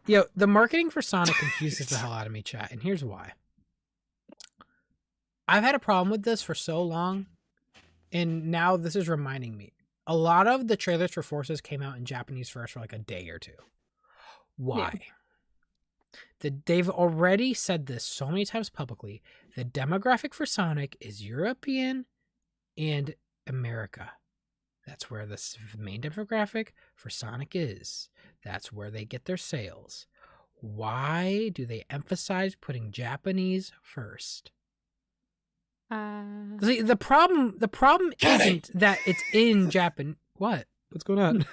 Yo, the marketing for Sonic confuses the hell out of me, chat, and here's why. I've had a problem with this for so long, and now this is reminding me. A lot of the trailers for Forces came out in Japanese first for like a day or two. Why? They've already said this so many times publicly. The demographic for Sonic is European and America. That's where the main demographic for Sonic is. That's where they get their sales. Why do they emphasize putting Japanese first? See, the problem isn't that it's in Japan. What? What's going on?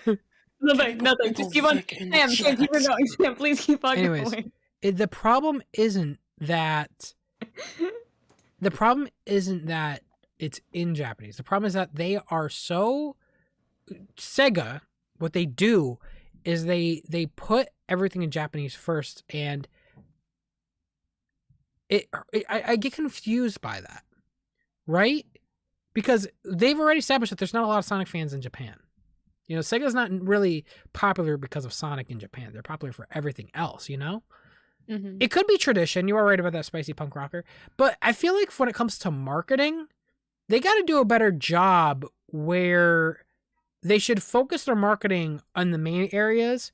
Nothing. Just keep on. Sam, keep on going. Sam, please keep on going. The problem isn't that. The problem isn't that it's in Japanese. The problem is that they are so. Sega, what they do is they put everything in Japanese first, and I get confused by that, right? Because they've already established that there's not a lot of Sonic fans in Japan. You know, Sega's not really popular because of Sonic in Japan. They're popular for everything else, you know? Mm-hmm. It could be tradition. You are right about that spicy punk rocker. But I feel like when it comes to marketing, they got to do a better job where they should focus their marketing on the main areas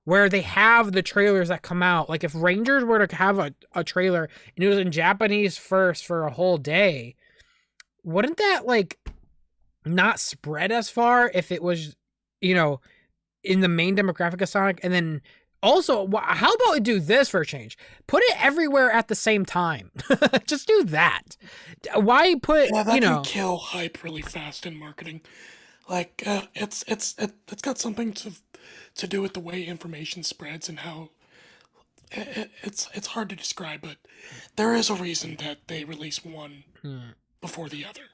where they have the trailers that come out. Like if Rangers were to have a trailer and it was in Japanese first for a whole day, wouldn't that like not spread as far if it was, you know, in the main demographic of Sonic? And then also, how about we do this for a change? Put it everywhere at the same time. Just do that. Why put, that you know, can kill hype really fast in marketing. Like it's got something to do with the way information spreads and how it's hard to describe, but there is a reason that they release one before the other.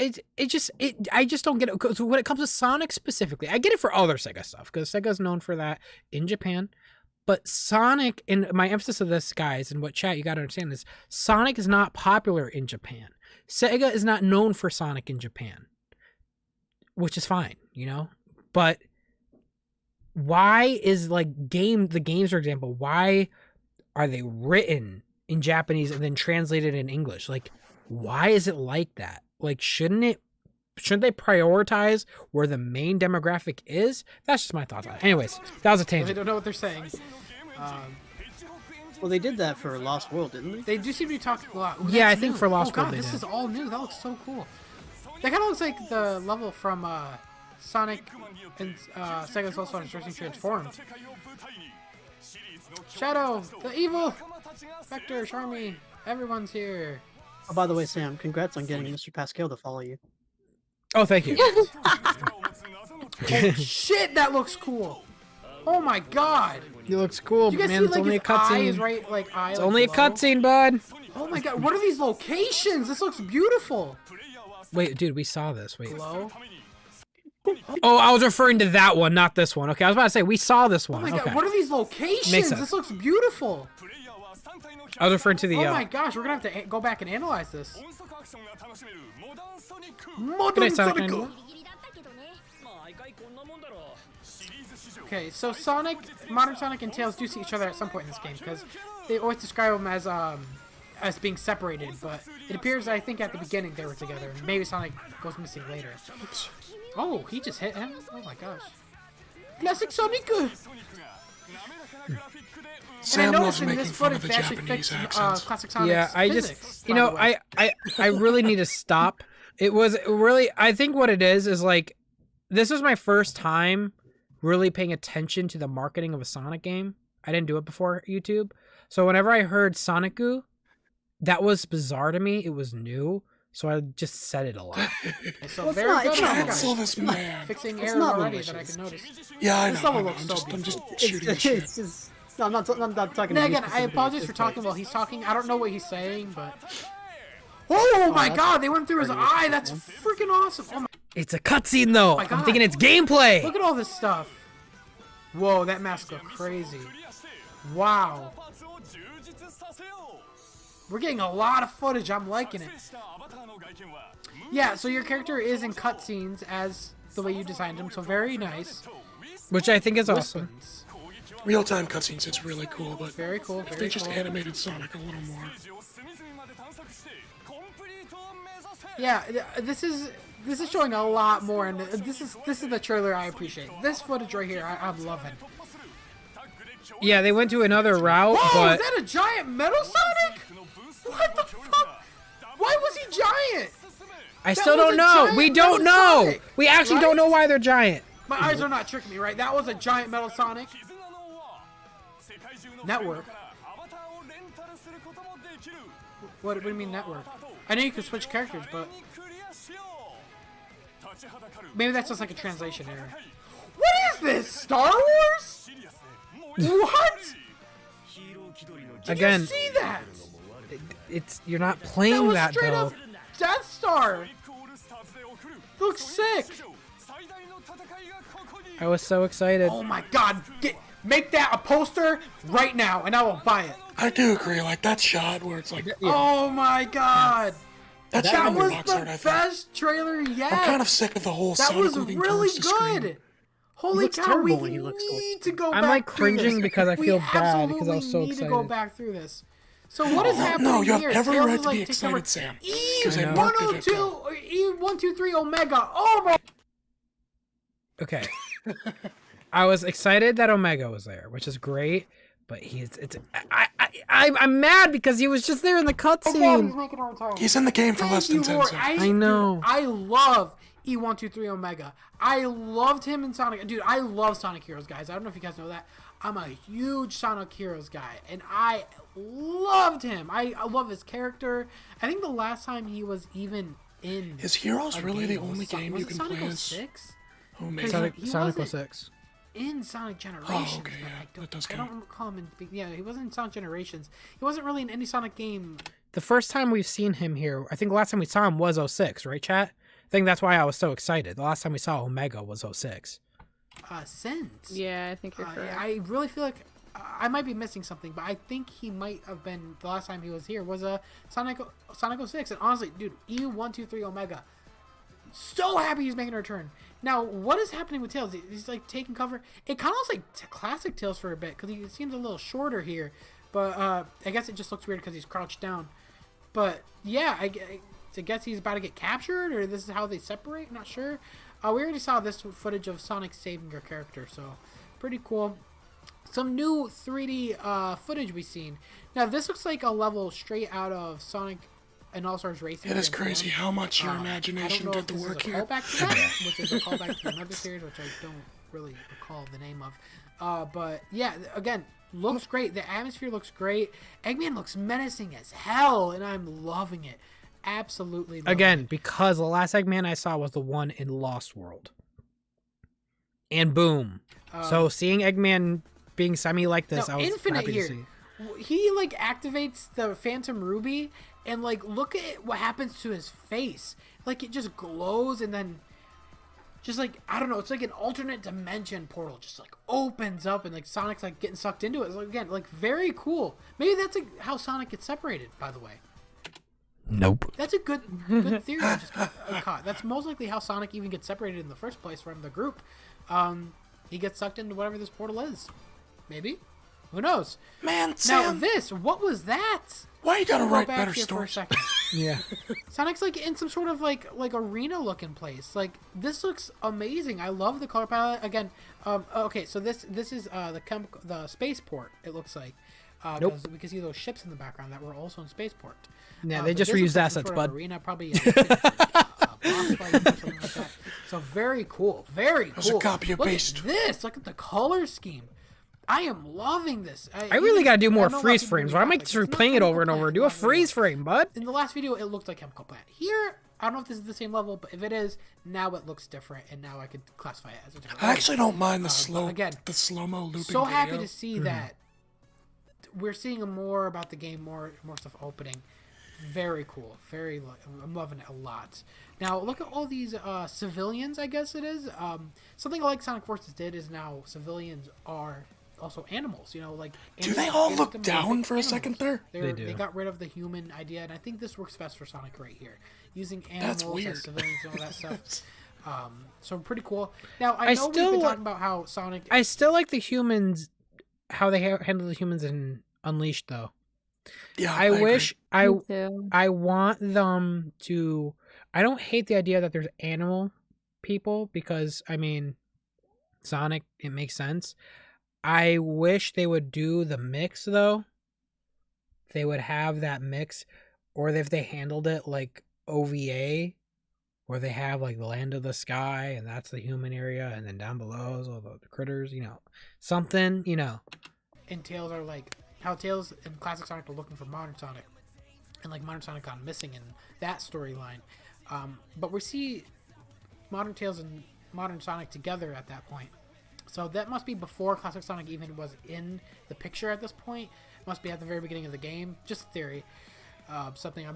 I just don't get it. Because when it comes to Sonic specifically, I get it for other Sega stuff because Sega's known for that in Japan. But Sonic, and my emphasis of this, guys, and what chat you got to understand is Sonic is not popular in Japan. Sega is not known for Sonic in Japan, which is fine, you know. But why is the games, for example, why are they written in Japanese and then translated in English? Like, why is it like that? Like, shouldn't they prioritize where the main demographic is? That's just my thoughts on it. Anyways, that was a tangent. They don't know what they're saying. Well, they did that for Lost World, didn't they? They do seem to be talking a lot. Ooh, Yeah, that's I think new. for Lost oh, God, World they this did. is all new. That looks so cool. That kind of looks like the level from Sonic and Sega's also Instruction Transformed. Shadow, the evil Vector, Charmy, everyone's here. Oh, by the way, Sam, congrats on getting Mr. Pascal to follow you. Oh, thank you. Oh, shit, that looks cool. Oh my God. It looks cool, You but guys man, see, it's like, only a his eyes, cutscene. right? Like, It's only a cutscene, bud. Oh my God, what are these locations? This looks beautiful. Wait, dude, we saw this. Wait. Hello? Oh, I was referring to that one, not this one. Okay, I was about to say we saw this Oh one. my God, Okay. what are these locations? Makes sense. This looks beautiful. I was referring to the. Oh my gosh, we're gonna have to go back and analyze this. Good Modern night, Sonic Sonic. 91. Okay, so Sonic, Modern Sonic and Tails do see each other at some point in this game because they always describe them as being separated, but it appears I think at the beginning they were together. And maybe Sonic goes missing later. Oh, he just hit him? Oh my gosh. Classic Sonic! Sam and I loves noticed in making this fun of footage the they actually Japanese fixed accents. Classic Sonic's Yeah, I physics, just, by you the know, way. I really need to stop. It was really, I think what it is like, this was my first time really paying attention to the marketing of a Sonic game. I didn't do it before YouTube. So whenever I heard Sonic Goo, that was bizarre to me. It was new. So I just said it a lot. So Well, it's very not- good it's on not- you guys. Cancel this man. Fixing It's errors not already that I malicious. can notice. Yeah, I know. This level I'm looks so just beautiful. shooting the shit. It's just, no, I'm not talking And to you again, I specifically, apologize it's for just talking like- while he's talking. I don't know what he's saying, but... Oh my that's God, they went through his pretty eye. awesome, That's man. freaking awesome. Oh my, It's a cutscene though. my I'm God. thinking it's gameplay. Look at all this stuff. Whoa, that mask looks crazy. Wow. We're getting a lot of footage. I'm liking it. Yeah, so your character is in cutscenes as the way you designed him, so very nice. Which I think is awesome. Weapons. Real-time cutscenes, it's really cool, but Very cool, if very they just cool. animated Sonic a little more. Yeah, this is showing a lot more, and this is the trailer I appreciate. This footage right here, I'm loving. Yeah, they went to another route, Whoa, but is that a giant metal Sonic? What the fuck? Why was he giant? I That still was don't a know. giant We don't metal know. Sonic, We actually don't right? know why they're giant. My eyes are not tricking me, right? That was a giant metal Sonic. Network. What do you mean network? I know you could switch characters, but maybe that's just like a translation error. What is this? Star Wars? What? Did Again, you see that? it's you're not That playing was that straight though. up Death Star. Looks sick. I was so excited. Oh my God! Make that a poster right now, and I will buy it. I do agree, like that shot where it's like, Oh my God! That's That even was box the art, I think. best trailer yet. I'm kind of sick of the whole That Sonic was moving really towards the screen. good. Holy looks cow! terrible We when he looks towards need to go I'm, back like, through cringing this. because I feel bad because I was so We absolutely need to go excited. back through this. So what is happening No, you have here? every Tails right is, to like, be taking over excited, Sam. 'Cause they marketed it E102 well. or E123 Omega. Oh my! Okay. I was excited that Omega was there, which is great, but I'm mad because he was just there in the cutscene. He's in the game for less than 10 seconds. I know. Dude, I love E123 Omega. I loved him in Sonic. Dude, I love Sonic Heroes, guys. I don't know if you guys know that. I'm a huge Sonic Heroes guy, and I loved him. I love his character. I think the last time he was even in... Is Heroes a really the game was only game was you it can Sonic play as 06? Omega? Sonic wasn't 06. in Sonic Generations. Oh, okay, yeah, that does I count. don't recall him in... Yeah, he wasn't in Sonic Generations. He wasn't really in any Sonic game. The first time we've seen him here, I think the last time we saw him was 06, right, chat? I think that's why I was so excited. The last time we saw Omega was 06. Since. Yeah, I think you're correct. I really feel like I might be missing something, but I think he might have been the last time he was here was Sonic 06. And honestly, dude, E123 Omega. So happy he's making a return. Now, what is happening with Tails? He's like taking cover. It kind of looks like classic Tails for a bit because he seems a little shorter here. But I guess it just looks weird because he's crouched down. But yeah, I guess he's about to get captured, or this is how they separate. I'm not sure. We already saw this footage of Sonic saving your character, so pretty cool. some new 3D footage we've seen. Now this looks like a level straight out of Sonic and All-Stars Racing. It is crazy how much your imagination did the work here. I don't know if this is a callback to that, which is a callback to another series, which I don't really recall the name of. But yeah, again, looks great. The atmosphere looks great. Eggman looks menacing as hell, and I'm loving it. Absolutely loving Again, it. because the last Eggman I saw was the one in Lost World. And boom. So seeing Eggman being semi like this, I was Infinite happy here. to see. He like activates the Phantom Ruby, and like look at what happens to his face. Like it just glows, and then just like I don't know, it's like an alternate dimension portal just like opens up, and like Sonic's like getting sucked into it. So again, like very cool. Maybe that's like how Sonic gets separated. By the way. Nope. That's a good theory I just caught. That's most likely how Sonic even gets separated in the first place from the group. He gets sucked into whatever this portal is. Maybe. Who knows? Man, now Sam. what was that? Why you gotta write back better here for a stories? second. Yeah. Sonic's like in some sort of like arena looking place. Like this looks amazing. I love the color palette. Again, okay, so this is the spaceport. It looks like. Nope. We can see those ships in the background that were also in spaceport. Yeah, they but just this looks reused like some assets, sort of bud. Arena, probably boss fight or something like that. So very cool. Very cool. That's a copy and Look paste. at this. Look at the color scheme. I am loving this. I really gotta do more I know a lot of freeze people frames. do Why am I graphics. just It's not replaying it over and Chemical over? Plant Do a in the last freeze video. frame, bud. In the last video, it looked like Chemical Plant. Here, I don't know if this is the same level, but if it is, now it looks different, and now I could classify it as a different I actually don't mind the slow-mo looping so happy video. to see that we're seeing more about the game, more stuff opening. Very cool. I'm loving it a lot. Now look at all these civilians. I guess it is something like Sonic Forces did is now civilians are also animals. You know, like Do they all look down for a second there? They got rid of the human idea, and I think this works best for Sonic right here, using animals as civilians and all that stuff. So pretty cool. Now I know we've been talking about how Sonic. I still like the humans, how they handle the humans in Unleashed, though. Yeah, I wish I want them to. I don't hate the idea that there's animal people because I mean, Sonic, it makes sense. I wish they would do the mix though. They would have that mix, or if they handled it like OVA, where they have like the land of the sky and that's the human area, and then down below is all the critters. You know, something. You know. And Tails are like how Tails and Classic Sonic are looking for Modern Sonic, and like Modern Sonic gone missing in that storyline. But we see Modern Tails and Modern Sonic together at that point. So that must be before Classic Sonic even was in the picture at this point. It must be at the very beginning of the game. Just a theory. Something I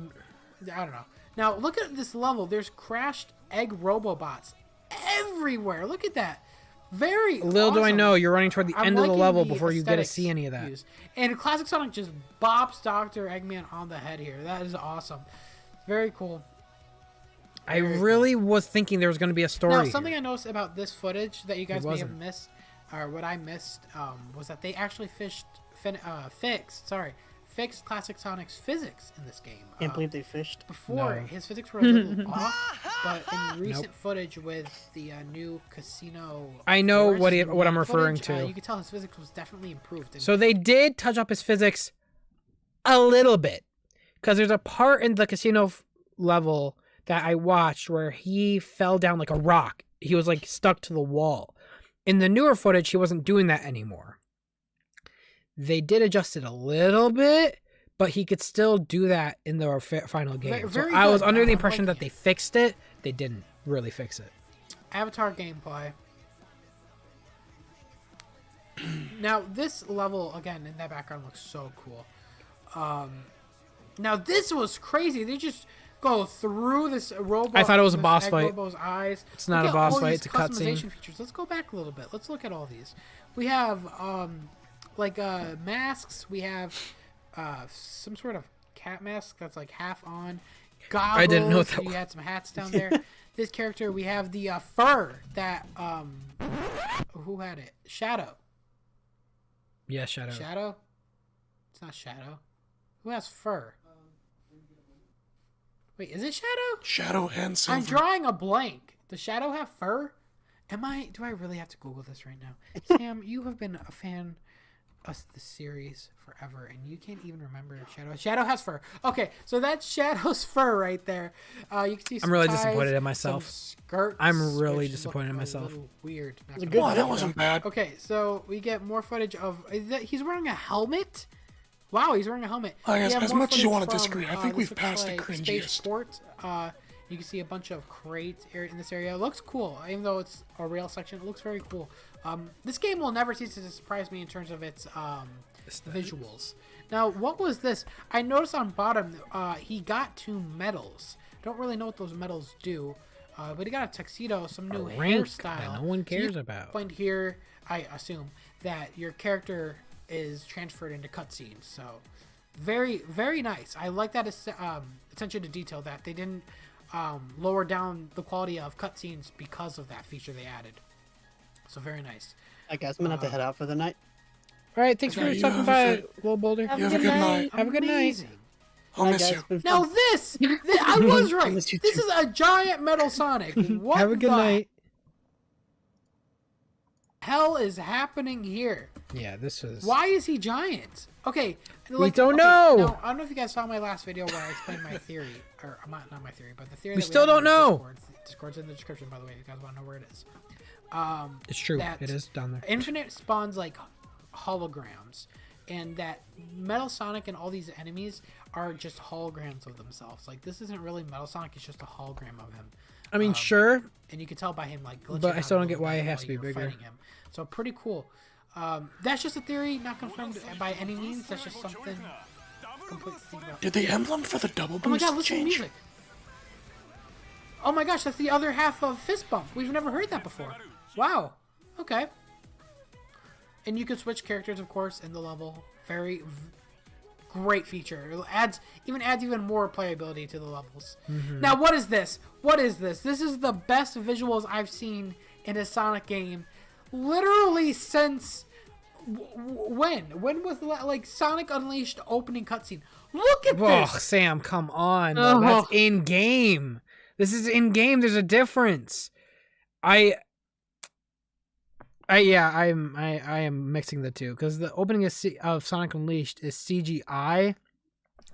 don't know. Now look at this level. There's crashed egg robobots everywhere. Look at that. Very Little do I know, you're running toward the end of the liking level the before you get to aesthetics see any of that. used. And Classic Sonic just bops Dr. Eggman on the head here. That is awesome. Very cool. I really was thinking there was going to be a story. Now, something I noticed about this footage that you guys may have wasn't. missed, or what I missed, was that they actually fixed Classic Sonic's physics in this game. Can't believe they fished. Before, his physics were a little off, but in recent footage with the new casino... I know Forest what I'm referring footage, to. you could tell his physics was definitely improved. And So they did touch up his physics a little bit. Because there's a part in the casino level that I watched where he fell down like a rock. He was like stuck to the wall. In the newer footage, he wasn't doing that anymore. They did adjust it a little bit, but he could still do that in the final game. So I was under the impression that they fixed it. They didn't really fix it. Avatar gameplay. Now, this level, again, in that background looks so cool. Now, this was crazy. They just go through this robot. I thought it was a boss fight. Robo's eyes. It's not Look a at boss all fight, these it's a cutscene. customization features. Let's go back a little bit. Let's look at all these. We have, masks. We have some sort of cat mask that's like half on. Goggles. I didn't know that. You had some hats down there. This character, we have the fur that who had it? Shadow. Yeah, Shadow. Shadow? It's not Shadow. Who has fur? Wait, is it Shadow? Shadow and Silver. I'm drawing a blank. Does Shadow have fur? Do I really have to Google this right now? Sam, you have been a fan us the series forever, and you can't even remember Shadow. Shadow has fur. Okay, so that's Shadow's fur right there. You can see. Some I'm really ties, disappointed in some myself. Skirts, I'm really which disappointed in look a myself. little weird. Not It was a gonna good lie. one. That wasn't bad. Okay, so we get more footage of. He's wearing a helmet. Wow, he's wearing a helmet. I guess, We have as more much as you footage want to from, disagree, I think this we've looks passed the like cringiest. Spaceport. You can see a bunch of crates in this area. It looks cool, even though it's a rail section. It looks very cool. This game will never cease to surprise me in terms of its visuals. Now, what was this? I noticed on bottom, he got 2 medals. Don't really know what those medals do, but he got a tuxedo, some new rank hairstyle. that no one cares So you about. find here, I assume, that your character is transferred into cutscenes. So, very, very nice. I like that attention to detail that they didn't lower down the quality of cutscenes because of that feature they added. So very nice. I guess I'm gonna have to head out for the night. All right, thanks for stopping by, Little Boulder. You have a good night. Have a good night. I'll miss you. Now this I was right. This is a giant metal Sonic. What Have a good the night. hell is happening here? Yeah, this was. Why is he giant? Okay, We don't know. Now, I don't know if you guys saw my last video where I explained my theory, or not my theory, but the theory. We that still have don't in know. Discord. Discord's in the description, by the way. If you guys want to know where it is. It's true. that It is down there. Infinite spawns like holograms, and that Metal Sonic and all these enemies are just holograms of themselves. Like, this isn't really Metal Sonic; it's just a hologram of him. I mean, sure. And you can tell by him like glitching But I out still a don't get little why bit it has while to be you're bigger. fighting him. So pretty cool. That's just a theory, not confirmed by any means. That's just something completely think about. Did the emblem for the double boost Oh my god, listen to the change? music. Oh my gosh, that's the other half of Fist Bump. We've never heard that before. Wow. Okay. And you can switch characters, of course, in the level. Great feature. It adds even more playability to the levels. Now, what is this? What is this? This is the best visuals I've seen in a Sonic game, literally since when? When was the Sonic Unleashed opening cutscene? Look at Oh, this. Sam, come on. though. That's in game. This is in game. There's a difference. I am mixing the two because the opening of Sonic Unleashed is CGI.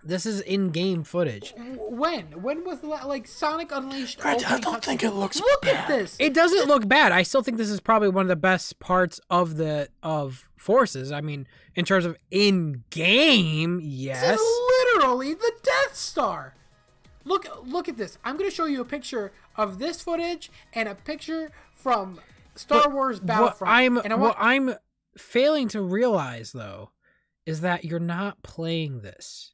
This is in-game footage. When was the Sonic Unleashed? I opening don't think cutscene? it looks Look bad. at this. It doesn't look bad. I still think this is probably one of the best parts of Forces. I mean, in terms of in-game, yes. This is literally the Death Star. Look at this. I'm going to show you a picture of this footage and a picture from Star Wars Battlefront. What I'm failing to realize, though, is that you're not playing this.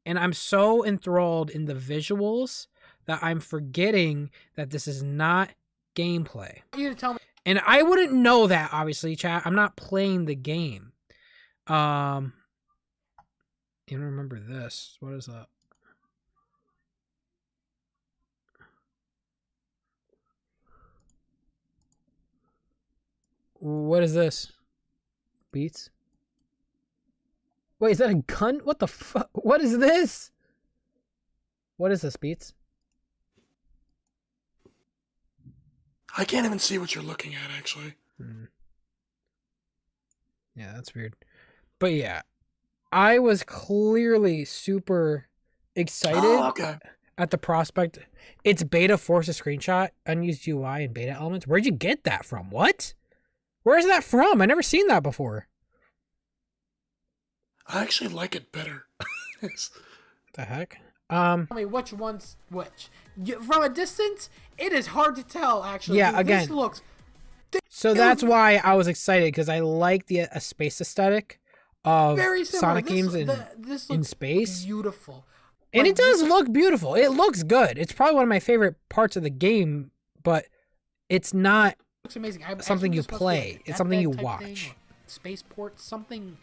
And I'm so enthralled in the visuals that I'm forgetting that this is not gameplay. You to tell me. And I wouldn't know that, obviously, chat. I'm not playing the game. You don't remember this. What is that? What is this? Beats? Wait, is that a gun? What the fuck? What is this? What is this, Beats? I can't even see what you're looking at, actually. Yeah, that's weird. But yeah, I was clearly super excited at the prospect. It's beta Forces screenshot, unused UI and beta elements. Where'd you get that from? What? Where is that from? I never seen that before. I actually like it better. The heck? Tell me which one's which. From a distance, it is hard to tell, actually. Yeah, This again. looks... So that's why I was excited, because I like the space aesthetic of Very similar. Sonic games this in looks space. beautiful. And Like, it does look beautiful. It looks good. It's probably one of my favorite parts of the game, but it's not looks amazing. something you play. It's something you watch. Spaceport, something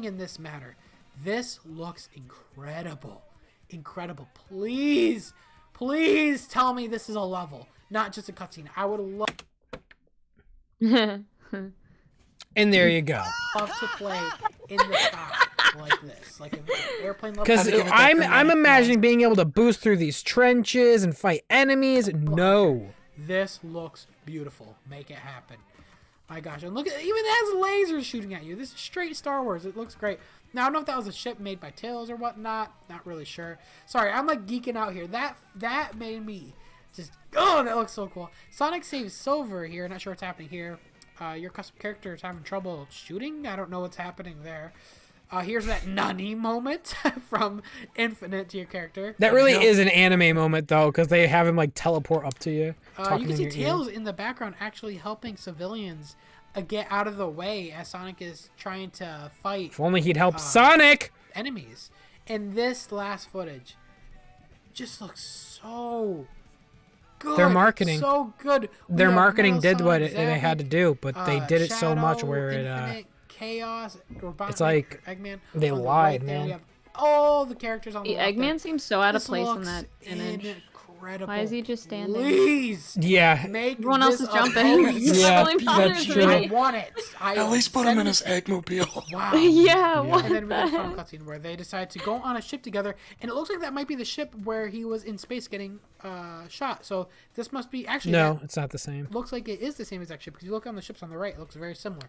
in this matter. This looks incredible. Incredible. Please tell me this is a level, not just a cutscene. I would love And there you go. to play in the sky like this, like an airplane level. Because I'm imagining being able to boost through these trenches and fight enemies. No. This looks beautiful. Make it happen. My gosh, and look at, even it has lasers shooting at you. This is straight Star Wars. It looks great. Now, I don't know if that was a ship made by Tails or whatnot. Not really sure. Sorry, I'm like geeking out here. That made me just, oh, that looks so cool. Sonic saves Silver here. Not sure what's happening here. Your custom character is having trouble shooting. I don't know what's happening there. Here's that Nani moment from Infinite to your character. That really is an anime moment, though, because they have him, like, teleport up to you. You can see Tails in the background actually helping civilians get out of the way as Sonic is trying to fight. If only he'd help Sonic! Enemies. And this last footage just looks so good. Their marketing. So good. Their marketing did what they had to do, but they did it so much where Infinite, Chaos, it's like Eggman, they lied, right man. We have all the characters on the left Eggman there. seems so out of This place in looks that image. Incredible. Why is he just standing? Please. Yeah. Make Everyone else this is jumping. Yeah, Really that's true. I want it. At least put him in his Eggmobile. Wow. Yeah, what And then we the got a final heck? cutscene where they decide to go on a ship together, and it looks like that might be the ship where he was in space getting shot. So this must be actually No, it's not the same. looks like it is the same exact ship because you look on the ships on the right, it looks very similar.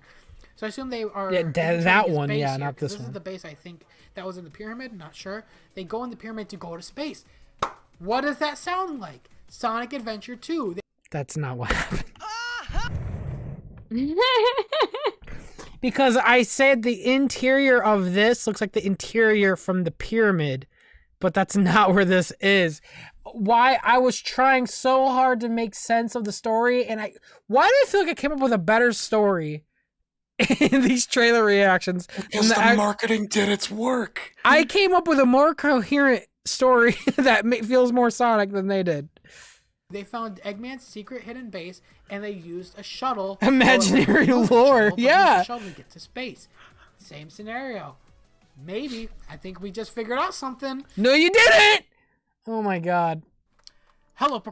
So I assume they are. Yeah, that his one, base yeah, here, not 'cause this This one. is the base I think that was in the pyramid. Not sure. They go in the pyramid to go to space. What does that sound like? Sonic Adventure 2. That's not what happened. Because I said the interior of this looks like the interior from the pyramid, but that's not where this is. Why I was trying so hard to make sense of the story, and why do I feel like I came up with a better story in these trailer reactions? Because the marketing did its work. I came up with a more coherent story that feels more Sonic than they did. They found Eggman's secret hidden base, and they used a shuttle. Imaginary Well, lore, shuttle, but yeah. used a shuttle to get to space. Same scenario. Maybe. I think we just figured out something. No, you didn't! Oh my god. Hello,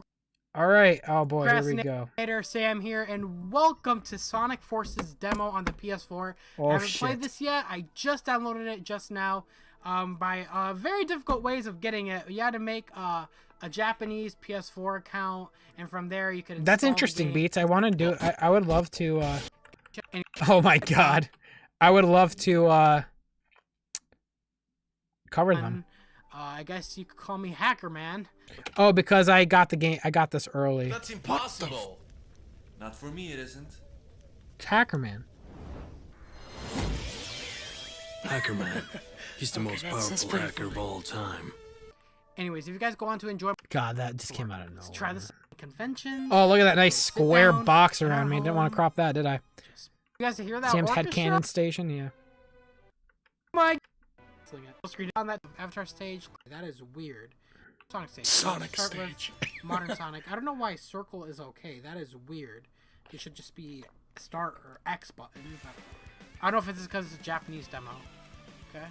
All right. Oh boy, here we go. Procrastinator Sam here, and welcome to Sonic Forces demo on the PS4. Oh, I haven't shit. played this yet. I just downloaded it just now. By very difficult ways of getting it. You had to make a Japanese PS4 account, and from there you could. That's install the interesting, game. Beats. I want to do. I would love to. Oh my god, I would love to cover them. I guess you could call me Hacker Man. Oh, because I got the game. I got this early. That's impossible. Not for me, it isn't. It's Hacker Man. Hacker Man. He's the most that's powerful pretty hacker of all time. Anyways, if you guys go on to enjoy, God, that just came out of nowhere. try this convention. Oh, look at that nice Sit square down, box around me. Didn't want to crop that, did I? You guys hear that? Sam's orchestra? headcanon station. Yeah. My screen on that Avatar stage. That is weird. Sonic stage. Sonic Start with stage. Modern Sonic. I don't know why circle is okay. That is weird. It should just be start or X button. But I don't know if it's because it's a Japanese demo. Okay.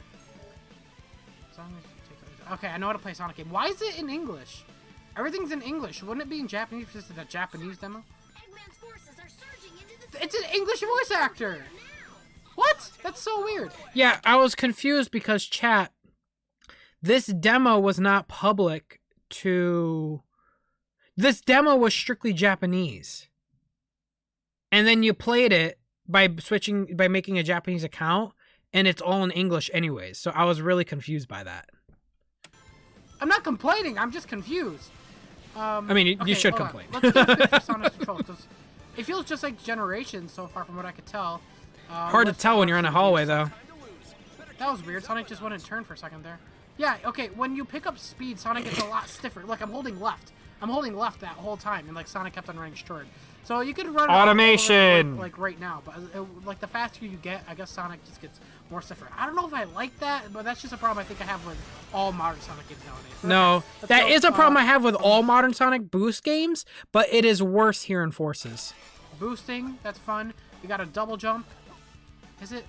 Okay, I know how to play a Sonic game. Why is it in English? Everything's in English. Wouldn't it be in Japanese if this is a Japanese demo? It's an English voice actor. What? That's so weird. Yeah, I was confused because chat. This demo was not public to. This demo was strictly Japanese. And then you played it by making a Japanese account, and it's all in English anyways. So I was really confused by that. I'm not complaining. I'm just confused. I mean, you should hold on. complain. Let's do fit for Sonic's controls, 'cause it feels just like Generations so far from what I could tell. Hard to tell when you're in a hallway, though. That was weird. Sonic just went and turned for a second there. Yeah, okay, when you pick up speed, Sonic gets a lot stiffer. Look, I'm holding left. I'm holding left that whole time, and like Sonic kept on running straight. So you could run it Automation! like right now, but like the faster you get, I guess Sonic just gets more stiffer. I don't know if I like that, but that's just a problem I think I have with all modern Sonic games nowadays. So No, okay, let's that go, is a problem I have with all modern Sonic Boost games, but it is worse here in Forces. Boosting, that's fun. We got a double jump. Is it?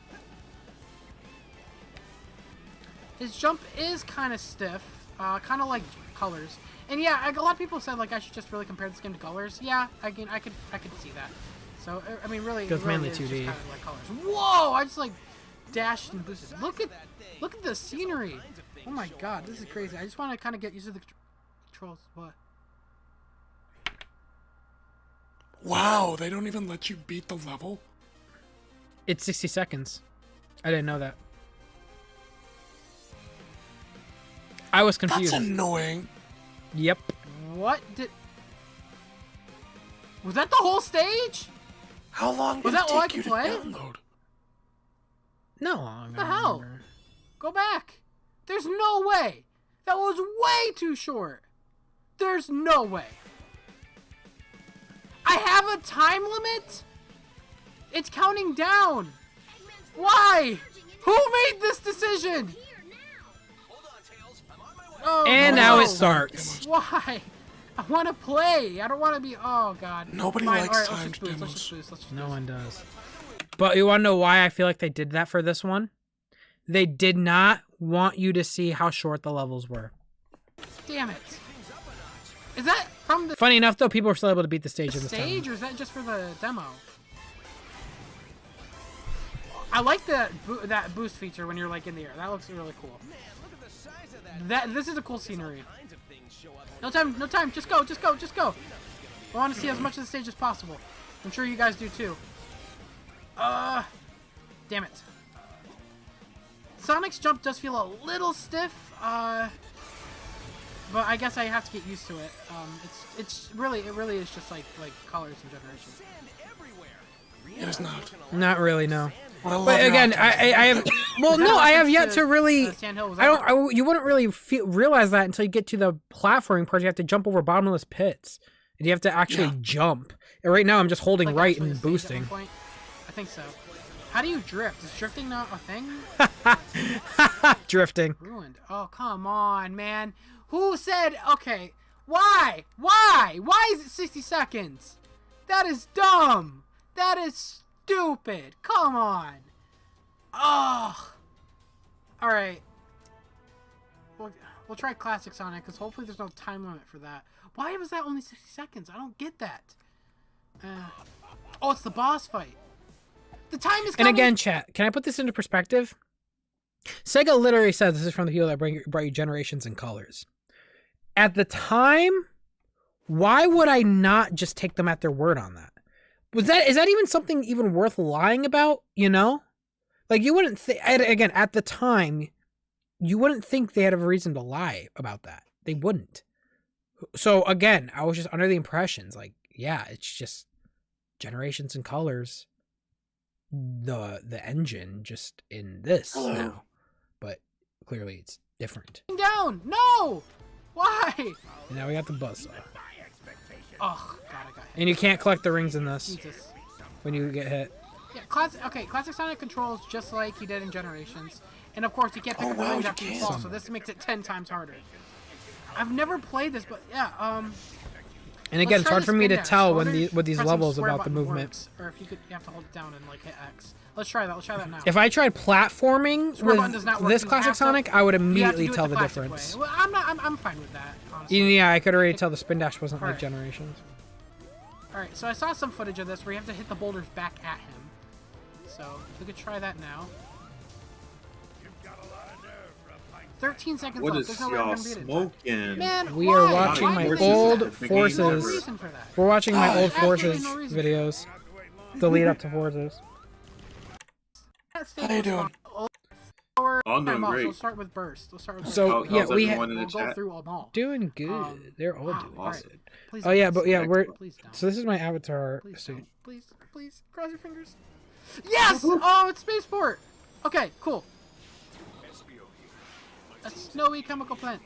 His jump is kind of stiff, kind of like Colors. And yeah, a lot of people said like I should just really compare this game to Colors. Yeah, I could see that. So I mean, really, Goes it really mainly is 2D. just kind of like Colors. Whoa! I just like dashed and boosted. Look at the scenery. Oh my god, this is crazy. I just want to kind of get used to the controls. What? Wow, they don't even let you beat the level? It's 60 seconds. I didn't know that. I was confused. That's annoying. Yep. What did... Was that the whole stage? How long Was did that it all I take you could to play? download? No. What the hell? Go back. There's no way. That was way too short. There's no way. I have a time limit? It's counting down. Why? Who made this decision? Oh, And no. now it starts. Why? I want to play. I don't want to be... Oh, God. Nobody Fine. likes All right, timed let's just boost. demos. Let's just boost. No one does. But you want to know why I feel like they did that for this one? They did not want you to see how short the levels were. Damn it. Is that from the Funny enough, though, people were still able to beat the stage in this stage, time. or is that just for the demo? I like that boost feature when you're like in the air. That looks really cool. This is a cool scenery. No time. Just go. I want to see as much of the stage as possible. I'm sure you guys do too. Damn it. Sonic's jump does feel a little stiff. But I guess I have to get used to it. It really is just like colors and generations. It is not. Not really, no. Well, But again, I have. Well, no, I have yet to really. You wouldn't really realize that until you get to the platforming part. You have to jump over bottomless pits, and you have to actually jump. And right now, I'm just holding Like, right actually and the stage at boosting. one point? I think so. How do you drift? Is drifting not a thing? Drifting. Ruined. Oh, come on, man. Who said... Okay. Why? Why is it 60 seconds? That is dumb. That is stupid. Come on. Ugh. Alright. We'll try Classic Sonic, because hopefully there's no time limit for that. Why was that only 60 seconds? I don't get that. Oh, it's the boss fight. The time is coming. And again, chat, can I put this into perspective? Sega literally says this is from the people that brought you Generations and Colors. At the time, why would I not just take them at their word on that? Is that even something even worth lying about, you know? Like, you wouldn't again, at the time, you wouldn't think they had a reason to lie about that. They wouldn't. So again, I was just under the impressions, like, yeah, it's just Generations and Colors. The engine just in this now, but clearly it's different. Down! No! Why? And now we got the buzzsaw. Oh, God, I got hit. And you can't collect the rings in this Jesus. when you get hit. Yeah, Classic Sonic controls just like he did in Generations. And of course, you can't pick up the rings after you fall, so this makes it 10 times harder. I've never played this, but yeah, And again, it's hard for me to tell with these levels about the movement. Works, or if you have to hold it down and like hit X. Let's try that. Let's try that now. If I tried platforming with this Classic Sonic, I would immediately tell the difference. Well, I'm fine with that, honestly. Yeah, I could already tell the spin dash wasn't like Generations. Alright, so I saw some footage of this where you have to hit the boulders back at him. So, we could try that now. 13 seconds What left. is There's no way I'm y'all gonna beat it. smoking? Man, We why? are watching Why my would old you do that? Forces. There's no reason for that. We're watching my old Absolutely Forces no reason. videos. The lead up to Forces. How you doing? I'm doing great. We'll start with Burst. So yeah, how's everyone in the we'll go chat? through them all. Doing good. They're all doing Alright. good. Please Oh yeah, don't. but yeah, we're. Please don't. So this is my avatar suit. Please, cross your fingers. Yes! Oh, it's Spaceport! Okay, cool. A snowy chemical plant.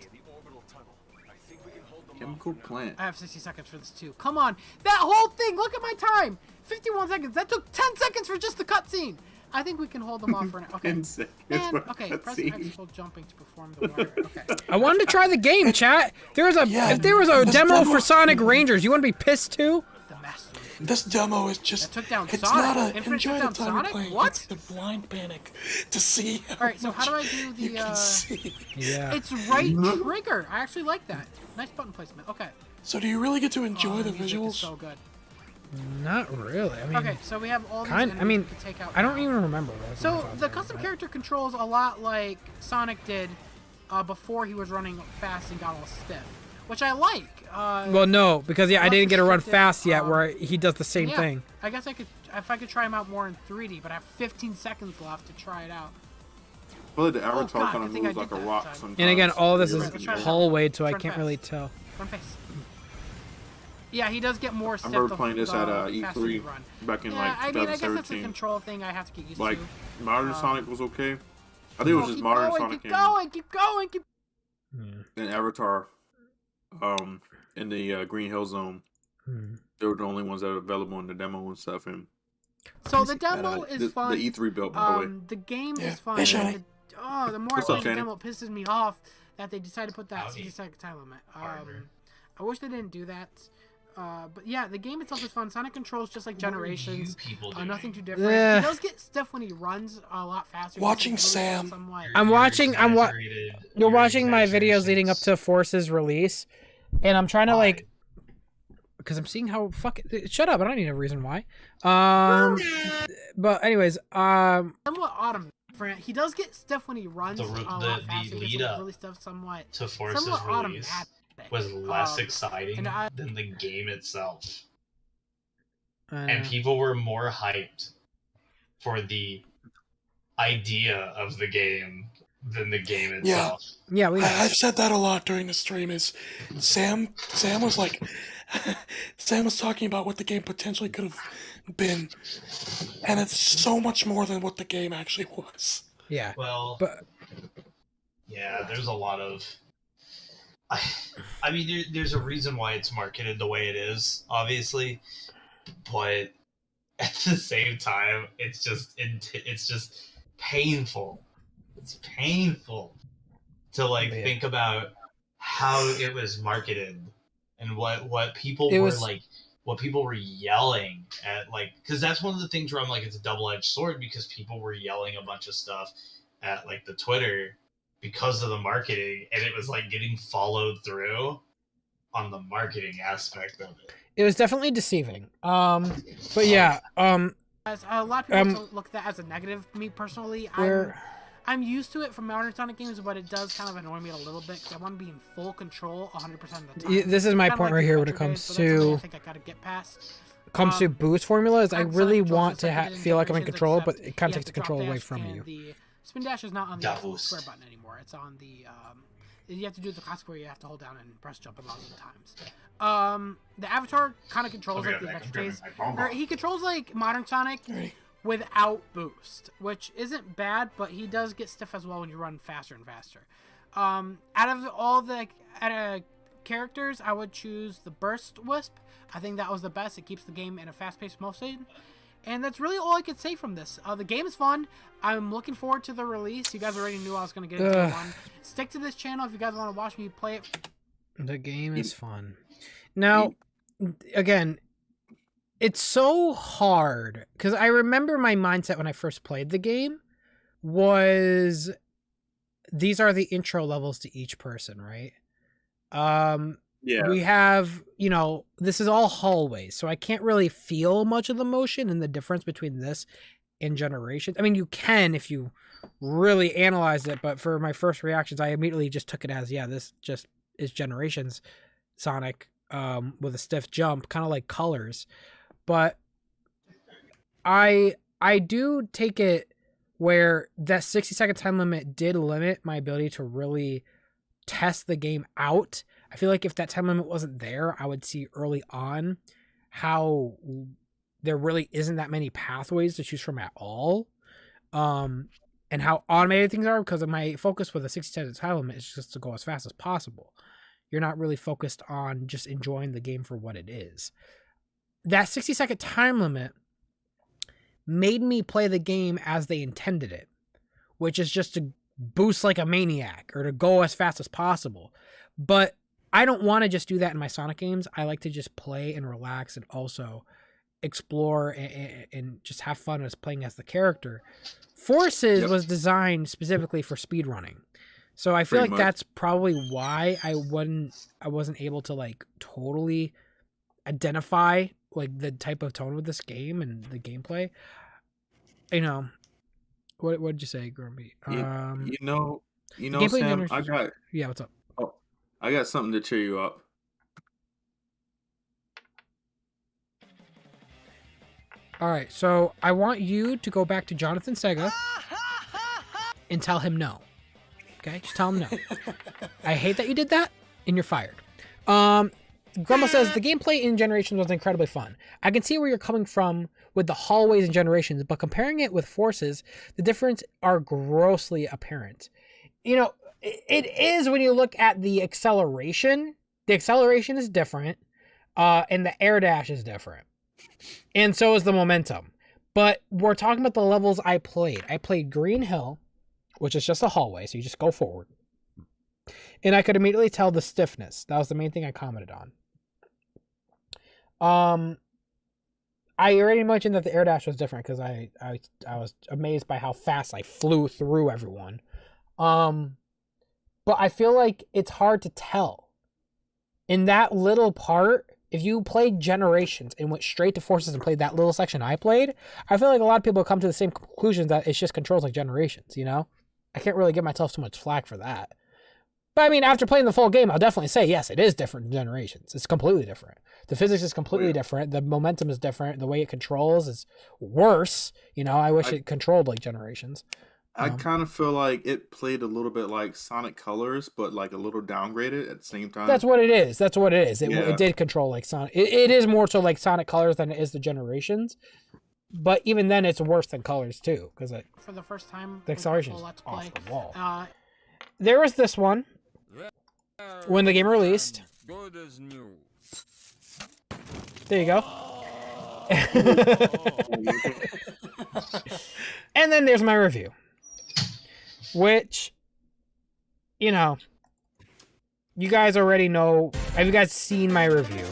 Chemical plant. I have 60 seconds for this too. Come on. That whole thing, look at my time! 51 seconds. That took 10 seconds for just the cutscene. I think we can hold them off for now. Okay. 10 seconds Man, for okay, a press cutscene. X while jumping to perform the water. Okay. I wanted to try the game, chat. If there was a demo for Sonic Rangers, you want to be pissed too? This demo is just. Took down it's Sonic. not a Infinite enjoy took the down time Sonic? you're playing. What? It's the blind panic to see. Alright, so how do I do the Yeah. It's right trigger. I actually like that. Nice button placement. Okay. So do you really get to enjoy the music is visuals? so good. Not really. I mean, Okay, so we have all these I enemies mean, we can take out I don't now. even remember. What So the custom character controls a lot like Sonic did before he was running fast and got all stiff. which I like. Well, no, because I didn't get to run fast yet, where he does the same yeah, thing. I guess I could, if I could try him out more in 3D, but I have 15 seconds left to try it out. Well, the avatar God, kind I of think I moves like did a that rock time. sometimes. And again, all this is Let's try it out. hallway, so I Run can't fast. really tell. Run fast. Yeah, he does get more I stiff. remember playing this at faster you E3 run. back in Yeah, like I mean, I guess that's a 2017. control thing I have to get used Like to. modern Sonic was okay. I think it was just modern Sonic keep going. and Avatar. In the Green Hill Zone, they were the only ones that were available in the demo and stuff. And So the demo is fun. The E3 built, by the way. The game is fun. Hey, Shani. The more I What's up, play the Shani? demo, it pisses me off that they decided to put that 60-second time limit. I wish they didn't do that. But yeah, the game itself is fun. Sonic controls just like Generations. Nothing too different. Yeah. He does get stiff when he runs a lot faster. Watching Sam. You're watching my videos leading up to Force's release, and I'm trying to like, because I'm seeing how shut up. I don't need a reason why. But anyways, somewhat autumn. He does get stiff when he runs a lot faster. The He lead gets up really stiff somewhat. to Force's Somewhat release automatic. was less exciting than the game itself. And people were more hyped for the idea of the game than the game itself. Yeah, I've said that a lot during the stream. Is Sam was like, Sam was talking about what the game potentially could have been, and it's so much more than what the game actually was. Yeah. Well, but yeah, there's a lot of. I mean, there's a reason why it's marketed the way it is, obviously, but at the same time, it's just painful. It's painful to like think about how it was marketed and what people what people were yelling at, like, because that's one of the things where I'm like, it's a double-edged sword, because people were yelling a bunch of stuff at like the Twitter because of the marketing, and it was like getting followed through on the marketing aspect of it. It was definitely deceiving. But yeah, As a lot of people look at that as a negative. Me personally, I'm used to it from modern Sonic games, but it does kind of annoy me a little bit because I want to be in full control 100% of the time. This is my Kinda point like right the here when it Adventure comes days, but that's something to I think I gotta get past. comes to boost formulas. I and really Sonic want controls to just like feel like I'm in Generations, control, but except it kind you of takes have the to drop control away dash, from and you. The spin dash is not on the actual square button anymore. It's on the you have to do the classic where you have to hold down and press jump a lot of the times. The Avatar kind of controls like the Adventure days. Or he controls like modern Sonic without boost, which isn't bad, but he does get stiff as well when you run faster and faster. Out of all the characters, I would choose the Burst Wisp. I think that was the best. It keeps the game in a fast-paced motion. And that's really all I could say from this. The game is fun. I'm looking forward to the release. You guys already knew I was going to get into one. Stick to this channel if you guys want to watch me play it. The game is fun. Now, again, it's so hard because I remember my mindset when I first played the game was these are the intro levels to each person, right? Yeah. We have, this is all hallways, so I can't really feel much of the motion and the difference between this and Generations. I mean, you can if you really analyze it, but for my first reactions, I immediately just took it as, this just is Generations Sonic with a stiff jump, kind of like Colors. But I do take it where that 60-second time limit did limit my ability to really test the game out. I feel like if that time limit wasn't there, I would see early on how there really isn't that many pathways to choose from at all. And how automated things are, because of my focus with a 60-second time limit is just to go as fast as possible. You're not really focused on just enjoying the game for what it is. That 60-second time limit made me play the game as they intended it, which is just to boost like a maniac or to go as fast as possible. But I don't want to just do that in my Sonic games. I like to just play and relax and also explore and just have fun as playing as the character. Forces was designed specifically for speedrunning. So I feel like that's probably why I wasn't able to like totally identify like the type of tone with this game and the gameplay. What did you say, Grumpy? You know, gameplay Sam, I got. Yeah, what's up? Oh, I got something to cheer you up. All right, so I want you to go back to Jonathan Sega and tell him no. Okay, just tell him no. I hate that you did that, and you're fired. Grumble says the gameplay in Generations was incredibly fun. I can see where you're coming from with the hallways in Generations, but comparing it with Forces, the difference are grossly apparent. You know, it is when you look at the acceleration. The acceleration is different, and the air dash is different. And so is the momentum. But we're talking about the levels I played. I played Green Hill, which is just a hallway, so you just go forward. And I could immediately tell the stiffness. That was the main thing I commented on. I already mentioned that the air dash was different because I was amazed by how fast I flew through everyone. But I feel like it's hard to tell. In that little part, if you played Generations and went straight to Forces and played that little section I played, I feel like a lot of people come to the same conclusion that it's just controls like Generations, you know? I can't really give myself too much flack for that. But I mean, after playing the full game, I'll definitely say, yes, it is different than Generations. It's completely different. The physics is completely different. The momentum is different. The way it controls is worse. You know, I wish it controlled like Generations. I kind of feel like it played a little bit like Sonic Colors, but like a little downgraded at the same time. That's what it is. That's what it is. It did control like Sonic. It is more so like Sonic Colors than it is the Generations. But even then, it's worse than Colors too, because For the first time, the acceleration is Let's off Play, the wall. there was this one when the game released. There you go. And then there's my review, which, you know, you guys already know. Have you guys seen my review?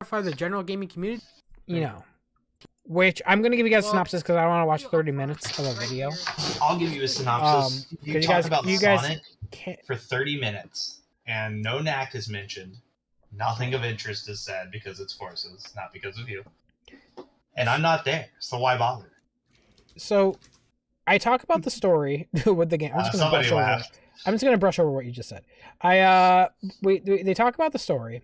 For the general gaming community, you know, which I'm going to give you guys a synopsis because I don't want to watch 30 minutes of a video. I'll give you a synopsis. You talk about you Sonic for 30 minutes, and no knack is mentioned. Nothing of interest is said because it's Forces, not because of you. And I'm not there, so why bother? So, I talk about the story with the game. I'm just going to brush over what you just said. They talk about the story,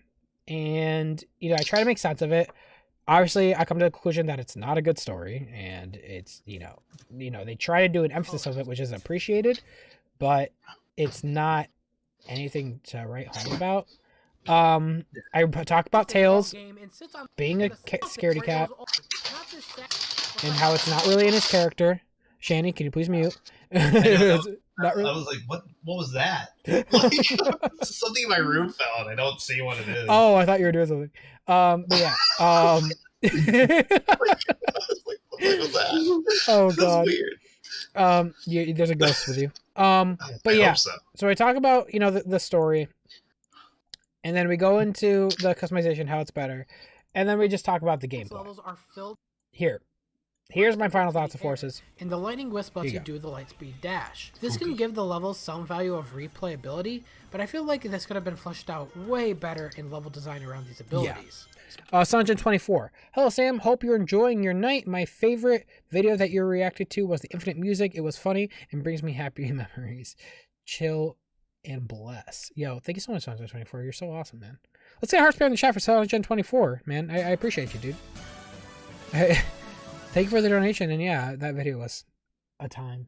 and you know, I try to make sense of it. Obviously, I come to the conclusion that it's not a good story, and it's you know they try to do an emphasis of it, which is appreciated, but it's not anything to write home about. I talk about Tails being a scaredy cat and how it's not really in his character. Shanny, can you please mute? I was like, what was that? Like, something in my room fell and I don't see what it is. Oh, I thought you were doing something. But yeah. What was that? Oh That's god. weird. There's a ghost with you. But yeah. So I talk about, you know, the story. And then we go into the customization, how it's better. And then we just talk about the gameplay. Levels are filled. Here's my final thoughts of Forces. And the lightning wisp lets you do the lightspeed dash. This can give the levels some value of replayability, but I feel like this could have been fleshed out way better in level design around these abilities. Sanjin24. Hello, Sam. Hope you're enjoying your night. My favorite video that you reacted to was the Infinite Music. It was funny and brings me happy memories. Chill and bless. Yo, thank you so much, Sanjin24. You're so awesome, man. Let's say a heart spare in the chat for Sanjin24, man. I appreciate you, dude. Thank you for the donation, and yeah, that video was a time.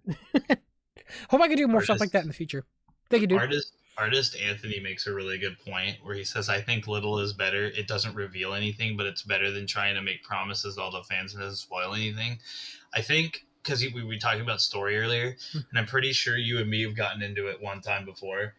Hope I can do more stuff like that in the future. Thank you, dude. Artist Anthony makes a really good point where he says, I think little is better. It doesn't reveal anything, but it's better than trying to make promises to all the fans and doesn't spoil anything. I think, because we were talking about story earlier, and I'm pretty sure you and me have gotten into it one time before.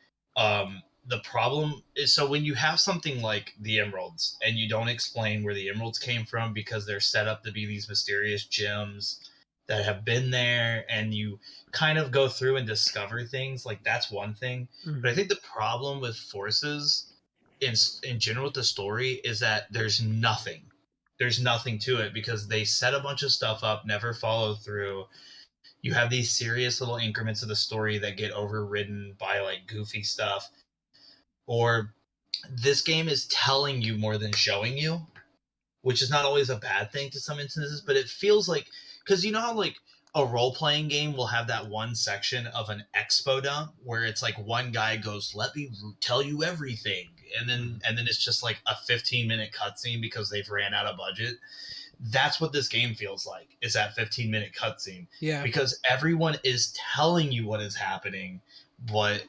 The problem is, so when you have something like the emeralds and you don't explain where the emeralds came from because they're set up to be these mysterious gems that have been there, and you kind of go through and discover things, like that's one thing. But I think the problem with Forces in general with the story is that there's nothing to it because they set a bunch of stuff up, never follow through. You have these serious little increments of the story that get overridden by like goofy stuff. Or this game is telling you more than showing you, which is not always a bad thing to some instances, but it feels like, because you know how like a role-playing game will have that one section of an expo dump where it's like one guy goes, "Let me tell you everything," and then it's just like a 15-minute cutscene because they've ran out of budget. That's what this game feels like, is that 15-minute cutscene. Yeah. Because everyone is telling you what is happening, but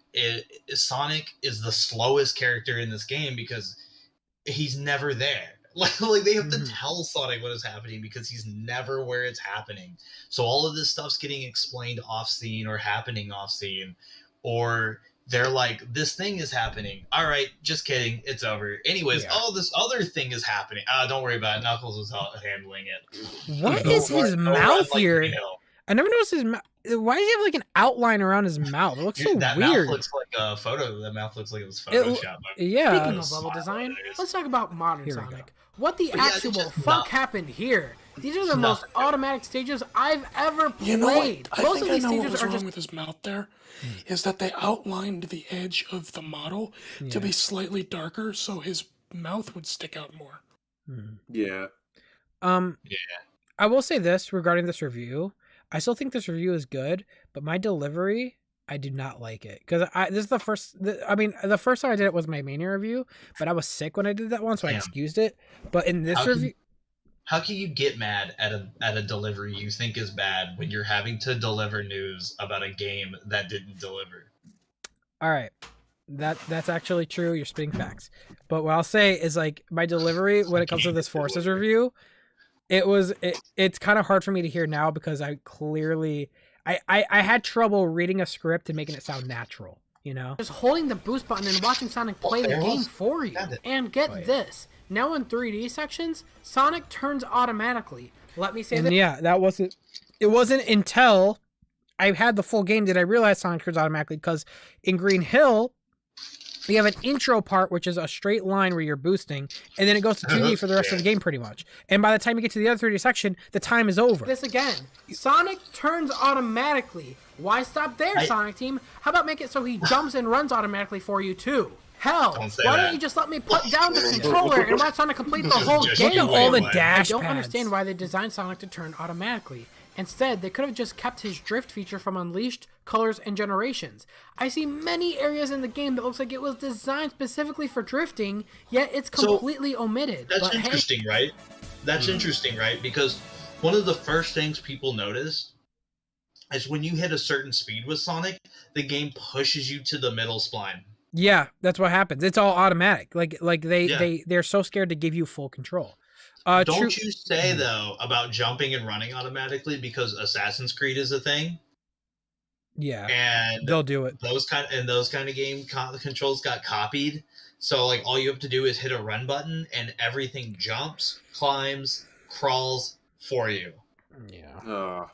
Sonic is the slowest character in this game because he's never there. Like they have to tell Sonic what is happening because he's never where it's happening. So all of this stuff's getting explained off scene or happening off scene, or they're like, this thing is happening. All right, just kidding. It's over. Anyways, this other thing is happening. Don't worry about it. Knuckles is handling it. What is his mouth here? I never noticed his mouth. Why does he have like an outline around his mouth? It looks so that weird. Mouth looks like a photo. That mouth looks like it was photoshopped. Yeah. Speaking of level design, let's talk about modern Sonic. What the actual fuck happened here? These are the most automatic stages I've ever played. You know what? I Most think of I these know what stages was are wrong just with his mouth there, is that they outlined the edge of the model to be slightly darker so his mouth would stick out more. Yeah. I will say this regarding this review. I still think this review is good, but my delivery, I do not like it. Because this is the first time I did it was my Mania review, but I was sick when I did that one, so I excused it. But in this review... How can you get mad at a delivery you think is bad when you're having to deliver news about a game that didn't deliver? All right. That's actually true. You're spitting facts. But what I'll say is, like, my delivery when it comes to this Forces review, it's kind of hard for me to hear now because I clearly I had trouble reading a script and making it sound natural, you know? Just holding the boost button and watching Sonic play the game for you. And get this. Now in 3D sections, Sonic turns automatically. Let me say that. Yeah, it wasn't until I had the full game did I realize Sonic turns automatically, because in Green Hill, you have an intro part, which is a straight line where you're boosting, and then it goes to 2D for the rest of the game pretty much. And by the time you get to the other 3D section, the time is over. This again. Sonic turns automatically. Why stop there, Sonic Team? How about make it so he jumps and runs automatically for you too? Hell, why don't you just let me put down the controller and watch Sonic complete the whole game? Look at all the dash I don't pads. understand why they designed Sonic to turn automatically. Instead, they could have just kept his drift feature from Unleashed, Colors, and Generations. I see many areas in the game that looks like it was designed specifically for drifting, yet it's completely omitted. That's interesting, right? That's interesting, right? Because one of the first things people notice is when you hit a certain speed with Sonic, the game pushes you to the middle spline. Yeah, that's what happens. It's all automatic. Like they're so scared to give you full control. Don't you say though about jumping and running automatically, because Assassin's Creed is a thing. Yeah, and they'll do it. Those kind of game controls got copied. So like all you have to do is hit a run button, and everything jumps, climbs, crawls for you. Yeah.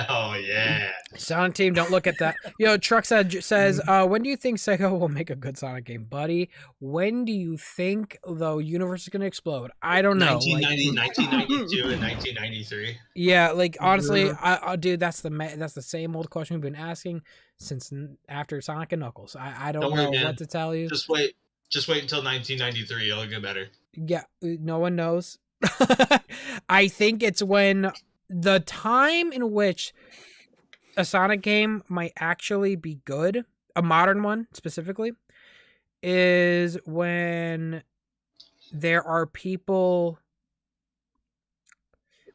Oh yeah. Sonic Team, don't look at that. Truck says, when do you think Sega will make a good Sonic game, buddy? When do you think the universe is gonna explode? I don't know. 1992 and 1993. Yeah, like honestly, dude, that's the same old question we've been asking since after Sonic and Knuckles. I don't know what to tell you. Just wait until 1993. It'll get better. Yeah, no one knows. I think it's when the time in which a Sonic game might actually be good, a modern one specifically, is when there are people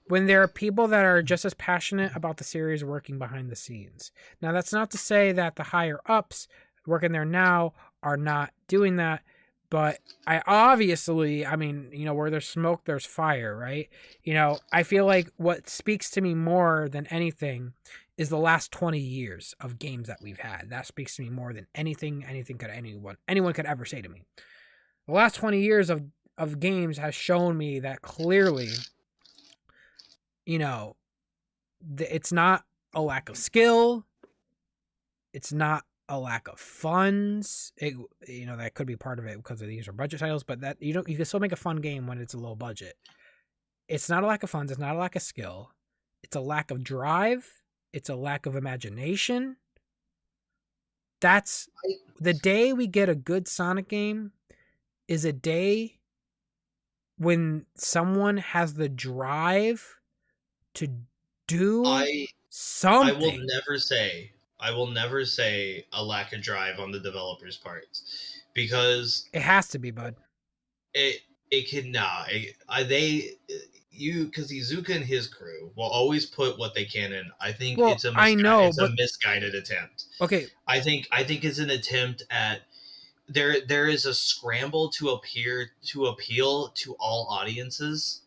that are just as passionate about the series working behind the scenes. Now, that's not to say that the higher ups working there now are not doing that, but where there's smoke, there's fire, right? I feel like what speaks to me more than anything is the last 20 years of games that we've had. That speaks to me more than anything anyone could ever say to me. The last 20 years of games has shown me that clearly, it's not a lack of skill. It's not a lack of funds. That could be part of it because these are budget titles, but that you can still make a fun game when it's a low budget. It's not a lack of funds. It's not a lack of skill. It's a lack of drive. It's a lack of imagination. That's the day we get a good Sonic game is a day when someone has the drive to do something. I will never say a lack of drive on the developers' parts, because it has to be, bud. It can because Izuka and his crew will always put what they can in. I think it's a misguided attempt. Okay. I think it's an attempt at there is a scramble to appeal to all audiences,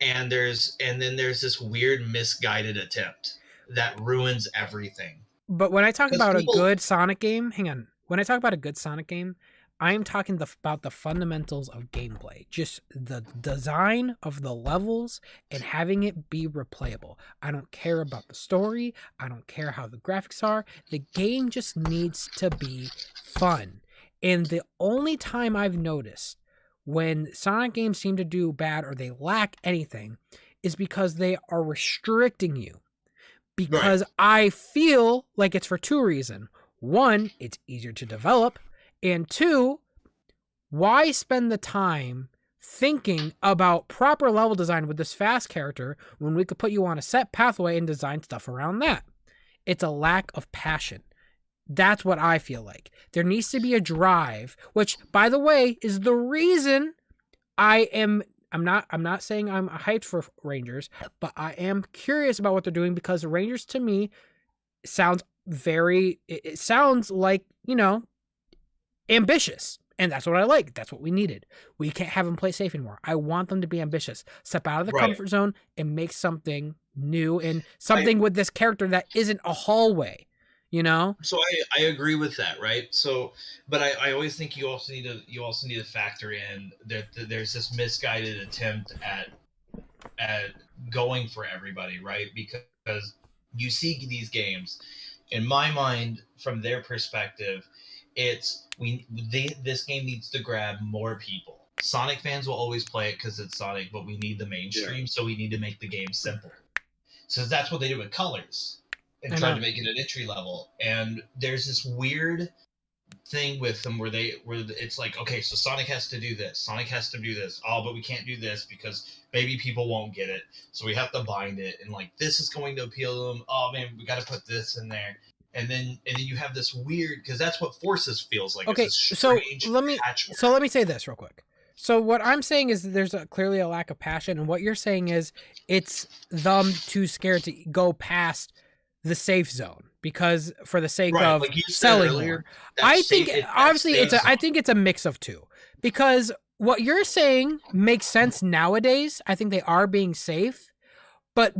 and then there's this weird misguided attempt that ruins everything. But when I talk about a good Sonic game, hang on. When I talk about a good Sonic game, I'm talking about the fundamentals of gameplay, just the design of the levels and having it be replayable. I don't care about the story. I don't care how the graphics are. The game just needs to be fun. And the only time I've noticed when Sonic games seem to do bad or they lack anything is because they are restricting you. Because I feel like it's for two reasons. One, it's easier to develop. And two, why spend the time thinking about proper level design with this fast character when we could put you on a set pathway and design stuff around that? It's a lack of passion. That's what I feel like. There needs to be a drive, which, by the way, is the reason I'm not saying I'm hyped for Rangers, but I am curious about what they're doing, because Rangers to me sounds it sounds like, ambitious. And that's what I like. That's what we needed. We can't have them play safe anymore. I want them to be ambitious. Step out of the comfort zone and make something new and something with this character that isn't a hallway, So I agree with that, right? So, but I always think you also need to factor in that there's this misguided attempt at going for everybody, right? Because you see these games, in my mind, from their perspective, this game needs to grab more people. Sonic fans will always play it because it's Sonic, but we need the mainstream, so we need to make the game simple. So that's what they did with Colors and tried to make it an entry level. And there's this weird thing with them where it's like, okay, so Sonic has to do this. Sonic has to do this. Oh, but we can't do this because maybe people won't get it. So we have to bind it. And like, this is going to appeal to them. Oh man, we got to put this in there. And then you have this weird, because that's what Forces feels like. Okay, so let me say this real quick. So what I'm saying is there's clearly a lack of passion, and what you're saying is it's them too scared to go past the safe zone because for the sake of like selling more. I think obviously I think it's a mix of two, because what you're saying makes sense nowadays. I think they are being safe, but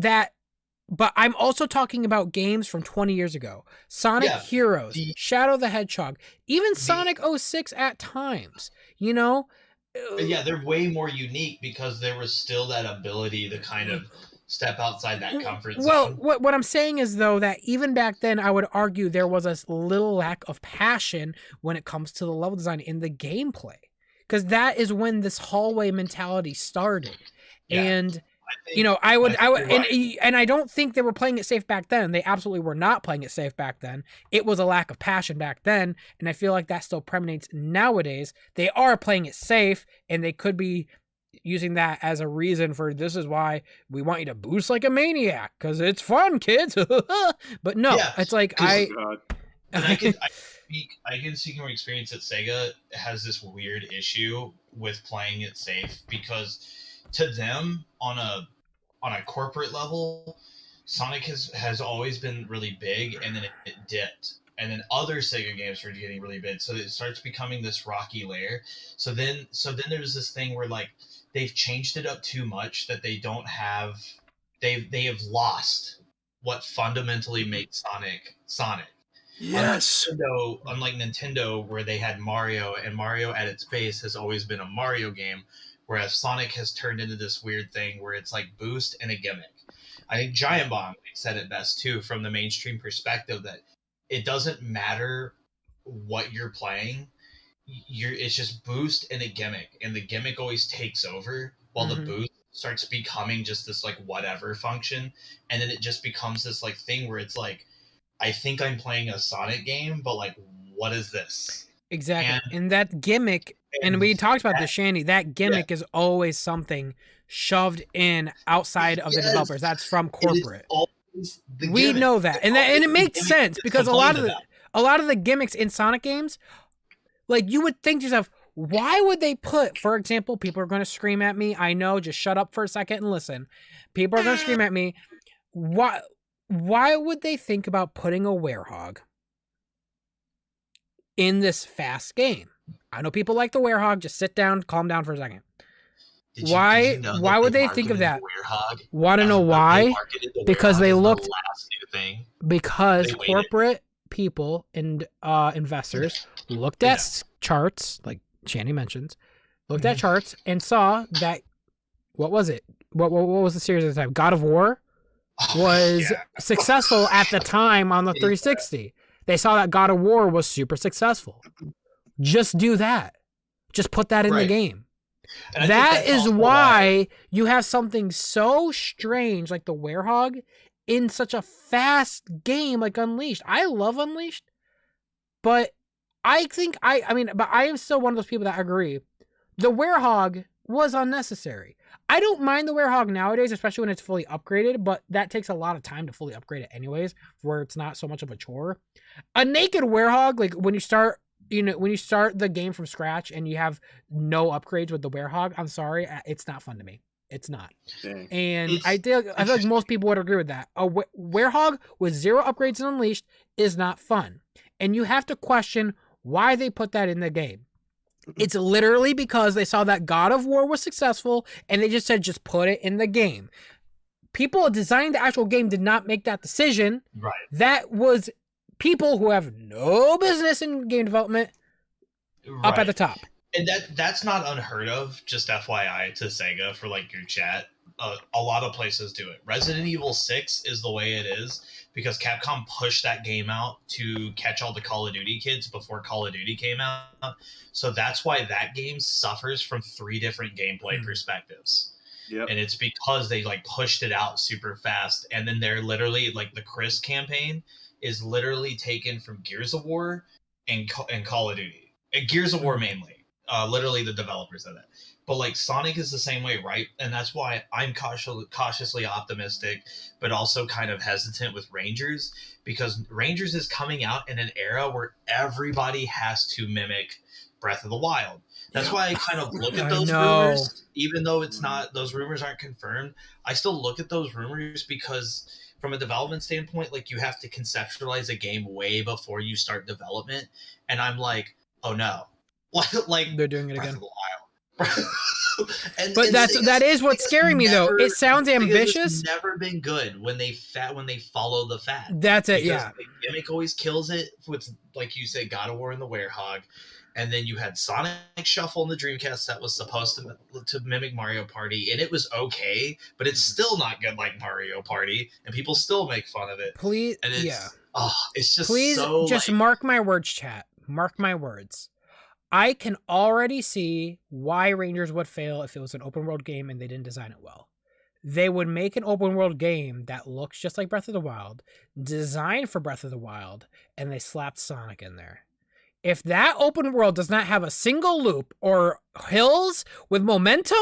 I'm also talking about games from 20 years ago. Sonic Heroes, Shadow the Hedgehog, even Sonic 06 at times, Yeah, they're way more unique because there was still that ability to kind of step outside that comfort zone. Well, what I'm saying is, though, that even back then, I would argue there was a little lack of passion when it comes to the level design in the gameplay. Because that is when this hallway mentality started. Yeah. And... I would, and I don't think they were playing it safe back then. They absolutely were not playing it safe back then. It was a lack of passion back then, and I feel like that still permeates nowadays. They are playing it safe, and they could be using that as a reason for this is why we want you to boost like a maniac because it's fun, kids. But no, it's like I can speak from experience that Sega has this weird issue with playing it safe because. To them, on a corporate level, Sonic has always been really big, and then it dipped. And then other Sega games were getting really big, so it starts becoming this rocky layer. So then there's this thing where like they've changed it up too much that they have lost what fundamentally makes Sonic. Yes. Unlike Nintendo, where they had Mario, and Mario at its base has always been a Mario game. Whereas Sonic has turned into this weird thing where it's like boost and a gimmick. I think Giant Bomb said it best too, from the mainstream perspective, that it doesn't matter what you're playing. It's just boost and a gimmick, and the gimmick always takes over while the boost starts becoming just this like whatever function, and then it just becomes this like thing where it's like, I think I'm playing a Sonic game, but like, what is this? Exactly, and that gimmick. And we talked about this, Shandy. That gimmick is always something shoved in outside of the developers. That's from corporate. We know that, and it makes sense because a lot of the gimmicks in Sonic games, like you would think to yourself, why would they put, for example, people are going to scream at me. I know, just shut up for a second and listen. People are going to scream at me. Why would they think about putting a werehog in this fast game? I know people like the werehog. Just sit down, calm down for a second. Why would they think of that? Want to know why? Because they looked. Because corporate people and investors looked at charts, like Shanny mentions, looked at charts and saw that. What was it? What was the series at the time? God of War was successful at the time on the 360. They saw that God of War was super successful. Just do that. Just put that in the game. And that is why you have something so strange like the werehog in such a fast game like Unleashed. I love Unleashed, but I think but I am still one of those people that agree. The werehog was unnecessary. I don't mind the werehog nowadays, especially when it's fully upgraded, but that takes a lot of time to fully upgrade it anyways, where it's not so much of a chore. A naked werehog, like when you start the game from scratch and you have no upgrades with the werehog, I'm sorry, it's not fun to me. It's not. Dang. And I feel like most people would agree with that. A werehog with 0 upgrades in Unleashed is not fun. And you have to question why they put that in the game. It's literally because they saw that God of War was successful and they just said, just put it in the game. People designing the actual game did not make that decision. Right. That was people who have no business in game development up at the top. And that's not unheard of, just FYI to Sega for like your chat. A lot of places do it. Resident Evil 6 is the way it is because Capcom pushed that game out to catch all the Call of Duty kids before Call of Duty came out. So that's why that game suffers from 3 different gameplay perspectives. Yep. And it's because they like pushed it out super fast. And then they're literally like the Chris campaign is literally taken from Gears of War and Call of Duty. Gears of War mainly. Literally the developers of that. But like Sonic is the same way, right? And that's why I'm cautiously optimistic, but also kind of hesitant with Rangers, because Rangers is coming out in an era where everybody has to mimic Breath of the Wild. That's why I kind of look at those rumors, even though it's not, those rumors aren't confirmed. I still look at those rumors because from a development standpoint, like you have to conceptualize a game way before you start development. And I'm like, oh no, like they're doing it Breath again. of the Wild. But that is what's scaring me though. It sounds ambitious. It's never been good when they follow the fat. That's it, because yeah. The gimmick always kills it with, like you say, God of War and the werehog, and then you had Sonic Shuffle in the Dreamcast that was supposed to mimic Mario Party, and it was okay, but it's still not good like Mario Party, and people still make fun of it. Please, and it's, yeah. It's just please so, just like, mark my words, chat. Mark my words. I can already see why Rangers would fail if it was an open world game and they didn't design it well. They would make an open world game that looks just like Breath of the Wild, designed for Breath of the Wild, and they slapped Sonic in there. If that open world does not have a single loop or hills with momentum,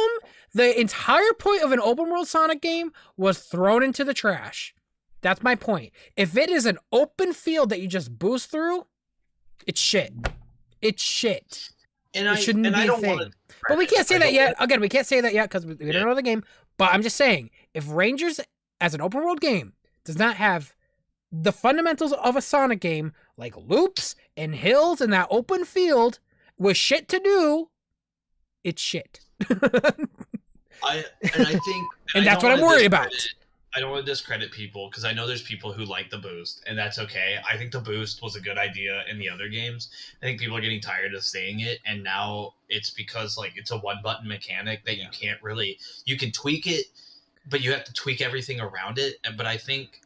the entire point of an open world Sonic game was thrown into the trash. That's my point. If it is an open field that you just boost through, it's shit. It's shit. And it shouldn't be a thing. But we can't say that yet. Again, we can't say that yet because we don't know the game. But I'm just saying, if Rangers, as an open world game, does not have the fundamentals of a Sonic game, like loops and hills and that open field with shit to do, it's shit. And that's what I'm worried about. I don't want to discredit people because I know there's people who like the boost, and that's okay. I think the boost was a good idea in the other games. I think people are getting tired of seeing it, and now it's because like it's a one-button mechanic that you can't really. You can tweak it, but you have to tweak everything around it. But I think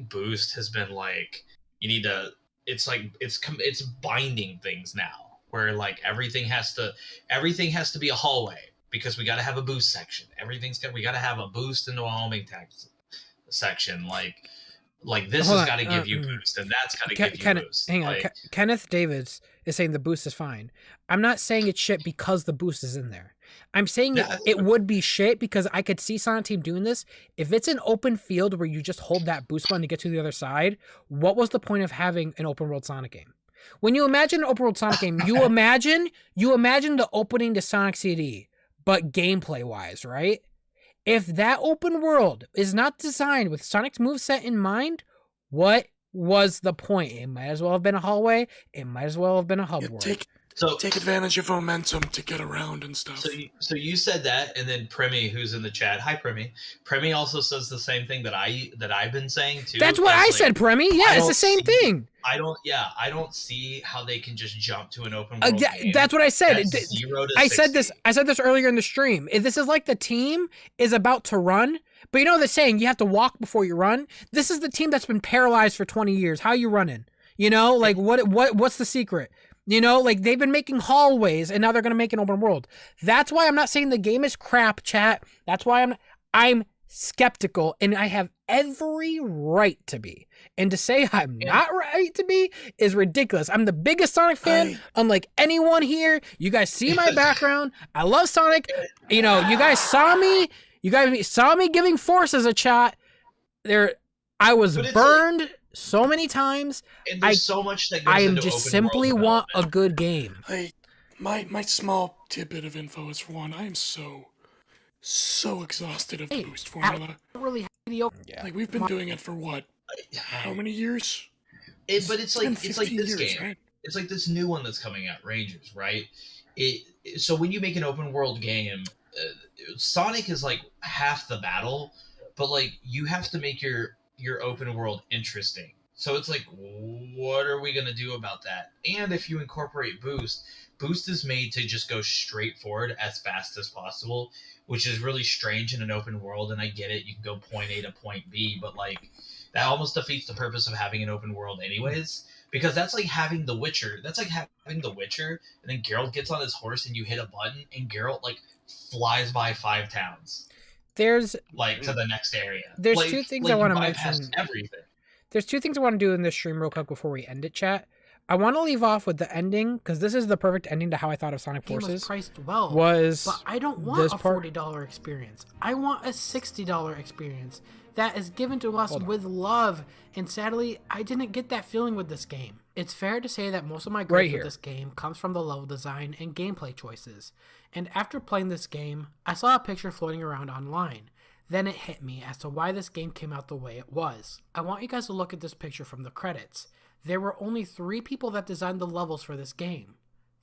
boost has been like you need to. It's like it's binding things now, where like everything has to be a hallway. Because we got to have a boost section. We got to have a boost into a homing text section. Like this has got to give you boost, and that's got to give you boost. Hang on, Kenneth Davids is saying the boost is fine. I'm not saying it's shit because the boost is in there. I'm saying it would be shit because I could see Sonic Team doing this. If it's an open field where you just hold that boost button to get to the other side, what was the point of having an open world Sonic game? When you imagine an open world Sonic game, you imagine the opening to Sonic CD, but gameplay wise, right? If that open world is not designed with Sonic's moveset in mind, what was the point? It might as well have been a hallway. It might as well have been a hub world. Take advantage of momentum to get around and stuff. So you said that, and then Premi, who's in the chat, hi Premi. Premi also says the same thing that I've been saying too. That's what I said, Premi. Yeah, it's the same thing. I don't see how they can just jump to an open world game. That's what I said. That's 0 to I 60. said this earlier in the stream. This is like the team is about to run, but you know the saying, you have to walk before you run. This is the team that's been paralyzed for 20 years. How you running? You know, like what's the secret? You know, like they've been making hallways and now they're going to make an open world. That's why I'm not saying the game is crap, chat. That's why I'm skeptical, and I have every right to be. And to say I'm not right to be is ridiculous. I'm the biggest Sonic fan, unlike anyone here. You guys see my background. I love Sonic. You know, you guys saw me. You guys saw me giving Forces a chat. I was burned so many times. And there's so much that goes into just open simply world want a good game. My small tidbit of info is, for one, I am so exhausted of the boost formula. Like we've been doing it for what? How many years? But it's like this years, game. right? It's like this new one that's coming out, Rangers, right? So when you make an open world game, Sonic is like half the battle, but like you have to make your open world interesting. So it's like, what are we gonna do about that? And if you incorporate Boost is made to just go straight forward as fast as possible, which is really strange in an open world. And I get it, you can go point A to point B, but like that almost defeats the purpose of having an open world anyways, because that's like having The Witcher. That's like having The Witcher, and then Geralt gets on his horse and you hit a button and Geralt like flies by 5 towns. There's like to the next area. There's like, two things like I want to bypass mention. Everything. There's two things I want to do in this stream real quick before we end it, chat. I want to leave off with the ending because this is the perfect ending to how I thought of Sonic Game Forces. was priced well, but I don't want a $40 experience. I want a $60 experience that is given to us with love. And sadly, I didn't get that feeling with this game. It's fair to say that most of my gripes with this game comes from the level design and gameplay choices. And after playing this game, I saw a picture floating around online. Then it hit me as to why this game came out the way it was. I want you guys to look at this picture from the credits. There were only 3 people that designed the levels for this game.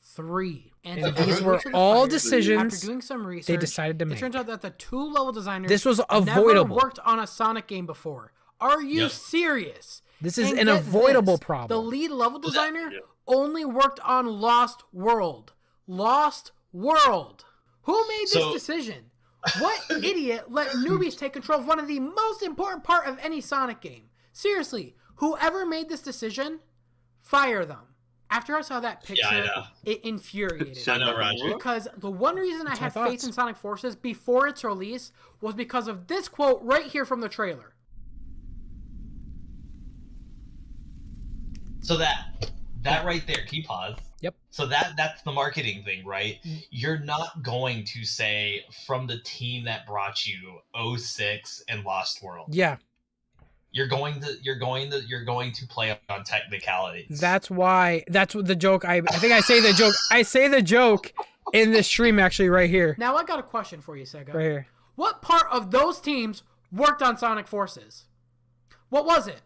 3. And these were all decisions after doing some research, they decided to make. It turns out that the 2 level designers this was never avoidable. worked on a Sonic game before. Are you serious? This is And an get avoidable this, problem. The lead level designer only worked on Lost World. Lost World. Who made this decision? What idiot let newbies take control of one of the most important part of any Sonic game? Seriously, whoever made this decision, fire them. After I saw that picture, it infuriated me. Because the one reason I had faith in Sonic Forces before its release was because of this quote right here from the trailer. So that right there, can you pause? Yep. So that's the marketing thing, right? You're not going to say from the team that brought you 06 and Lost World. Yeah. You're going to play on technicalities. That's what the joke. I think I say the joke. I say the joke in this stream actually right here. Now I got a question for you, Sega. Right here. What part of those teams worked on Sonic Forces? What was it?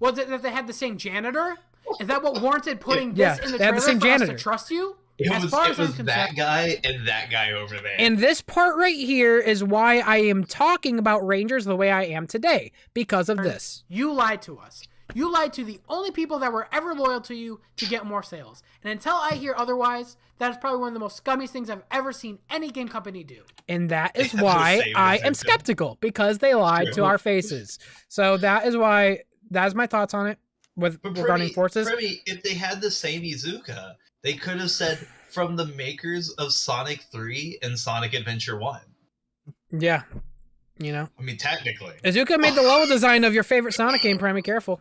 Was it that they had the same janitor? Is that what warranted putting this in the trailer for us to trust you? It was that guy and that guy over there. And this part right here is why I am talking about Rangers the way I am today, because of this. You lied to us. You lied to the only people that were ever loyal to you to get more sales. And until I hear otherwise, that is probably one of the most scummiest things I've ever seen any game company do. And that is why I am skeptical, because they lied to our faces. So that is my thoughts on it regarding Forces. If they had the same Iizuka, they could have said from the makers of Sonic 3 and Sonic Adventure 1. Yeah. You know? I mean, technically. Iizuka made the level design of your favorite Sonic game, Prime, be careful.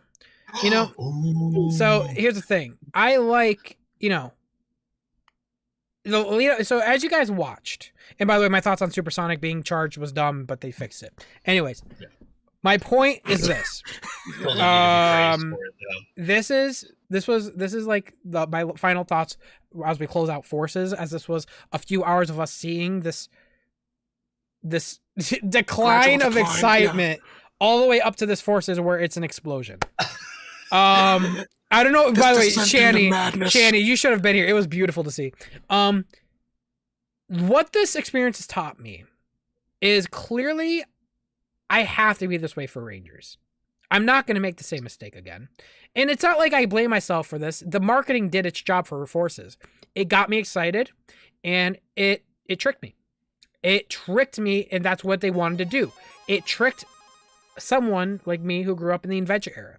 You know? So, here's the thing. I like, you know, So as you guys watched, and by the way, my thoughts on Supersonic being charged was dumb, but they fixed it. Anyways, my point is this. This is like my final thoughts as we close out Forces, as this was a few hours of us seeing this decline of excitement all the way up to this Forces where it's an explosion. I don't know. By the way, Shani, you should have been here. It was beautiful to see. What this experience has taught me is clearly I have to be this way for Rangers. I'm not going to make the same mistake again. And it's not like I blame myself for this. The marketing did its job for Forces. It got me excited, and it tricked me. It tricked me, and that's what they wanted to do. It tricked someone like me who grew up in the adventure era.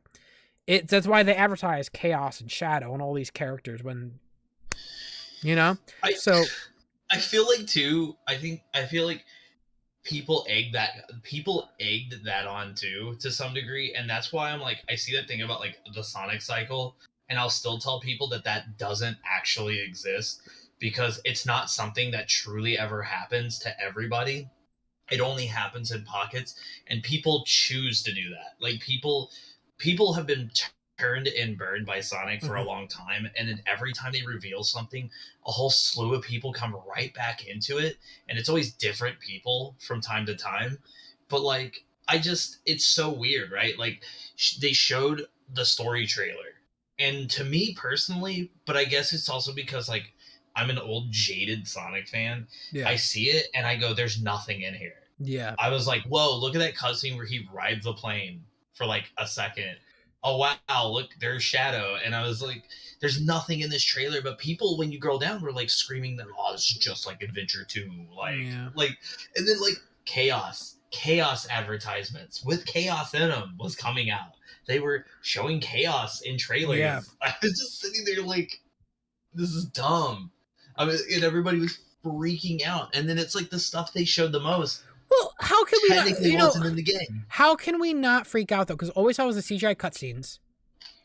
That's why they advertise Chaos and Shadow and all these characters when, I feel like too. I feel like people egged that on too to some degree, and that's why I'm like, I see that thing about like the Sonic cycle, and I'll still tell people that doesn't actually exist because it's not something that truly ever happens to everybody. It only happens in pockets, and people choose to do that. Like people have been turned and burned by Sonic for a long time, and then every time they reveal something, a whole slew of people come right back into it, and it's always different people from time to time. But like, it's so weird, right? Like they showed the story trailer, and to me personally, but I guess it's also because like I'm an old jaded Sonic fan. Yeah. I see it and I go, there's nothing in here. Yeah. I was like, whoa, look at that cutscene where he rides the plane for like a second. Oh wow, look, there's Shadow. And I was like, there's nothing in this trailer, but people, when you scroll down, were like screaming that, oh, this is just like Adventure 2. And then like Chaos advertisements with Chaos in them was coming out. They were showing Chaos in trailers. Yeah. I was just sitting there like, this is dumb. I mean, and everybody was freaking out. And then it's like the stuff they showed the most. Well, how can we not, wasn't in the game. How can we not freak out though? Because always I was the CGI cutscenes,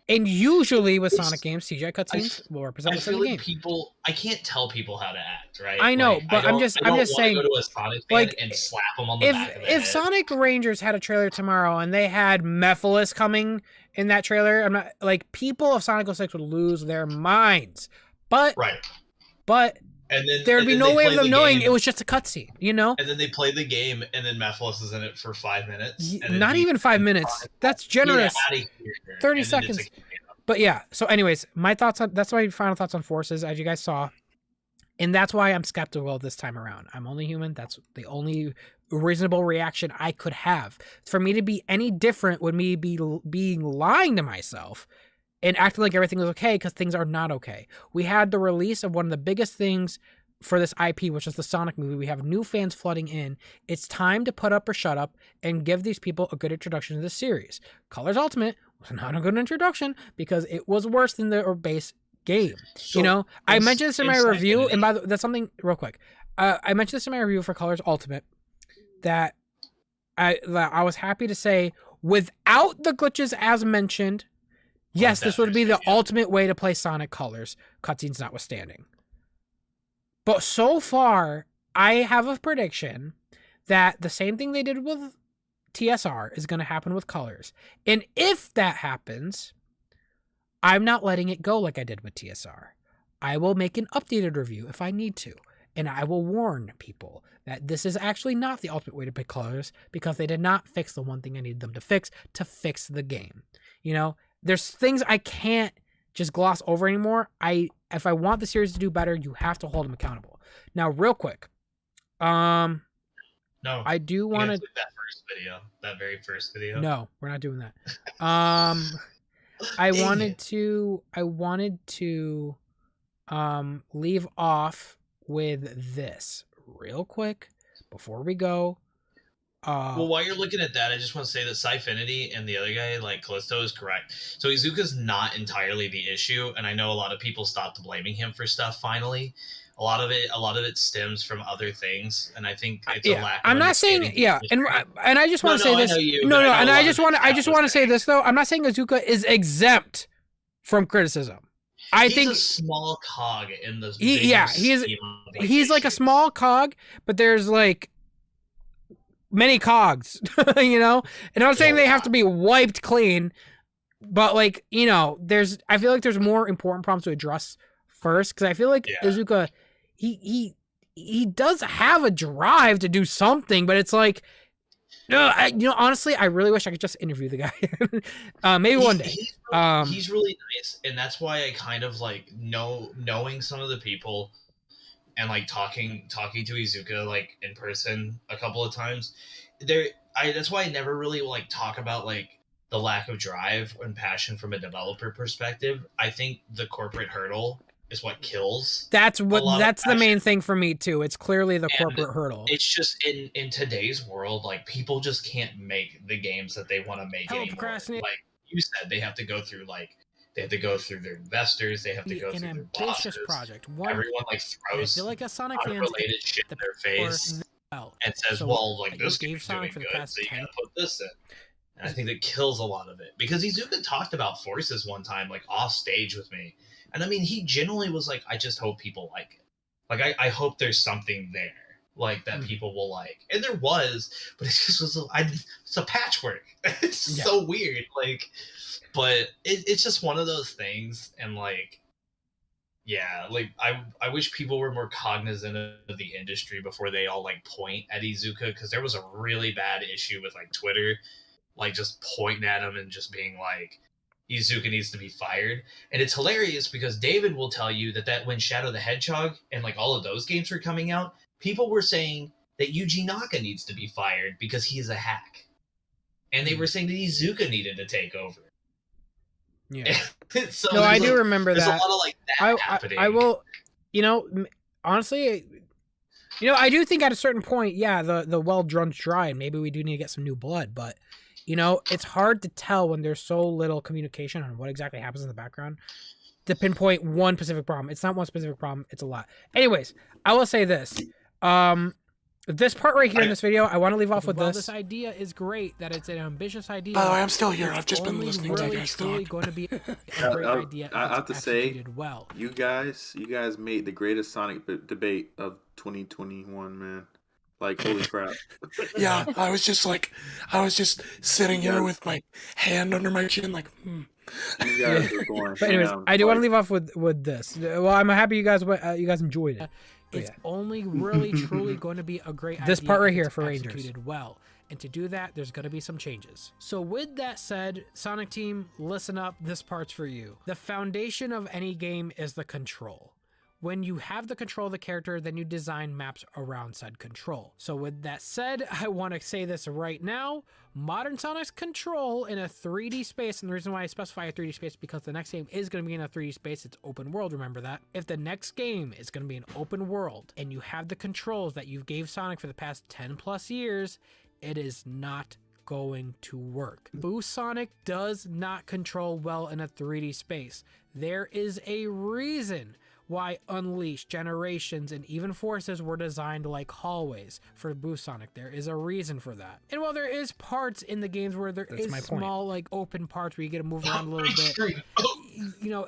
and usually with Sonic games, CGI cutscenes will represent what's in the game. People, I can't tell people how to act, right? I know, but I'm just saying, go to a Sonic fan and slap them on the back of the if head. Sonic Rangers had a trailer tomorrow and they had Mephiles coming in that trailer, I'm not like people of Sonic 06 would lose their minds. But and then there'd be no way of them knowing it was just a cutscene, And then they play the game, and then Mephiles is in it for 5 minutes. Not even 5 minutes. That's generous. 30 seconds. But yeah. So, anyways, that's my final thoughts on Forces, as you guys saw, and that's why I'm skeptical this time around. I'm only human. That's the only reasonable reaction I could have. For me to be any different would me being lying to myself and acting like everything was okay, because things are not okay. We had the release of one of the biggest things for this IP, which is the Sonic movie. We have new fans flooding in. It's time to put up or shut up and give these people a good introduction to the series. Colors Ultimate was not a good introduction because it was worse than the base game. So, I mentioned this in my review, and by the way, that's something real quick. I mentioned this in my review for Colors Ultimate that I was happy to say, without the glitches as mentioned, yes, this would be the ultimate way to play Sonic Colors, cutscenes notwithstanding. But so far, I have a prediction that the same thing they did with TSR is going to happen with Colors. And if that happens, I'm not letting it go like I did with TSR. I will make an updated review if I need to. And I will warn people that this is actually not the ultimate way to pick Colors, because they did not fix the one thing I needed them to fix the game. There's things I can't just gloss over anymore. If I want the series to do better, you have to hold them accountable. Now, real quick, no, I do want to that very first video. No, we're not doing that. I wanted to leave off with this real quick before we go. Well, while you're looking at that, I just want to say that Syfinity and the other guy, like Callisto, is correct. So Izuka's not entirely the issue, and I know a lot of people stopped blaming him for stuff. Finally, a lot of it stems from other things, and I think it's a lack. I'm not saying and I just want to say this. I just want to say this though. I'm not saying Izuka is exempt from criticism. I he's think a small cog in this. He's like a small cog, but there's like many cogs, you know. And I'm not saying they have to be wiped clean, but like, you know, I feel like there's more important problems to address first, because I feel like Iizuka, he does have a drive to do something, but it's like, no, honestly, I really wish I could just interview the guy. Maybe one day. He's really nice, and that's why I kind of like knowing some of the people, and like talking to Iizuka like in person a couple of times. That's why I never really like talk about like the lack of drive and passion from a developer perspective. I think the corporate hurdle is what kills. That's the main thing for me too. It's clearly the corporate hurdle. It's just in today's world, like people just can't make the games that they want to make anymore. Like you said, they have to go through their investors. They have to go through their bosses. Project. Everyone like throws like a Sonic unrelated shit in their face and says, "Well, like this game's doing good, so you gotta put this in." And I think that kills a lot of it, because Iizuka talked about Forces one time, like off stage with me. And I mean, he genuinely was like, I just hope people like it. Like, I hope there's something there, like, that people will like. And there was, but it just was, it's a patchwork. It's so weird. Like, but it's just one of those things. And, like, yeah, like, I wish people were more cognizant of the industry before they all, like, point at Iizuka, because there was a really bad issue with, like, Twitter, like, just pointing at him and just being like, Iizuka needs to be fired. And it's hilarious because David will tell you that when Shadow the Hedgehog and like all of those games were coming out, people were saying that Yuji Naka needs to be fired because he's a hack. And they were saying that Iizuka needed to take over. Yeah. So no, I do remember that. There's a lot of like that happening. I will, honestly, I do think at a certain point, the well drun's dry, and maybe we do need to get some new blood, but it's hard to tell when there's so little communication on what exactly happens in the background to pinpoint one specific problem. It's not one specific problem. It's a lot. Anyways, I will say this. This part right here in this video, I want to leave off with this. This idea is great, that it's an ambitious idea. By the way, I'm still here. I've just been listening to you guys talk. Going to be a great idea. I have to say, you guys made the greatest Sonic debate of 2021, man. Like, holy crap. Yeah, I was just sitting here with my hand under my chin, like, You guys are going. But anyways, I do want to leave off with this. Well, I'm happy you guys enjoyed it. It's only really, truly going to be a great idea. This part right here for Rangers. Executed well. And to do that, there's going to be some changes. So with that said, Sonic Team, listen up. This part's for you. The foundation of any game is the control. When you have the control of the character, then you design maps around said control. So with that said, I want to say this right now. Modern Sonic's control in a 3D space, and the reason why I specify a 3D space, because the next game is going to be in a 3D space. It's open world, remember that. If the next game is going to be an open world, and you have the controls that you gave Sonic for the past 10 plus years, it is not going to work. Boost Sonic does not control well in a 3D space. There is a reason why Unleashed, Generations, and even Forces were designed like hallways for Boost Sonic. There is a reason for that. And while there is parts in the games where there is small, like, open parts where you get to move around a little bit,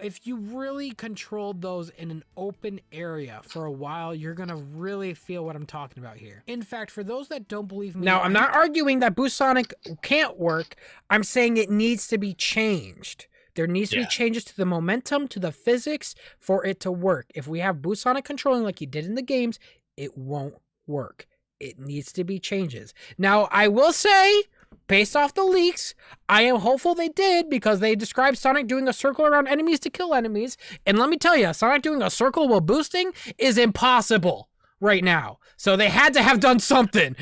if you really controlled those in an open area for a while, you're gonna really feel what I'm talking about here. In fact, for those that don't believe me... Now, I'm not arguing that Boost Sonic can't work. I'm saying it needs to be changed. There needs to be changes to the momentum, to the physics for it to work. If we have Boost Sonic controlling like you did in the games, it won't work. It needs to be changes. Now, I will say, based off the leaks, I am hopeful they did, because they described Sonic doing a circle around enemies to kill enemies. And let me tell you, Sonic doing a circle while boosting is impossible right now. So they had to have done something,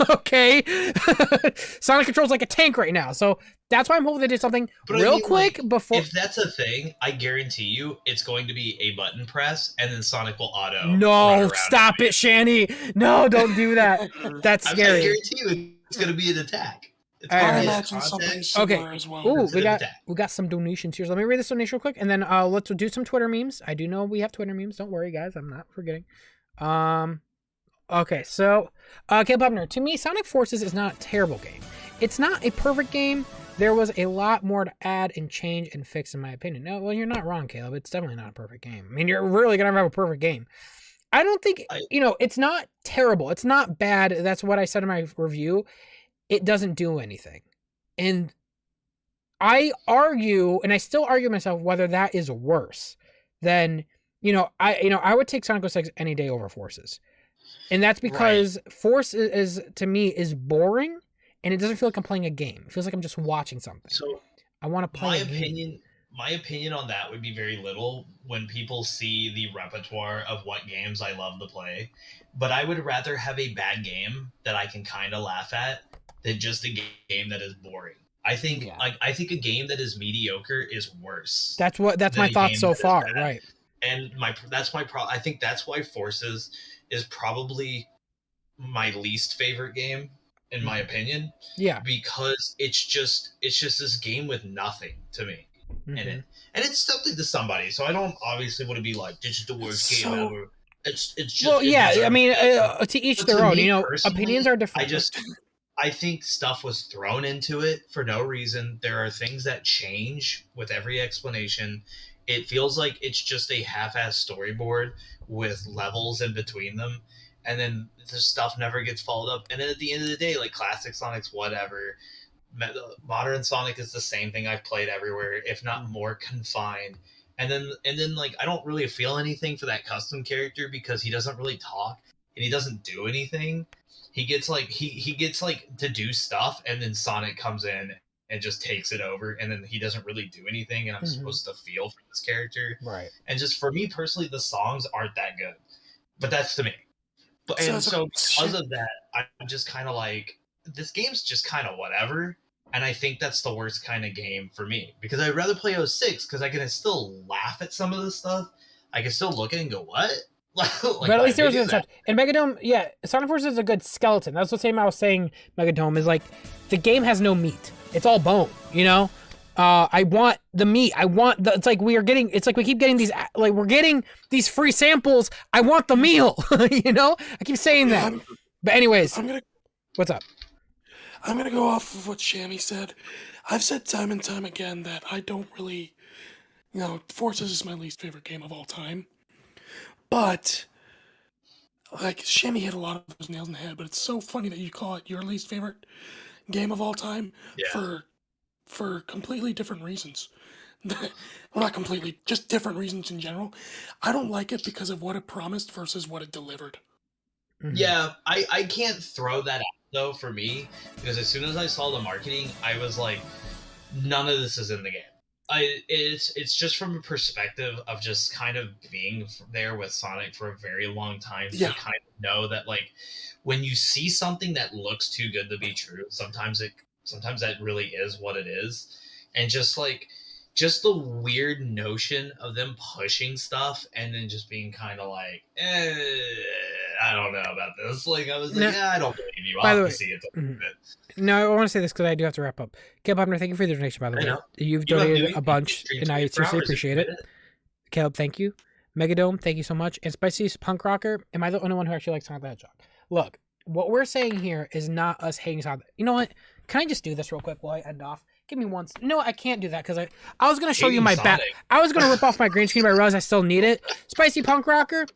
okay? Sonic controls like a tank right now. So that's why I'm hoping they did something quick before. If that's a thing, I guarantee you it's going to be a button press, and then Sonic will auto. No, stop it, Shanny. No, don't do that. That's scary. I guarantee you it's going to be an attack. I imagine something similar as well. Ooh, we got some donations here. So let me read this donation real quick, and then let's do some Twitter memes. I do know we have Twitter memes. Don't worry, guys. I'm not forgetting. Okay, so Caleb Hubner, to me, Sonic Forces is not a terrible game. It's not a perfect game, there was a lot more to add and change and fix, in my opinion. No, well, you're not wrong, Caleb. It's definitely not a perfect game. I mean, you're really gonna have a perfect game. I don't think it's not terrible. It's not bad. That's what I said in my review. It doesn't do anything, and I argue, and I still argue myself whether that is worse than I would take Sonic 06 any day over Forces, and that's because Force is to me is boring, and it doesn't feel like I'm playing a game. It feels like I'm just watching something. So I want to play. My opinion on that would be very little when people see the repertoire of what games I love to play, but I would rather have a bad game that I can kind of laugh at than just a game that is boring. I think I think a game that is mediocre is worse. That's my thoughts so far, right? And that's my problem. I think that's why Forces is probably my least favorite game, in my opinion. Yeah, because it's just this game with nothing to me in it, and it's something to somebody. So I don't obviously want to be like, this is the worst game ever. It's just I mean, to each their own. Opinions are different. I think stuff was thrown into it for no reason. There are things that change with every explanation. It feels like it's just a half-ass storyboard with levels in between them, and then the stuff never gets followed up. And then at the end of the day, like classic Sonic's whatever, modern Sonic is the same thing I've played everywhere, if not more confined. And then like I don't really feel anything for that custom character because he doesn't really talk and he doesn't do anything. He gets like he gets like to do stuff, and then Sonic comes in and just takes it over, and then he doesn't really do anything, and I'm supposed to feel for this character. Right. And just for me personally, the songs aren't that good. But that's to me. But so because of that, I'm just kind of like, this game's just kind of whatever. And I think that's the worst kind of game for me. Because I'd rather play 06, because I can still laugh at some of this stuff. I can still look at it and go, what? But at least there was a and Megadome, Sonic Forces is a good skeleton. That's the same I was saying. Megadome is like, the game has no meat. It's all bone, I want the meat. I want it's like we keep getting these, like we're getting these free samples. I want the meal, I keep saying that. But anyways, what's up? I'm going to go off of what Shammy said. I've said time and time again that I don't really, Forces is my least favorite game of all time. But, like, Shammy hit a lot of those nails in the head, but it's so funny that you call it your least favorite game of all time for completely different reasons. Well, not completely, just different reasons in general. I don't like it because of what it promised versus what it delivered. Yeah, I can't throw that out, though, for me, because as soon as I saw the marketing, I was like, none of this is in the game. It's just from a perspective of just kind of being there with Sonic for a very long time to kind of know that, like, when you see something that looks too good to be true, sometimes that really is what it is. And just the weird notion of them pushing stuff and then just being kind of like, I don't know about this. Like, I was like, I don't believe you. I'll have to see it a little bit. No, I want to say this because I do have to wrap up. Caleb Hopner, thank you for the donation, by the way. You've donated a bunch, and I seriously appreciate it. Caleb, thank you. Megadome, thank you so much. And Spicy Punk Rocker, am I the only one who actually likes Sonic the Hedgehog? Look, what we're saying here is not us hating Sonic. You know what? Can I just do this real quick while I end off? Give me one. No, I can't do that because I was going to show you my back. I was going to rip off my green screen, but I realized I still need it. Spicy Punk Rocker,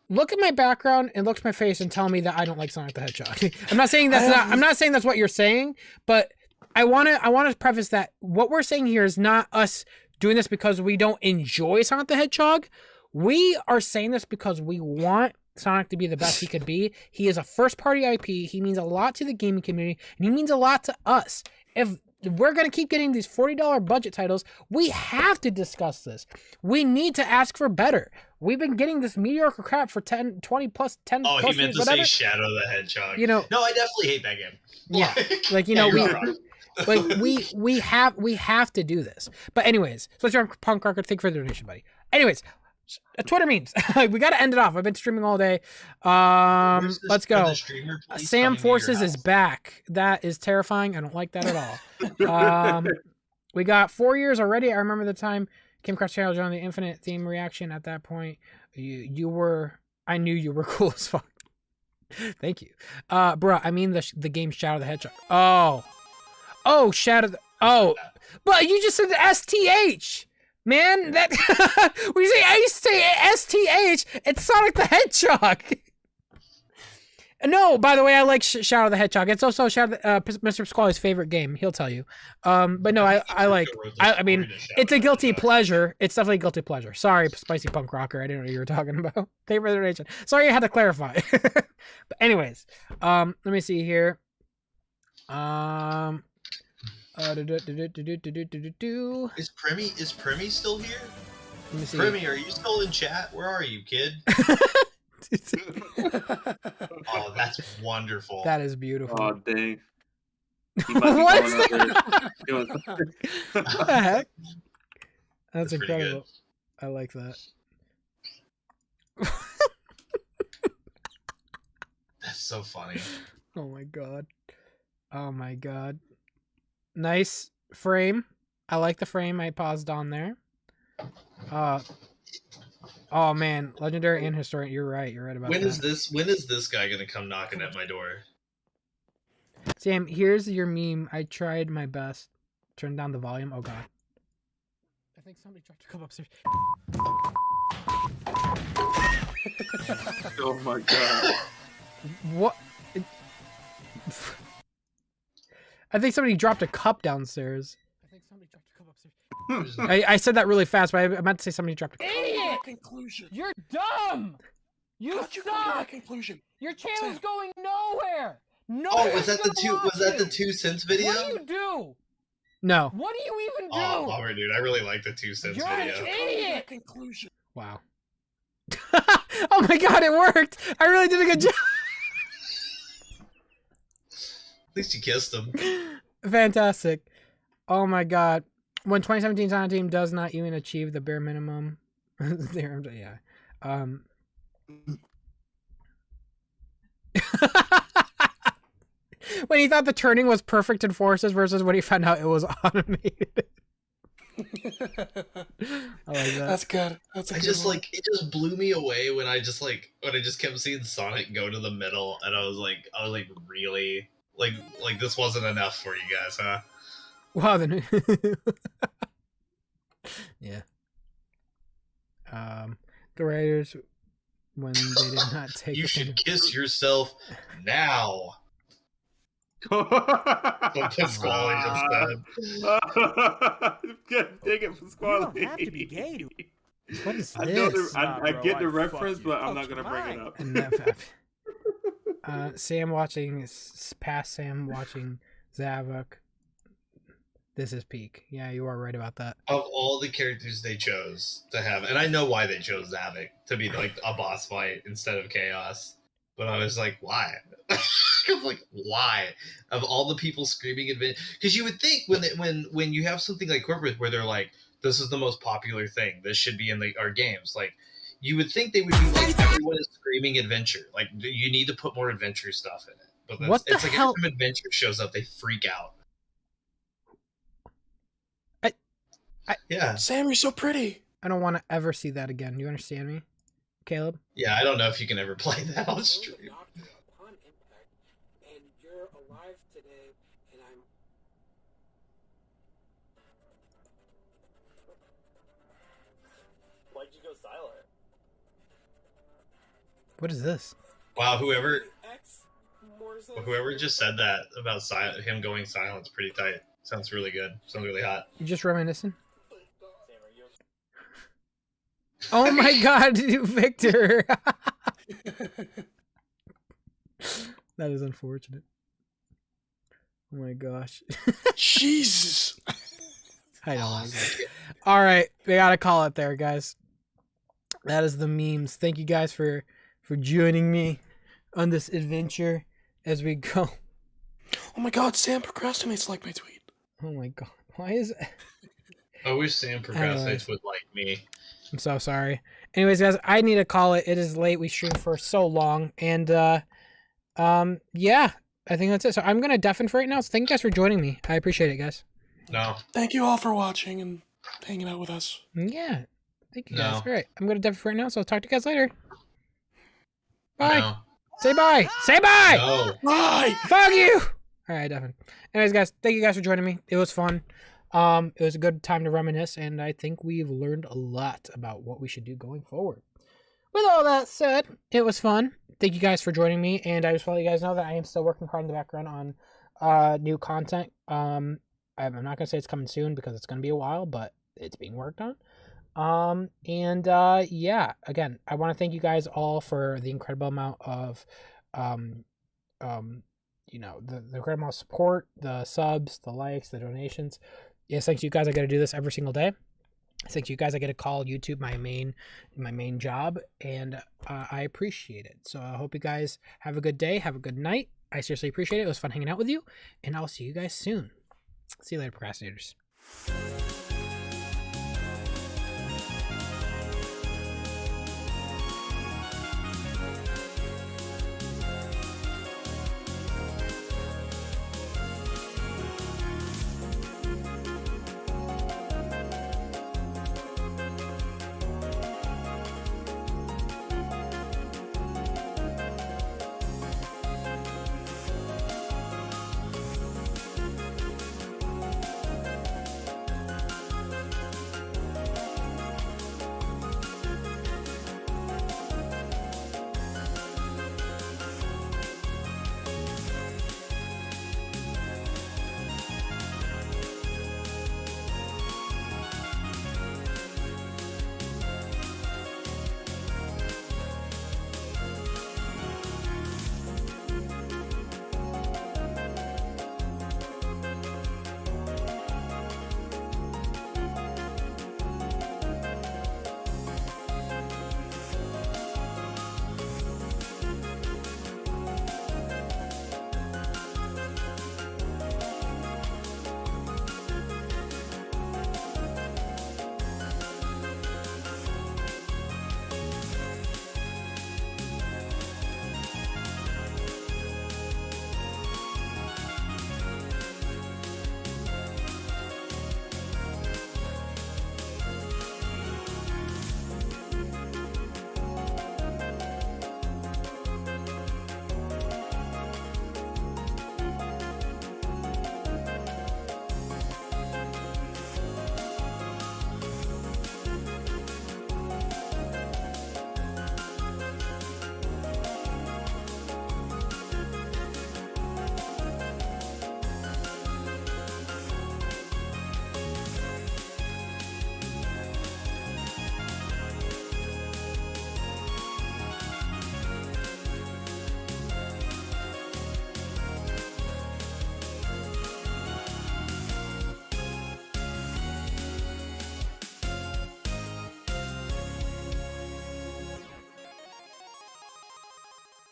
look at my background and look at my face and tell me that I don't like Sonic the Hedgehog. I'm not saying that's what you're saying, but I want to preface that what we're saying here is not us doing this because we don't enjoy Sonic the Hedgehog. We are saying this because we want Sonic to be the best he could be. He is a first-party IP. He means a lot to the gaming community, and he means a lot to us. If we're going to keep getting these $40 budget titles, we have to discuss this. We need to ask for better. We've been getting this mediocre crap for 10, 20 plus, 10 plus years, he meant to say Shadow the Hedgehog. No, I definitely hate that game. Yeah, we have to do this. But anyways, so let's run Punk Rocker. Thank you for the donation, buddy. Anyways, Twitter memes. We got to end it off. I've been streaming all day. Let's go. Sam Forces is back. That is terrifying. I don't like that at all. We got 4 years already. I remember the time Kim Kardashian joined the Infinite theme reaction. At that point, I knew you were cool as fuck. Thank you. Bruh, I mean the game Shadow the Hedgehog. Oh, Shadow. Oh, but you just said STH. Man, that when you say STH, it's Sonic the Hedgehog. No, by the way, I like Shadow the Hedgehog. It's also Mr. Pasquale's favorite game. He'll tell you. But no, I mean, it's a guilty pleasure. It's definitely a guilty pleasure. Sorry, Spicy Punk Rocker. I didn't know what you were talking about. Thank you for the donation. Sorry, I had to clarify. But anyways, let me see here. Is Premi still here? Premi, are you still in chat? Where are you, kid? Oh, that's wonderful. That is beautiful. Oh, dang. What's that? What the heck? That's incredible. I like that. That's so funny. Oh my god. Oh my god. Nice frame. I like the frame I paused on there. Oh man, legendary and historic. You're right about When that. when is this guy gonna come knocking at my door? Sam, here's your meme. I tried my best. Turn down the volume. Oh god. I think somebody tried to come upstairs. Oh my god. What? I think somebody dropped a cup downstairs. I think somebody dropped a cup upstairs. I said that really fast, but I meant to say somebody dropped a cup. Idiot! Conclusion. You're dumb. You How'd you come to that suck. conclusion? Your channel's going nowhere. No. Oh, was that the 2 cents video? What do you do? No. What do you even do? Oh, bummer, dude. I really like the 2 cents You're video. an idiot. Conclusion. Wow. Oh my god, it worked! I really did a good job. At least you kissed him. Fantastic. Oh my god. When 2017 Sonic Team does not even achieve the bare minimum. Yeah. When he thought the turning was perfect in Forces versus when he found out it was automated. I like that. That's good. That's a I good just one. like it just blew me away when I just kept seeing Sonic go to the middle, and I was like really like this wasn't enough for you guys, huh? Wow, then. Yeah. The writers, when they did not take. You should kiss yourself now. What Pasquale just said. Dang it, Pasquale. You don't have to be gay. What is I know this? I get the reference, but I'm not gonna bring it up. And that, Sam watching past Sam watching Zavok. This is peak. Yeah, you are right about that. Of all the characters they chose to have, and I know why they chose Zavok to be like a boss fight instead of Chaos, but I was like, why? I'm like, why? Of all the people screaming adventure, because you would think when you have something like Corporate where they're like, this is the most popular thing, this should be in our games, like you would think they would be like, everyone is screaming adventure, like you need to put more adventure stuff in it. But What the it's like hell? every time adventure shows up, they freak out. Yeah. Sam, you're so pretty. I don't want to ever see that again. Do you understand me, Caleb? Yeah, I don't know if you can ever play that on stream. And you're alive today, and I'm. Why'd you go silent? What is this? Wow, whoever just said that about him going silent is pretty tight. Sounds really good. Sounds really hot. You just reminiscing? Oh my god, Victor! That is unfortunate. Oh my gosh. Jesus! I don't like it. Alright, we gotta call it there, guys. That is the memes. Thank you guys for joining me on this adventure as we go. Oh my god, Sam Procrastinates like my tweet. Oh my god. Why is it? I wish Sam Procrastinates would like me. I'm so sorry. Anyways, guys, I need to call it. It is late. We streamed for so long. And yeah, I think that's it. So I'm gonna deafen for right now. So thank you guys for joining me. I appreciate it, guys. No. Thank you all for watching and hanging out with us. Yeah. Thank you No. guys. All right. I'm gonna deafen for right now, so I'll talk to you guys later. Bye. No. Say bye. Say bye. No. Bye. Fuck you. All right, definitely. Anyways, guys, thank you guys for joining me. It was fun. It was a good time to reminisce, and I think we've learned a lot about what we should do going forward. With all that said, it was fun. Thank you guys for joining me, and I just want to let you guys know that I am still working hard in the background on new content. I'm not going to say it's coming soon because it's going to be a while, but it's being worked on. Yeah, again, I want to thank you guys all for the incredible amount of, you know, the incredible amount of support, the subs, the likes, the donations. Yes, thanks to you guys. I got to do this every single day. Thanks to you guys. I get to call YouTube my main job, and I appreciate it. So I hope you guys have a good day. Have a good night. I seriously appreciate it. It was fun hanging out with you, and I'll see you guys soon. See you later, procrastinators.